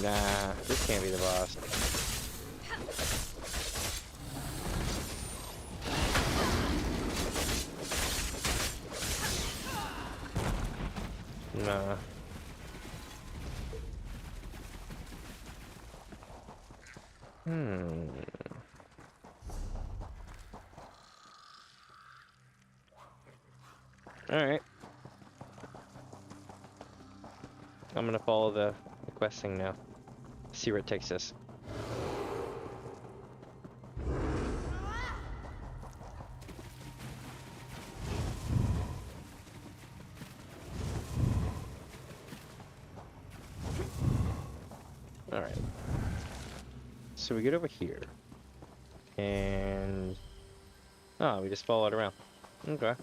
Nah, this can't be the boss. Nah. Alright. I'm gonna follow the quest thing now. See where it takes us. Alright. So we get over here. And... oh, we just follow it around. Okay.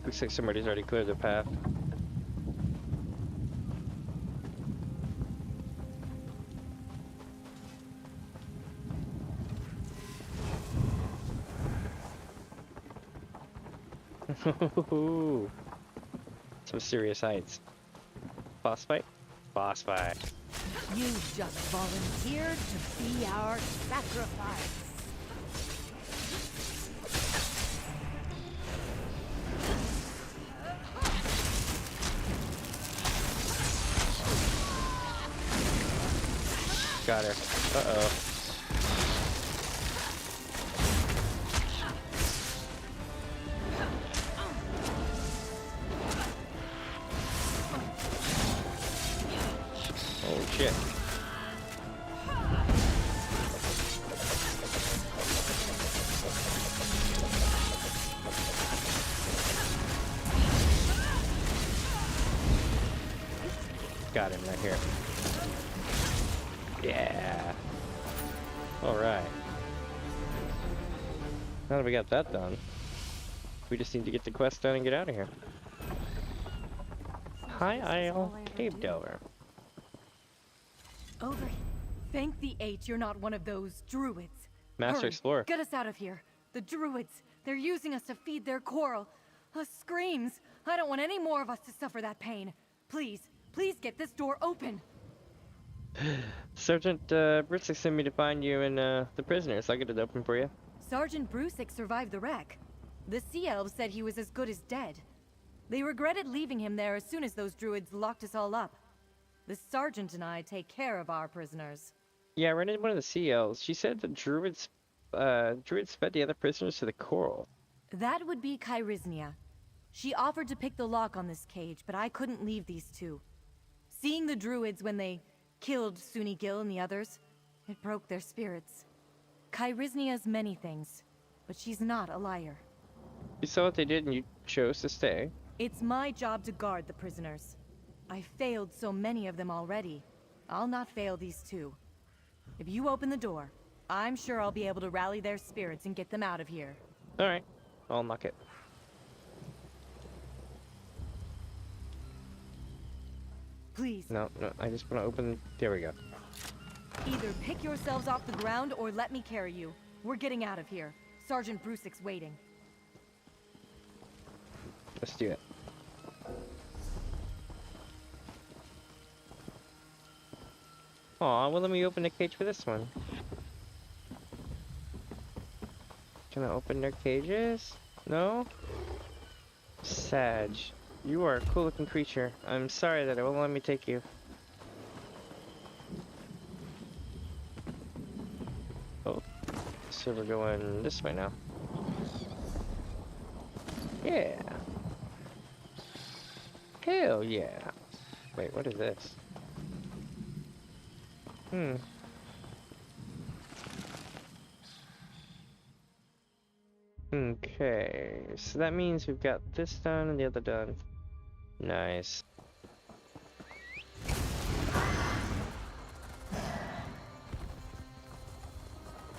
Looks like somebody's already cleared the path. Some serious heights. Boss fight? Boss fight. You just volunteered to be our sacrifice. Got her. Uh-oh. Oh shit. Got him right here. Yeah. Alright. Now that we got that done, we just need to get the quest done and get out of here. High Isle Cave Delver. Over. Thank the Eight you're not one of those druids. Master Hurry, Explorer. Get us out of here. The druids. They're using us to feed their coral. Screams. I don't want any more of us to suffer that pain. Please, please get this door open. Sergeant Britsick sent me to find you and the prisoners. I'll get it open for you. Sergeant Brusick survived the wreck. The Sea Elves said he was as good as dead. They regretted leaving him there as soon as those druids locked us all up. The Sergeant and I take care of our prisoners. Yeah, I ran into one of the Sea Elves. She said the druids fed the other prisoners to the coral. That would be Kairiznia. She offered to pick the lock on this cage, but I couldn't leave these two. Seeing the druids when they killed Suni Gil and the others, it broke their spirits. Kairiznia's many things, but she's not a liar. You saw what they did and you chose to stay. It's my job to guard the prisoners. I failed so many of them already. I'll not fail these two. If you open the door, I'm sure I'll be able to rally their spirits and get them out of here. Alright, I'll knock it. Please. No, I just want to open... There we go. Either pick yourselves off the ground or let me carry you. We're getting out of here. Sergeant Brusick's waiting. Let's do it. Aw, well let me open the cage for this one. Can I open their cages? No? Sag, you are a cool looking creature. I'm sorry that it won't let me take you. Oh, so we're going this way now. Yeah. Hell yeah. Wait, what is this? Okay, so that means we've got this done and the other done. Nice.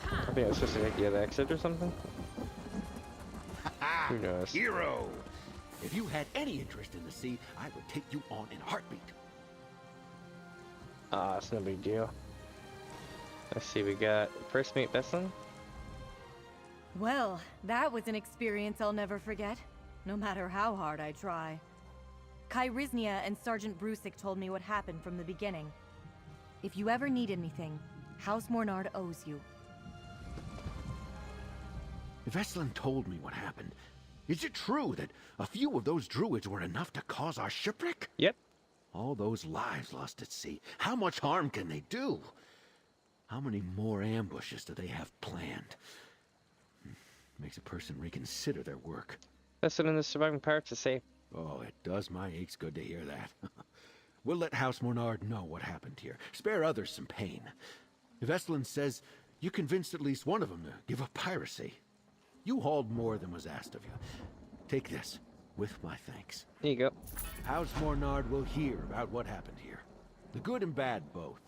I think I was supposed to take the other exit or something. Who knows? Hero! If you had any interest in the sea, I would take you on in a heartbeat. Ah, it's no big deal. Let's see, we got first mate Besson. Well, that was an experience I'll never forget, no matter how hard I try. Kairiznia and Sergeant Brusick told me what happened from the beginning. If you ever need anything, House Mornard owes you. Veslin told me what happened. Is it true that a few of those druids were enough to cause our shipwreck? Yep. All those lives lost at sea. How much harm can they do? How many more ambushes do they have planned? Makes a person reconsider their work. Besson and the surviving pirates are safe. Oh, it does my aches good to hear that. We'll let House Mornard know what happened here. Spare others some pain. Veslin says you convinced at least one of them to give up piracy. You hauled more than was asked of you. Take this, with my thanks. There you go. House Mornard will hear about what happened here. The good and bad both.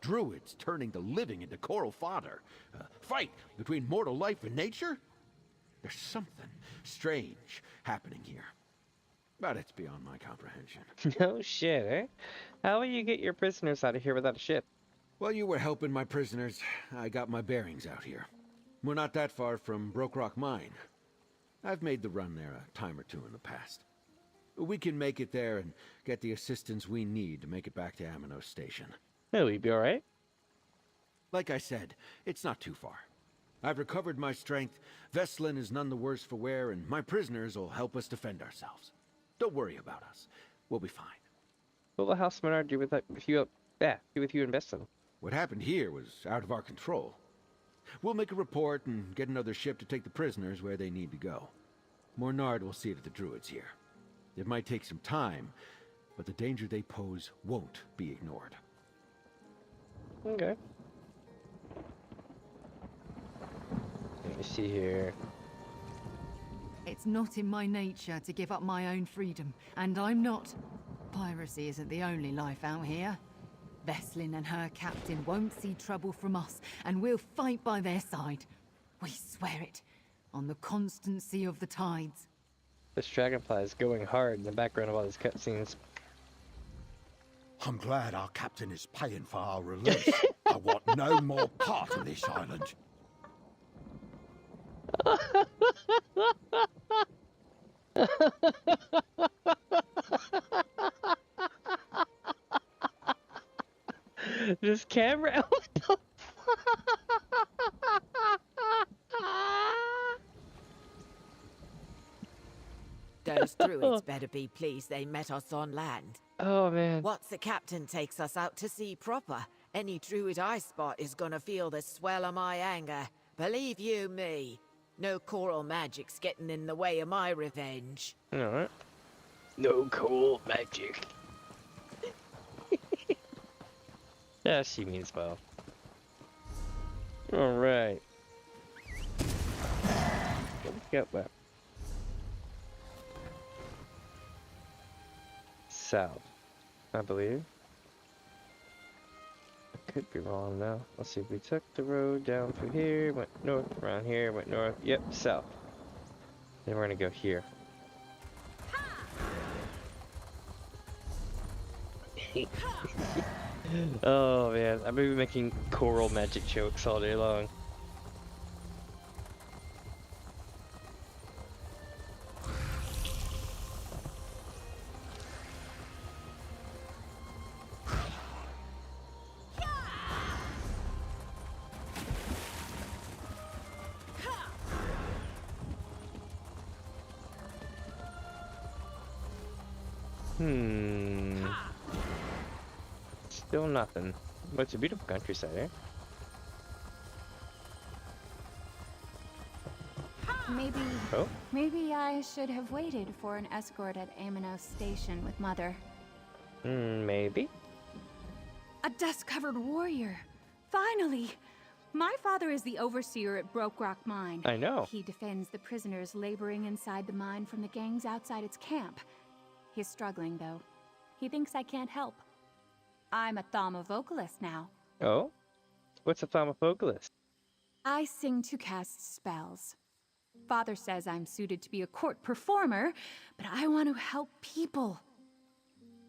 Druids turning the living into coral fodder. A fight between mortal life and nature? There's something strange happening here. But it's beyond my comprehension. No shit, eh? How will you get your prisoners out of here without a ship? While you were helping my prisoners, I got my bearings out here. We're not that far from Broke Rock Mine. I've made the run there a time or two in the past. We can make it there and get the assistance we need to make it back to Amanos Station. No, we'd be alright. Like I said, it's not too far. I've recovered my strength, Veslin is none the worse for wear, and my prisoners will help us defend ourselves. Don't worry about us. We'll be fine. What will House Menard do with you and Besson? What happened here was out of our control. We'll make a report and get another ship to take the prisoners where they need to go. Mornard will see to the druids here. It might take some time, but the danger they pose won't be ignored. Okay. Let me see here. It's not in my nature to give up my own freedom, and I'm not. Piracy isn't the only life out here. Veslin and her captain won't see trouble from us, and we'll fight by their side. We swear it, on the constancy of the tides. This dragonfly is going hard in the background of all these cutscenes. I'm glad our captain is paying for our release. I want no more part of this island. This camera. Those druids better be pleased they met us on land. Oh man. Once the captain takes us out to sea proper, any druid I spot is gonna feel the swell of my anger. Believe you me. No coral magic's getting in the way of my revenge. Alright. No cool magic. Yeah, she means well. Alright. What we got left? South, I believe. I could be wrong though. Let's see if we took the road down through here, went north, around here, went north. Yep, south. Then we're gonna go here. Oh man, I've been making coral magic jokes all day long. Still nothing. But it's a beautiful countryside, eh? Maybe I should have waited for an escort at Amanos Station with Mother. Maybe. A dust-covered warrior! Finally! My father is the overseer at Broke Rock Mine. I know. He defends the prisoners laboring inside the mine from the gangs outside its camp. He's struggling, though. He thinks I can't help. I'm a Thama vocalist now. Oh? What's a Thama vocalist? I sing to cast spells. Father says I'm suited to be a court performer, but I want to help people.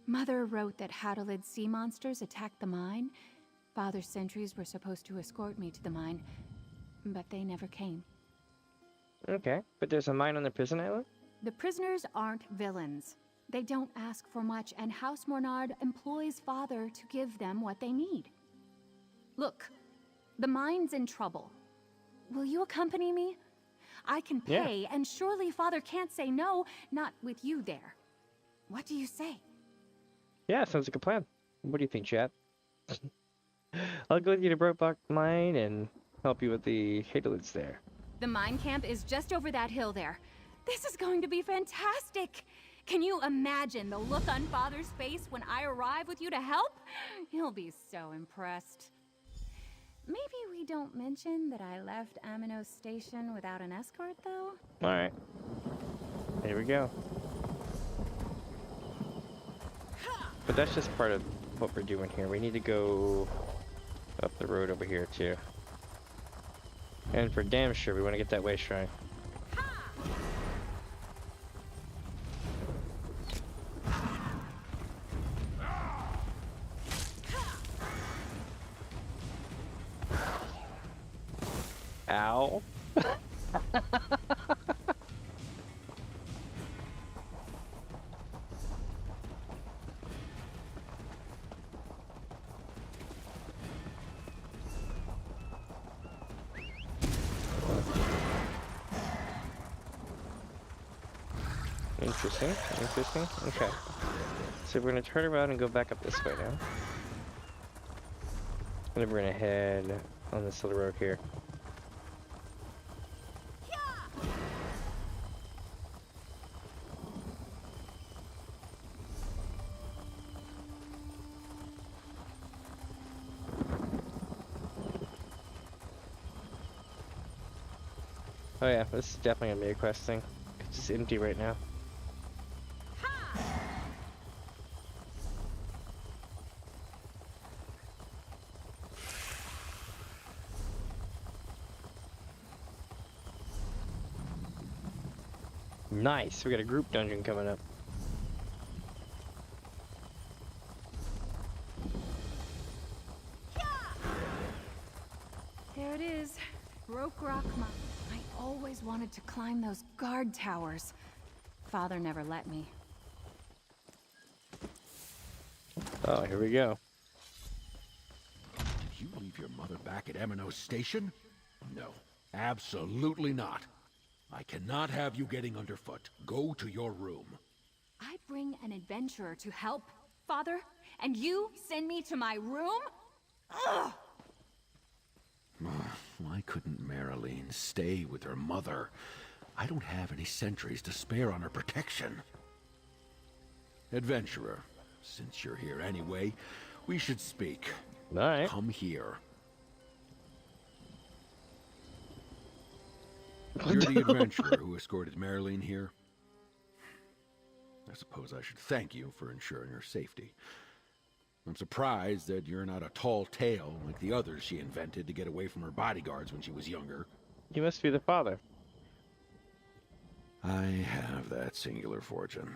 Mother wrote that Hadalid sea monsters attacked the mine. Father's sentries were supposed to escort me to the mine, but they never came. Okay, but there's a mine on the prison island? The prisoners aren't villains. They don't ask for much, and House Mornard employs Father to give them what they need. Look, the mine's in trouble. Will you accompany me? I can pay, and surely Father can't say no, not with you there. What do you say? Yeah, sounds like a plan. What do you think, chat? I'll go with you to Brokeback Mine and help you with the Hadalids there. The mine camp is just over that hill there. This is going to be fantastic! Can you imagine the look on Father's face when I arrive with you to help? He'll be so impressed. Maybe we don't mention that I left Amanos Station without an escort, though? Alright. Here we go. But that's just part of what we're doing here. We need to go up the road over here, too. And for damn sure, we want to get that way shrine. Ow. Interesting, interesting. Okay. So we're gonna turn around and go back up this way now. And then we're gonna head on this little road here. Oh yeah, this is definitely gonna be a quest thing. It's just empty right now. Nice, we got a group dungeon coming up. There it is. Broke Rock Mine. I always wanted to climb those guard towers. Father never let me. Oh, here we go. Did you leave your mother back at Amanos Station? No, absolutely not. I cannot have you getting underfoot. Go to your room. I bring an adventurer to help, Father, and you send me to my room? Ugh! Why couldn't Marilyn stay with her mother? I don't have any sentries to spare on her protection. Adventurer, since you're here anyway, we should speak. All right. Come here. You're the adventurer who escorted Marilyn here? I suppose I should thank you for ensuring her safety. I'm surprised that you're not a tall tale like the others she invented to get away from her bodyguards when she was younger. You must be the father. I have that singular fortune.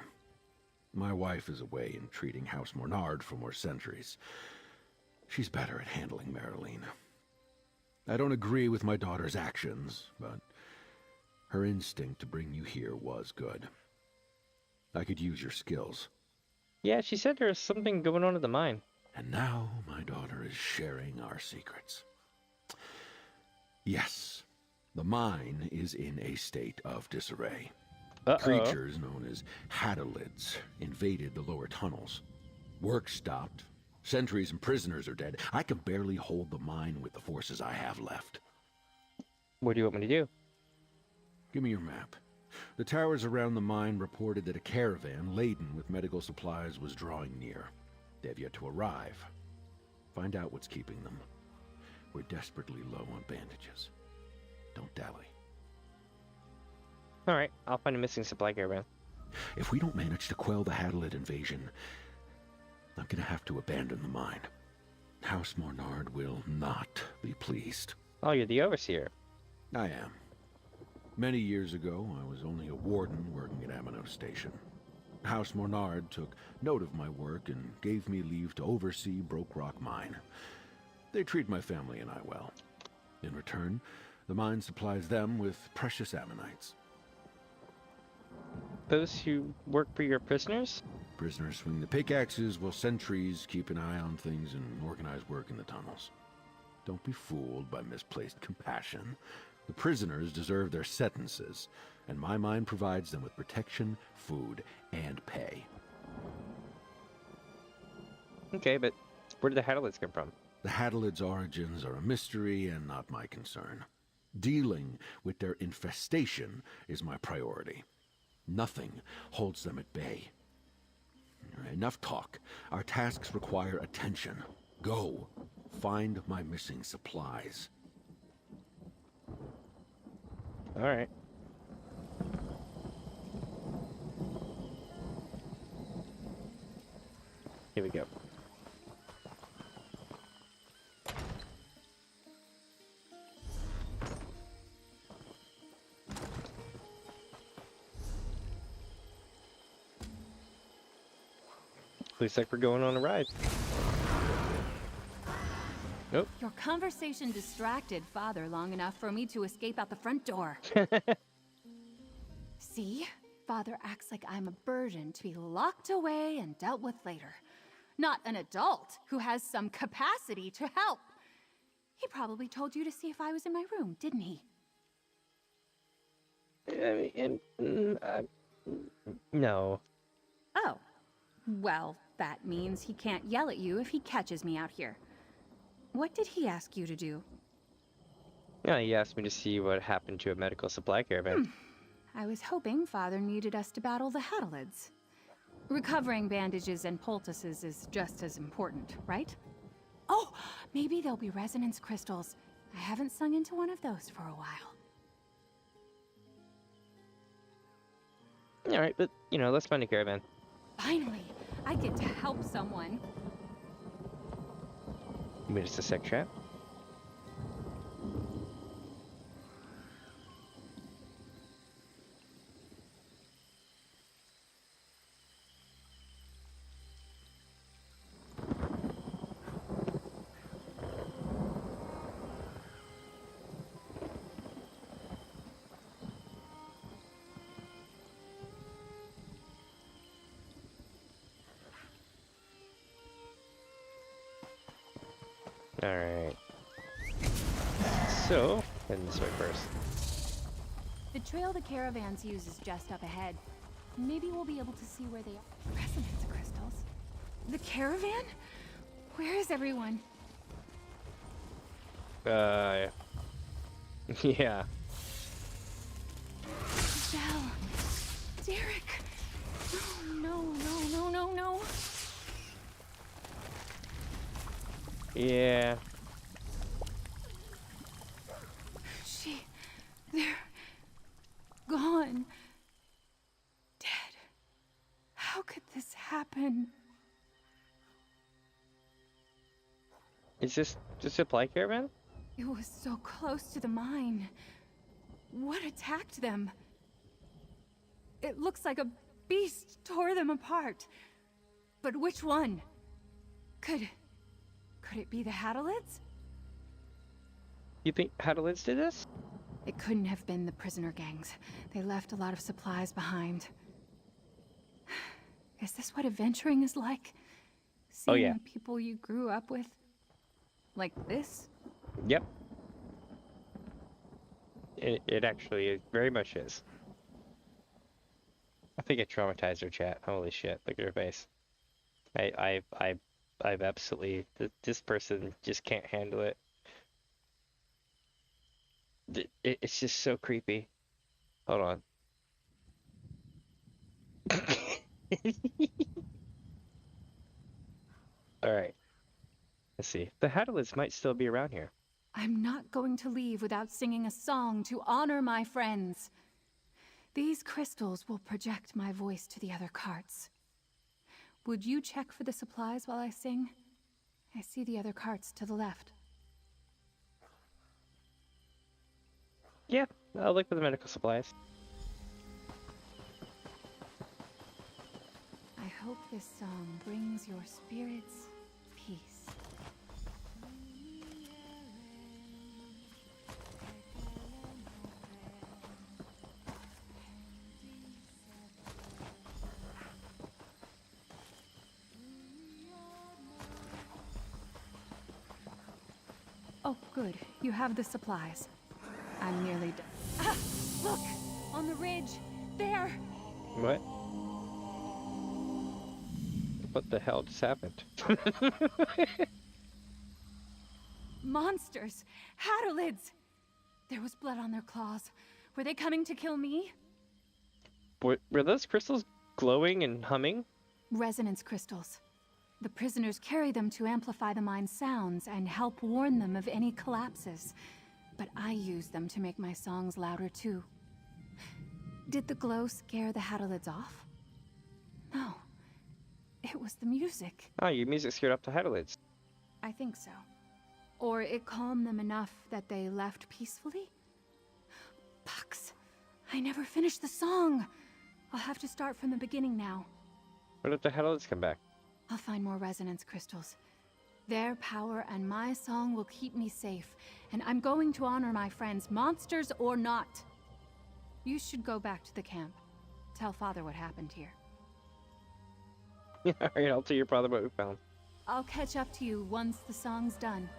My wife is away and treating House Mornard for more centuries. She's better at handling Marilyn. I don't agree with my daughter's actions, but her instinct to bring you here was good. I could use your skills. Yeah, she said there was something going on at the mine. And now my daughter is sharing our secrets. Yes, the mine is in a state of disarray. Creatures known as hadolids invaded the lower tunnels. Work stopped. Sentries and prisoners are dead. I can barely hold the mine with the forces I have left. What do you want me to do? Give me your map. The towers around the mine reported that a caravan laden with medical supplies was drawing near. They have yet to arrive. Find out what's keeping them. We're desperately low on bandages. Don't dally. Alright, I'll find a missing supply caravan. If we don't manage to quell the Hadolid invasion, I'm gonna have to abandon the mine. House Mornard will not be pleased. Oh, you're the overseer. I am. Many years ago, I was only a warden working at Amano Station. House Mornard took note of my work and gave me leave to oversee Broke Rock Mine. They treat my family and I well. In return, the mine supplies them with precious ammonites. Those who work for your prisoners? Prisoners swing the pickaxes while sentries keep an eye on things and organize work in the tunnels. Don't be fooled by misplaced compassion. The prisoners deserve their sentences, and my mine provides them with protection, food, and pay. Okay, but where did the Hadolids come from? The Hadolid's origins are a mystery and not my concern. Dealing with their infestation is my priority. Nothing holds them at bay. Enough talk. Our tasks require attention. Go. Find my missing supplies. All right. Here we go. Looks like we're going on a ride. Nope. Your conversation distracted Father long enough for me to escape out the front door. See? Father acts like I'm a burden to be locked away and dealt with later. Not an adult who has some capacity to help. He probably told you to see if I was in my room, didn't he? No. Oh. Well, that means he can't yell at you if he catches me out here. What did he ask you to do? Yeah, he asked me to see what happened to a medical supply caravan. I was hoping Father needed us to battle the Hadolids. Recovering bandages and poultices is just as important, right? Oh, maybe there'll be resonance crystals. I haven't sung into one of those for a while. Alright, but, let's find a caravan. Finally, I get to help someone. You mean it's a sex trap? Alright. So, heading this way first. The trail the caravans use is just up ahead. Maybe we'll be able to see where they are. Resonance crystals? The caravan? Where is everyone? Yeah. Belle. Derek. No. Yeah. They're gone. Dead. How could this happen? Is this just a supply caravan? It was so close to the mine. What attacked them? It looks like a beast tore them apart. But which one? Could it be the Hadalids? You think Hadalids did this? It couldn't have been the prisoner gangs. They left a lot of supplies behind. Is this what adventuring is like? Seeing Oh, yeah. the people you grew up with? Like this? Yep. It actually very much is. I think it traumatized her chat. Holy shit! Look at her face. I've absolutely. This person just can't handle it. It's just so creepy. Hold on. All right. Let's see. The Hadalids might still be around here. I'm not going to leave without singing a song to honor my friends. These crystals will project my voice to the other carts. Would you check for the supplies while I sing? I see the other carts to the left. Yeah, I'll look for the medical supplies. I hope this song brings your spirits peace. Oh, good. You have the supplies. I'm nearly done. Ah! Look! On the ridge! There! What? What the hell just happened? Monsters! Hadalids! There was blood on their claws. Were they coming to kill me? Were those crystals glowing and humming? Resonance crystals. The prisoners carry them to amplify the mine's sounds and help warn them of any collapses. But I use them to make my songs louder too. Did the glow scare the Hadalids off? No. It was the music. Oh, your music scared off the Hadalids. I think so. Or it calmed them enough that they left peacefully? Pucks. I never finished the song. I'll have to start from the beginning now. What if the Hadalids come back? I'll find more resonance crystals. Their power and my song will keep me safe, and I'm going to honor my friends, monsters or not. You should go back to the camp. Tell Father what happened here. Alright, I'll tell your father what we found. I'll catch up to you once the song's done.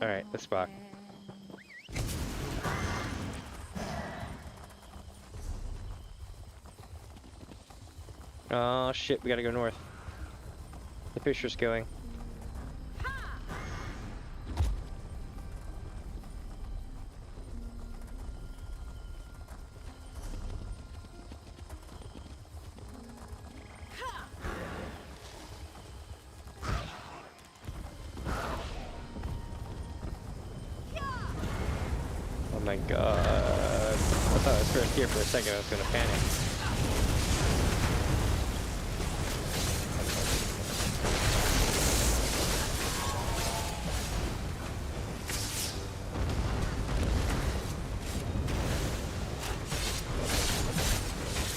Alright, let's walk. Oh shit, we gotta go north. The fisher's going. Oh my god. I thought I was first here for a second, I was gonna panic.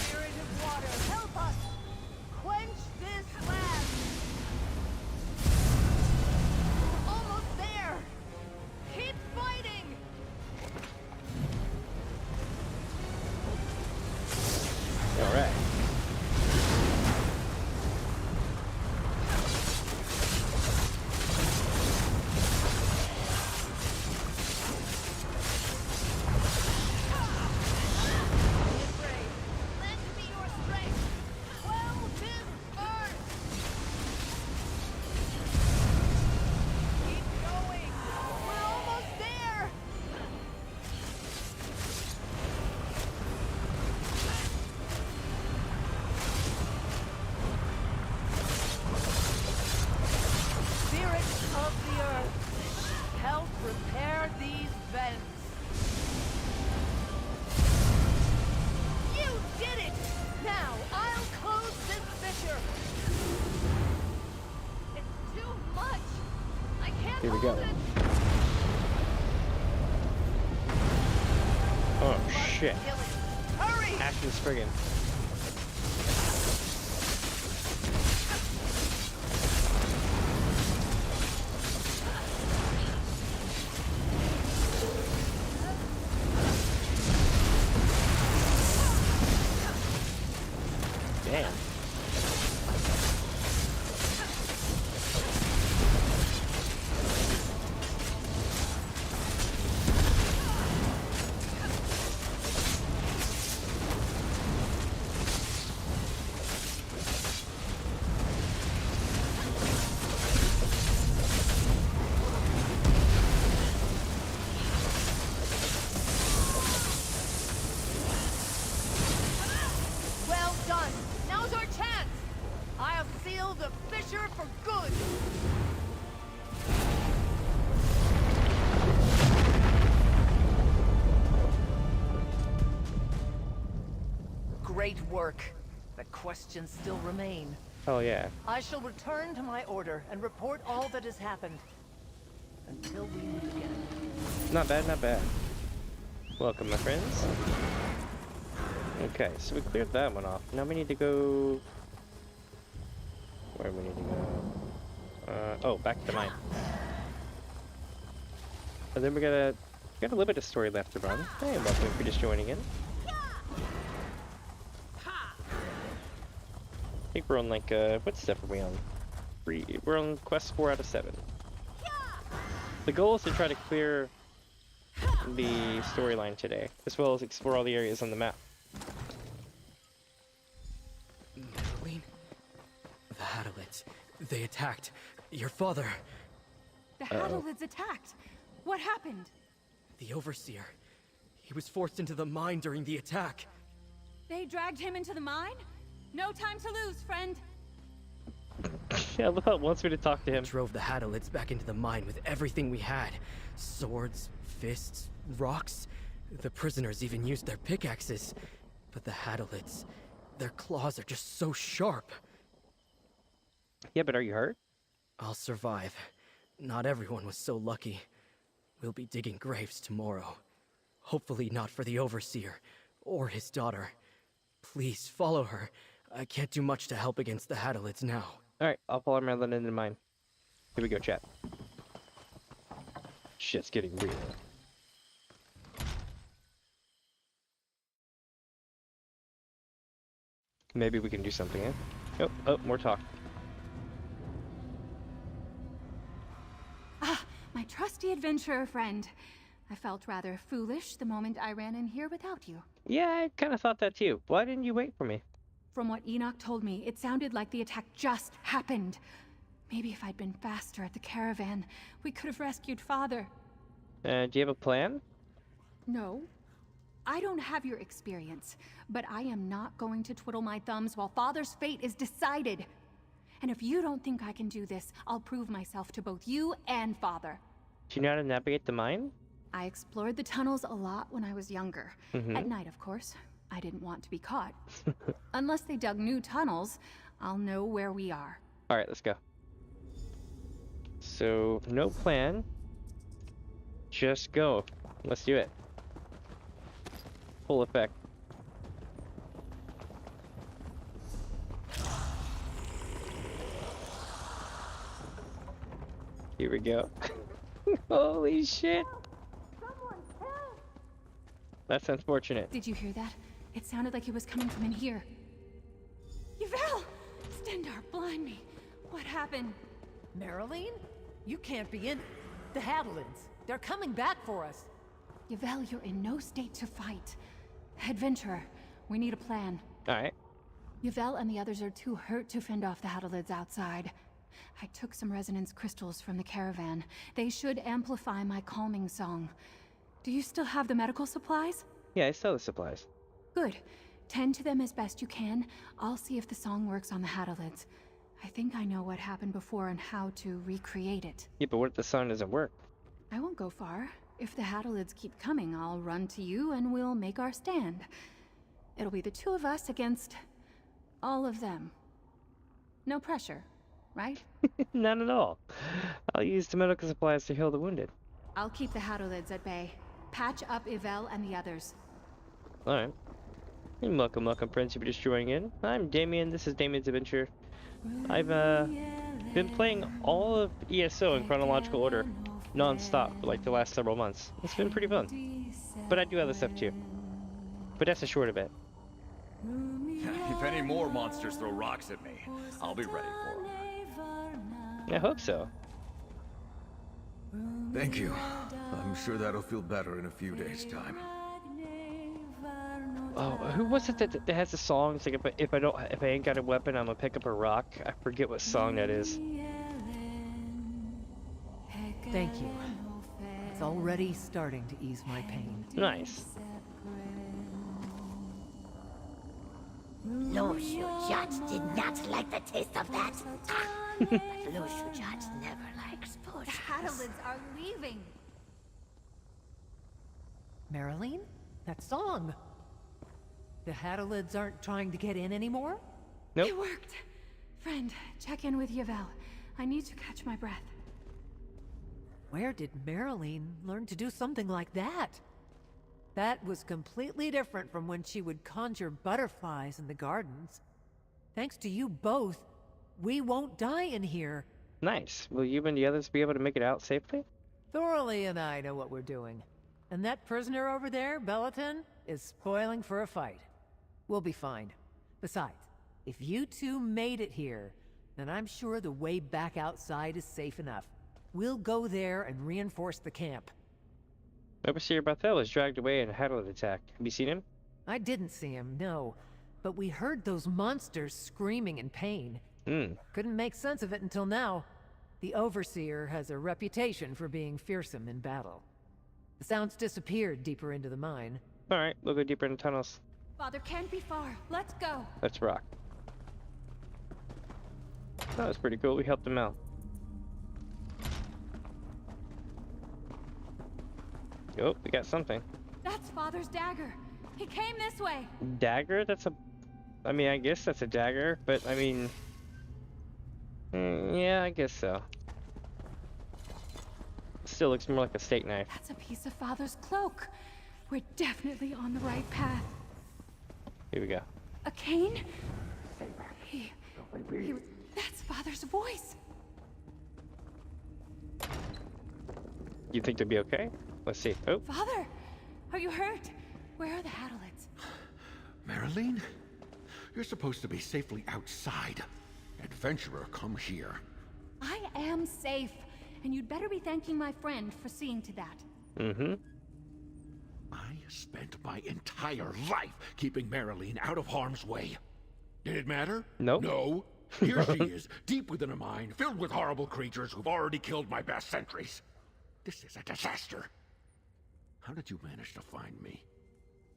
Spirit of water, help us! Quench this land! of the earth, help repair these vents. You did it! Now I'll close this fissure. It's too much. I can't Here we go. hold it. Oh shit. Hurry! Ashton Spriggan. Damn. Well done. Now's our chance. I have sealed the fissure for good. Great work. The questions still remain. Oh yeah. I shall return to my order and report all that has happened. Until we meet again. Not bad, not bad. Welcome, my friends. Okay, so we cleared that one off. Now we need to go... Where do we need to go? Oh, back to the mine. And then we got a little bit of story left to run. Hey, welcome if you're just joining in. I think we're on like, what step are we on? 3. We're on quest 4 out of 7. The goal is to try to clear the storyline today, as well as explore all the areas on the map. Marlene? The Hadalids. They attacked your father. The Hadalids attacked. What happened? The Overseer. He was forced into the mine during the attack. They dragged him into the mine? No time to lose, friend. Yeah, look how it wants me to talk to him. Drove the Hadalids back into the mine with everything we had. Swords, fists, rocks. The prisoners even used their pickaxes. But the Hadalids, their claws are just so sharp. Yeah, but are you hurt? I'll survive. Not everyone was so lucky. We'll be digging graves tomorrow. Hopefully not for the Overseer, or his daughter. Please, follow her. I can't do much to help against the Hadalids now. Alright, I'll follow Marilyn into mine. Here we go, chat. Shit's getting real. Maybe we can do something, eh? Oh, oh, more talk. Ah, my trusty adventurer friend. I felt rather foolish the moment I ran in here without you. Yeah, I kind of thought that too. Why didn't you wait for me? From what Enoch told me, it sounded like the attack just happened. Maybe if I'd been faster at the caravan, we could have rescued Father. Do you have a plan? No. I don't have your experience, but I am not going to twiddle my thumbs while Father's fate is decided. And if you don't think I can do this, I'll prove myself to both you and Father. Do you know how to navigate the mine? I explored the tunnels a lot when I was younger. Mm-hmm. At night, of course. I didn't want to be caught. Unless they dug new tunnels, I'll know where we are. Alright, let's go. So, no plan. Just go. Let's do it. Full effect. Here we go. Holy shit! That's unfortunate. Did you hear that? It sounded like it was coming from in here. Yvel! Stendar, blind me. What happened? Marilyn? You can't be in... The Hadalids. They're coming back for us. Yvel, you're in no state to fight. Adventurer, we need a plan. Alright. Yvel and the others are too hurt to fend off the Hadalids outside. I took some resonance crystals from the caravan. They should amplify my calming song. Do you still have the medical supplies? Yeah, I still have the supplies. Good. Tend to them as best you can. I'll see if the song works on the Hadalids. I think I know what happened before and how to recreate it. Yeah, but what if the song doesn't work? I won't go far. If the Haddalids keep coming, I'll run to you and we'll make our stand. It'll be the two of us against all of them. No pressure, right? None at all. I'll use the medical supplies to heal the wounded. I'll keep the Haddalids at bay. Patch up Yvel and the others. Alright. And welcome, Prince, you'll be destroying in. I'm Damien, this is Damien's Adventure. I've been playing all of ESO in chronological order, non-stop, for like the last several months. It's been pretty fun. But I do other stuff too. But that's a short of it. If any more monsters throw rocks at me, I'll be ready for them. I hope so. Thank you. I'm sure that'll feel better in a few days' time. Oh, who was it that has the song? It's like if I ain't got a weapon, I'm gonna pick up a rock. I forget what song that is. Thank you. It's already starting to ease my pain. Nice. Lord Shujat did not like the taste of that. But Lord Shujat never likes potions. The Haddalids are leaving. Marilyn? That song. The Haddalids aren't trying to get in anymore? Nope. It worked. Friend, check in with Yvel. I need to catch my breath. Where did Marilyn learn to do something like that? That was completely different from when she would conjure butterflies in the gardens. Thanks to you both, we won't die in here. Nice. Will you and the others be able to make it out safely? Thorley and I know what we're doing. And that prisoner over there, Bellaton, is spoiling for a fight. We'll be fine. Besides, if you two made it here, then I'm sure the way back outside is safe enough. We'll go there and reinforce the camp. Overseer Bethel was dragged away in a Haddalid attack. Have you seen him? I didn't see him, no. But we heard those monsters screaming in pain. Couldn't make sense of it until now. The Overseer has a reputation for being fearsome in battle. The sounds disappeared deeper into the mine. Alright, we'll go deeper in the tunnels. Father can't be far. Let's go. Let's rock. That was pretty cool. We helped him out. Oh, we got something. That's Father's dagger. He came this way. Dagger? That's a... I mean, I guess that's a dagger, but I mean... yeah, I guess so. Still looks more like a steak knife. That's a piece of Father's cloak. We're definitely on the right path. Here we go. A cane? That's Father's voice. You think they'll be okay? Let's see. Oh. Father, are you hurt? Where are the Haddalids? Marilyn? You're supposed to be safely outside. Adventurer, come here. I am safe, and you'd better be thanking my friend for seeing to that. Mm-hmm. I spent my entire life keeping Marilyn out of harm's way. Did it matter? Nope. No. Here she is, deep within a mine, filled with horrible creatures who've already killed my best sentries. This is a disaster. How did you manage to find me?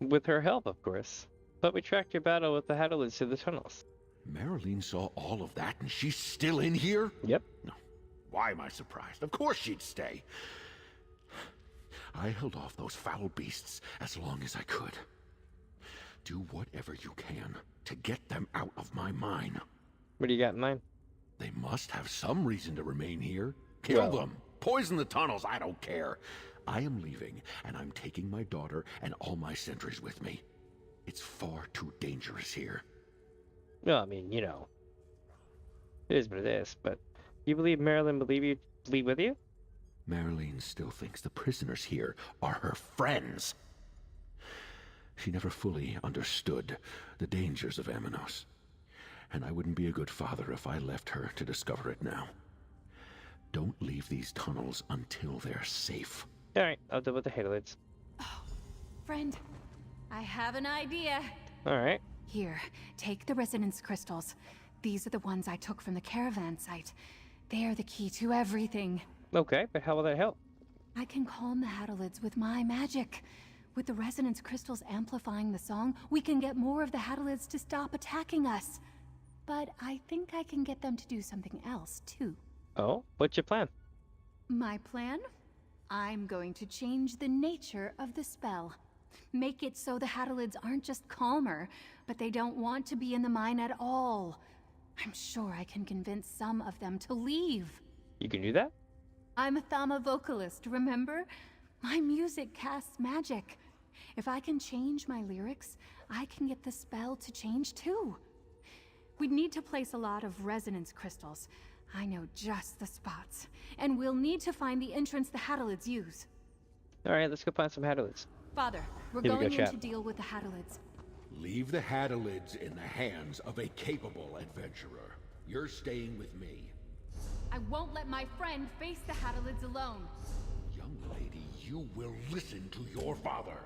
With her help, of course. But we tracked your battle with the Haddalids to the tunnels. Marilyn saw all of that and she's still in here? Yep. No. Why am I surprised? Of course she'd stay. I held off those foul beasts as long as I could. Do whatever you can to get them out of my mine. What do you got in mind? They must have some reason to remain here. Kill them. Poison the tunnels. I don't care. I am leaving, and I'm taking my daughter and all my sentries with me. It's far too dangerous here. Well, I mean, you know. It is what it is, but you believe Marilyn will leave with you? Marilyn still thinks the prisoners here are her friends. She never fully understood the dangers of Amanos. And I wouldn't be a good father if I left her to discover it now. Don't leave these tunnels until they're safe. Alright, I'll deal with the Haddalids. Oh, friend, I have an idea. Alright. Here, take the resonance crystals. These are the ones I took from the caravan site. They are the key to everything. Okay, but how will that help? I can calm the Haddalids with my magic. With the resonance crystals amplifying the song, we can get more of the Haddalids to stop attacking us. but I think I can get them to do something else, too. Oh? What's your plan? My plan? I'm going to change the nature of the spell. Make it so the Hadalids aren't just calmer, but they don't want to be in the mine at all. I'm sure I can convince some of them to leave. You can do that? I'm a Thama vocalist, remember? My music casts magic. If I can change my lyrics, I can get the spell to change too. We'd need to place a lot of resonance crystals. I know just the spots. And we'll need to find the entrance the Hadalids use. Alright, let's go find some Hadalids. Father, we're Here we going go, in chat. to deal with the Hadalids. Leave the Hadalids in the hands of a capable adventurer. You're staying with me. I won't let my friend face the Hadalids alone. Young lady, you will listen to your father.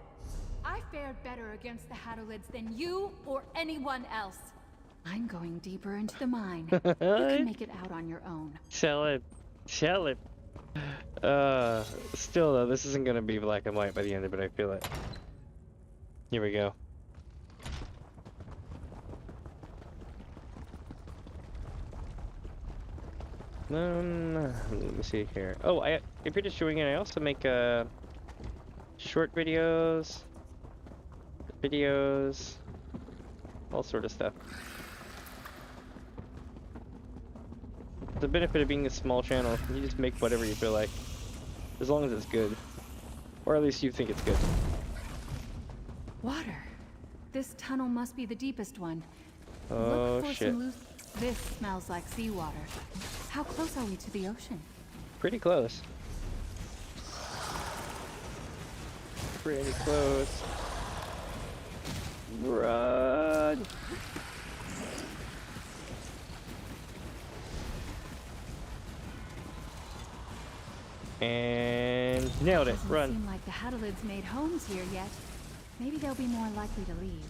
I fared better against the Hadalids than you or anyone else. I'm going deeper into the mine. You can make it out on your own. Sell it. Sell it. Still though, this isn't gonna be black and white by the end of it, I feel it. Here we go. Let me see here. Oh, if you're just showing it, I also make short videos, all sort of stuff. The benefit of being a small channel, you just make whatever you feel like, as long as it's good, or at least you think it's good. Water. This tunnel must be the deepest one. Oh Look for shit. some loose. This smells like seawater. How close are we to the ocean? Pretty close. Pretty close. Run! And nailed it. Doesn't Run. seem like the Hadalids made homes here yet. Maybe they'll be more likely to leave.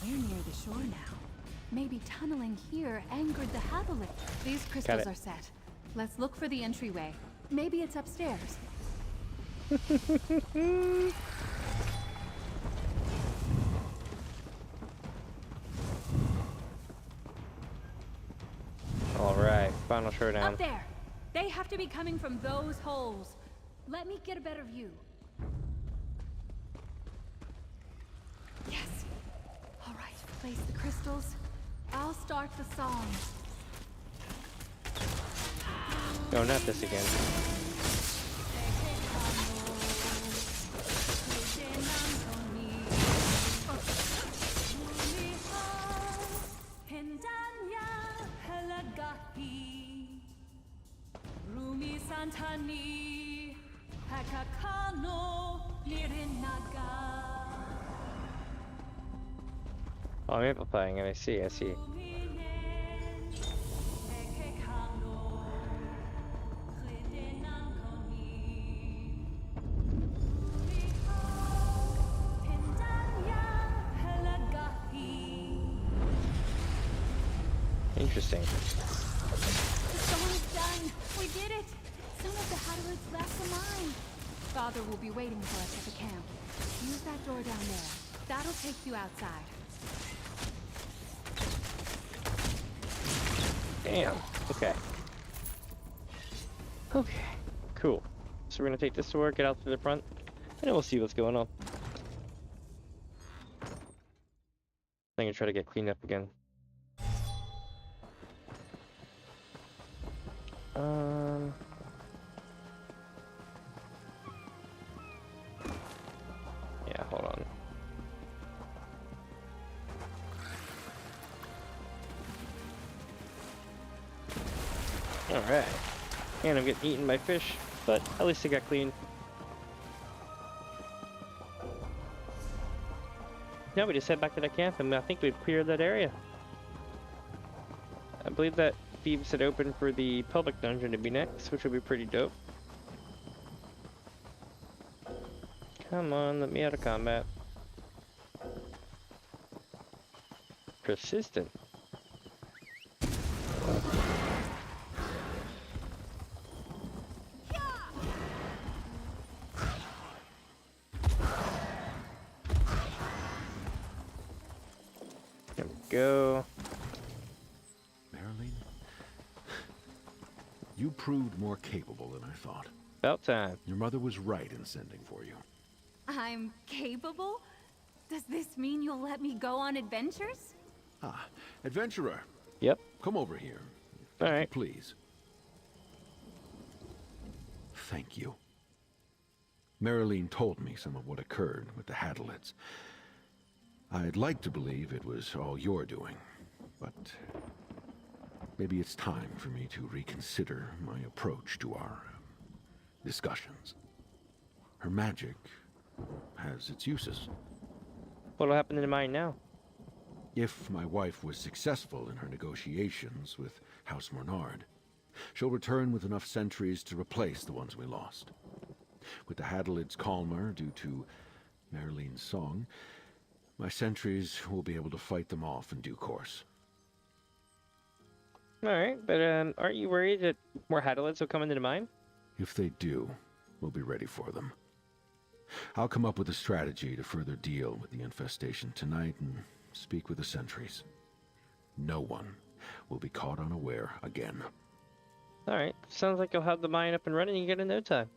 We're near the shore now. Maybe tunneling here angered the Hadalids. These crystals are set. Let's look for the entryway. Maybe it's upstairs. Alright, final showdown. Up there! They have to be coming from those holes. Let me get a better view. Yes! Alright, place the crystals. I'll start the song. No, not this again. Oh, I'm amplifying it. I see. Interesting. The song is done. We did it. Some of the Hadalids left the mine. Father will be waiting for us at the camp. Use that door down there. That'll take you outside. Damn. Okay. Okay. Cool. So we're gonna take this door, get out through the front, and then we'll see what's going on. I'm gonna try to get cleaned up again. Yeah, hold on. Alright. And I'm getting eaten by fish, but at least it got clean. Now we just head back to the camp, and I think we've cleared that area. I believe that Thieves had opened for the public dungeon to be next, which would be pretty dope. Come on, let me out of combat. Persistent. go. Marilyn, you proved more capable than I thought. About time. Your mother was right in sending for you. I'm capable? Does this mean you'll let me go on adventures? Ah, adventurer. Yep. Come over here. All right. Please. Thank you. Marilyn told me some of what occurred with the Hadalids. I'd like to believe it was all your doing, but maybe it's time for me to reconsider my approach to our discussions. Her magic has its uses. What'll happen to mine now? If my wife was successful in her negotiations with House Mornard, she'll return with enough sentries to replace the ones we lost. With the Hadalids calmer due to Marilyn's song, my sentries will be able to fight them off in due course. Alright, but aren't you worried that more Hadalids will come into the mine? If they do, we'll be ready for them. I'll come up with a strategy to further deal with the infestation tonight and speak with the sentries. No one will be caught unaware again. Alright, sounds like you'll have the mine up and running again in no time.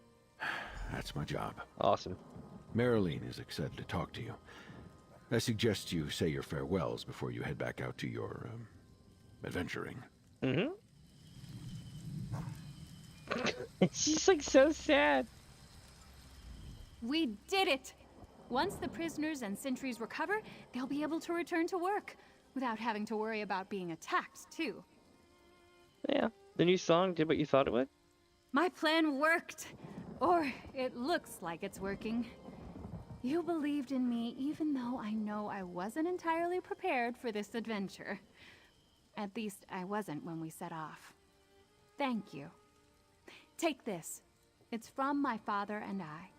That's my job. Awesome. Marilyn is excited to talk to you. I suggest you say your farewells before you head back out to your, adventuring. Mm-hmm. She's like so sad. We did it! Once the prisoners and sentries recover, they'll be able to return to work, without having to worry about being attacked, too. Yeah, the new song did what you thought it would? My plan worked! Or it looks like it's working. You believed in me even though I know I wasn't entirely prepared for this adventure. At least I wasn't when we set off. Thank you. Take this. It's from my father and I.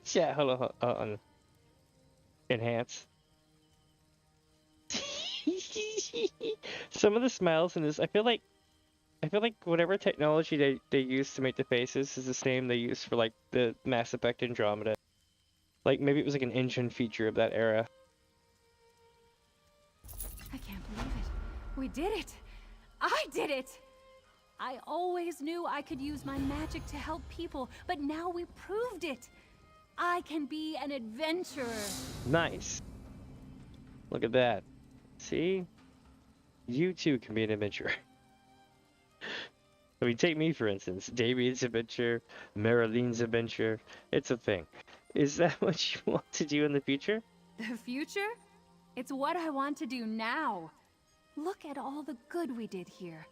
Chat, hold on. Enhance. Some of the smiles in this, I feel like whatever technology they use to make the faces is the same they used for like the Mass Effect Andromeda. Like maybe it was like an engine feature of that era. I can't believe it. We did it! I did it! I always knew I could use my magic to help people, but now we proved it! I can be an adventurer! Nice. Look at that. See? You too can be an adventurer. I mean, take me for instance. Damien's adventure, Marilyn's adventure. It's a thing. Is that what you want to do in the future? The future? It's what I want to do now. Look at all the good we did here.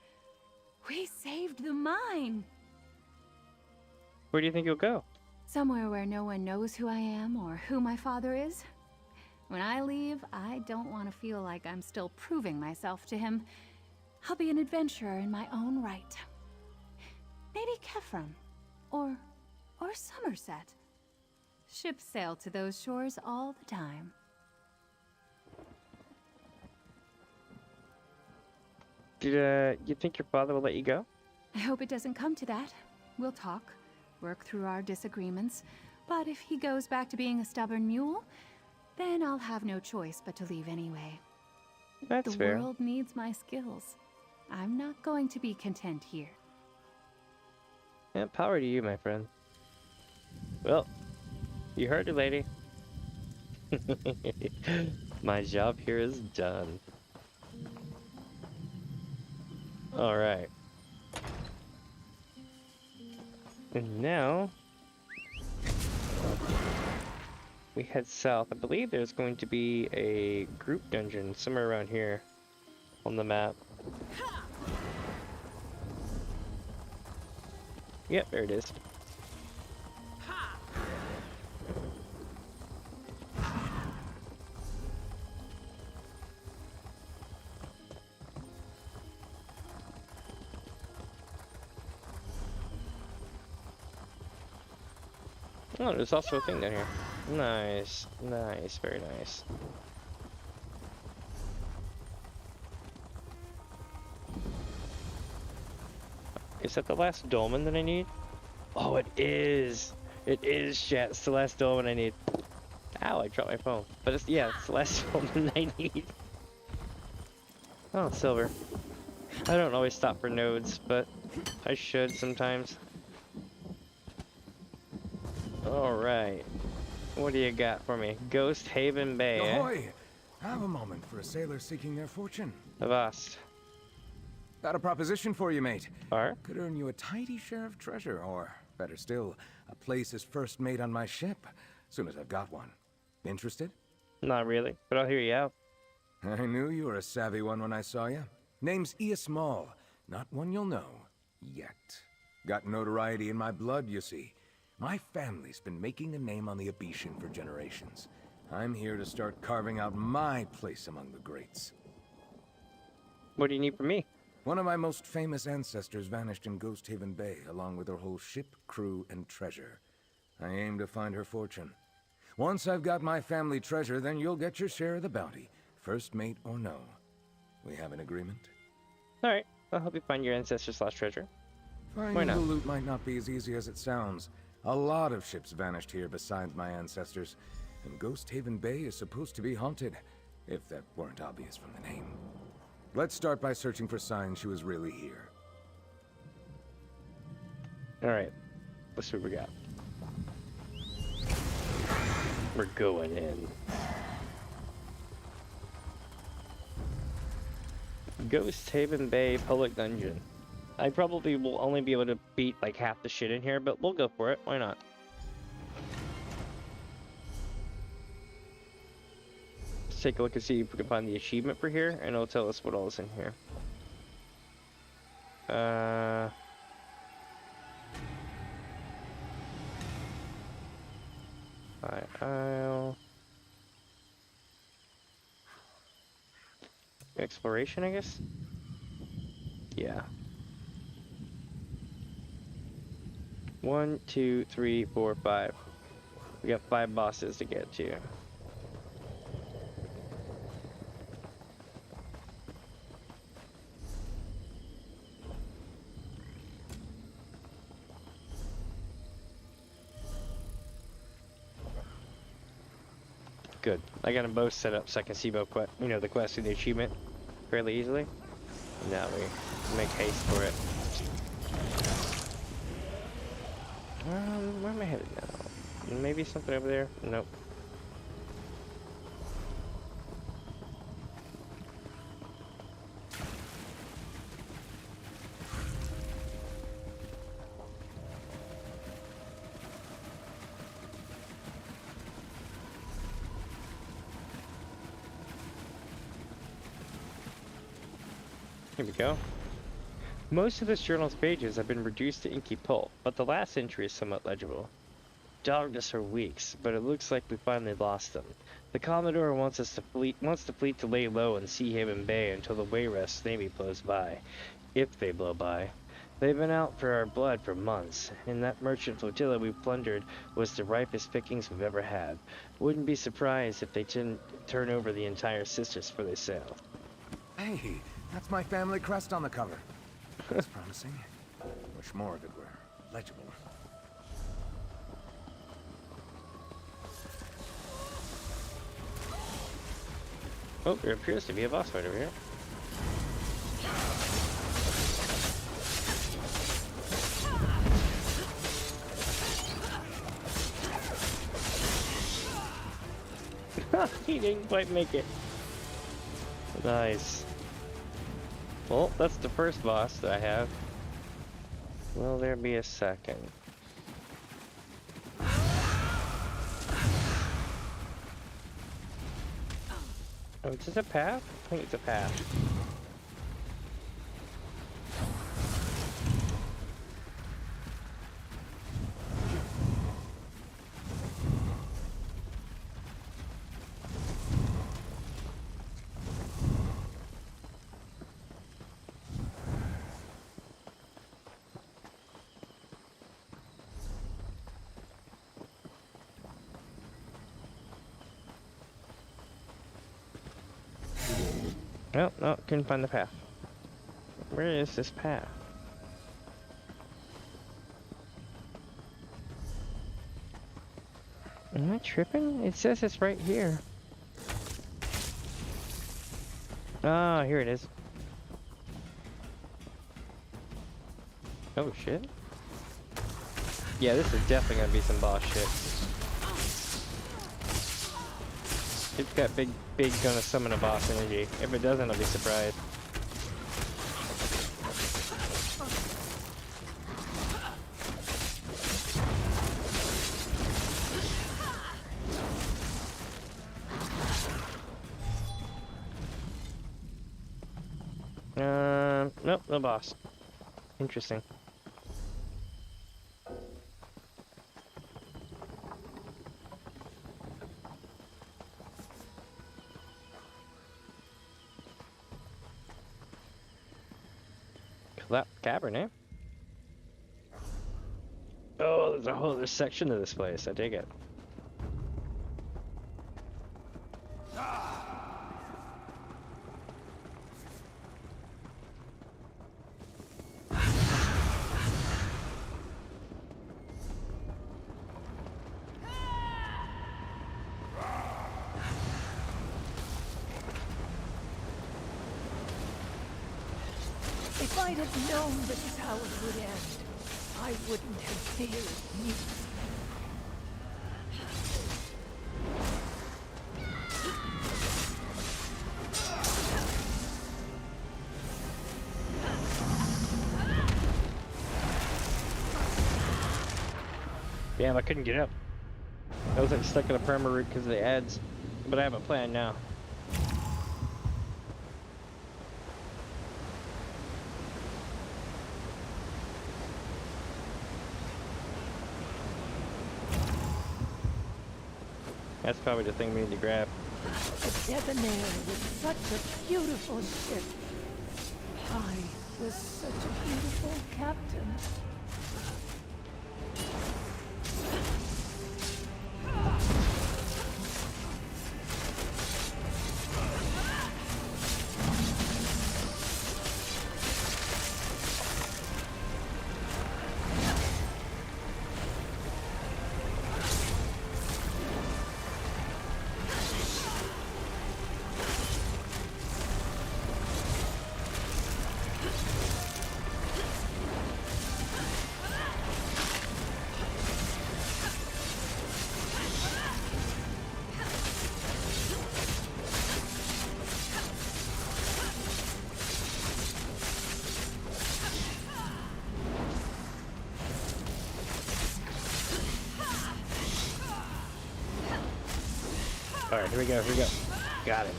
We saved the mine. Where do you think you'll go? Somewhere where no one knows who I am or who my father is. When I leave, I don't want to feel like I'm still proving myself to him. I'll be an adventurer in my own right. Maybe Kefram, or Somerset. Ships sail to those shores all the time. Did you think your father will let you go? I hope it doesn't come to that. We'll talk, work through our disagreements, but if he goes back to being a stubborn mule, then I'll have no choice but to leave anyway. That's fair. The world needs my skills. I'm not going to be content here. Yeah, power to you, my friend. Well, you heard it, lady. My job here is done. Alright. And now we head south. I believe there's going to be a group dungeon somewhere around here on the map. Yep, there it is. Oh, there's also a thing down here. Nice, nice, very nice. Is that the last dolmen that I need? Oh, it is! It is, chat. It's the last dolmen I need. how I dropped my phone. But it's, yeah, it's the last phone I need. Oh, silver. I don't always stop for nodes, but I should sometimes. Alright. What do you got for me? Ghost Haven Bay, eh? Ahoy! Have a moment for a sailor seeking their fortune. Avast. Got a proposition for you, mate. Alright. Could earn you a tidy share of treasure, or, better still, a place as first mate on my ship, soon as I've got one. Interested? Not really, but I'll hear you out. I knew you were a savvy one when I saw you. Name's ESO, not one you'll know. Yet. Got notoriety in my blood, you see. My family's been making a name on the Abitian for generations. I'm here to start carving out my place among the greats. What do you need from me? One of my most famous ancestors vanished in Ghost Haven Bay, along with her whole ship, crew, and treasure. I aim to find her fortune. Once I've got my family treasure, then you'll get your share of the bounty. First mate or no. We have an agreement? Alright, I'll help you find your ancestors' lost treasure. Why Finding not? the loot might not be as easy as it sounds. A lot of ships vanished here besides my ancestors, and Ghost Haven Bay is supposed to be haunted, if that weren't obvious from the name. Let's start by searching for signs she was really here. Alright, let's see what we got. We're going in. Ghost Haven Bay Public Dungeon. I probably will only be able to beat like half the shit in here, but we'll go for it. Why not? Let's take a look and see if we can find the achievement for here, and it'll tell us what all is in here. Isle. Exploration, I guess? Yeah. 1, 2, 3, 4, 5. We got 5 bosses to get to. Good. I got them both set up so I can see both, the quest and the achievement fairly easily. Now we make haste for it. Where am I headed now? Maybe something over there? Nope. Here we go. Most of this journal's pages have been reduced to inky pulp, but the last entry is somewhat legible. Dogged us for weeks, but it looks like we finally lost them. The Commodore wants the fleet to lay low in Sea Haven Bay until the Wayrest Navy blows by. If they blow by. They've been out for our blood for months, and that merchant flotilla we plundered was the ripest pickings we've ever had. Wouldn't be surprised if they didn't turn over the entire sisters before they sail. Hey, that's my family crest on the cover. That's promising. Wish more of it were legible. Oh, there appears to be a boss fight over here. He didn't quite make it. Nice. Well, that's the first boss that I have. Will there be a second? Oh, is this a path? I think it's a path. No, couldn't find the path. Where is this path? Am I tripping? It says it's right here. Ah, here it is. Oh shit. Yeah, this is definitely gonna be some boss shit. It's got big gonna summon a boss energy. If it doesn't, I'll be surprised. Nope, no boss. Interesting. That cavern, eh? Oh, there's a whole other section of this place. I dig it. If I'd have known this is how it would end, I wouldn't have feared you. Damn, I couldn't get up. I was like stuck in a perma route because of the ads, but I have a plan now. That's probably the thing we need to grab. A debonair with such a beautiful ship. I was such a beautiful captain. Alright, here we go, here we go. Got it.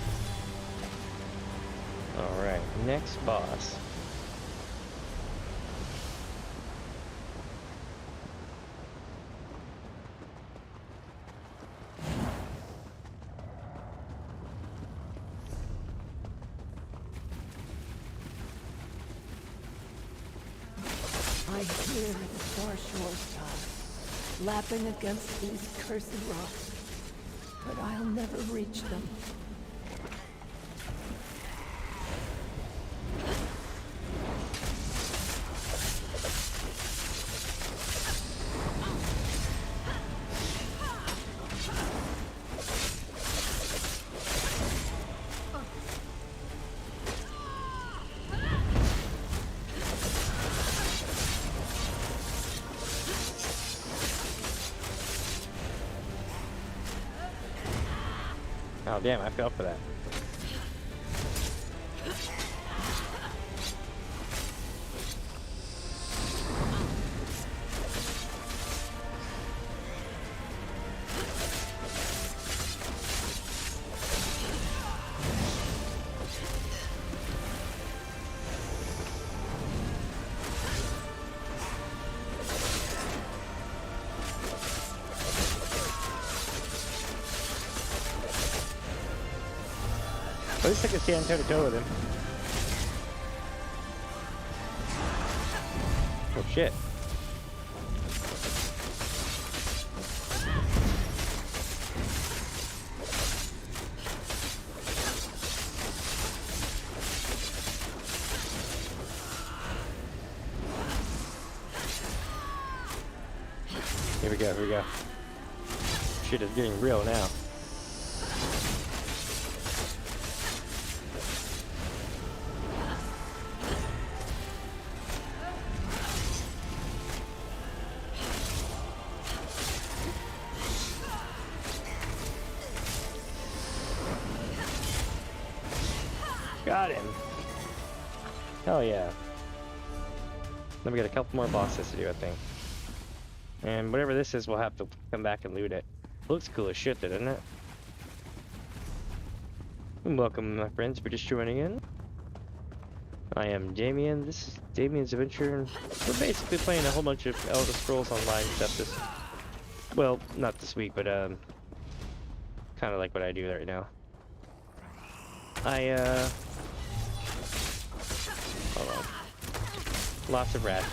Alright, next boss. I hear the far shores tide, lapping against these cursed rocks. But I'll never reach them. Oh damn, I fell for that. At least I can stand toe to toe with him. Oh shit. Here we go, here we go. shit is getting real now. Got him. Hell yeah. Then we got a couple more bosses to do, I think. And whatever this is, we'll have to come back and loot it. Looks cool as shit, doesn't it? And welcome, my friends. We're just joining in. I am Damien. This is Damien's Adventure. We're basically playing a whole bunch of Elder Scrolls Online stuff this... Well, not this week, but, kind of like what I do right now. Hold on. Lots of rats.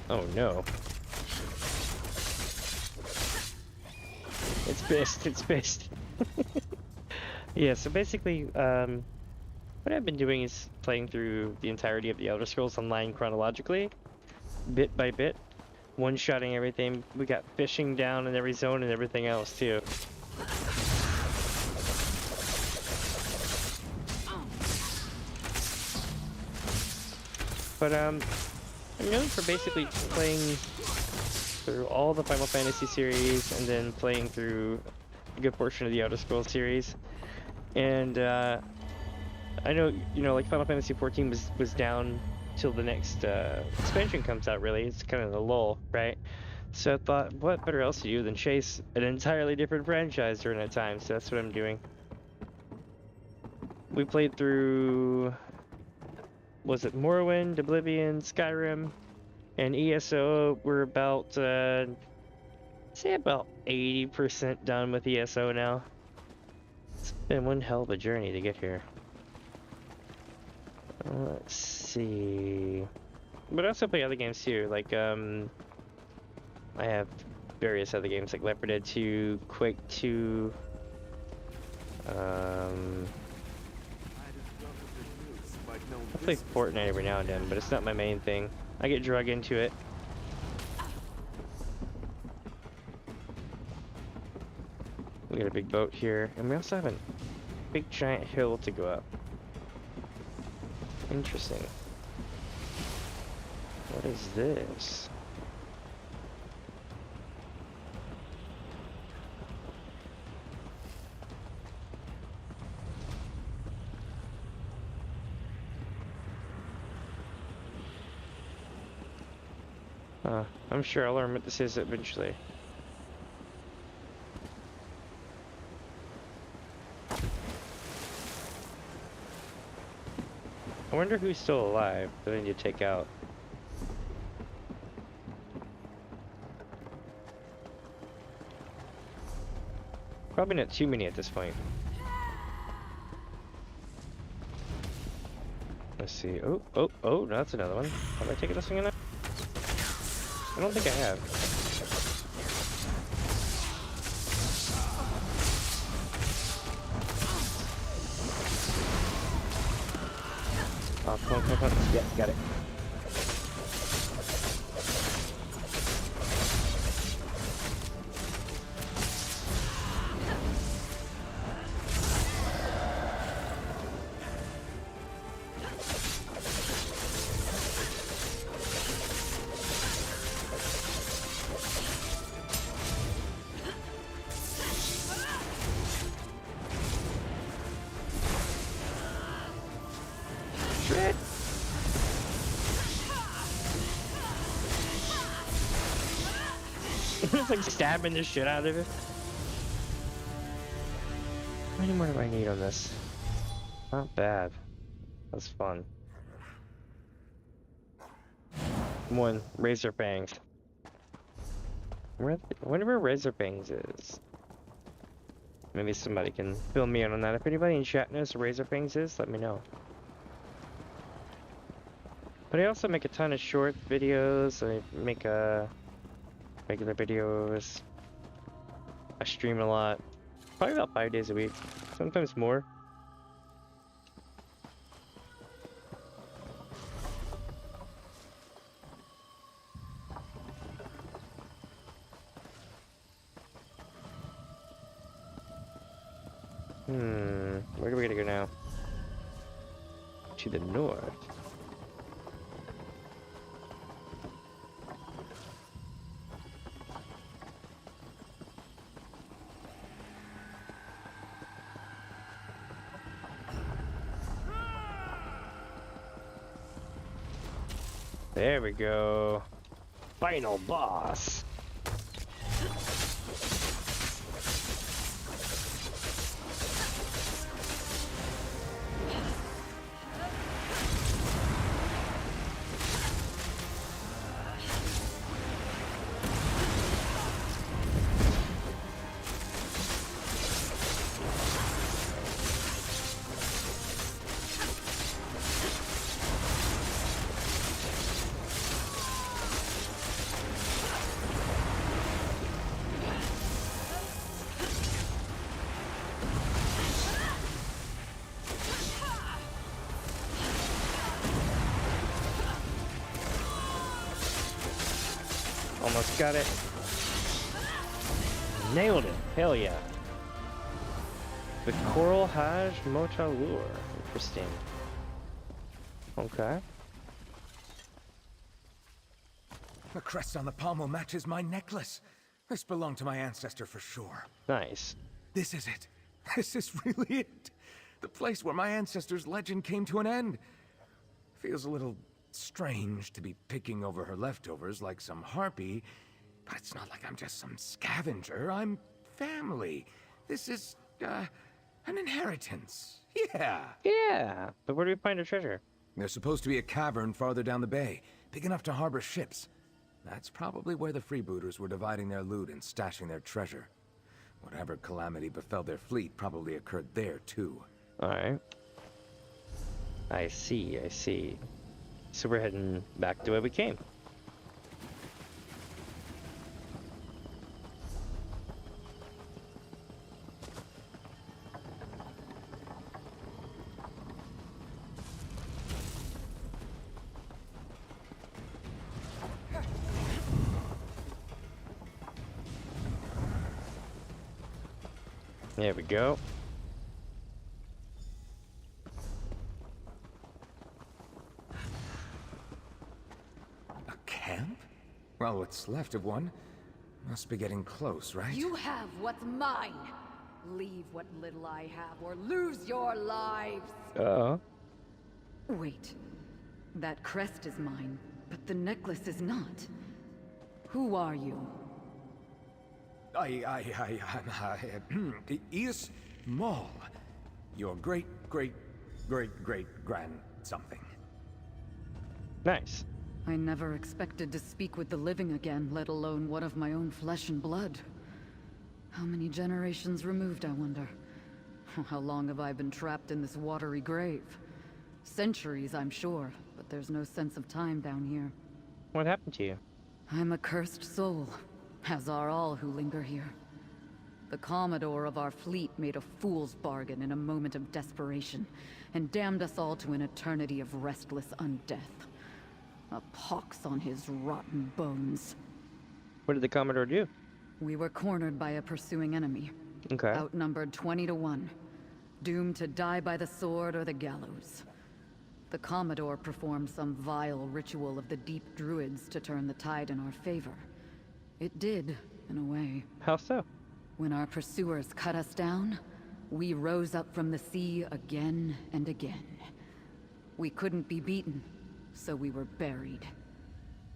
Oh no. It's pissed, it's pissed. Yeah, so basically, what I've been doing is playing through the entirety of the Elder Scrolls Online chronologically, bit by bit, one-shotting everything. We got fishing down in every zone and everything else too. But I'm known for basically playing through all the Final Fantasy series and then playing through a good portion of the Elder Scrolls series. And I know, you know, like Final Fantasy 14 was down till the next expansion comes out, really. It's kind of the lull, right? So I thought, what better else to do than chase an entirely different franchise during that time? So that's what I'm doing. We played through... Was it Morrowind, Oblivion, Skyrim, and ESO? We're about, say about 80% done with ESO now. It's been one hell of a journey to get here. Let's see. But I also play other games too, like, I have various other games like Left 4 Dead 2, Quake 2, I play Fortnite every now and then, but it's not my main thing. I get dragged into it. We got a big boat here, and we also have a big giant hill to go up. Interesting. What is this? I'm sure I'll learn what this is eventually. I wonder who's still alive that I need to take out. Probably not too many at this point. Let's see. Oh, that's another one. Have I taken this thing in? I don't think I have. Oh, come on. Yeah, got it. It's like stabbing the shit out of it. How many more do I need on this? Not bad. That's fun. One, Razor Fangs. I wonder where Razor Fangs is. Maybe somebody can fill me in on that. If anybody in chat knows where Razor Fangs is, let me know. But I also make a ton of short videos. I make regular videos. I stream a lot. Probably about 5 days a week. Sometimes more. Where do we gotta go now? To the north. There we go. Final boss. Almost got it. Nailed it. Hell yeah. The Coral Hajj Motalur. Interesting. Okay. The crest on the pommel matches my necklace. This belonged to my ancestor for sure. Nice. This is it. This is really it. The place where my ancestor's legend came to an end. Feels a little strange to be picking over her leftovers like some harpy, but it's not like I'm just some scavenger. I'm family. This is, an inheritance. Yeah. Yeah. But where do we find her treasure? There's supposed to be a cavern farther down the bay, big enough to harbor ships. That's probably where the freebooters were dividing their loot and stashing their treasure. Whatever calamity befell their fleet probably occurred there, too. Alright. I see, I see. So we're heading back the way we came. There we go. Camp? Well, what's left of one. Must be getting close, right? You have what's mine. Leave what little I have, or lose your lives. Wait. That crest is mine, but the necklace is not. Who are you? I'm ES Maul. Your great-great-great-great-grand something. Nice. I never expected to speak with the living again, let alone one of my own flesh and blood. How many generations removed, I wonder? How long have I been trapped in this watery grave? Centuries, I'm sure, but there's no sense of time down here. What happened to you? I'm a cursed soul, as are all who linger here. The Commodore of our fleet made a fool's bargain in a moment of desperation, and damned us all to an eternity of restless undeath. A pox on his rotten bones. What did the Commodore do? We were cornered by a pursuing enemy. Okay. Outnumbered 20 to 1. Doomed to die by the sword or the gallows. The Commodore performed some vile ritual of the deep druids to turn the tide in our favor. It did, in a way. How so? When our pursuers cut us down, we rose up from the sea again and again. We couldn't be beaten, so we were buried.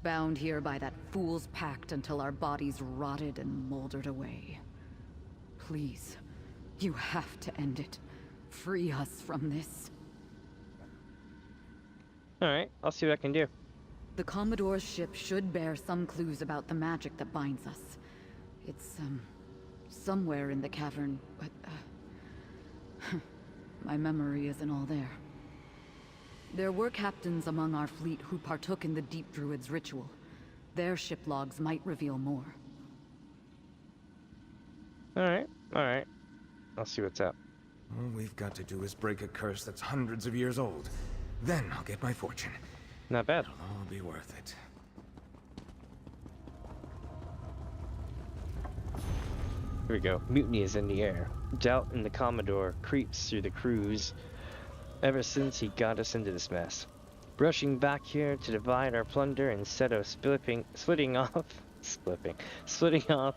Bound here by that fool's pact until our bodies rotted and moldered away. Please, you have to end it. Free us from this. Alright, I'll see what I can do. The Commodore's ship should bear some clues about the magic that binds us. It's, somewhere in the cavern, but, my memory isn't all there. There were captains among our fleet who partook in the Deep Druid's ritual. Their ship logs might reveal more. Alright, alright. I'll see what's up. All we've got to do is break a curse that's hundreds of years old. Then I'll get my fortune. Not bad. It'll all be worth it. Here we go. Mutiny is in the air. Doubt in the Commodore creeps through the crews ever since he got us into this mess. Rushing back here to divide our plunder instead of splitting off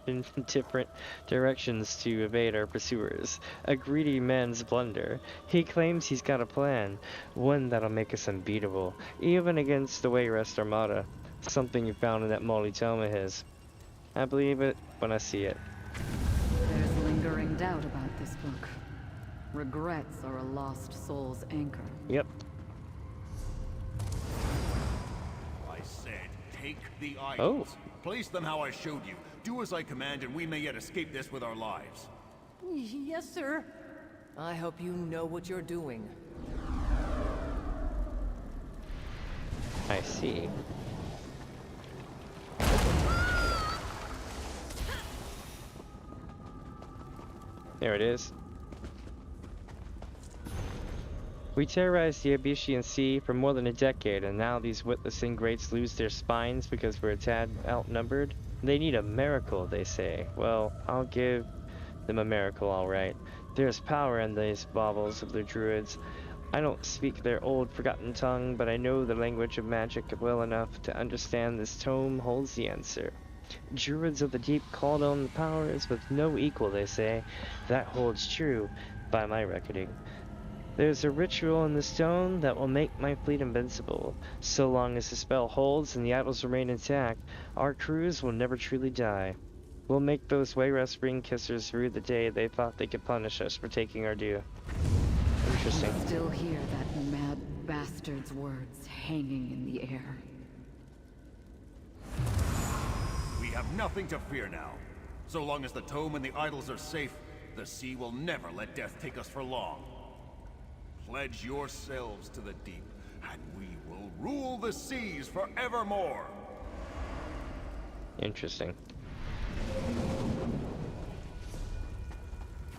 in different directions to evade our pursuers. A greedy man's blunder. He claims he's got a plan, one that'll make us unbeatable, even against the Wayrest Armada. Something you found in that moldy tome of his. I believe it when I see it. There's lingering doubt about this book. Regrets are a lost soul's anchor. Yep. I said, take the idols. Oh. Place them how I showed you. Do as I command, and we may yet escape this with our lives. Yes, sir. I hope you know what you're doing. I see. There it is. We terrorized the Abyssinian Sea for more than a decade, and now these witless ingrates lose their spines because we're a tad outnumbered. They need a miracle, they say. Well, I'll give them a miracle, all right. There's power in these baubles of the druids. I don't speak their old, forgotten tongue, but I know the language of magic well enough to understand this tome holds the answer. Druids of the deep called on the powers with no equal, they say. That holds true, by my reckoning. There's a ritual in the stone that will make my fleet invincible. So long as the spell holds and the idols remain intact, our crews will never truly die. We'll make those Wayrest ring kissers rue the day they thought they could punish us for taking our due. Interesting. I still hear that mad bastard's words hanging in the air. We have nothing to fear now. So long as the tome and the idols are safe, the sea will never let death take us for long. Pledge yourselves to the deep, and we will rule the seas forevermore. Interesting.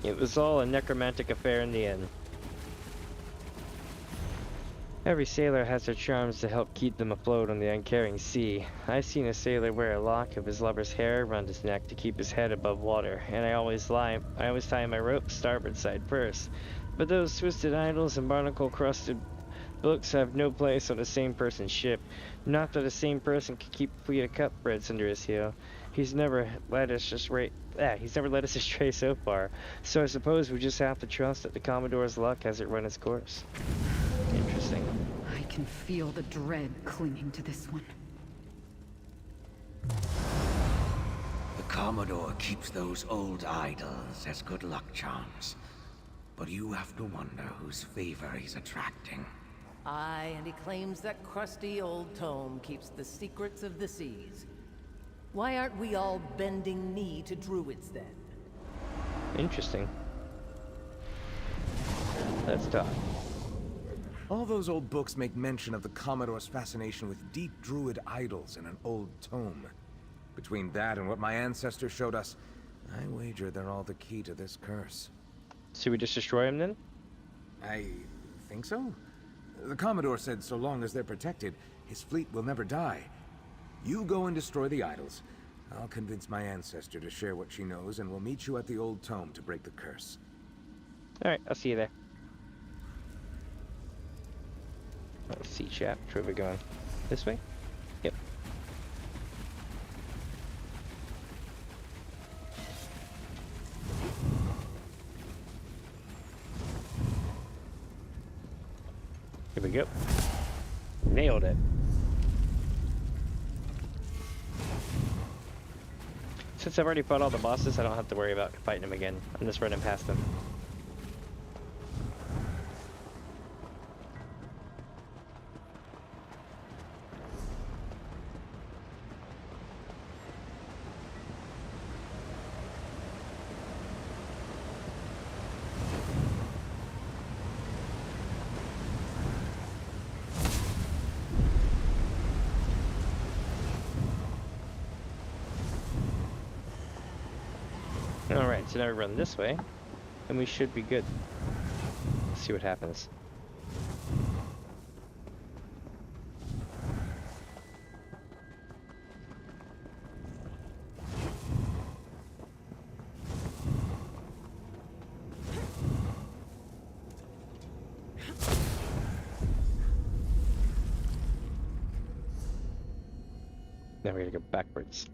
It was all a necromantic affair in the end. Every sailor has their charms to help keep them afloat on the uncaring sea. I've seen a sailor wear a lock of his lover's hair around his neck to keep his head above water, and I always tie my rope starboard side first. But those twisted idols and barnacle-crusted books have no place on the same person's ship. Not that the same person could keep a fleet of cutthroats under his heel. He's never let us astray so far. So I suppose we just have to trust that the Commodore's luck has it run its course. Interesting. I can feel the dread clinging to this one. The Commodore keeps those old idols as good luck charms. But you have to wonder whose favor he's attracting. Aye, and he claims that crusty old tome keeps the secrets of the seas. Why aren't we all bending knee to druids then? Interesting. Let's talk. All those old books make mention of the Commodore's fascination with deep druid idols in an old tome. Between that and what my ancestors showed us, I wager they're all the key to this curse. Should we just destroy him then? I think so. The Commodore said so long as they're protected, his fleet will never die. You go and destroy the idols. I'll convince my ancestor to share what she knows, and we'll meet you at the old tome to break the curse. Alright, I'll see you there. Let's see, chat. Which way are we going? This way? Yep. Here we go. Nailed it. Since I've already fought all the bosses, I don't have to worry about fighting them again. I'm just running past them. Alright, so now we run this way, and we should be good. Let's see what happens. Now we gotta go backwards.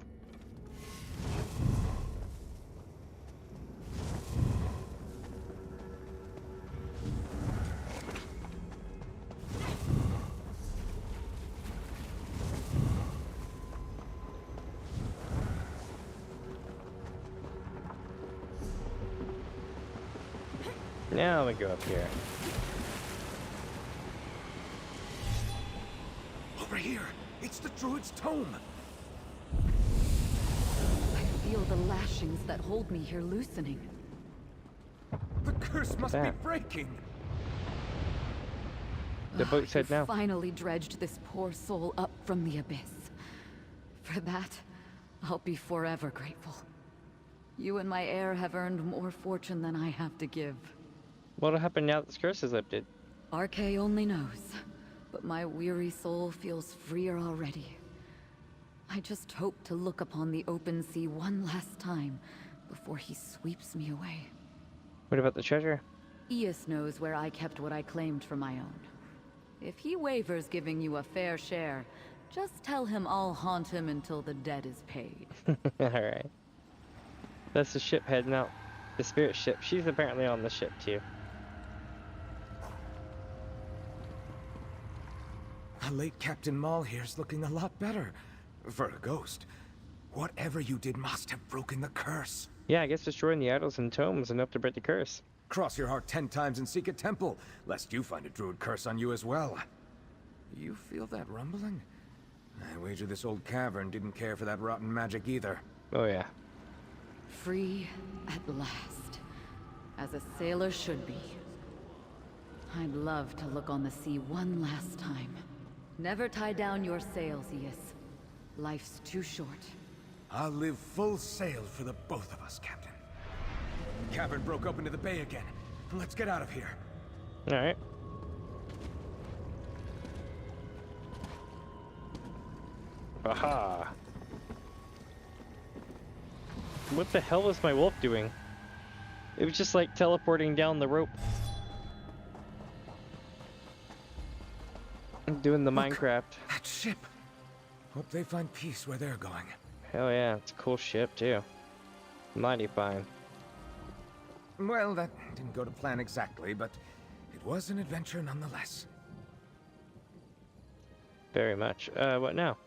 Now we go up here. Over here! It's the Druid's tome! I feel the lashings that hold me here loosening. The curse must be breaking! The boat's head now. Finally dredged this poor soul up from the abyss. For that, I'll be forever grateful. You and my heir have earned more fortune than I have to give. What'll happen now that this curse is lifted? RK only knows, but my weary soul feels freer already. I just hope to look upon the open sea one last time before he sweeps me away. What about the treasure? Eos knows where I kept what I claimed for my own. If he wavers giving you a fair share, just tell him I'll haunt him until the debt is paid. Alright. That's the ship heading out. The spirit ship. She's apparently on the ship too. The late Captain Maul here's looking a lot better. For a ghost. Whatever you did must have broken the curse. Yeah, I guess destroying the idols and tomes enough to break the curse. Cross your heart 10 times and seek a temple, lest you find a druid curse on you as well. You feel that rumbling? I wager this old cavern didn't care for that rotten magic either. Oh yeah. Free at last. As a sailor should be. I'd love to look on the sea one last time. Never tie down your sails, Eos. Life's too short. I'll live full sail for the both of us, Captain. The cavern broke up into the bay again. Let's get out of here. Alright. Aha! What the hell was my wolf doing? It was just like teleporting down the rope. Doing the Minecraft. That ship. Hope they find peace where they're going. Hell yeah, it's a cool ship too. Mighty fine. Well, that didn't go to plan exactly, but it was an adventure nonetheless. Very much. What now?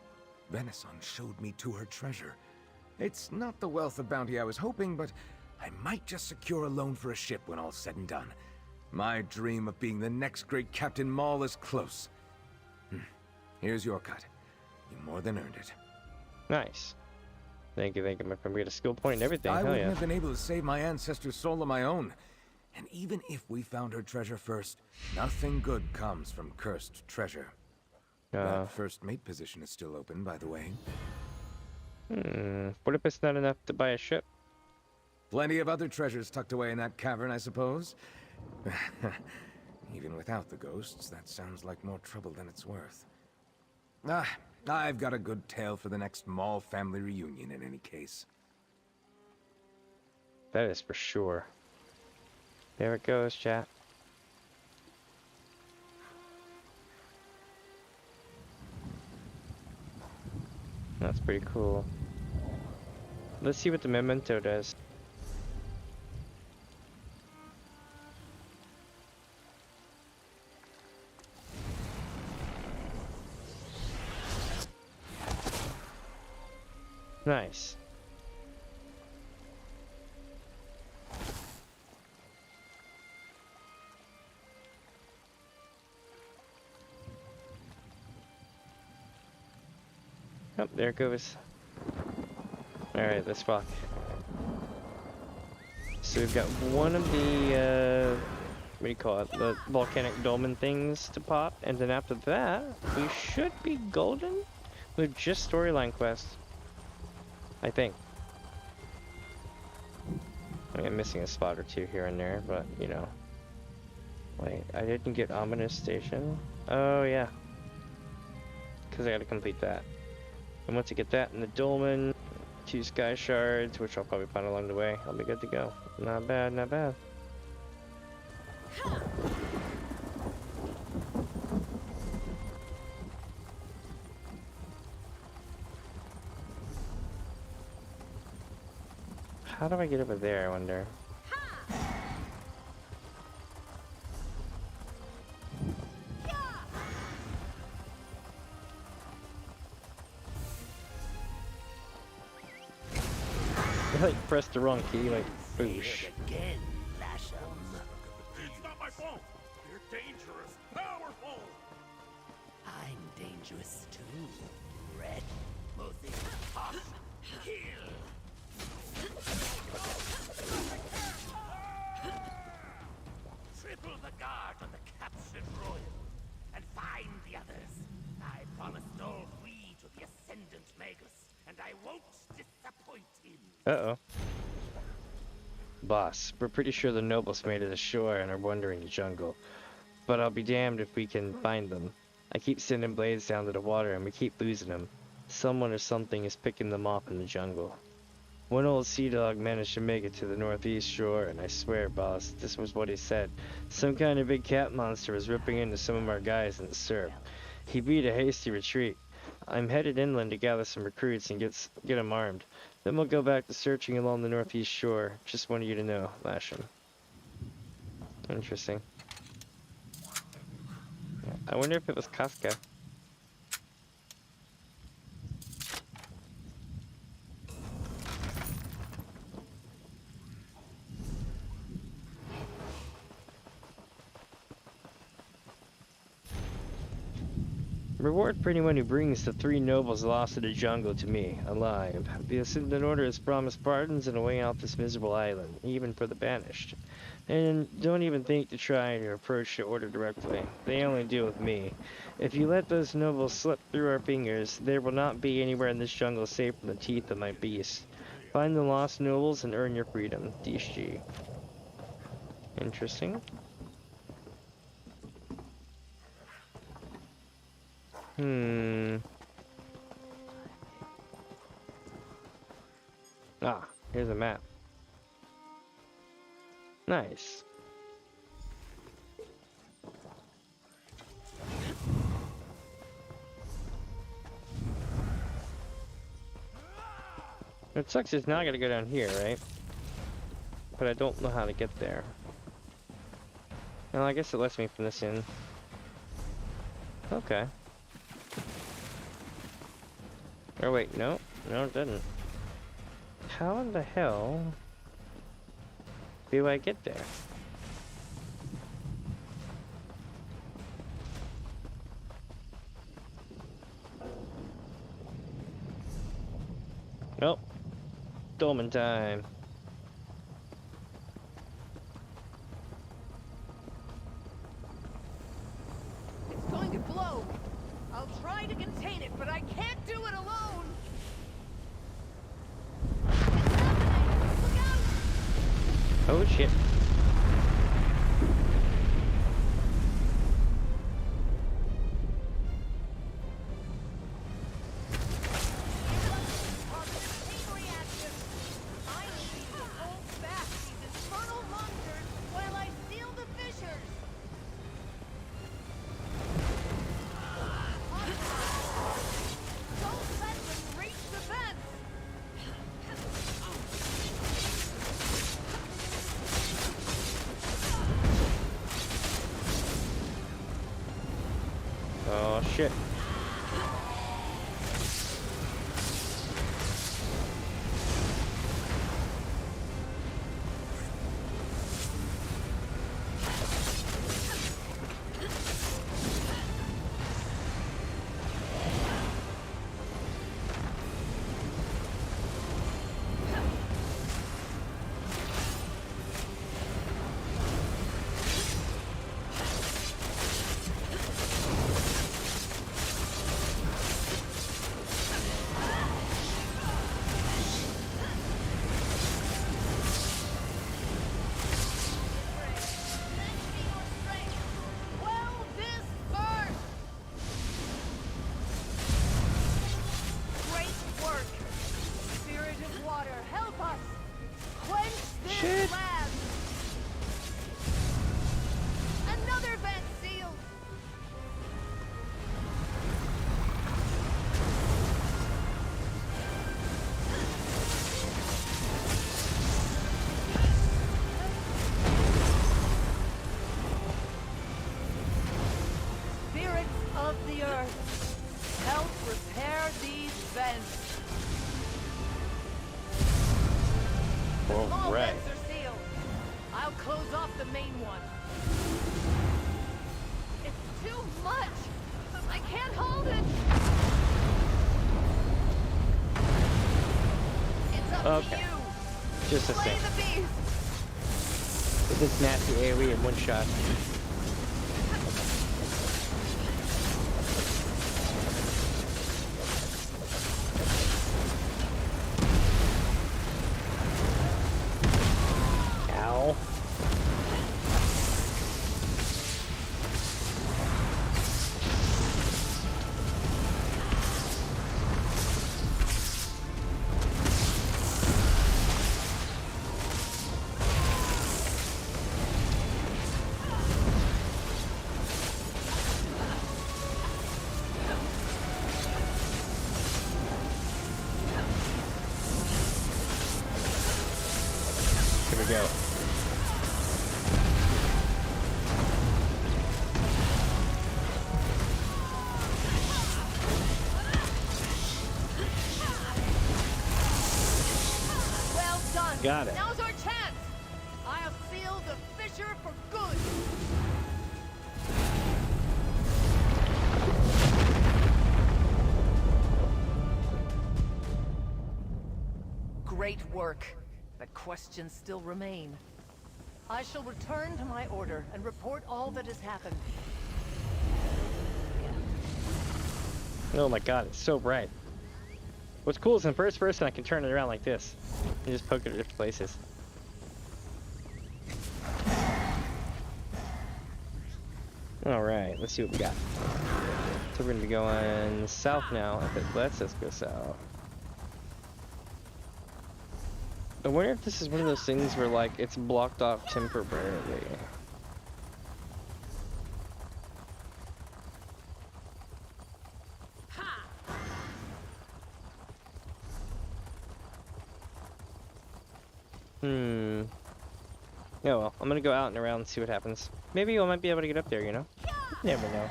Venison showed me to her treasure. It's not the wealth of bounty I was hoping, but I might just secure a loan for a ship when all's said and done. My dream of being the next great Captain Maul is close. Here's your cut. You more than earned it. Nice. Thank you, my friend. We got a skill point and everything. I Hell wouldn't yeah. have been able to save my ancestor's soul on my own. And even if we found her treasure first, nothing good comes from cursed treasure. That first mate position is still open, by the way. What if it's not enough to buy a ship? Plenty of other treasures tucked away in that cavern, I suppose. Even without the ghosts, that sounds like more trouble than it's worth. I've got a good tale for the next Maul family reunion in any case. That is for sure. There it goes, chat. That's pretty cool. Let's see what the memento does. Nice. Oh, there it goes. Alright, let's walk. So we've got one of the, what do you call it? The volcanic dolmen things to pop, and then after that, we should be golden with just storyline quests. I think. I mean, I'm missing a spot or two here and there, but, you know. Wait, I didn't get Ominous Station? Oh, yeah. Because I gotta complete that. And once I get that in the dolmen, 2 sky shards, which I'll probably find along the way, I'll be good to go. Not bad, not bad. How do I get over there, I wonder? I like pressed the wrong key, like boosh. Again, Lasham. It's not my fault. They're dangerous, powerful. I'm dangerous too, Red. Moses, off, kill. Triple the guard on the captured royal, and find the others. I promised all three to the Ascendant Magus, and I won't disappoint him. Uh-oh. Boss, we're pretty sure the nobles made it ashore and are wandering the jungle. But I'll be damned if we can find them. I keep sending blades down to the water and we keep losing them. Someone or something is picking them off in the jungle. One old sea dog managed to make it to the northeast shore, and I swear, boss, this was what he said. Some kind of big cat monster was ripping into some of our guys in the surf. He beat a hasty retreat. I'm headed inland to gather some recruits and get them armed. Then we'll go back to searching along the northeast shore. Just wanted you to know, Lasham. Interesting. I wonder if it was Kafka. Reward for anyone who brings the 3 nobles lost to the jungle to me, alive. The Ascendant Order has promised pardons and a way out this miserable island, even for the banished. And don't even think to try to approach the Order directly. They only deal with me. If you let those nobles slip through our fingers, there will not be anywhere in this jungle safe from the teeth of my beast. Find the lost nobles and earn your freedom, DSG. Interesting. Ah, here's a map. Nice. It sucks it's not gonna go down here, right? But I don't know how to get there. Well, I guess it lets me from this end. Okay. Oh wait, no, it didn't. How in the hell do I get there? Nope. Dolman time. It's going to blow. I'll try to contain it, but I can't do it alone. Oh shit. Oh shit. of the earth, help repair these vents. All Alright. vents are sealed. I'll close off the main one. It's too much. I can't hold it. It's up to Okay. you. Just a Slay sec. the beast. With this nasty AoE in one shot. Ow. Here we go. Well done. Got it. Now's our chance. I have sealed the fissure for good. Great work. But questions still remain. I shall return to my order and report all that has happened. Oh my god, it's so bright. What's cool is in first person I can turn it around like this. And just poke it at different places. Alright, let's see what we got. So we're gonna be going south now. If it lets us go south. I wonder if this is one of those things where like it's blocked off temporarily. Oh well, I'm gonna go out and around and see what happens. Maybe I might be able to get up there, you know? You never know.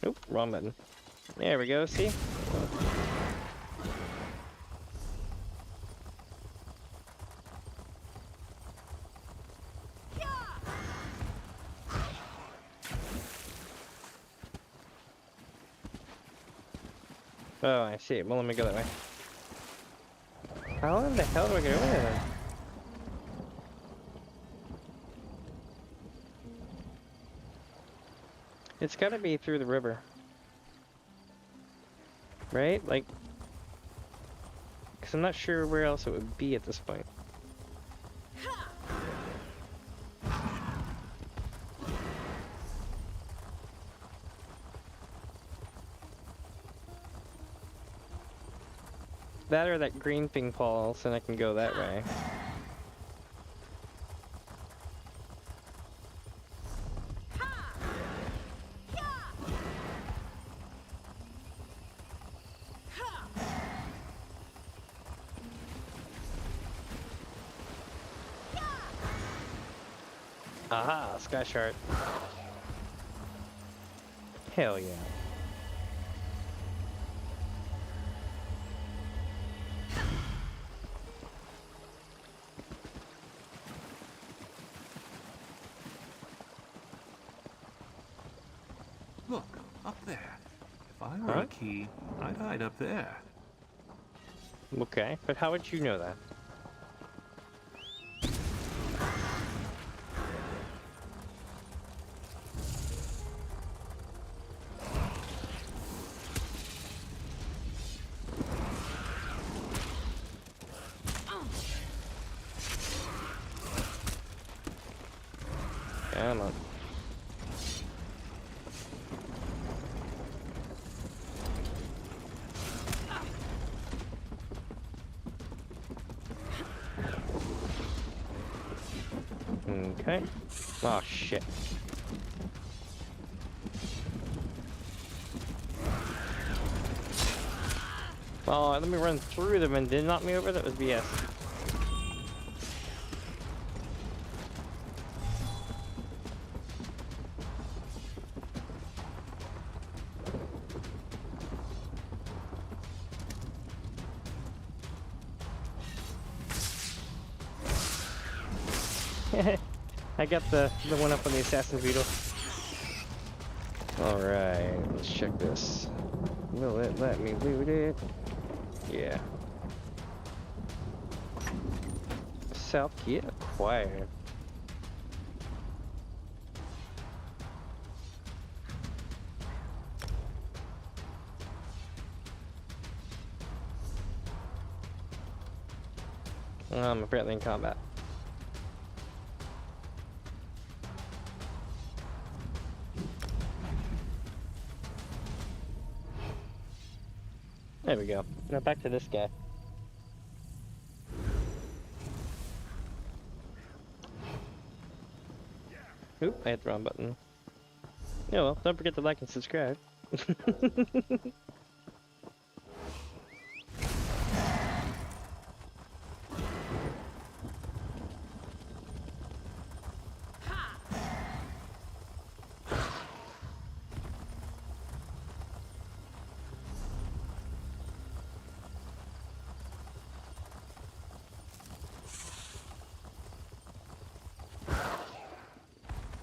Nope, wrong button. There we go, see? Oh, I see. Well, let me go that way. How in the hell do I get over there then? It's gotta be through the river. Right? Like... Because I'm not sure where else it would be at this point. That or that green thing falls, and I can go that way. Aha, Sky Shard. Hell yeah. Look, up there. If I were a key, I'd hide up there. Okay, but how would you know that? Come on. Okay. Oh shit. Oh, let me run through them and did knock me over? That was BS. I got the one up on the Assassin's Beetle. Alright, let's check this. Will it let me loot it? Yeah. South key acquired. Apparently in combat. There we go. Now back to this guy. Oop, I hit the wrong button. Yeah, well, don't forget to like and subscribe.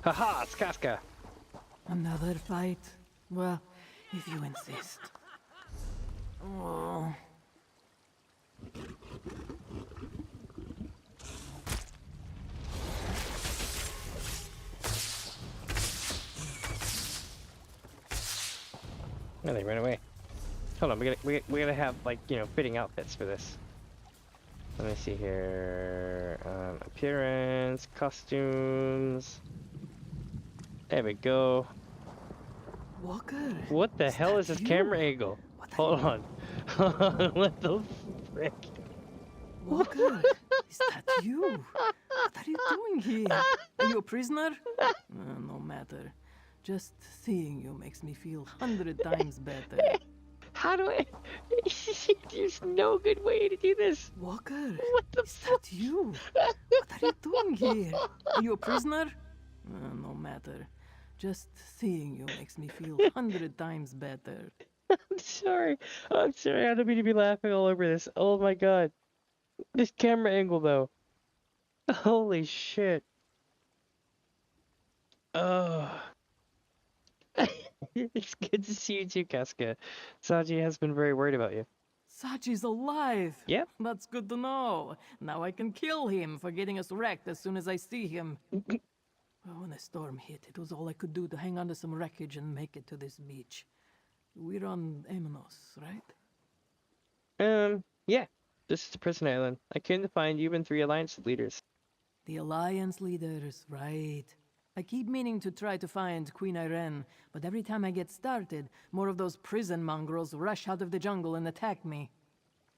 Haha, it's Casca! Another fight? Well, if you insist. Oh. No, they ran away. Hold on, we gotta have, like, you know, fitting outfits for this. Let me see here. Appearance, costumes. There we go. Walker. What the hell is this camera angle? Hold on. What the frick? Walker, is that you? What are you doing here? Are you a prisoner? No matter. Just seeing you makes me feel 100 times better. How do I? There's no good way to do this. Walker, what the is that you? What are you doing here? Are you a prisoner? No matter. Just seeing you makes me feel 100 times better. I'm sorry. I'm sorry. I don't mean to be laughing all over this. Oh my god. This camera angle, though. Holy shit. Oh. It's good to see you too, Casca. Saji has been very worried about you. Saji's alive. Yep. That's good to know. Now I can kill him for getting us wrecked as soon as I see him. When the storm hit, it was all I could do to hang on to some wreckage and make it to this beach. We're on Amenos, right? Yeah. This is the prison island. I came to find you and 3 Alliance leaders. The Alliance leaders, right. I keep meaning to try to find Queen Irene, but every time I get started, more of those prison mongrels rush out of the jungle and attack me.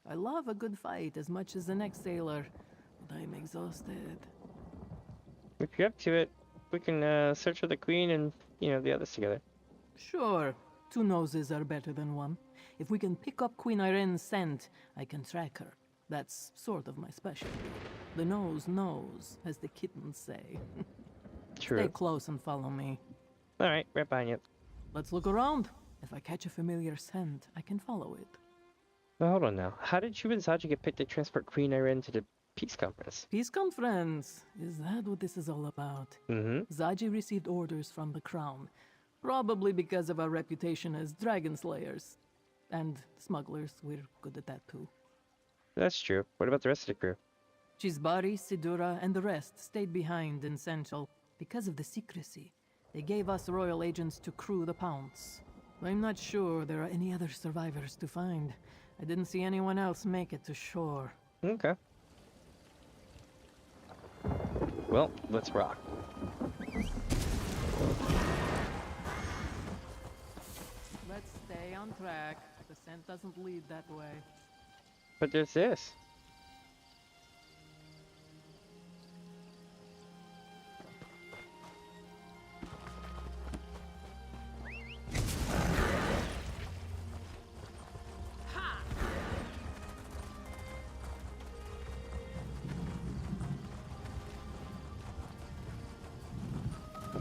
I love a good fight as much as the next sailor, but I'm exhausted. If you're up to it, we can search for the Queen and, you know, the others together. Sure. 2 noses are better than 1. If we can pick up Queen Irene's scent, I can track her. That's sort of my specialty. The nose knows, as the kittens say. True. Stay close and follow me. Alright, right behind you. Let's look around. If I catch a familiar scent, I can follow it. Well, hold on now. How did you and Saji get picked to transport Queen Irene to the peace conference? Peace conference? Is that what this is all about? Mm-hmm. Saji received orders from the crown. Probably because of our reputation as dragon slayers. And smugglers, we're good at that too. That's true. What about the rest of the crew? Chisbari, Sidura, and the rest stayed behind in Central. Because of the secrecy, they gave us royal agents to crew the Pounce. I'm not sure there are any other survivors to find. I didn't see anyone else make it to shore. Okay. Well, let's rock. Let's stay on track. The scent doesn't lead that way. But there's this.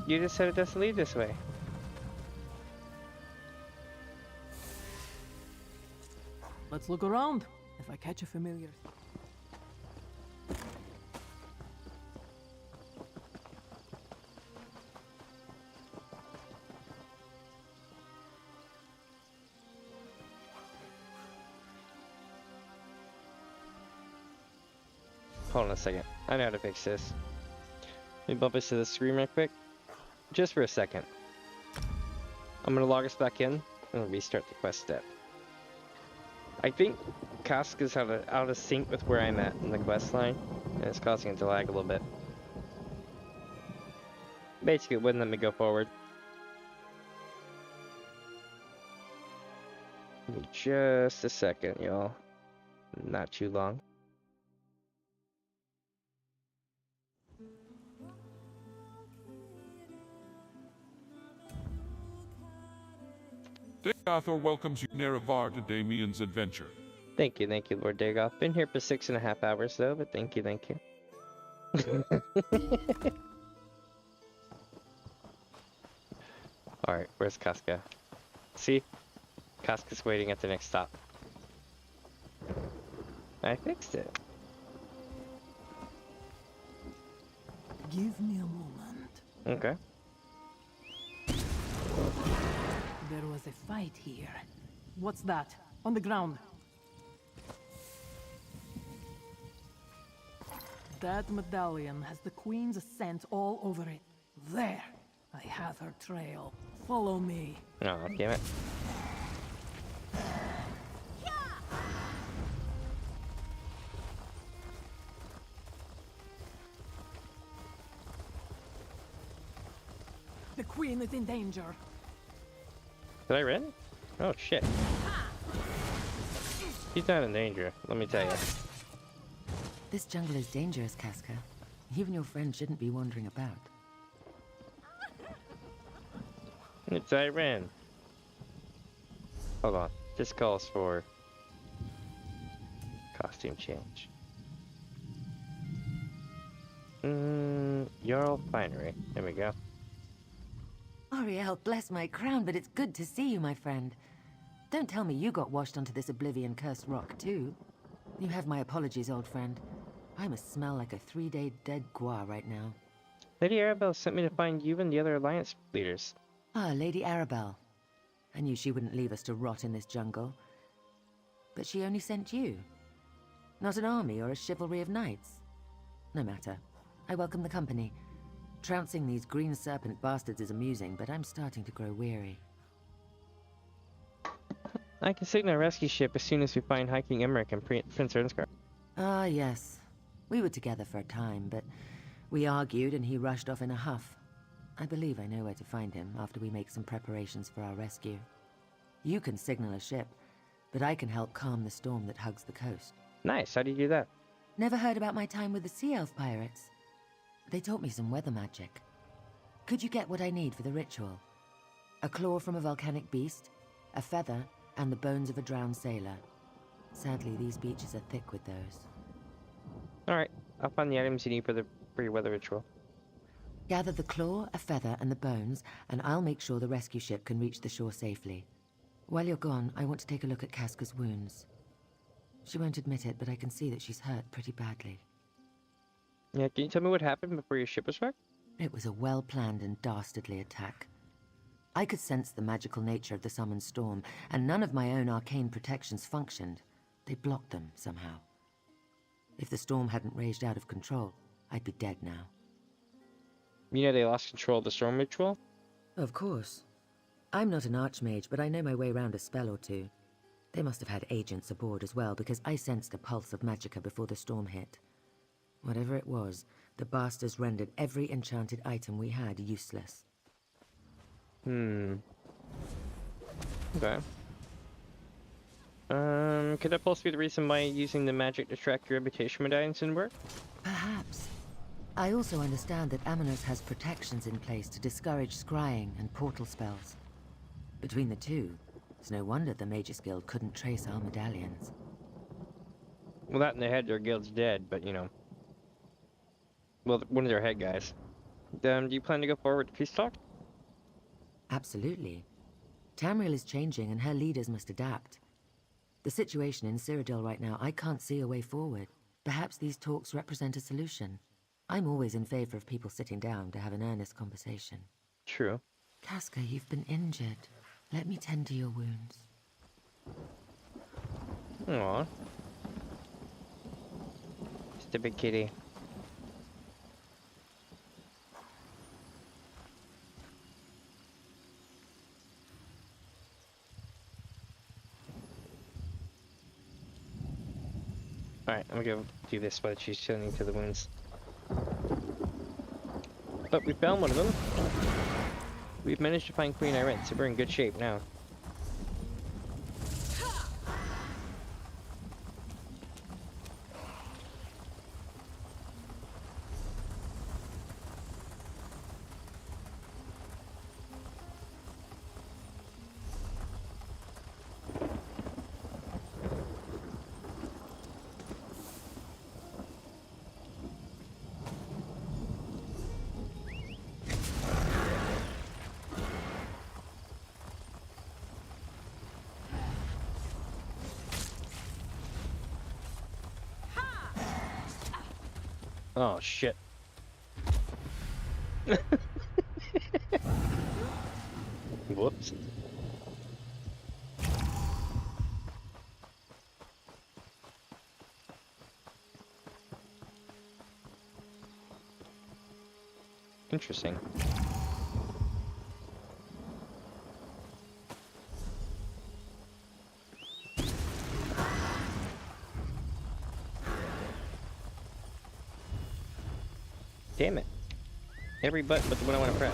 You just said it doesn't lead this way. Let's look around. If I catch a familiar... hold on a second. I know how to fix this. Let me bump us to the screen real quick. Just for a second. I'm gonna log us back in and restart the quest step. I think Casca's out of sync with where I'm at in the quest line, and it's causing it to lag a little bit. Basically, it wouldn't let me go forward. Give me just a second, y'all. Not too long. Dagoth welcomes you Nerevar to Damien's adventure. Thank you, Lord Dagoth. Been here for 6.5 hours though, but thank you. Alright, where's Casca? See? Casca's waiting at the next stop. I fixed it. Give me a moment. Okay. There was a fight here. What's that? On the ground. That medallion has the Queen's scent all over it. There! I have her trail. Follow me. Oh, damn it. The Queen is in danger. Did I win? Oh shit. He's not in danger, let me tell you. This jungle is dangerous, Casca. Even your friend shouldn't be wandering about. It's Iran. Hold on. This calls for costume change. Jarl Finery. There we go. Ariel, bless my crown, but it's good to see you, my friend. Don't tell me you got washed onto this oblivion-cursed rock, too. You have my apologies, old friend. I must smell like a 3-day dead gua right now. Lady Arabelle sent me to find you and the other Alliance leaders. Ah, Lady Arabelle. I knew she wouldn't leave us to rot in this jungle. But she only sent you. Not an army or a chivalry of knights. No matter. I welcome the company. Trouncing these green serpent bastards is amusing, but I'm starting to grow weary. I can signal a rescue ship as soon as we find High King Emmerich and Prince Ernskar. Ah, yes. We were together for a time, but we argued and he rushed off in a huff. I believe I know where to find him after we make some preparations for our rescue. You can signal a ship, but I can help calm the storm that hugs the coast. Nice, how do you do that? Never heard about my time with the Sea Elf pirates? They taught me some weather magic. Could you get what I need for the ritual? A claw from a volcanic beast, a feather, and the bones of a drowned sailor. Sadly, these beaches are thick with those. Alright, I'll find the items you need for your weather ritual. Gather the claw, a feather, and the bones, and I'll make sure the rescue ship can reach the shore safely. While you're gone, I want to take a look at Casca's wounds. She won't admit it, but I can see that she's hurt pretty badly. Yeah, can you tell me what happened before your ship was wrecked? It was a well-planned and dastardly attack. I could sense the magical nature of the summoned storm, and none of my own arcane protections functioned. They blocked them somehow. If the storm hadn't raged out of control, I'd be dead now. You know they lost control of the storm ritual? Of course. I'm not an archmage, but I know my way around a spell or two. They must have had agents aboard as well, because I sensed a pulse of magicka before the storm hit. Whatever it was, the bastards rendered every enchanted item we had useless. Okay. Could that possibly be the reason why using the magic to track your reputation medallions didn't work? Perhaps. I also understand that Amanos has protections in place to discourage scrying and portal spells. Between the two, it's no wonder the Magus Guild couldn't trace our medallions. Well, that and they had their guilds dead, but you know. Well, one of their head guys. Do you plan to go forward to peace talk? Absolutely. Tamriel is changing and her leaders must adapt. The situation in Cyrodiil right now, I can't see a way forward. Perhaps these talks represent a solution. I'm always in favor of people sitting down to have an earnest conversation. True. Casca, you've been injured. Let me tend to your wounds. Aww. The big kitty. Alright, I'm gonna go do this while she's tending to the wounds. But we found one of them. We've managed to find Queen Irene, so we're in good shape now. Oh shit. Whoops. Interesting. Damn it. Every button but the one I want to press.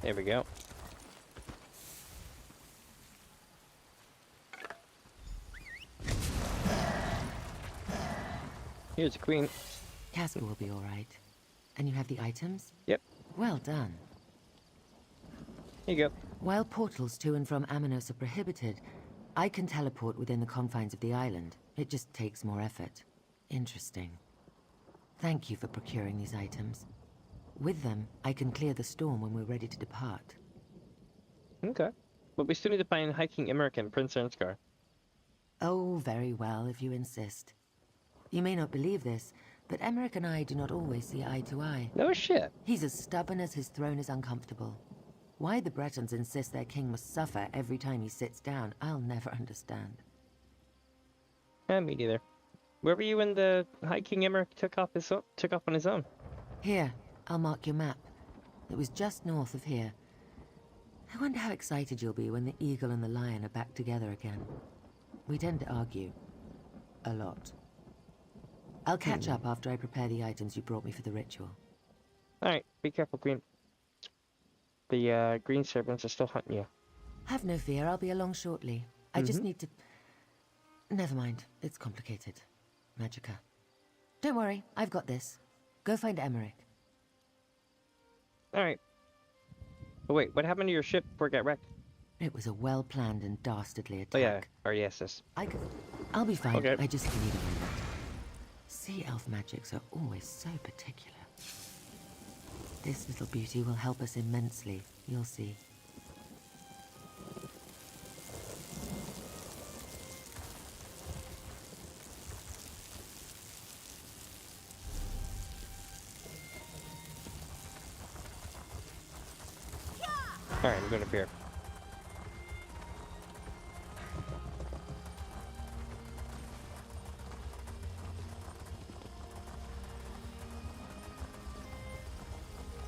There we go. Here's the queen. Casper will be all right. And you have the items? Yep. Well done. Here you go. While portals to and from Amanos are prohibited, I can teleport within the confines of the island. It just takes more effort. Interesting. Thank you for procuring these items. With them, I can clear the storm when we're ready to depart. Okay. But we still need to find Hiking Emmerich and Prince Ernskar. Oh, very well, if you insist. You may not believe this, but Emmerich and I do not always see eye to eye. No shit. He's as stubborn as his throne is uncomfortable. Why the Bretons insist their king must suffer every time he sits down, I'll never understand. Me neither. Where were you when the High King Emmerich took off on his own? Here, I'll mark your map. It was just north of here. I wonder how excited you'll be when the eagle and the lion are back together again. We tend to argue. A lot. I'll catch up after I prepare the items you brought me for the ritual. Alright, be careful, Queen. The green serpents are still hunting you. Have no fear, I'll be along shortly. I just need to... Never mind, it's complicated. Magicka. Don't worry, I've got this. Go find Emmerich. Alright. But wait, what happened to your ship before it got wrecked? It was a well-planned and dastardly attack. Oh yeah, RESS. I'll be fine, okay. I just need a moment. Sea elf magics are always so particular. This little beauty will help us immensely, you'll see. Alright, I'm going up here.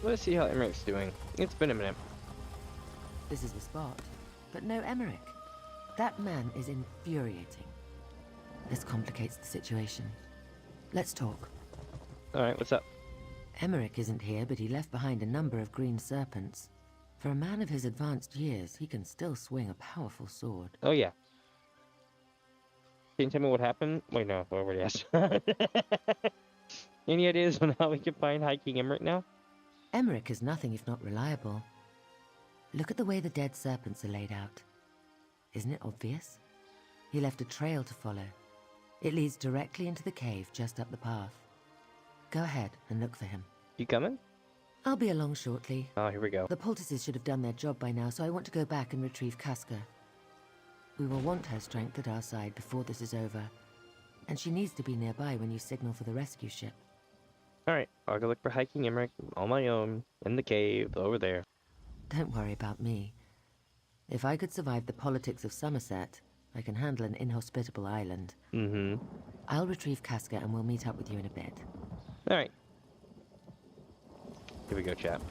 Let's see how Emmerich's doing. It's been a minute. This is the spot, but no Emmerich. That man is infuriating. This complicates the situation. Let's talk. Alright, what's up? Emmerich isn't here, but he left behind a number of green serpents. For a man of his advanced years, he can still swing a powerful sword. Oh yeah. Can you tell me what happened? Wait, no, I already asked. Any ideas on how we can find High King Emmerich now? Emmerich is nothing if not reliable. Look at the way the dead serpents are laid out. Isn't it obvious? He left a trail to follow. It leads directly into the cave just up the path. Go ahead and look for him. You coming? I'll be along shortly. Oh, here we go. The poultices should have done their job by now, so I want to go back and retrieve Casca. We will want her strength at our side before this is over, and she needs to be nearby when you signal for the rescue ship. Alright, I'll go look for hiking Emmerich on my own, in the cave, over there. Don't worry about me. If I could survive the politics of Somerset, I can handle an inhospitable island. Mm-hmm. I'll retrieve Casca and we'll meet up with you in a bit. Alright. Here we go, chat.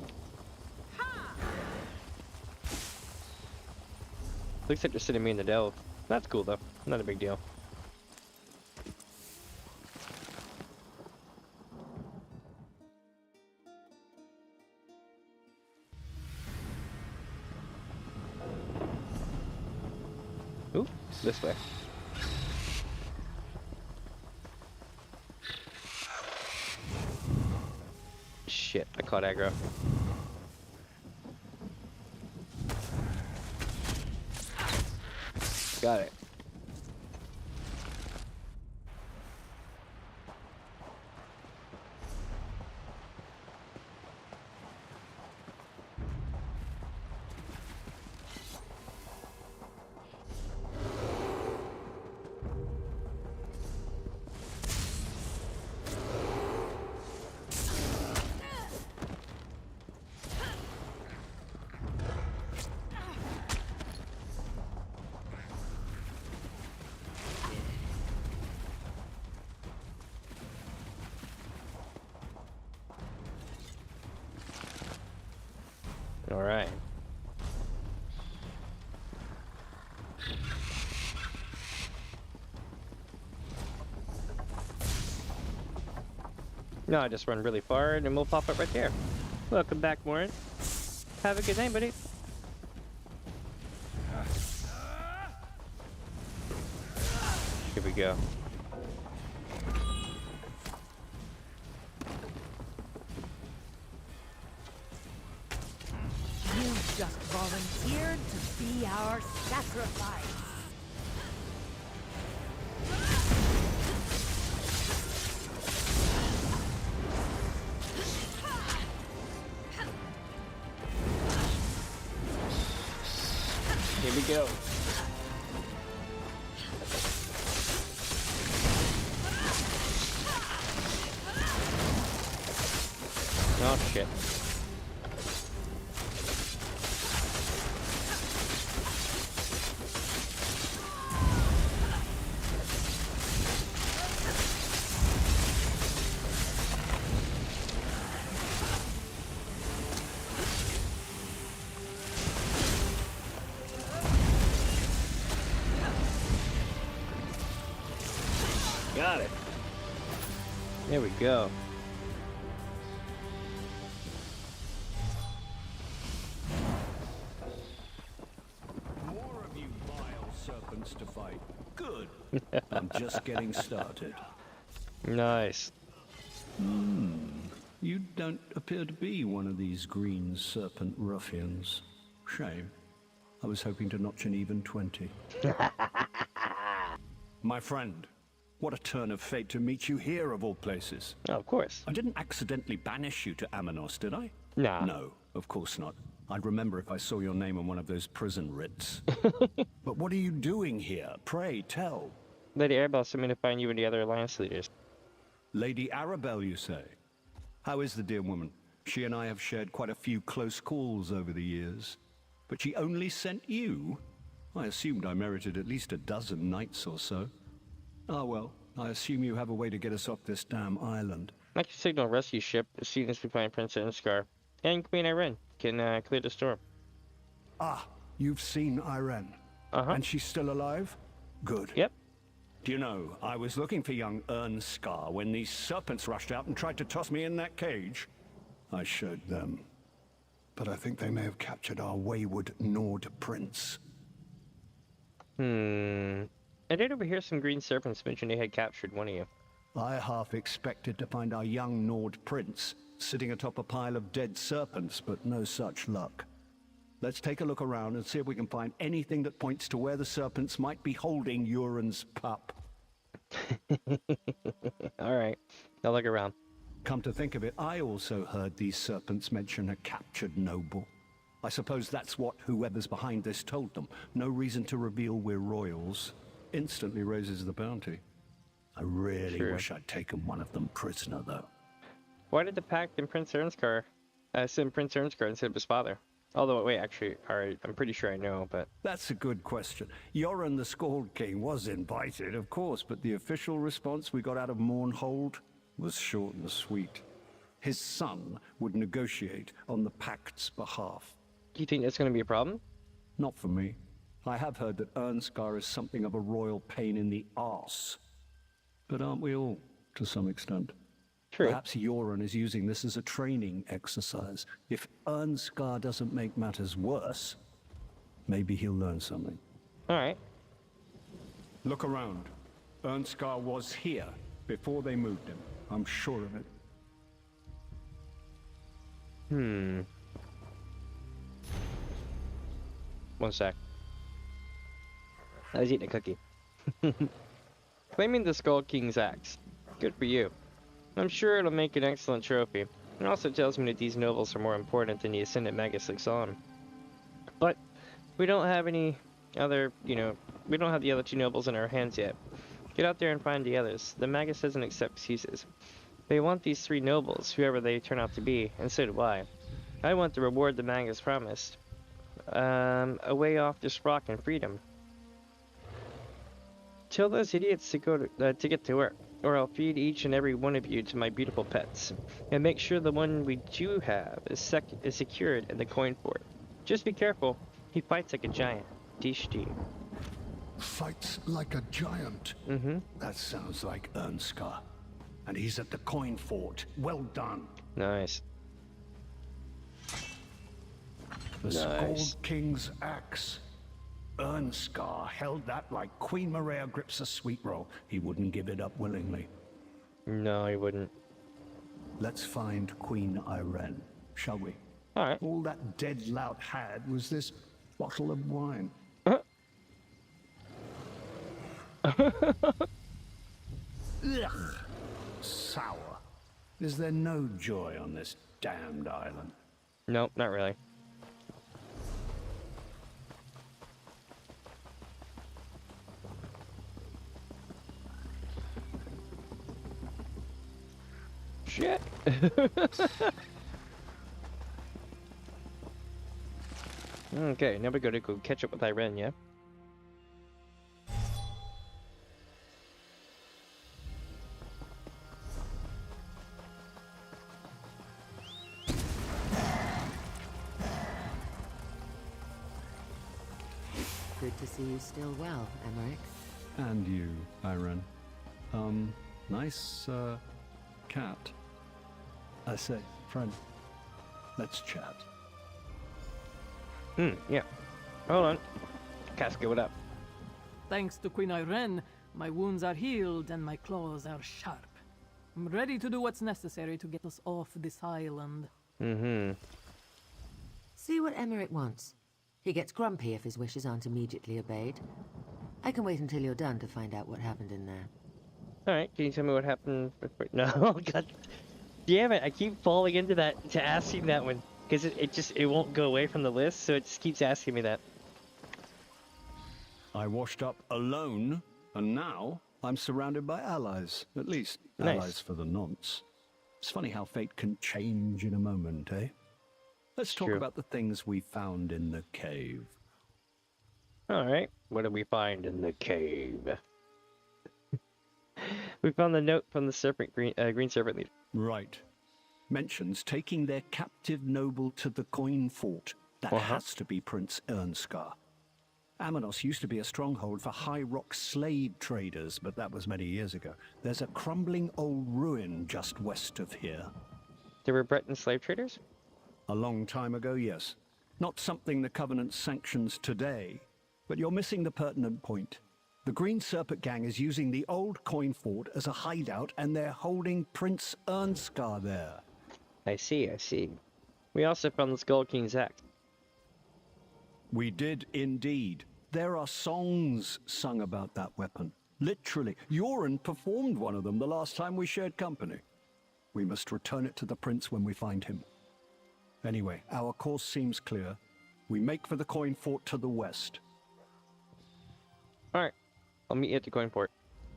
Looks like they're sending me in the delve. That's cool, though. Not a big deal. Ooh, this way. Shit, I caught aggro. Got it. All right. No, I just run really far and we'll pop up right there. Welcome back, Warren. Have a good night, buddy. Here we go. You just volunteered to be our sacrifice. Here we go. Oh shit. Got it. There we go. More of you vile serpents to fight. Good. I'm just getting started. Nice. You don't appear to be one of these green serpent ruffians. Shame. I was hoping to notch an even 20. My friend, what a turn of fate to meet you here of all places. Oh, of course. I didn't accidentally banish you to Amanos, did I? Nah. No, of course not. I'd remember if I saw your name on one of those prison writs. But what are you doing here? Pray, tell. Lady Arabelle sent me to find you and the other alliance leaders. Lady Arabelle, you say? How is the dear woman? She and I have shared quite a few close calls over the years. But she only sent you? I assumed I merited at least a dozen knights or so. Ah well, I assume you have a way to get us off this damn island. I can signal a rescue ship as soon as we find Prince Inskar. And Queen Irene can clear the storm. Ah, you've seen Irene? Uh-huh. And she's still alive? Good. Yep. Do you know, I was looking for young Ernskar when these serpents rushed out and tried to toss me in that cage. I showed them. But I think they may have captured our wayward Nord prince. I did overhear some green serpents mention they had captured one of you. I half expected to find our young Nord prince sitting atop a pile of dead serpents, but no such luck. Let's take a look around and see if we can find anything that points to where the serpents might be holding Urin's pup. Alright, I'll look around. Come to think of it, I also heard these serpents mention a captured noble. I suppose that's what whoever's behind this told them. No reason to reveal we're royals. Instantly raises the bounty. I really wish I'd taken one of them prisoner, though. Why did the Pact and Prince Ernskar send Prince Ernskar instead of his father? Although, wait, actually, alright, I'm pretty sure I know, but... That's a good question. Yoren the Scald King was invited, of course, but the official response we got out of Mournhold was short and sweet. His son would negotiate on the Pact's behalf. Do you think that's going to be a problem? Not for me. I have heard that Ernskar is something of a royal pain in the arse. But aren't we all, to some extent? True. Perhaps Yoren is using this as a training exercise. If Ernskar doesn't make matters worse, maybe he'll learn something. Alright. Look around. Ernskar was here before they moved him. I'm sure of it. One sec. I was eating a cookie. Claiming the Skull King's axe. Good for you. I'm sure it'll make an excellent trophy. It also tells me that these nobles are more important than the Ascendant Magus looks on. But we don't have any other, we don't have the other two nobles in our hands yet. Get out there and find the others. The Magus doesn't accept excuses. They want these 3 nobles, whoever they turn out to be, and so do I. I want the reward the Magus promised. A way off this rock and freedom. Tell those idiots to go to get to work, or I'll feed each and every one of you to my beautiful pets, and make sure the one we do have is secured in the coin fort. Just be careful. He fights like a giant. Dishti. Fights like a giant? That sounds like Ernskar. And he's at the coin fort. Well done. Nice. The Scald King's axe. Ernskar held that like Queen Maria grips a sweet roll. He wouldn't give it up willingly. No, he wouldn't. Let's find Queen Irene, shall we? Alright. All that dead lout had was this bottle of wine. Ugh. Sour. Is there no joy on this damned island? Nope, not really. Shit. Okay, now we gotta go catch up with Irene, yeah? Good to see you still well, Emmerich. And you, Irene. Nice, cat. I say, friend, let's chat. Yeah. Hold on. Casca, what up? Thanks to Queen Irene, my wounds are healed and my claws are sharp. I'm ready to do what's necessary to get us off this island. See what Emmerich wants. He gets grumpy if his wishes aren't immediately obeyed. I can wait until you're done to find out what happened in there. Alright, can you tell me what happened? No, oh god. Damn it, I keep falling into that, to asking that one. Because it won't go away from the list, so it just keeps asking me that. I washed up alone, and now I'm surrounded by allies. At least, Nice. allies for the nonce. It's funny how fate can change in a moment, eh? Let's talk True. about the things we found in the cave. Alright, what did we find in the cave? We found the note from the green serpent leader. Right. Mentions taking their captive noble to the coin fort. That has to be Prince Ernskar. Amanos used to be a stronghold for High Rock slave traders, but that was many years ago. There's a crumbling old ruin just west of here. There were Breton slave traders? A long time ago, yes. Not something the Covenant sanctions today, but you're missing the pertinent point. The Green Serpent gang is using the old coin fort as a hideout, and they're holding Prince Ernskar there. I see. We also found the Skull King's axe. We did indeed. There are songs sung about that weapon. Literally. Yoren performed one of them the last time we shared company. We must return it to the prince when we find him. Anyway, our course seems clear. We make for the coin fort to the west. Alright, I'll meet you at the coin fort.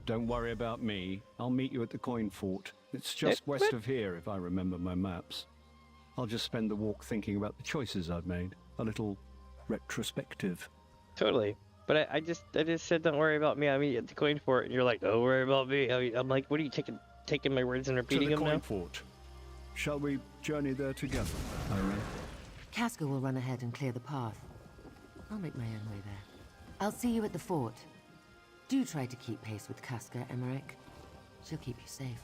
Don't worry about me. I'll meet you at the coin fort. It's just west of here, if I remember my maps. I'll just spend the walk thinking about the choices I've made. A little retrospective. Totally. But I just said don't worry about me. I mean, at the coin fort, and you're like, don't worry about me. I'm like, what are you taking my words and repeating them now? To the coin fort. Shall we journey there together, Irene? Casca will run ahead and clear the path. I'll make my own way there. I'll see you at the fort. Do try to keep pace with Casca, Emmerich. She'll keep you safe.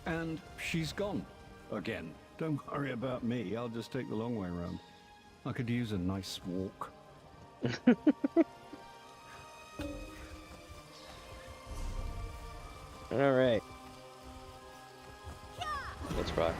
And she's gone. Again. Don't worry about me. I'll just take the long way around. I could use a nice walk. All right. Let's rock.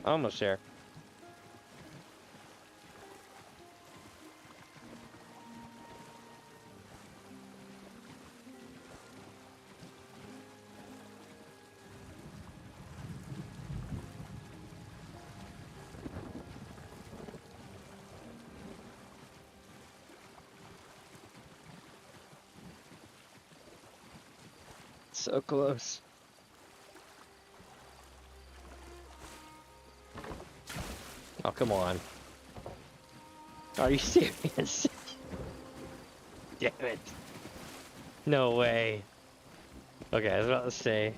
Almost there. So close. Oh, come on. Are you serious? Damn it. No way. Okay, I was about to say.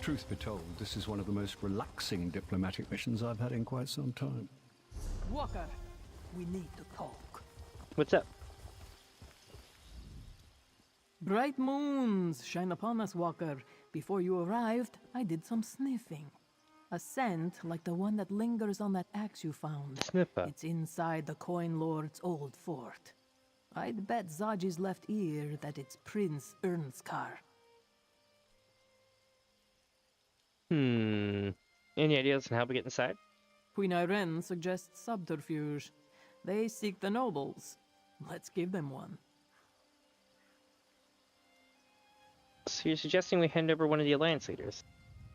Truth be told, this is one of the most relaxing diplomatic missions I've had in quite some time. Walker, we need to talk. What's up? Bright moons shine upon us, Walker. Before you arrived, I did some sniffing. A scent like the one that lingers on that axe you found. Sniffer. It's inside the Coin Lord's old fort. I'd bet Zaji's left ear that it's Prince Ernskar. Any ideas on how we get inside? Queen Irene suggests subterfuge. They seek the nobles. Let's give them one. So you're suggesting we hand over one of the Alliance leaders?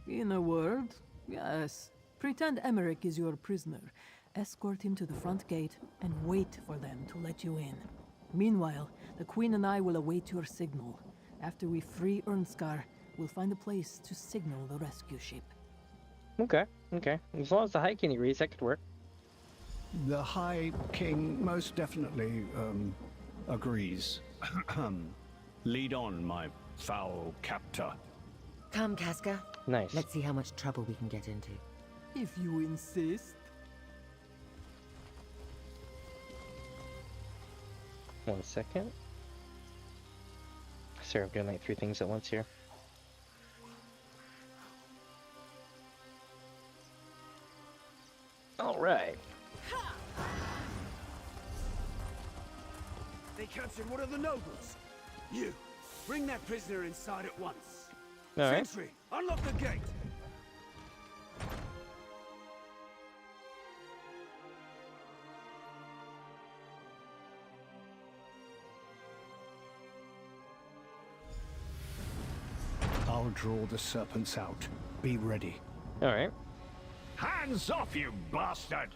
In a word, yes. Pretend Emmerich is your prisoner. Escort him to the front gate and wait for them to let you in. Meanwhile, the Queen and I will await your signal. After we free Ernskar, we'll find a place to signal the rescue ship. Okay. As long as the High King agrees, that could work. The High King most definitely agrees. Lead on, my foul captor. Come, Casca. Nice. Let's see how much trouble we can get into. If you insist. One second. Sorry, I'm doing like 3 things at once here. All right. They captured one of the nobles. You, bring that prisoner inside at once. All right. Sentry, unlock the gate. I'll draw the serpents out. Be ready. All right. Hands off, you bastard!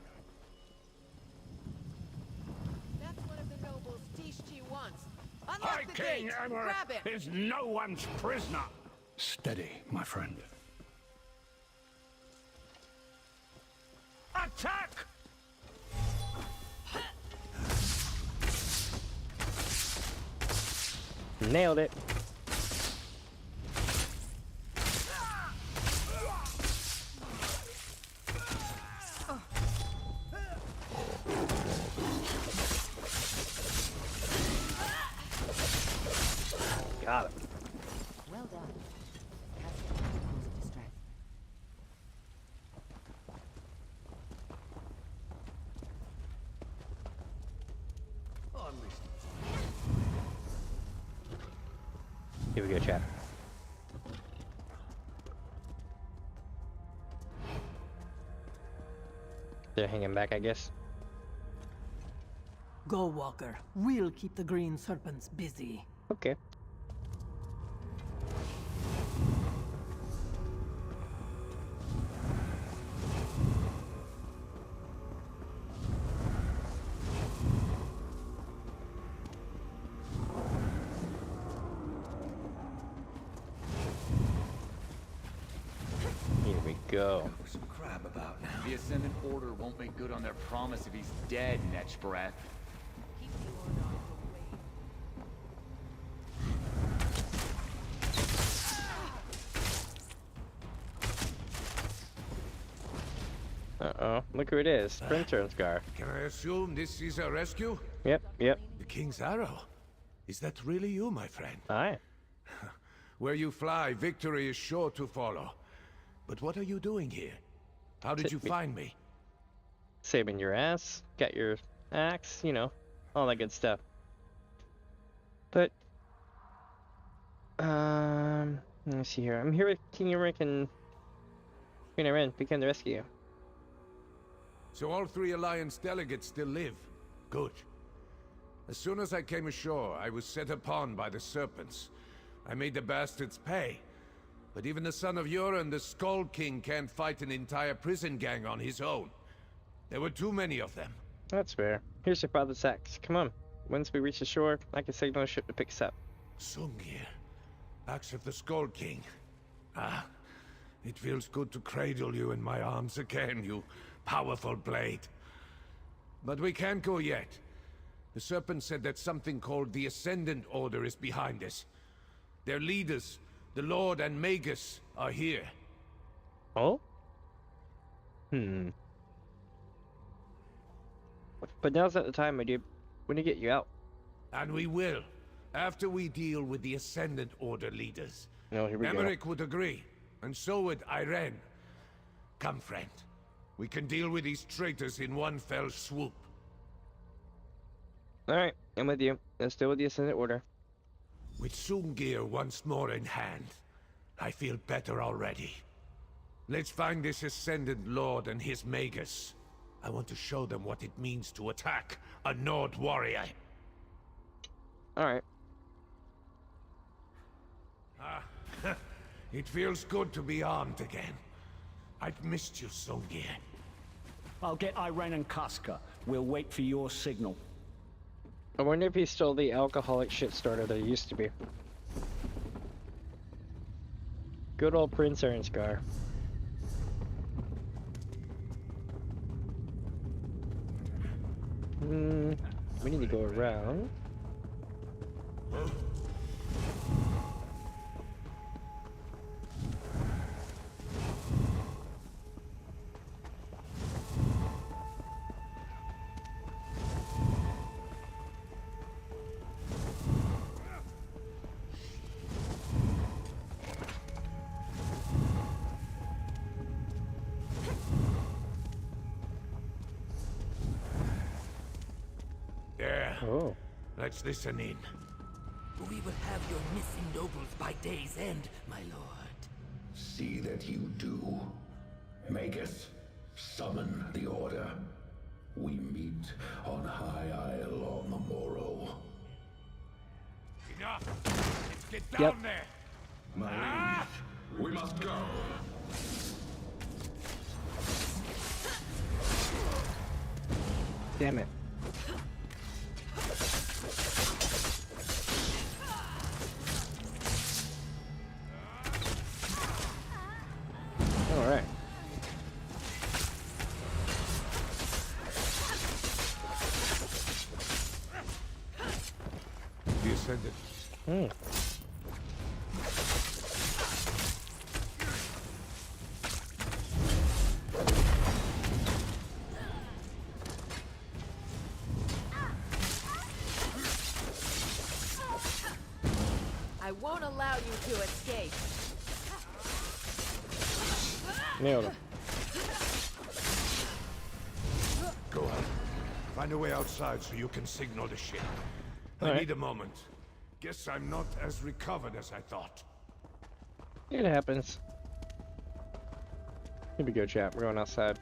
That's one of the nobles Tishchi wants. High Unlock the King gate! Emmerich Grab him! is no one's prisoner! Steady, my friend. Attack! Nailed it. Got it. Well done. Casca, cause of distress. Here we go, chat. They're hanging back, I guess. Go, Walker. We'll keep the green serpents busy. Okay. Here we go. Some crap about now. The Ascendant Order won't make good on their promise if he's dead, Netch breath. Uh-oh. Look who it is. Sprinter Scar. Can I assume this is a rescue? Yep, yep. The King's Arrow. Is that really you, my friend? Aye. Where you fly, victory is sure to follow. But what are you doing here? How did you find me? Saving your ass, got your axe, you know, all that good stuff. But, let me see here. I'm here with King Rick and Queen Irene. Begin the rescue. So all 3 Alliance delegates still live. Good. As soon as I came ashore, I was set upon by the serpents. I made the bastards pay. But even the son of Uren, the Skull King, can't fight an entire prison gang on his own. There were too many of them. That's fair. Here's your father's axe. Come on. Once we reach the shore, I can signal a ship to pick us up. Sungir, axe of the Skull King. Ah, it feels good to cradle you in my arms again, you powerful blade. But we can't go yet. The Serpent said that something called the Ascendant Order is behind us. Their leaders, the Lord and Magus, are here. Oh? But now's not the time, my dude. When to get you out. And we will, after we deal with the Ascendant Order leaders. No, here we go. Emmerich would agree, and so would Irene. Come, friend. We can deal with these traitors in one fell swoop. Alright, I'm with you. Let's deal with the Ascendant Order. With Sungir once more in hand, I feel better already. Let's find this Ascendant Lord and his Magus. I want to show them what it means to attack a Nord warrior. Alright. It feels good to be armed again. I've missed you, Sungir. I'll get Irene and Casca. We'll wait for your signal. I wonder if he's still the alcoholic shitstarter that he used to be. Good old Prince Ironscar. We need to go around. Oh. Let's listen in. We will have your missing nobles by day's end, my lord. See that you do. Magus, summon the Order. We meet on High Isle on the morrow. Enough! Let's get down there! Marines, we must go! Damn it. Alright. The Ascendant. I won't allow you to escape. Nailed him. Go on. Find a way outside so you can signal the ship. I All right. need a moment. Guess I'm not as recovered as I thought. It happens. Here we go, chat. We're going outside.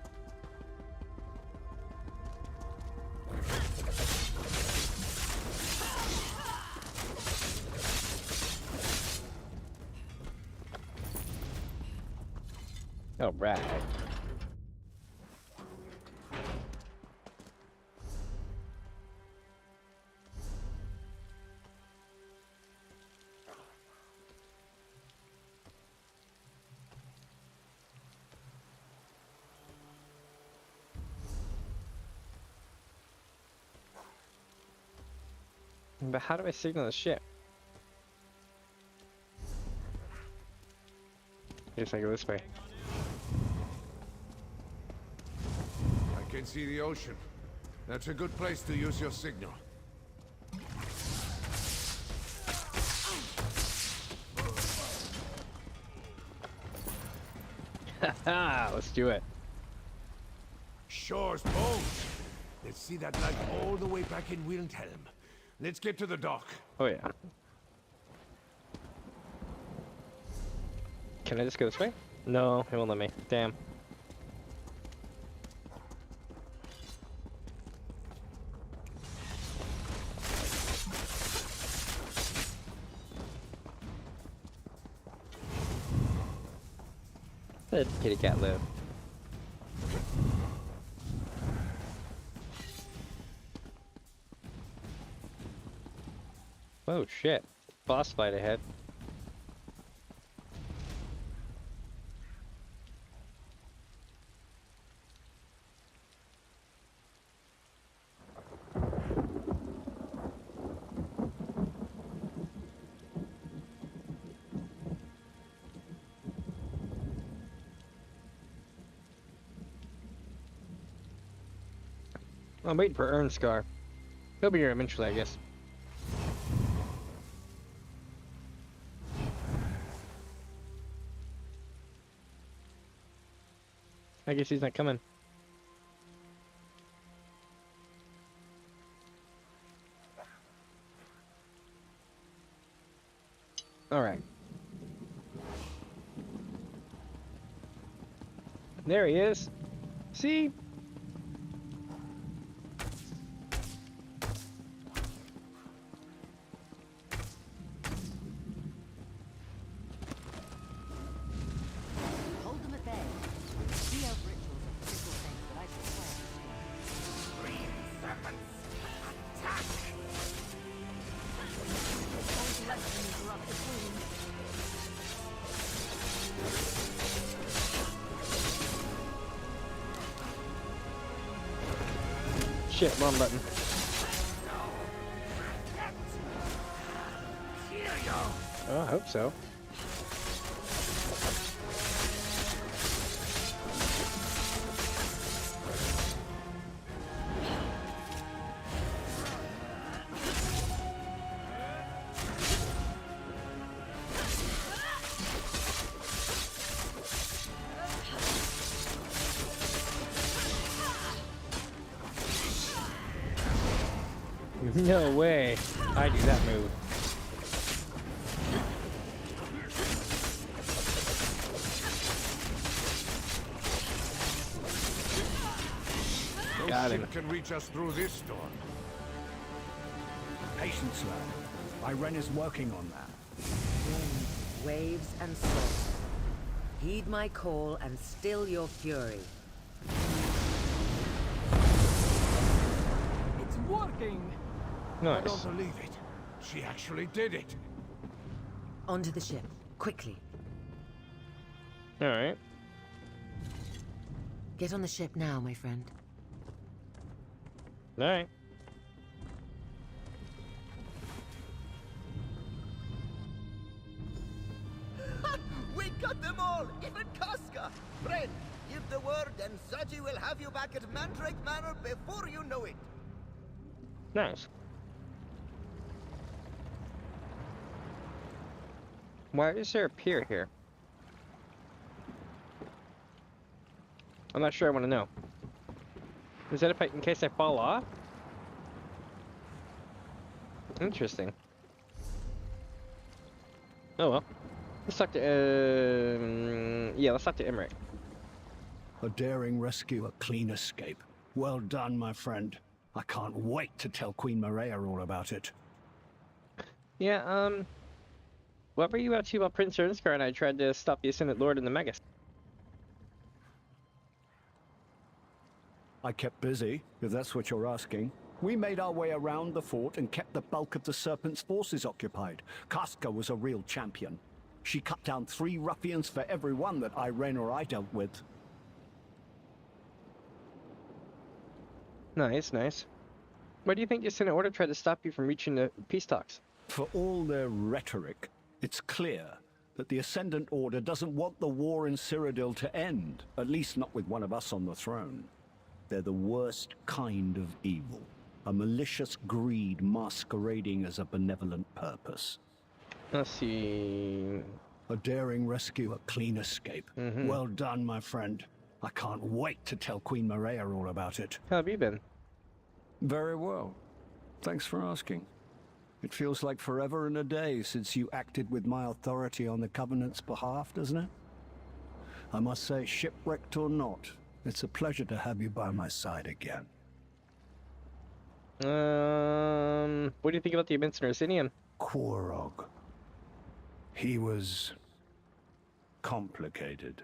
All right. But how do I signal the ship? I guess I go this way. I can see the ocean. That's a good place to use your signal. Haha, let's do it. Shore's bones. Let's see that light all the way back in Wilhelm. Let's get to the dock. Oh yeah. Can I just go this way? No, it won't let me. Damn. Let kitty cat live. Oh shit. Boss fight ahead. I'm waiting for Ernscar. He'll be here eventually, I guess. I guess he's not coming. All right. There he is. See? Hold them at bay. The elf rituals are critical things that I should play. Green serpents, attack! Don't let them interrupt the queen. Shit, wrong button. Oh, I hope so. No way. I do that move. No Got him. ship can reach us through this storm. Patience, lad. Irene is working on that. Winds, waves, and salt. Heed my call and still your fury. It's working! I Nice. don't believe it. She actually did it. Onto the ship, quickly. Alright. Get on the ship now, my friend. Alright. We got them all, even Casca. Friend, give the word and Saji will have you back at Mandrake Manor before you know it. Nice. Why is there a pier here? I'm not sure I want to know. Is that in case I fall off? Interesting. Oh well. Let's talk to, yeah, let's talk to Emmerich. A daring rescue, a clean escape. Well done, my friend. I can't wait to tell Queen Maria all about it. Yeah, what were you up to while Prince Ernskar and I tried to stop the Ascendant Lord and the Magus? I kept busy, if that's what you're asking. We made our way around the fort and kept the bulk of the Serpent's forces occupied. Casca was a real champion. She cut down 3 ruffians for every one that Irene or I dealt with. Nice, nice. Why do you think the Senate Order tried to stop you from reaching the peace talks? For all their rhetoric, it's clear that the Ascendant Order doesn't want the war in Cyrodiil to end, at least not with one of us on the throne. They're the worst kind of evil, a malicious greed masquerading as a benevolent purpose. Let's see... A daring rescue, a clean escape. Well done, my friend. I can't wait to tell Queen Maria all about it. How have you been? Very well. Thanks for asking. It feels like forever and a day since you acted with my authority on the Covenant's behalf, doesn't it? I must say, shipwrecked or not, it's a pleasure to have you by my side again. What do you think about the events in Ursinium? Quorog. He was... complicated.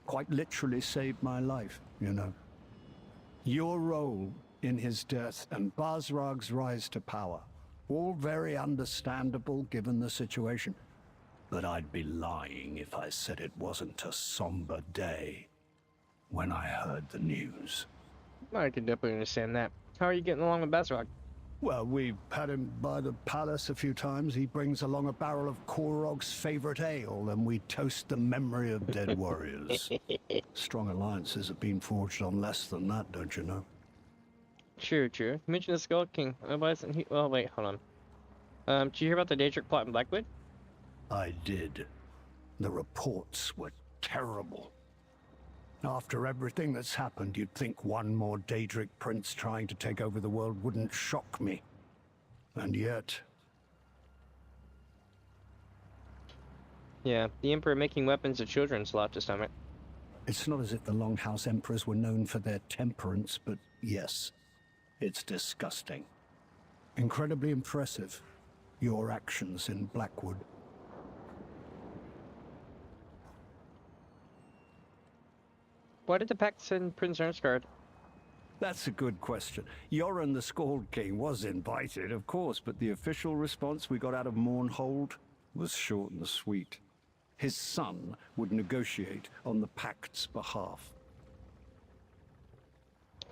Quite literally saved my life, you know. Your role in his death and Basrag's rise to power, all very understandable given the situation. But I'd be lying if I said it wasn't a somber day when I heard the news. I can definitely understand that. How are you getting along with Basrag? Well, we've had him by the palace a few times. He brings along a barrel of Korog's favorite ale, and we toast the memory of dead warriors. Strong alliances have been forged on less than that, don't you know? True, true. You mentioned the Skull King. Why isn't he... Oh, wait, hold on. Did you hear about the Daedric plot in Blackwood? I did. The reports were terrible. After everything that's happened, you'd think one more Daedric prince trying to take over the world wouldn't shock me. And yet... Yeah, the Emperor making weapons of children's a lot to stomach. It's not as if the Longhouse Emperors were known for their temperance, but yes, it's disgusting. Incredibly impressive, your actions in Blackwood. Why did the Pact send Prince Ernsgard? That's a good question. Yoren the Scald King was invited, of course, but the official response we got out of Mournhold was short and sweet. His son would negotiate on the Pact's behalf.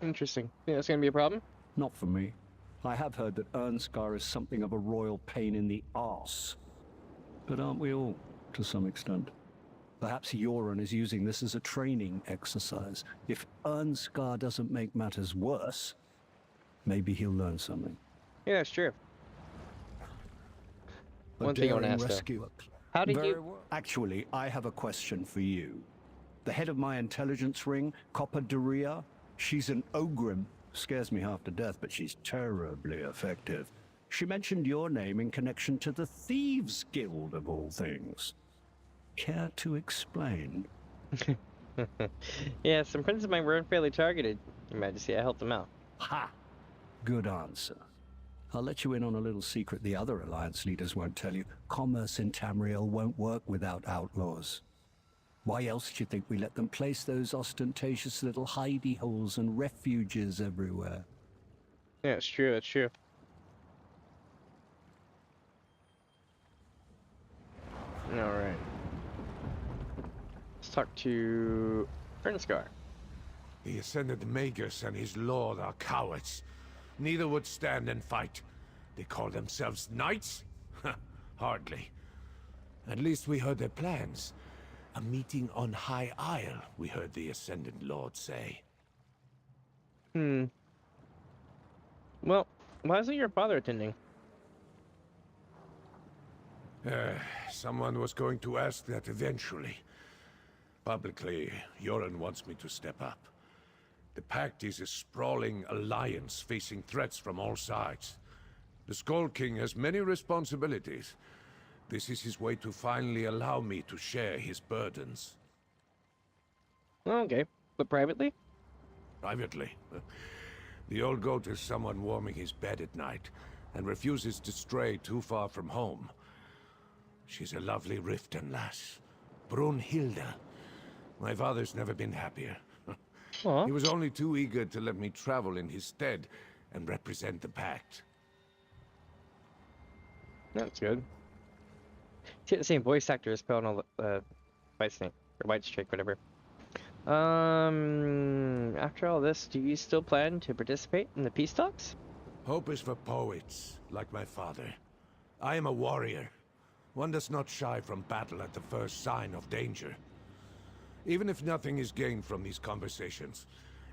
Interesting. Think that's gonna be a problem? Not for me. I have heard that Ernsgar is something of a royal pain in the arse. But aren't we all, to some extent? Perhaps Yoren is using this as a training exercise. If Ernsgar doesn't make matters worse, maybe he'll learn something. Yeah, that's true. One thing I want to ask though. How did you... Actually, I have a question for you. The head of my intelligence ring, Copper Daria, she's an Ogrim. Scares me half to death, but she's terribly effective. She mentioned your name in connection to the Thieves' Guild, of all things. Care to explain? Yeah, some friends of mine were unfairly targeted, Your Majesty. I helped them out. Ha! Good answer. I'll let you in on a little secret the other Alliance leaders won't tell you. Commerce in Tamriel won't work without outlaws. Why else do you think we let them place those ostentatious little hidey holes and refuges everywhere? Yeah, it's true, it's true. Alright. Let's talk to Ernsgar. The Ascended Magus and his lord are cowards. Neither would stand and fight. They call themselves knights? Hardly. At least we heard their plans. A meeting on High Isle, we heard the Ascended Lord say. Well, why isn't your father attending? Someone was going to ask that eventually. Publicly, Yoren wants me to step up. The Pact is a sprawling alliance facing threats from all sides. The Skull King has many responsibilities. This is his way to finally allow me to share his burdens. Okay, but privately? Privately. The old goat is someone warming his bed at night, and refuses to stray too far from home. She's a lovely Riften lass. Brunhilde. My father's never been happier. He was only too eager to let me travel in his stead and represent the Pact. That's good. He's the same voice actor as spelling all the White Snake or White Strike, whatever. After all this, do you still plan to participate in the peace talks? Hope is for poets, like my father. I am a warrior. One does not shy from battle at the first sign of danger. Even if nothing is gained from these conversations,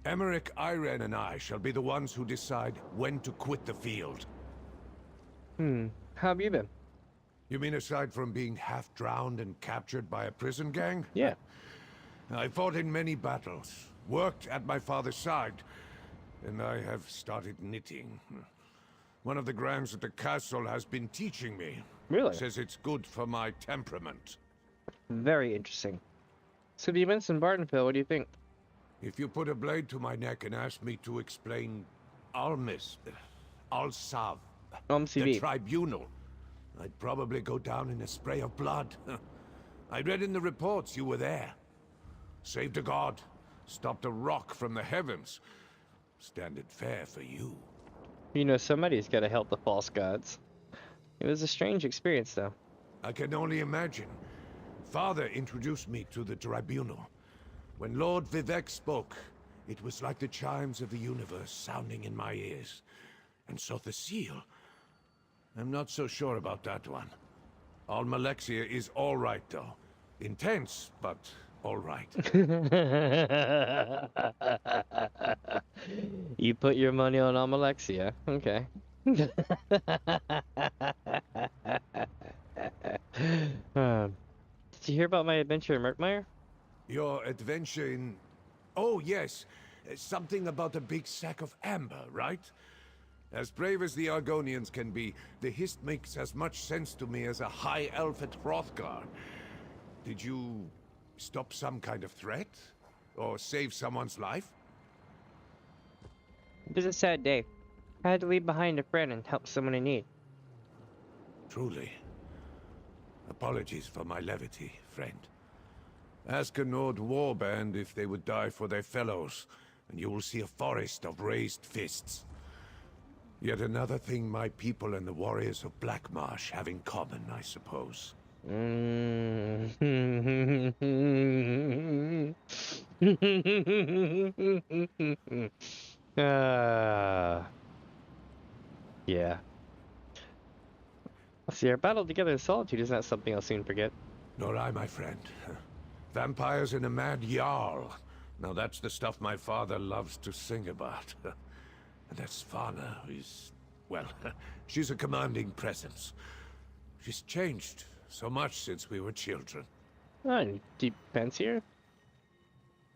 Emmerich, Irene, and I shall be the ones who decide when to quit the field. How have you been? You mean aside from being half drowned and captured by a prison gang? Yeah. I fought in many battles, worked at my father's side, and I have started knitting. One of the grands at the castle has been teaching me. Really? Says it's good for my temperament. Very interesting. So the events in Bartonville, what do you think? If you put a blade to my neck and ask me to explain Al-Sav, the tribunal, I'd probably go down in a spray of blood. I read in the reports you were there. Saved a god, stopped a rock from the heavens. Standard fair for you. You know, somebody's got to help the false gods. It was a strange experience, though. I can only imagine. Father introduced me to the tribunal. When Lord Vivek spoke, it was like the chimes of the universe sounding in my ears. And so the seal. I'm not so sure about that one. Almalexia is all right, though. Intense, but all right. You put your money on Almalexia. Okay. Did you hear about my adventure in Murkmire? Your adventure in... Oh, yes. Something about a big sack of amber, right? As brave as the Argonians can be, the Hist makes as much sense to me as a high elf at Hrothgar. Did you stop some kind of threat? Or save someone's life? It was a sad day. I had to leave behind a friend and help someone in need. Truly. Apologies for my levity, friend. Ask a Nord warband if they would die for their fellows, and you will see a forest of raised fists. Yet another thing my people and the warriors of Blackmarsh have in common, I suppose. Yeah. See, our battle together in solitude is not something I'll soon forget. Nor I, my friend. Vampires and a mad Jarl. Now that's the stuff my father loves to sing about. And that's Svana, who's... well, she's a commanding presence. She's changed so much since we were children. Oh, deep fancy her?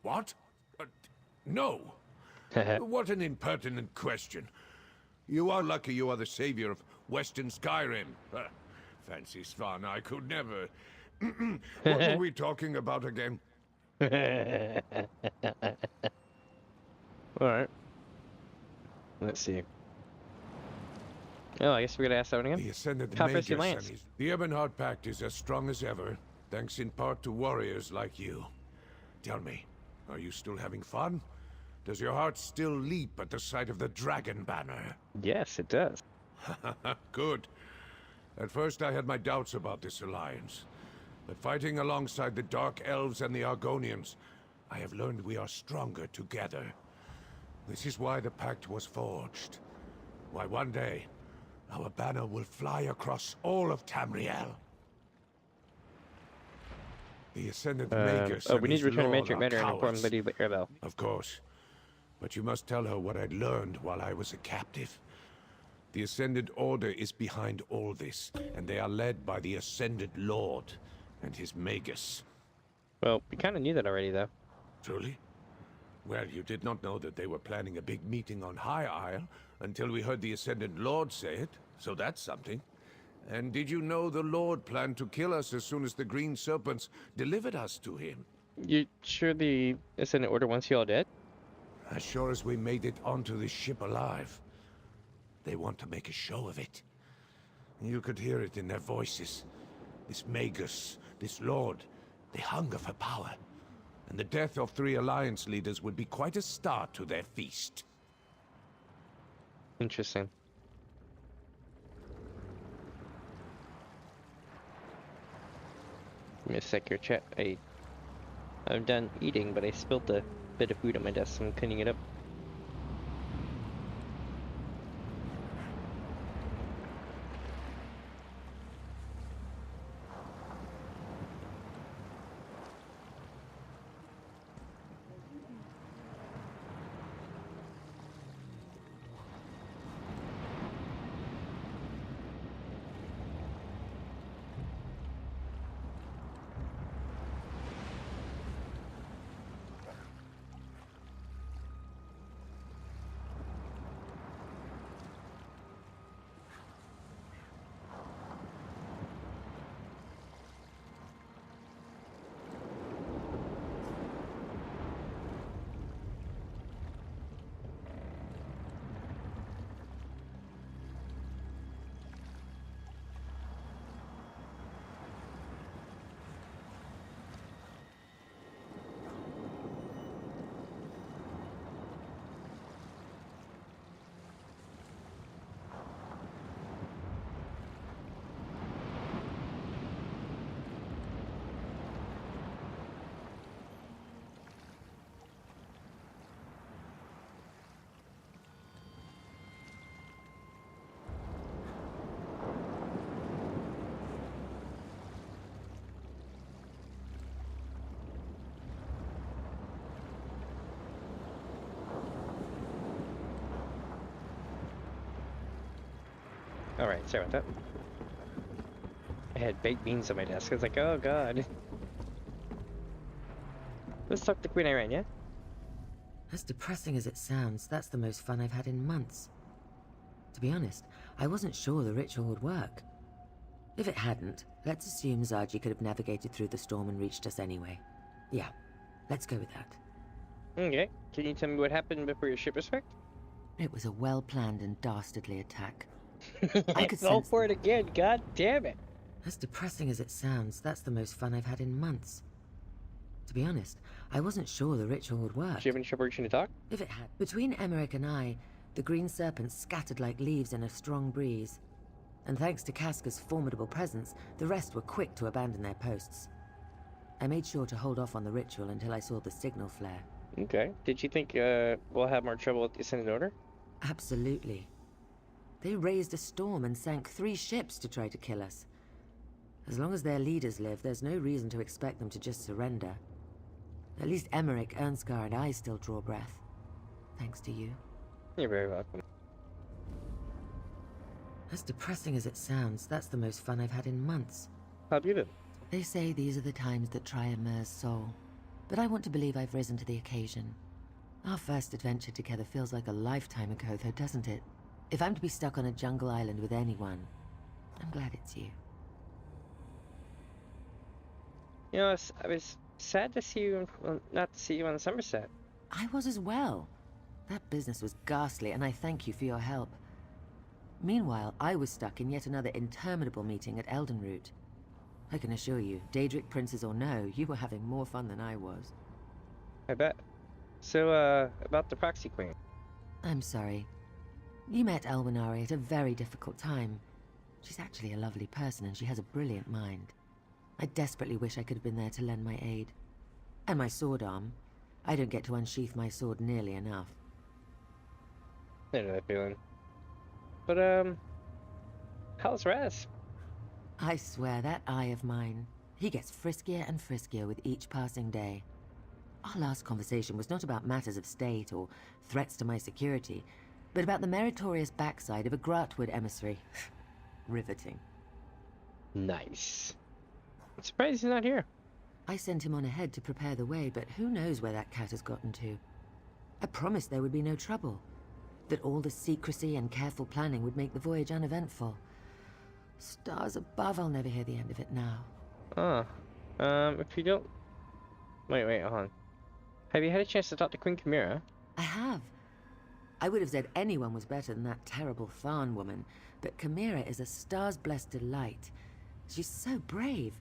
What? No! What an impertinent question. You are lucky you are the savior of Western Skyrim. Fancy Svana, I could never... What were we talking about again? Alright. Let's see. Oh, I guess we're gonna ask that one again. The Ascended Magus Magus. The Ebonheart Pact is as strong as ever, thanks in part to warriors like you. Tell me, are you still having fun? Does your heart still leap at the sight of the dragon banner? Yes, it does. Good. At first I had my doubts about this alliance. But fighting alongside the Dark Elves and the Argonians, I have learned we are stronger together. This is why the Pact was forged. Why one day, our banner will fly across all of Tamriel. The Ascended Magus we need to return to Lord Matrix are Manor and inform cowards. Lady Arabelle. Of course. But you must tell her what I'd learned while I was a captive. The Ascended Order is behind all this, and they are led by the Ascended Lord and his Magus. Well, we kind of knew that already, though. Truly? Well, you did not know that they were planning a big meeting on High Isle until we heard the Ascended Lord say it, so that's something. And did you know the Lord planned to kill us as soon as the Green Serpents delivered us to him? You sure the Ascendant Order wants you all dead? As sure as we made it onto the ship alive. They want to make a show of it. You could hear it in their voices. This Magus, this Lord, they hunger for power. and the death of 3 Alliance leaders would be quite a start to their feast. Interesting. Give me a sec here, chat. I'm done eating, but I spilled a bit of food on my desk, so I'm cleaning it up. Alright, sorry about that. I had baked beans on my desk. I was like, oh god. Let's talk to Queen Irene, yeah? As depressing as it sounds, that's the most fun I've had in months. To be honest, I wasn't sure the ritual would work. If it hadn't, let's assume Zaji could have navigated through the storm and reached us anyway. Yeah, let's go with that. Okay, can you tell me what happened before your ship was wrecked? It was a well-planned and dastardly attack. I could fall for it again, god damn it. As depressing as it sounds, that's the most fun I've had in months. To be honest, I wasn't sure the ritual would work. Do you have any trouble reaching to talk? If it had. Between Emmerich and I, the green serpents scattered like leaves in a strong breeze. And thanks to Casca's formidable presence, the rest were quick to abandon their posts. I made sure to hold off on the ritual until I saw the signal flare. Okay. Did you think we'll have more trouble with the Ascended Order? Absolutely. They raised a storm and sank 3 ships to try to kill us. As long as their leaders live, there's no reason to expect them to just surrender. At least Emmerich, Ernskar, and I still draw breath. Thanks to you. You're very welcome. As depressing as it sounds, that's the most fun I've had in months. How'd you do? They say these are the times that try a mer's soul. But I want to believe I've risen to the occasion. Our first adventure together feels like a lifetime ago, though, doesn't it? If I'm to be stuck on a jungle island with anyone, I'm glad it's you. You know, I was sad to see you, well, not to see you on Somerset. I was as well. That business was ghastly, and I thank you for your help. Meanwhile, I was stuck in yet another interminable meeting at Elden Ring. I can assure you, Daedric princes or no, you were having more fun than I was. I bet. So, about the Proxy Queen. I'm sorry. You met Elwinari at a very difficult time. She's actually a lovely person, and she has a brilliant mind. I desperately wish I could have been there to lend my aid. And my sword arm. I don't get to unsheath my sword nearly enough. I know that feeling. But, how's Raz? I swear, that eye of mine. He gets friskier and friskier with each passing day. Our last conversation was not about matters of state or threats to my security, but about the meritorious backside of a Gratwood emissary. Riveting. Nice. I'm surprised he's not here. I sent him on ahead to prepare the way, but who knows where that cat has gotten to. I promised there would be no trouble. That all the secrecy and careful planning would make the voyage uneventful. Stars above, I'll never hear the end of it now. If you don't... Wait, hold on. Have you had a chance to talk to Queen Chimera? I have. I would have said anyone was better than that terrible Tharn woman, but Chimera is a stars-blessed delight. She's so brave.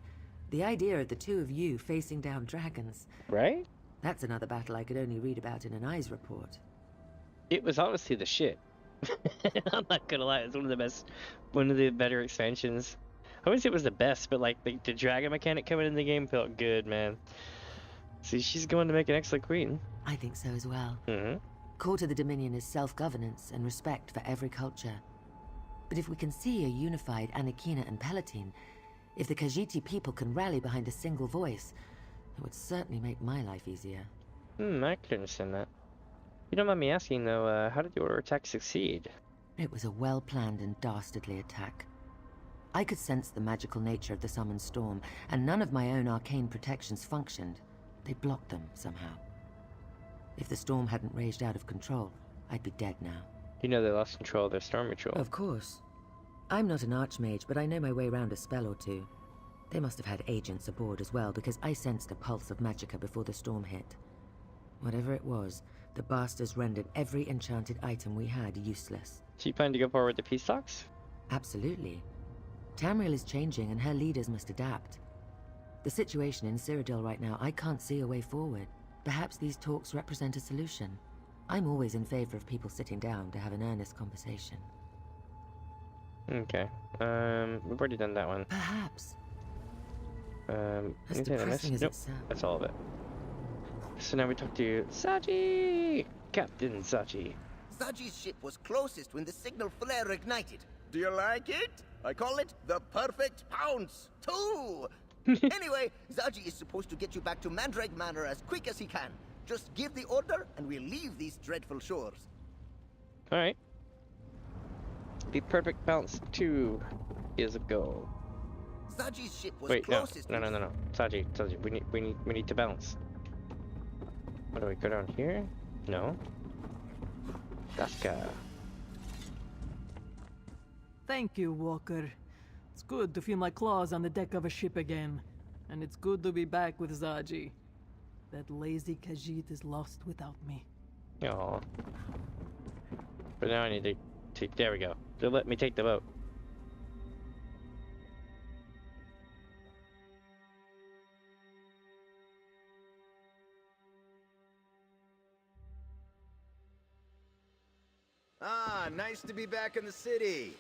The idea of the two of you facing down dragons. Right? That's another battle I could only read about in an eyes report. It was honestly the shit. I'm not gonna lie, it's one of the better expansions. I wouldn't say it was the best, but like the dragon mechanic coming in the game felt good, man. See, she's going to make an excellent queen. I think so as well. Mm-hmm. Core to the Dominion is self-governance and respect for every culture. But if we can see a unified Anakina and Palatine, if the Khajiiti people can rally behind a single voice, it would certainly make my life easier. I could understand that. You don't mind me asking, though, how did the Order attack succeed? It was a well-planned and dastardly attack. I could sense the magical nature of the summoned storm, and none of my own arcane protections functioned. They blocked them somehow. If the storm hadn't raged out of control, I'd be dead now. You know they lost control of their storm ritual. Of course. I'm not an archmage, but I know my way around a spell or two. They must have had agents aboard as well, because I sensed a pulse of magicka before the storm hit. Whatever it was, the bastards rendered every enchanted item we had useless. So you plan to go forward with the peace talks? Absolutely. Tamriel is changing, and her leaders must adapt. The situation in Cyrodiil right now, I can't see a way forward. Perhaps these talks represent a solution. I'm always in favor of people sitting down to have an earnest conversation. Okay. We've already done that one. Perhaps. As depressing as nope, it sounds. that's all of it. So now we talk to Saji! Captain Saji. Saji's ship was closest when the signal flare ignited. Do you like it? I call it the perfect pounce, too! Anyway, Zaji is supposed to get you back to Mandrake Manor as quick as he can. Just give the order, and we'll leave these dreadful shores. Alright. The perfect bounce 2 is a go. Zaji's ship was Wait, closest. no. Saji, we need to bounce. What do we go down here? No. Daska. Thank you, Walker. It's good to feel my claws on the deck of a ship again. And it's good to be back with Zaji. That lazy Khajiit is lost without me. Aww. But now I need to take... There we go. They'll let me take the boat. Ah, nice to be back in the city.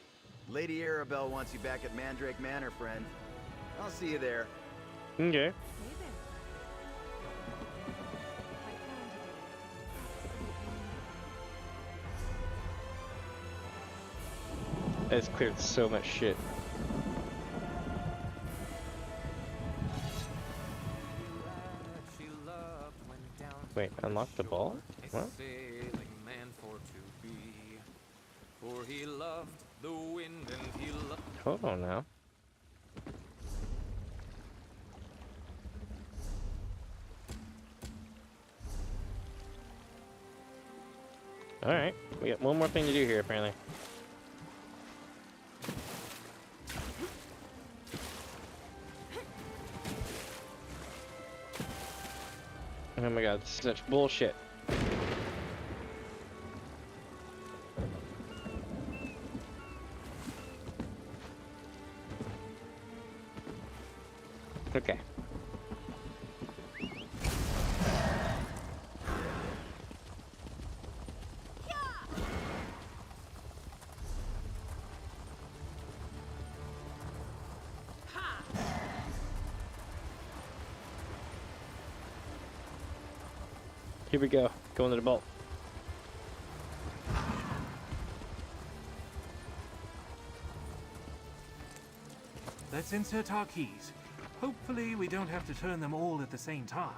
Lady Arabelle wants you back at Mandrake Manor, friend. I'll see you there. Okay. It's cleared so much shit. Wait, unlock the ball? What? For he loved the wind and he loved... Hold on now. Alright, we got one more thing to do here apparently. Oh my god, this is such bullshit. Okay. Here we go. Going to the bolt. Let's insert our keys. Hopefully we don't have to turn them all at the same time.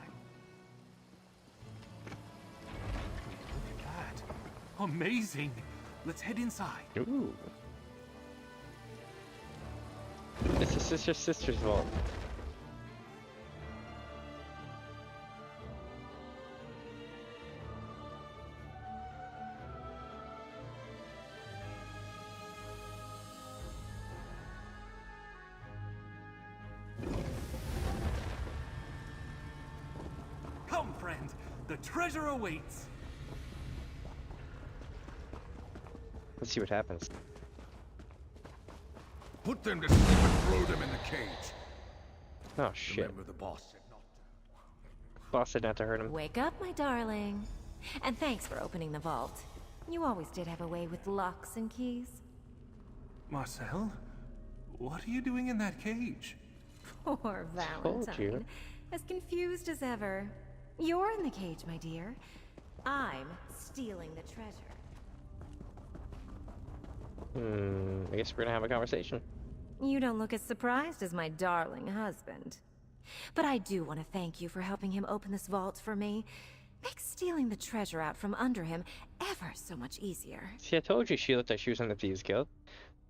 Look at that. Amazing. Let's head inside. Ooh. It's a sister's vault. Come, friend. The treasure awaits. Let's see what happens. Put them to sleep and throw them in the cage. Oh shit. Remember the boss said not to. Boss said not to hurt him. Wake up, my darling. And thanks for opening the vault. You always did have a way with locks and keys. Marcel? What are you doing in that cage? Poor Valentine. As confused as ever. You're in the cage, my dear. I'm stealing the treasure. I guess we're gonna have a conversation. You don't look as surprised as my darling husband. But I do want to thank you for helping him open this vault for me. Makes stealing the treasure out from under him ever so much easier. See, I told you she looked like she was in the Thieves Guild.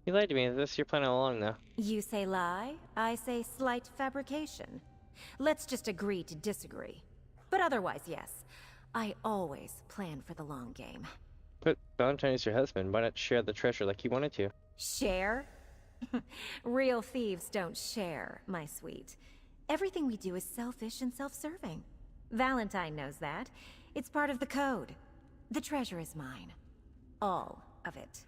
You lied to me. This is your plan all along, though. You say lie, I say slight fabrication. Let's just agree to disagree. But otherwise, yes. I always plan for the long game. But Valentine is your husband. Why not share the treasure like you wanted to? Share? Real thieves don't share, my sweet. Everything we do is selfish and self-serving. Valentine knows that. It's part of the code. The treasure is mine. All of it.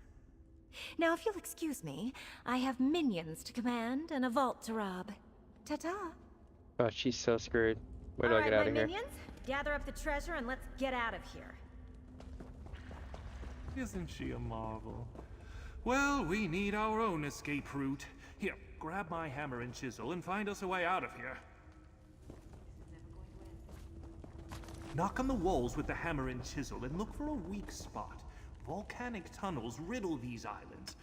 Now, if you'll excuse me, I have minions to command and a vault to rob. Ta-ta. Oh, she's so screwed. Where do I get out of here? Minions, gather up the treasure and let's get out of here. Isn't she a marvel? Well, we need our own escape route. Here, grab my hammer and chisel and find us a way out of here. Knock on the walls with the hammer and chisel and look for a weak spot. Volcanic tunnels riddle these islands.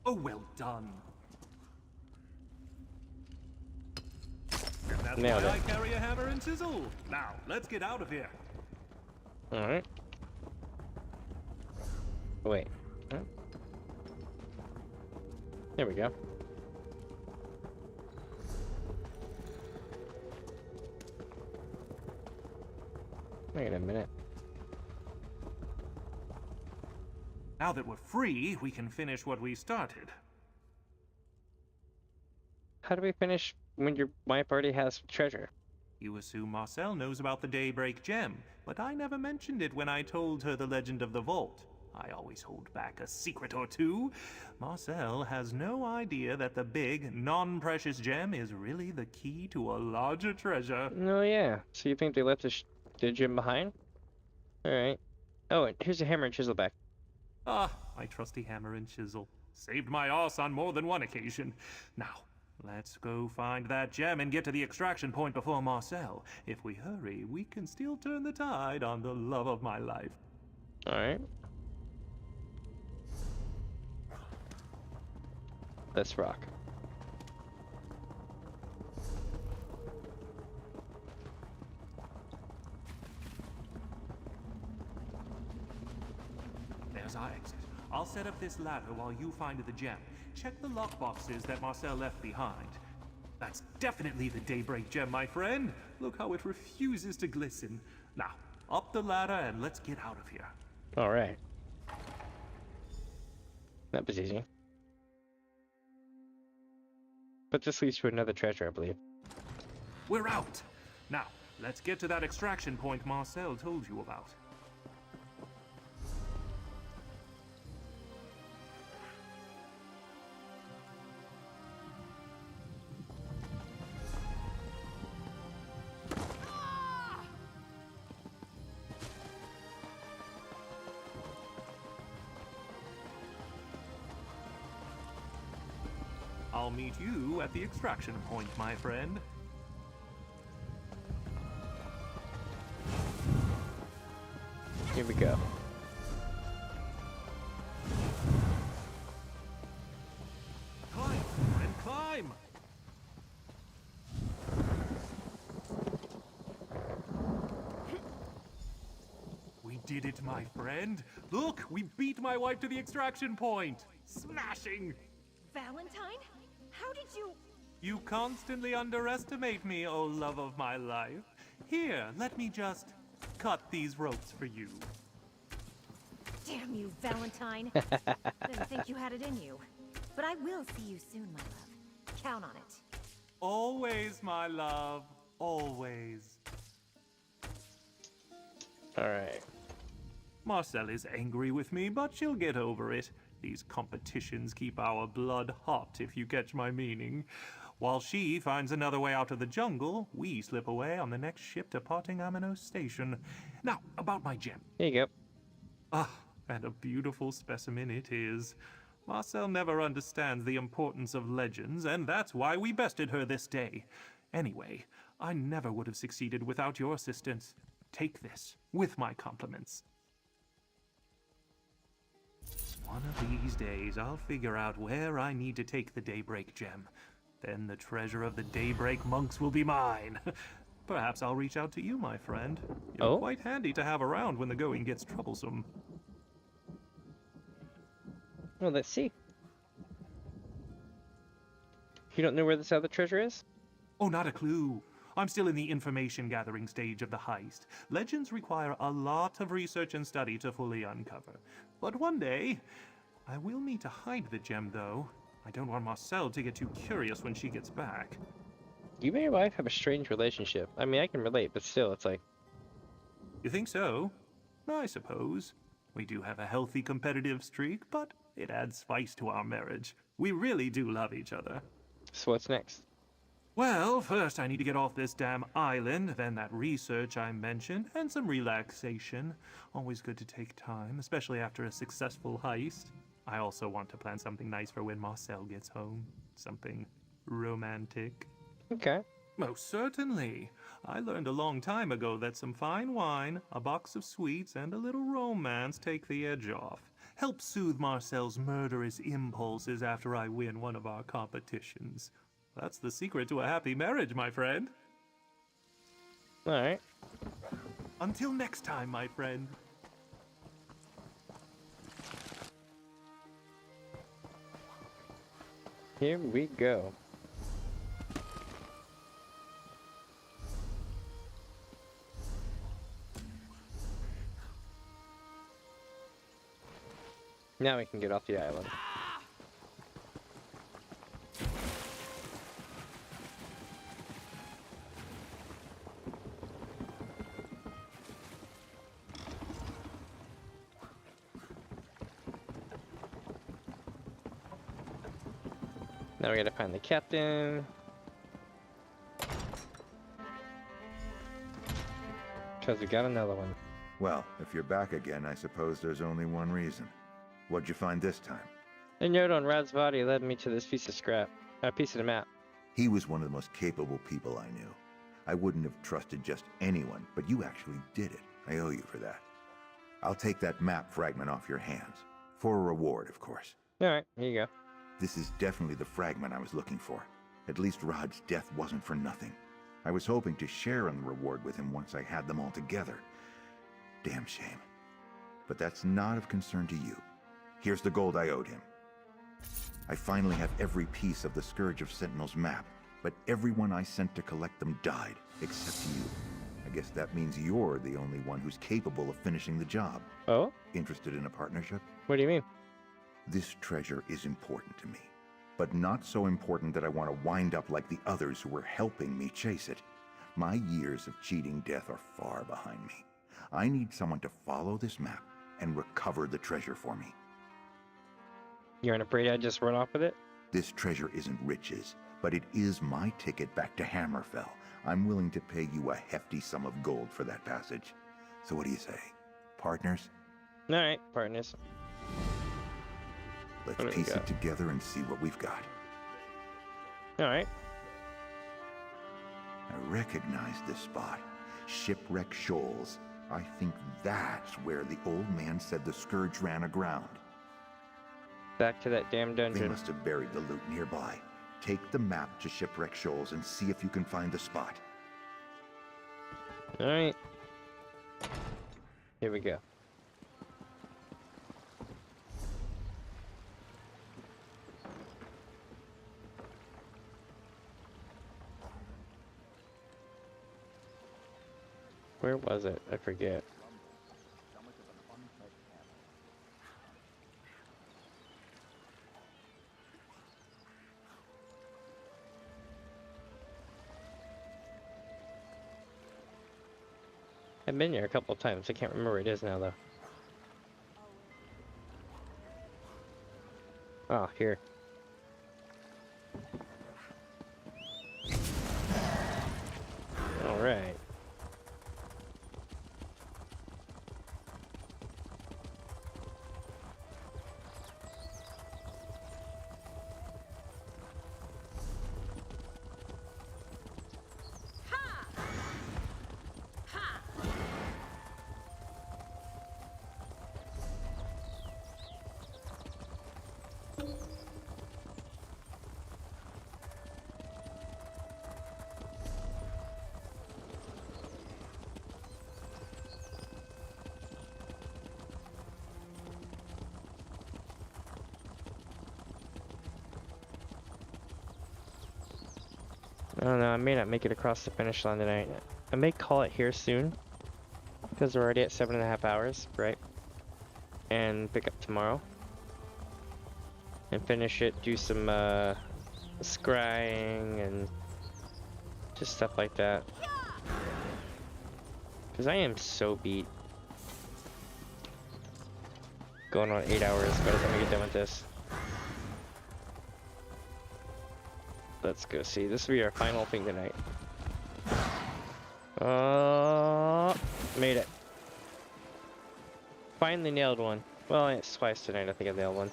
Oh, well done. And that's Nailed why it. I carry a hammer and chisel. Now, let's get out of here. Alright. Wait. Huh? There we go. Wait a minute. Now that we're free, we can finish what we started. How do we finish when your wife already has treasure? You assume Marcel knows about the Daybreak Gem, but I never mentioned it when I told her the legend of the vault. I always hold back a secret or two. Marcel has no idea that the big, non-precious gem is really the key to a larger treasure. Oh yeah. So you think they left the gem behind? Alright. Oh, and here's a hammer and chisel back. Ah, my trusty hammer and chisel. Saved my ass on more than one occasion. Now, let's go find that gem and get to the extraction point before Marcel. If we hurry, we can still turn the tide on the love of my life. Alright. Let's rock. There's our exit. I'll set up this ladder while you find the gem. Check the lockboxes that Marcel left behind. That's definitely the Daybreak Gem, my friend. Look how it refuses to glisten. Now, up the ladder and let's get out of here. Alright. That was easy. But this leads to another treasure, I believe. We're out! Now, let's get to that extraction point Marcel told you about. I'll meet you at the extraction point, my friend. Here we go. Climb, friend, climb! We did it, my friend. Look, we beat my wife to the extraction point. Smashing! Valentine? How did you... You constantly underestimate me, oh love of my life. Here, let me just cut these ropes for you. Damn you, Valentine. Didn't think you had it in you. But I will see you soon, my love. Count on it. Always, my love. Always. Alright. Marcel is angry with me, but she'll get over it. These competitions keep our blood hot, if you catch my meaning. While she finds another way out of the jungle, we slip away on the next ship departing Amino Station. Now, about my gem. Here you go. Ah, and a beautiful specimen it is. Marcel never understands the importance of legends, and that's why we bested her this day. Anyway, I never would have succeeded without your assistance. Take this, with my compliments. One of these days, I'll figure out where I need to take the Daybreak gem. Then the treasure of the Daybreak monks will be mine. Perhaps I'll reach out to you, my friend. You're quite handy to have around when the going gets troublesome. Well, let's see. You don't know where this other treasure is? Oh, not a clue. I'm still in the information gathering stage of the heist. Legends require a lot of research and study to fully uncover. But one day, I will need to hide the gem, though. I don't want Marcel to get too curious when she gets back. You and your wife have a strange relationship. I mean, I can relate, but still, it's like... You think so? I suppose. We do have a healthy competitive streak, but it adds spice to our marriage. We really do love each other. So what's next? Well, first I need to get off this damn island, then that research I mentioned, and some relaxation. Always good to take time, especially after a successful heist. I also want to plan something nice for when Marcel gets home. Something romantic. Okay. Most certainly. I learned a long time ago that some fine wine, a box of sweets, and a little romance take the edge off. Help soothe Marcel's murderous impulses after I win one of our competitions. That's the secret to a happy marriage, my friend. Alright. Until next time, my friend. Here we go. Now we can get off the island. Now we gotta find the captain. Because we got another one. Well, if you're back again, I suppose there's only one reason. What'd you find this time? A note on Rad's body led me to this piece of scrap. A piece of the map. He was one of the most capable people I knew. I wouldn't have trusted just anyone, but you actually did it. I owe you for that. I'll take that map fragment off your hands. For a reward, of course. Alright, here you go. This is definitely the fragment I was looking for. At least Rod's death wasn't for nothing. I was hoping to share in the reward with him once I had them all together. Damn shame. But that's not of concern to you. Here's the gold I owed him. I finally have every piece of the Scourge of Sentinels map, but everyone I sent to collect them died, except you. I guess that means you're the only one who's capable of finishing the job. Oh? Interested in a partnership? What do you mean? This treasure is important to me, but not so important that I want to wind up like the others who were helping me chase it. My years of cheating death are far behind me. I need someone to follow this map and recover the treasure for me. You're afraid I'd just run off with it? This treasure isn't riches, but it is my ticket back to Hammerfell. I'm willing to pay you a hefty sum of gold for that passage. So what do you say? Partners? Alright, partners. Let's piece it together and see what we've got. Alright. I recognize this spot. Shipwreck Shoals. I think that's where the old man said the Scourge ran aground. Back to that damn dungeon. They must have buried the loot nearby. Take the map to Shipwreck Shoals and see if you can find the spot. Alright. Here we go. Where was it? I forget. I've been here a couple of times. I can't remember where it is now, though. Oh, here. don't know, I may not make it across the finish line tonight. I may call it here soon, because we're already at 7.5 hours, right? And pick up tomorrow. And finish it, do some scrying and just stuff like that. Because I am so beat. Going on 8 hours by the time we get done with this. Let's go see. This will be our final thing tonight. Made it. Finally nailed one. Well, it's twice tonight I think I nailed one.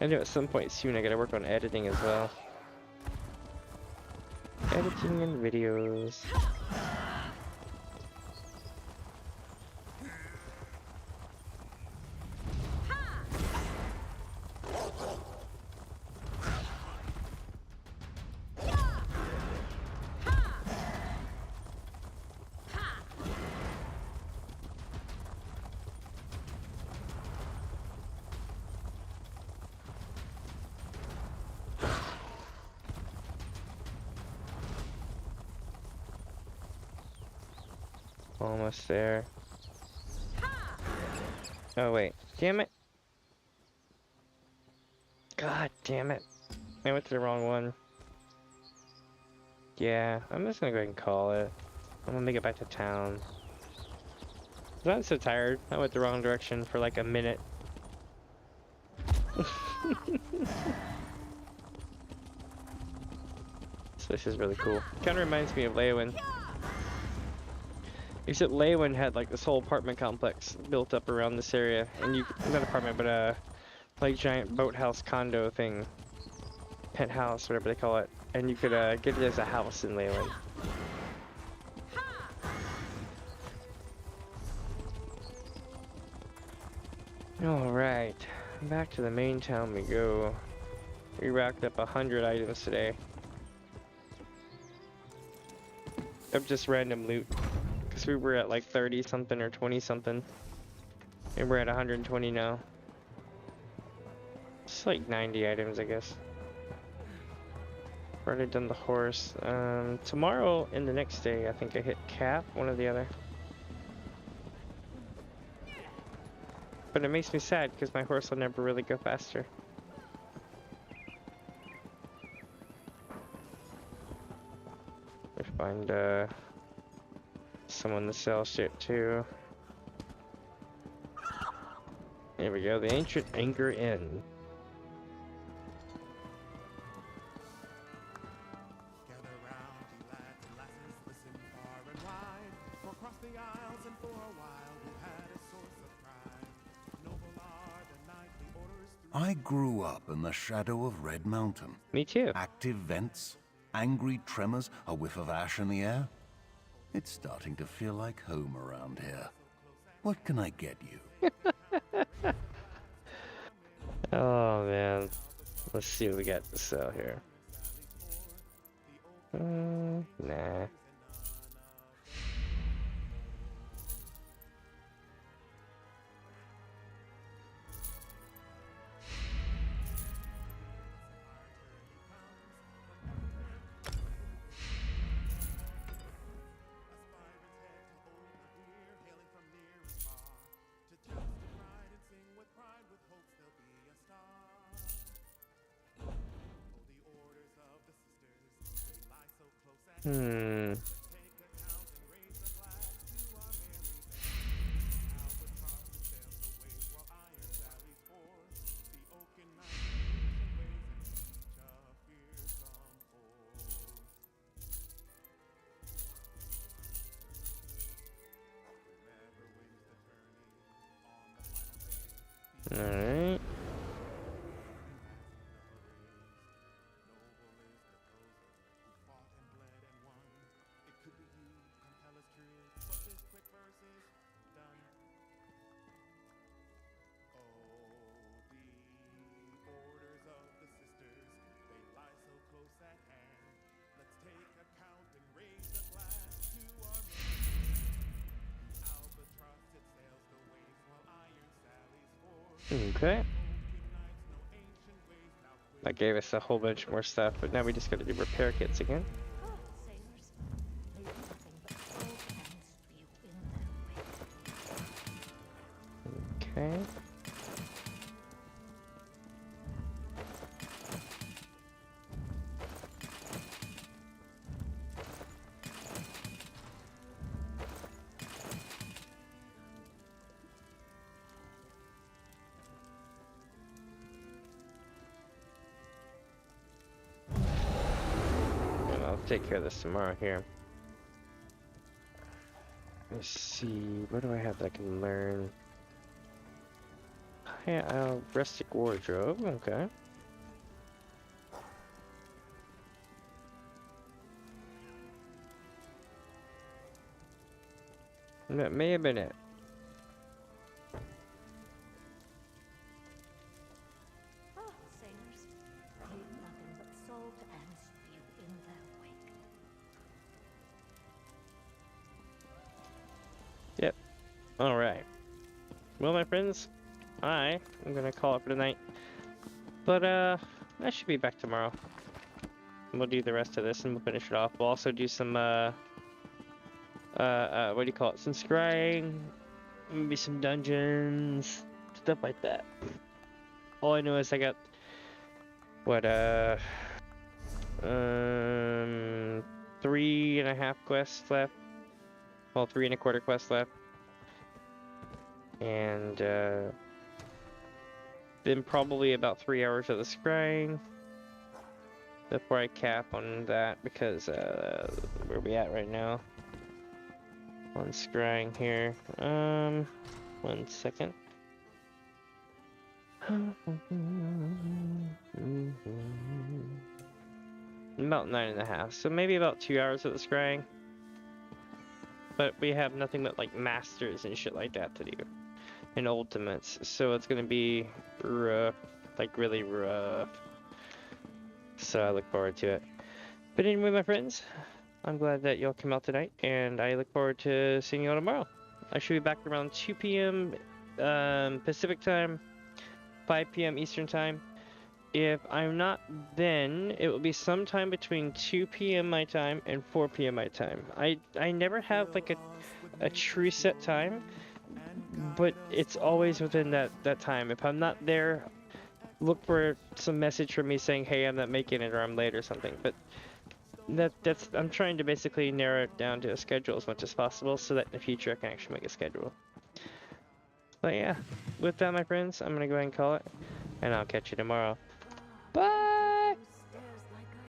I know at some point soon I gotta work on editing as well. Editing and videos. Almost there. Oh wait, damn it. God damn it. I went to the wrong one. Yeah, I'm just gonna go ahead and call it. I'm gonna make it back to town. I'm so tired. I went the wrong direction for like a minute. So this is really cool. Kinda reminds me of Leywin. Except Leywin had like this whole apartment complex built up around this area, and you, not apartment, but like giant boathouse condo thing, penthouse, whatever they call it, and you could get it as a house in Leywin. All right, back to the main town we go. We racked up 100 items today of just random loot. We were at like 30 something or 20 something, and we're at 120 now. It's like 90 items, I guess. Already done the horse. Tomorrow and the next day I think I hit cap, one or the other. But it makes me sad because my horse will never really go faster. We find someone to sell shit to. There we go, the Ancient Anchor Inn. I grew up in the shadow of Red Mountain. Me too. Active vents, angry tremors, a whiff of ash in the air. It's starting to feel like home around here. What can I get you? Oh man. Let's see what we got to sell here. Nah. Alright. Okay. That gave us a whole bunch more stuff, but now we just gotta do repair kits again. Okay. Take care of this tomorrow here. Let's see, what do I have that I can learn? Yeah, rustic wardrobe, okay. That may have been it. Yep. Alright. Well, my friends, I am gonna call it for tonight. But, I should be back tomorrow. We'll do the rest of this and we'll finish it off. We'll also do some, what do you call it? Some scrying, maybe some dungeons, stuff like that. All I know is I got, what, 3.5 quests left. Well, 3 1/4 quests left. And, then probably about 3 hours of the scrying before I cap on that, because, where are we at right now? On scrying here. 1 second. About 9.5, so maybe about 2 hours of the scrying. But we have nothing but like masters and shit like that to do. And ultimates, so it's gonna be rough, like really rough. So I look forward to it. But anyway, my friends, I'm glad that y'all came out tonight, and I look forward to seeing you all tomorrow. I should be back around 2 p.m. Pacific time, 5 p.m. Eastern time. If I'm not, then it will be sometime between 2 p.m. my time and 4 p.m. my time. I never have like a true set time, but it's always within that time. If I'm not there, look for some message from me saying, hey, I'm not making it, or I'm late or something. But that's I'm trying to basically narrow it down to a schedule as much as possible, so that in the future I can actually make a schedule. But yeah, with that, my friends, I'm gonna go ahead and call it, and I'll catch you tomorrow. Bye!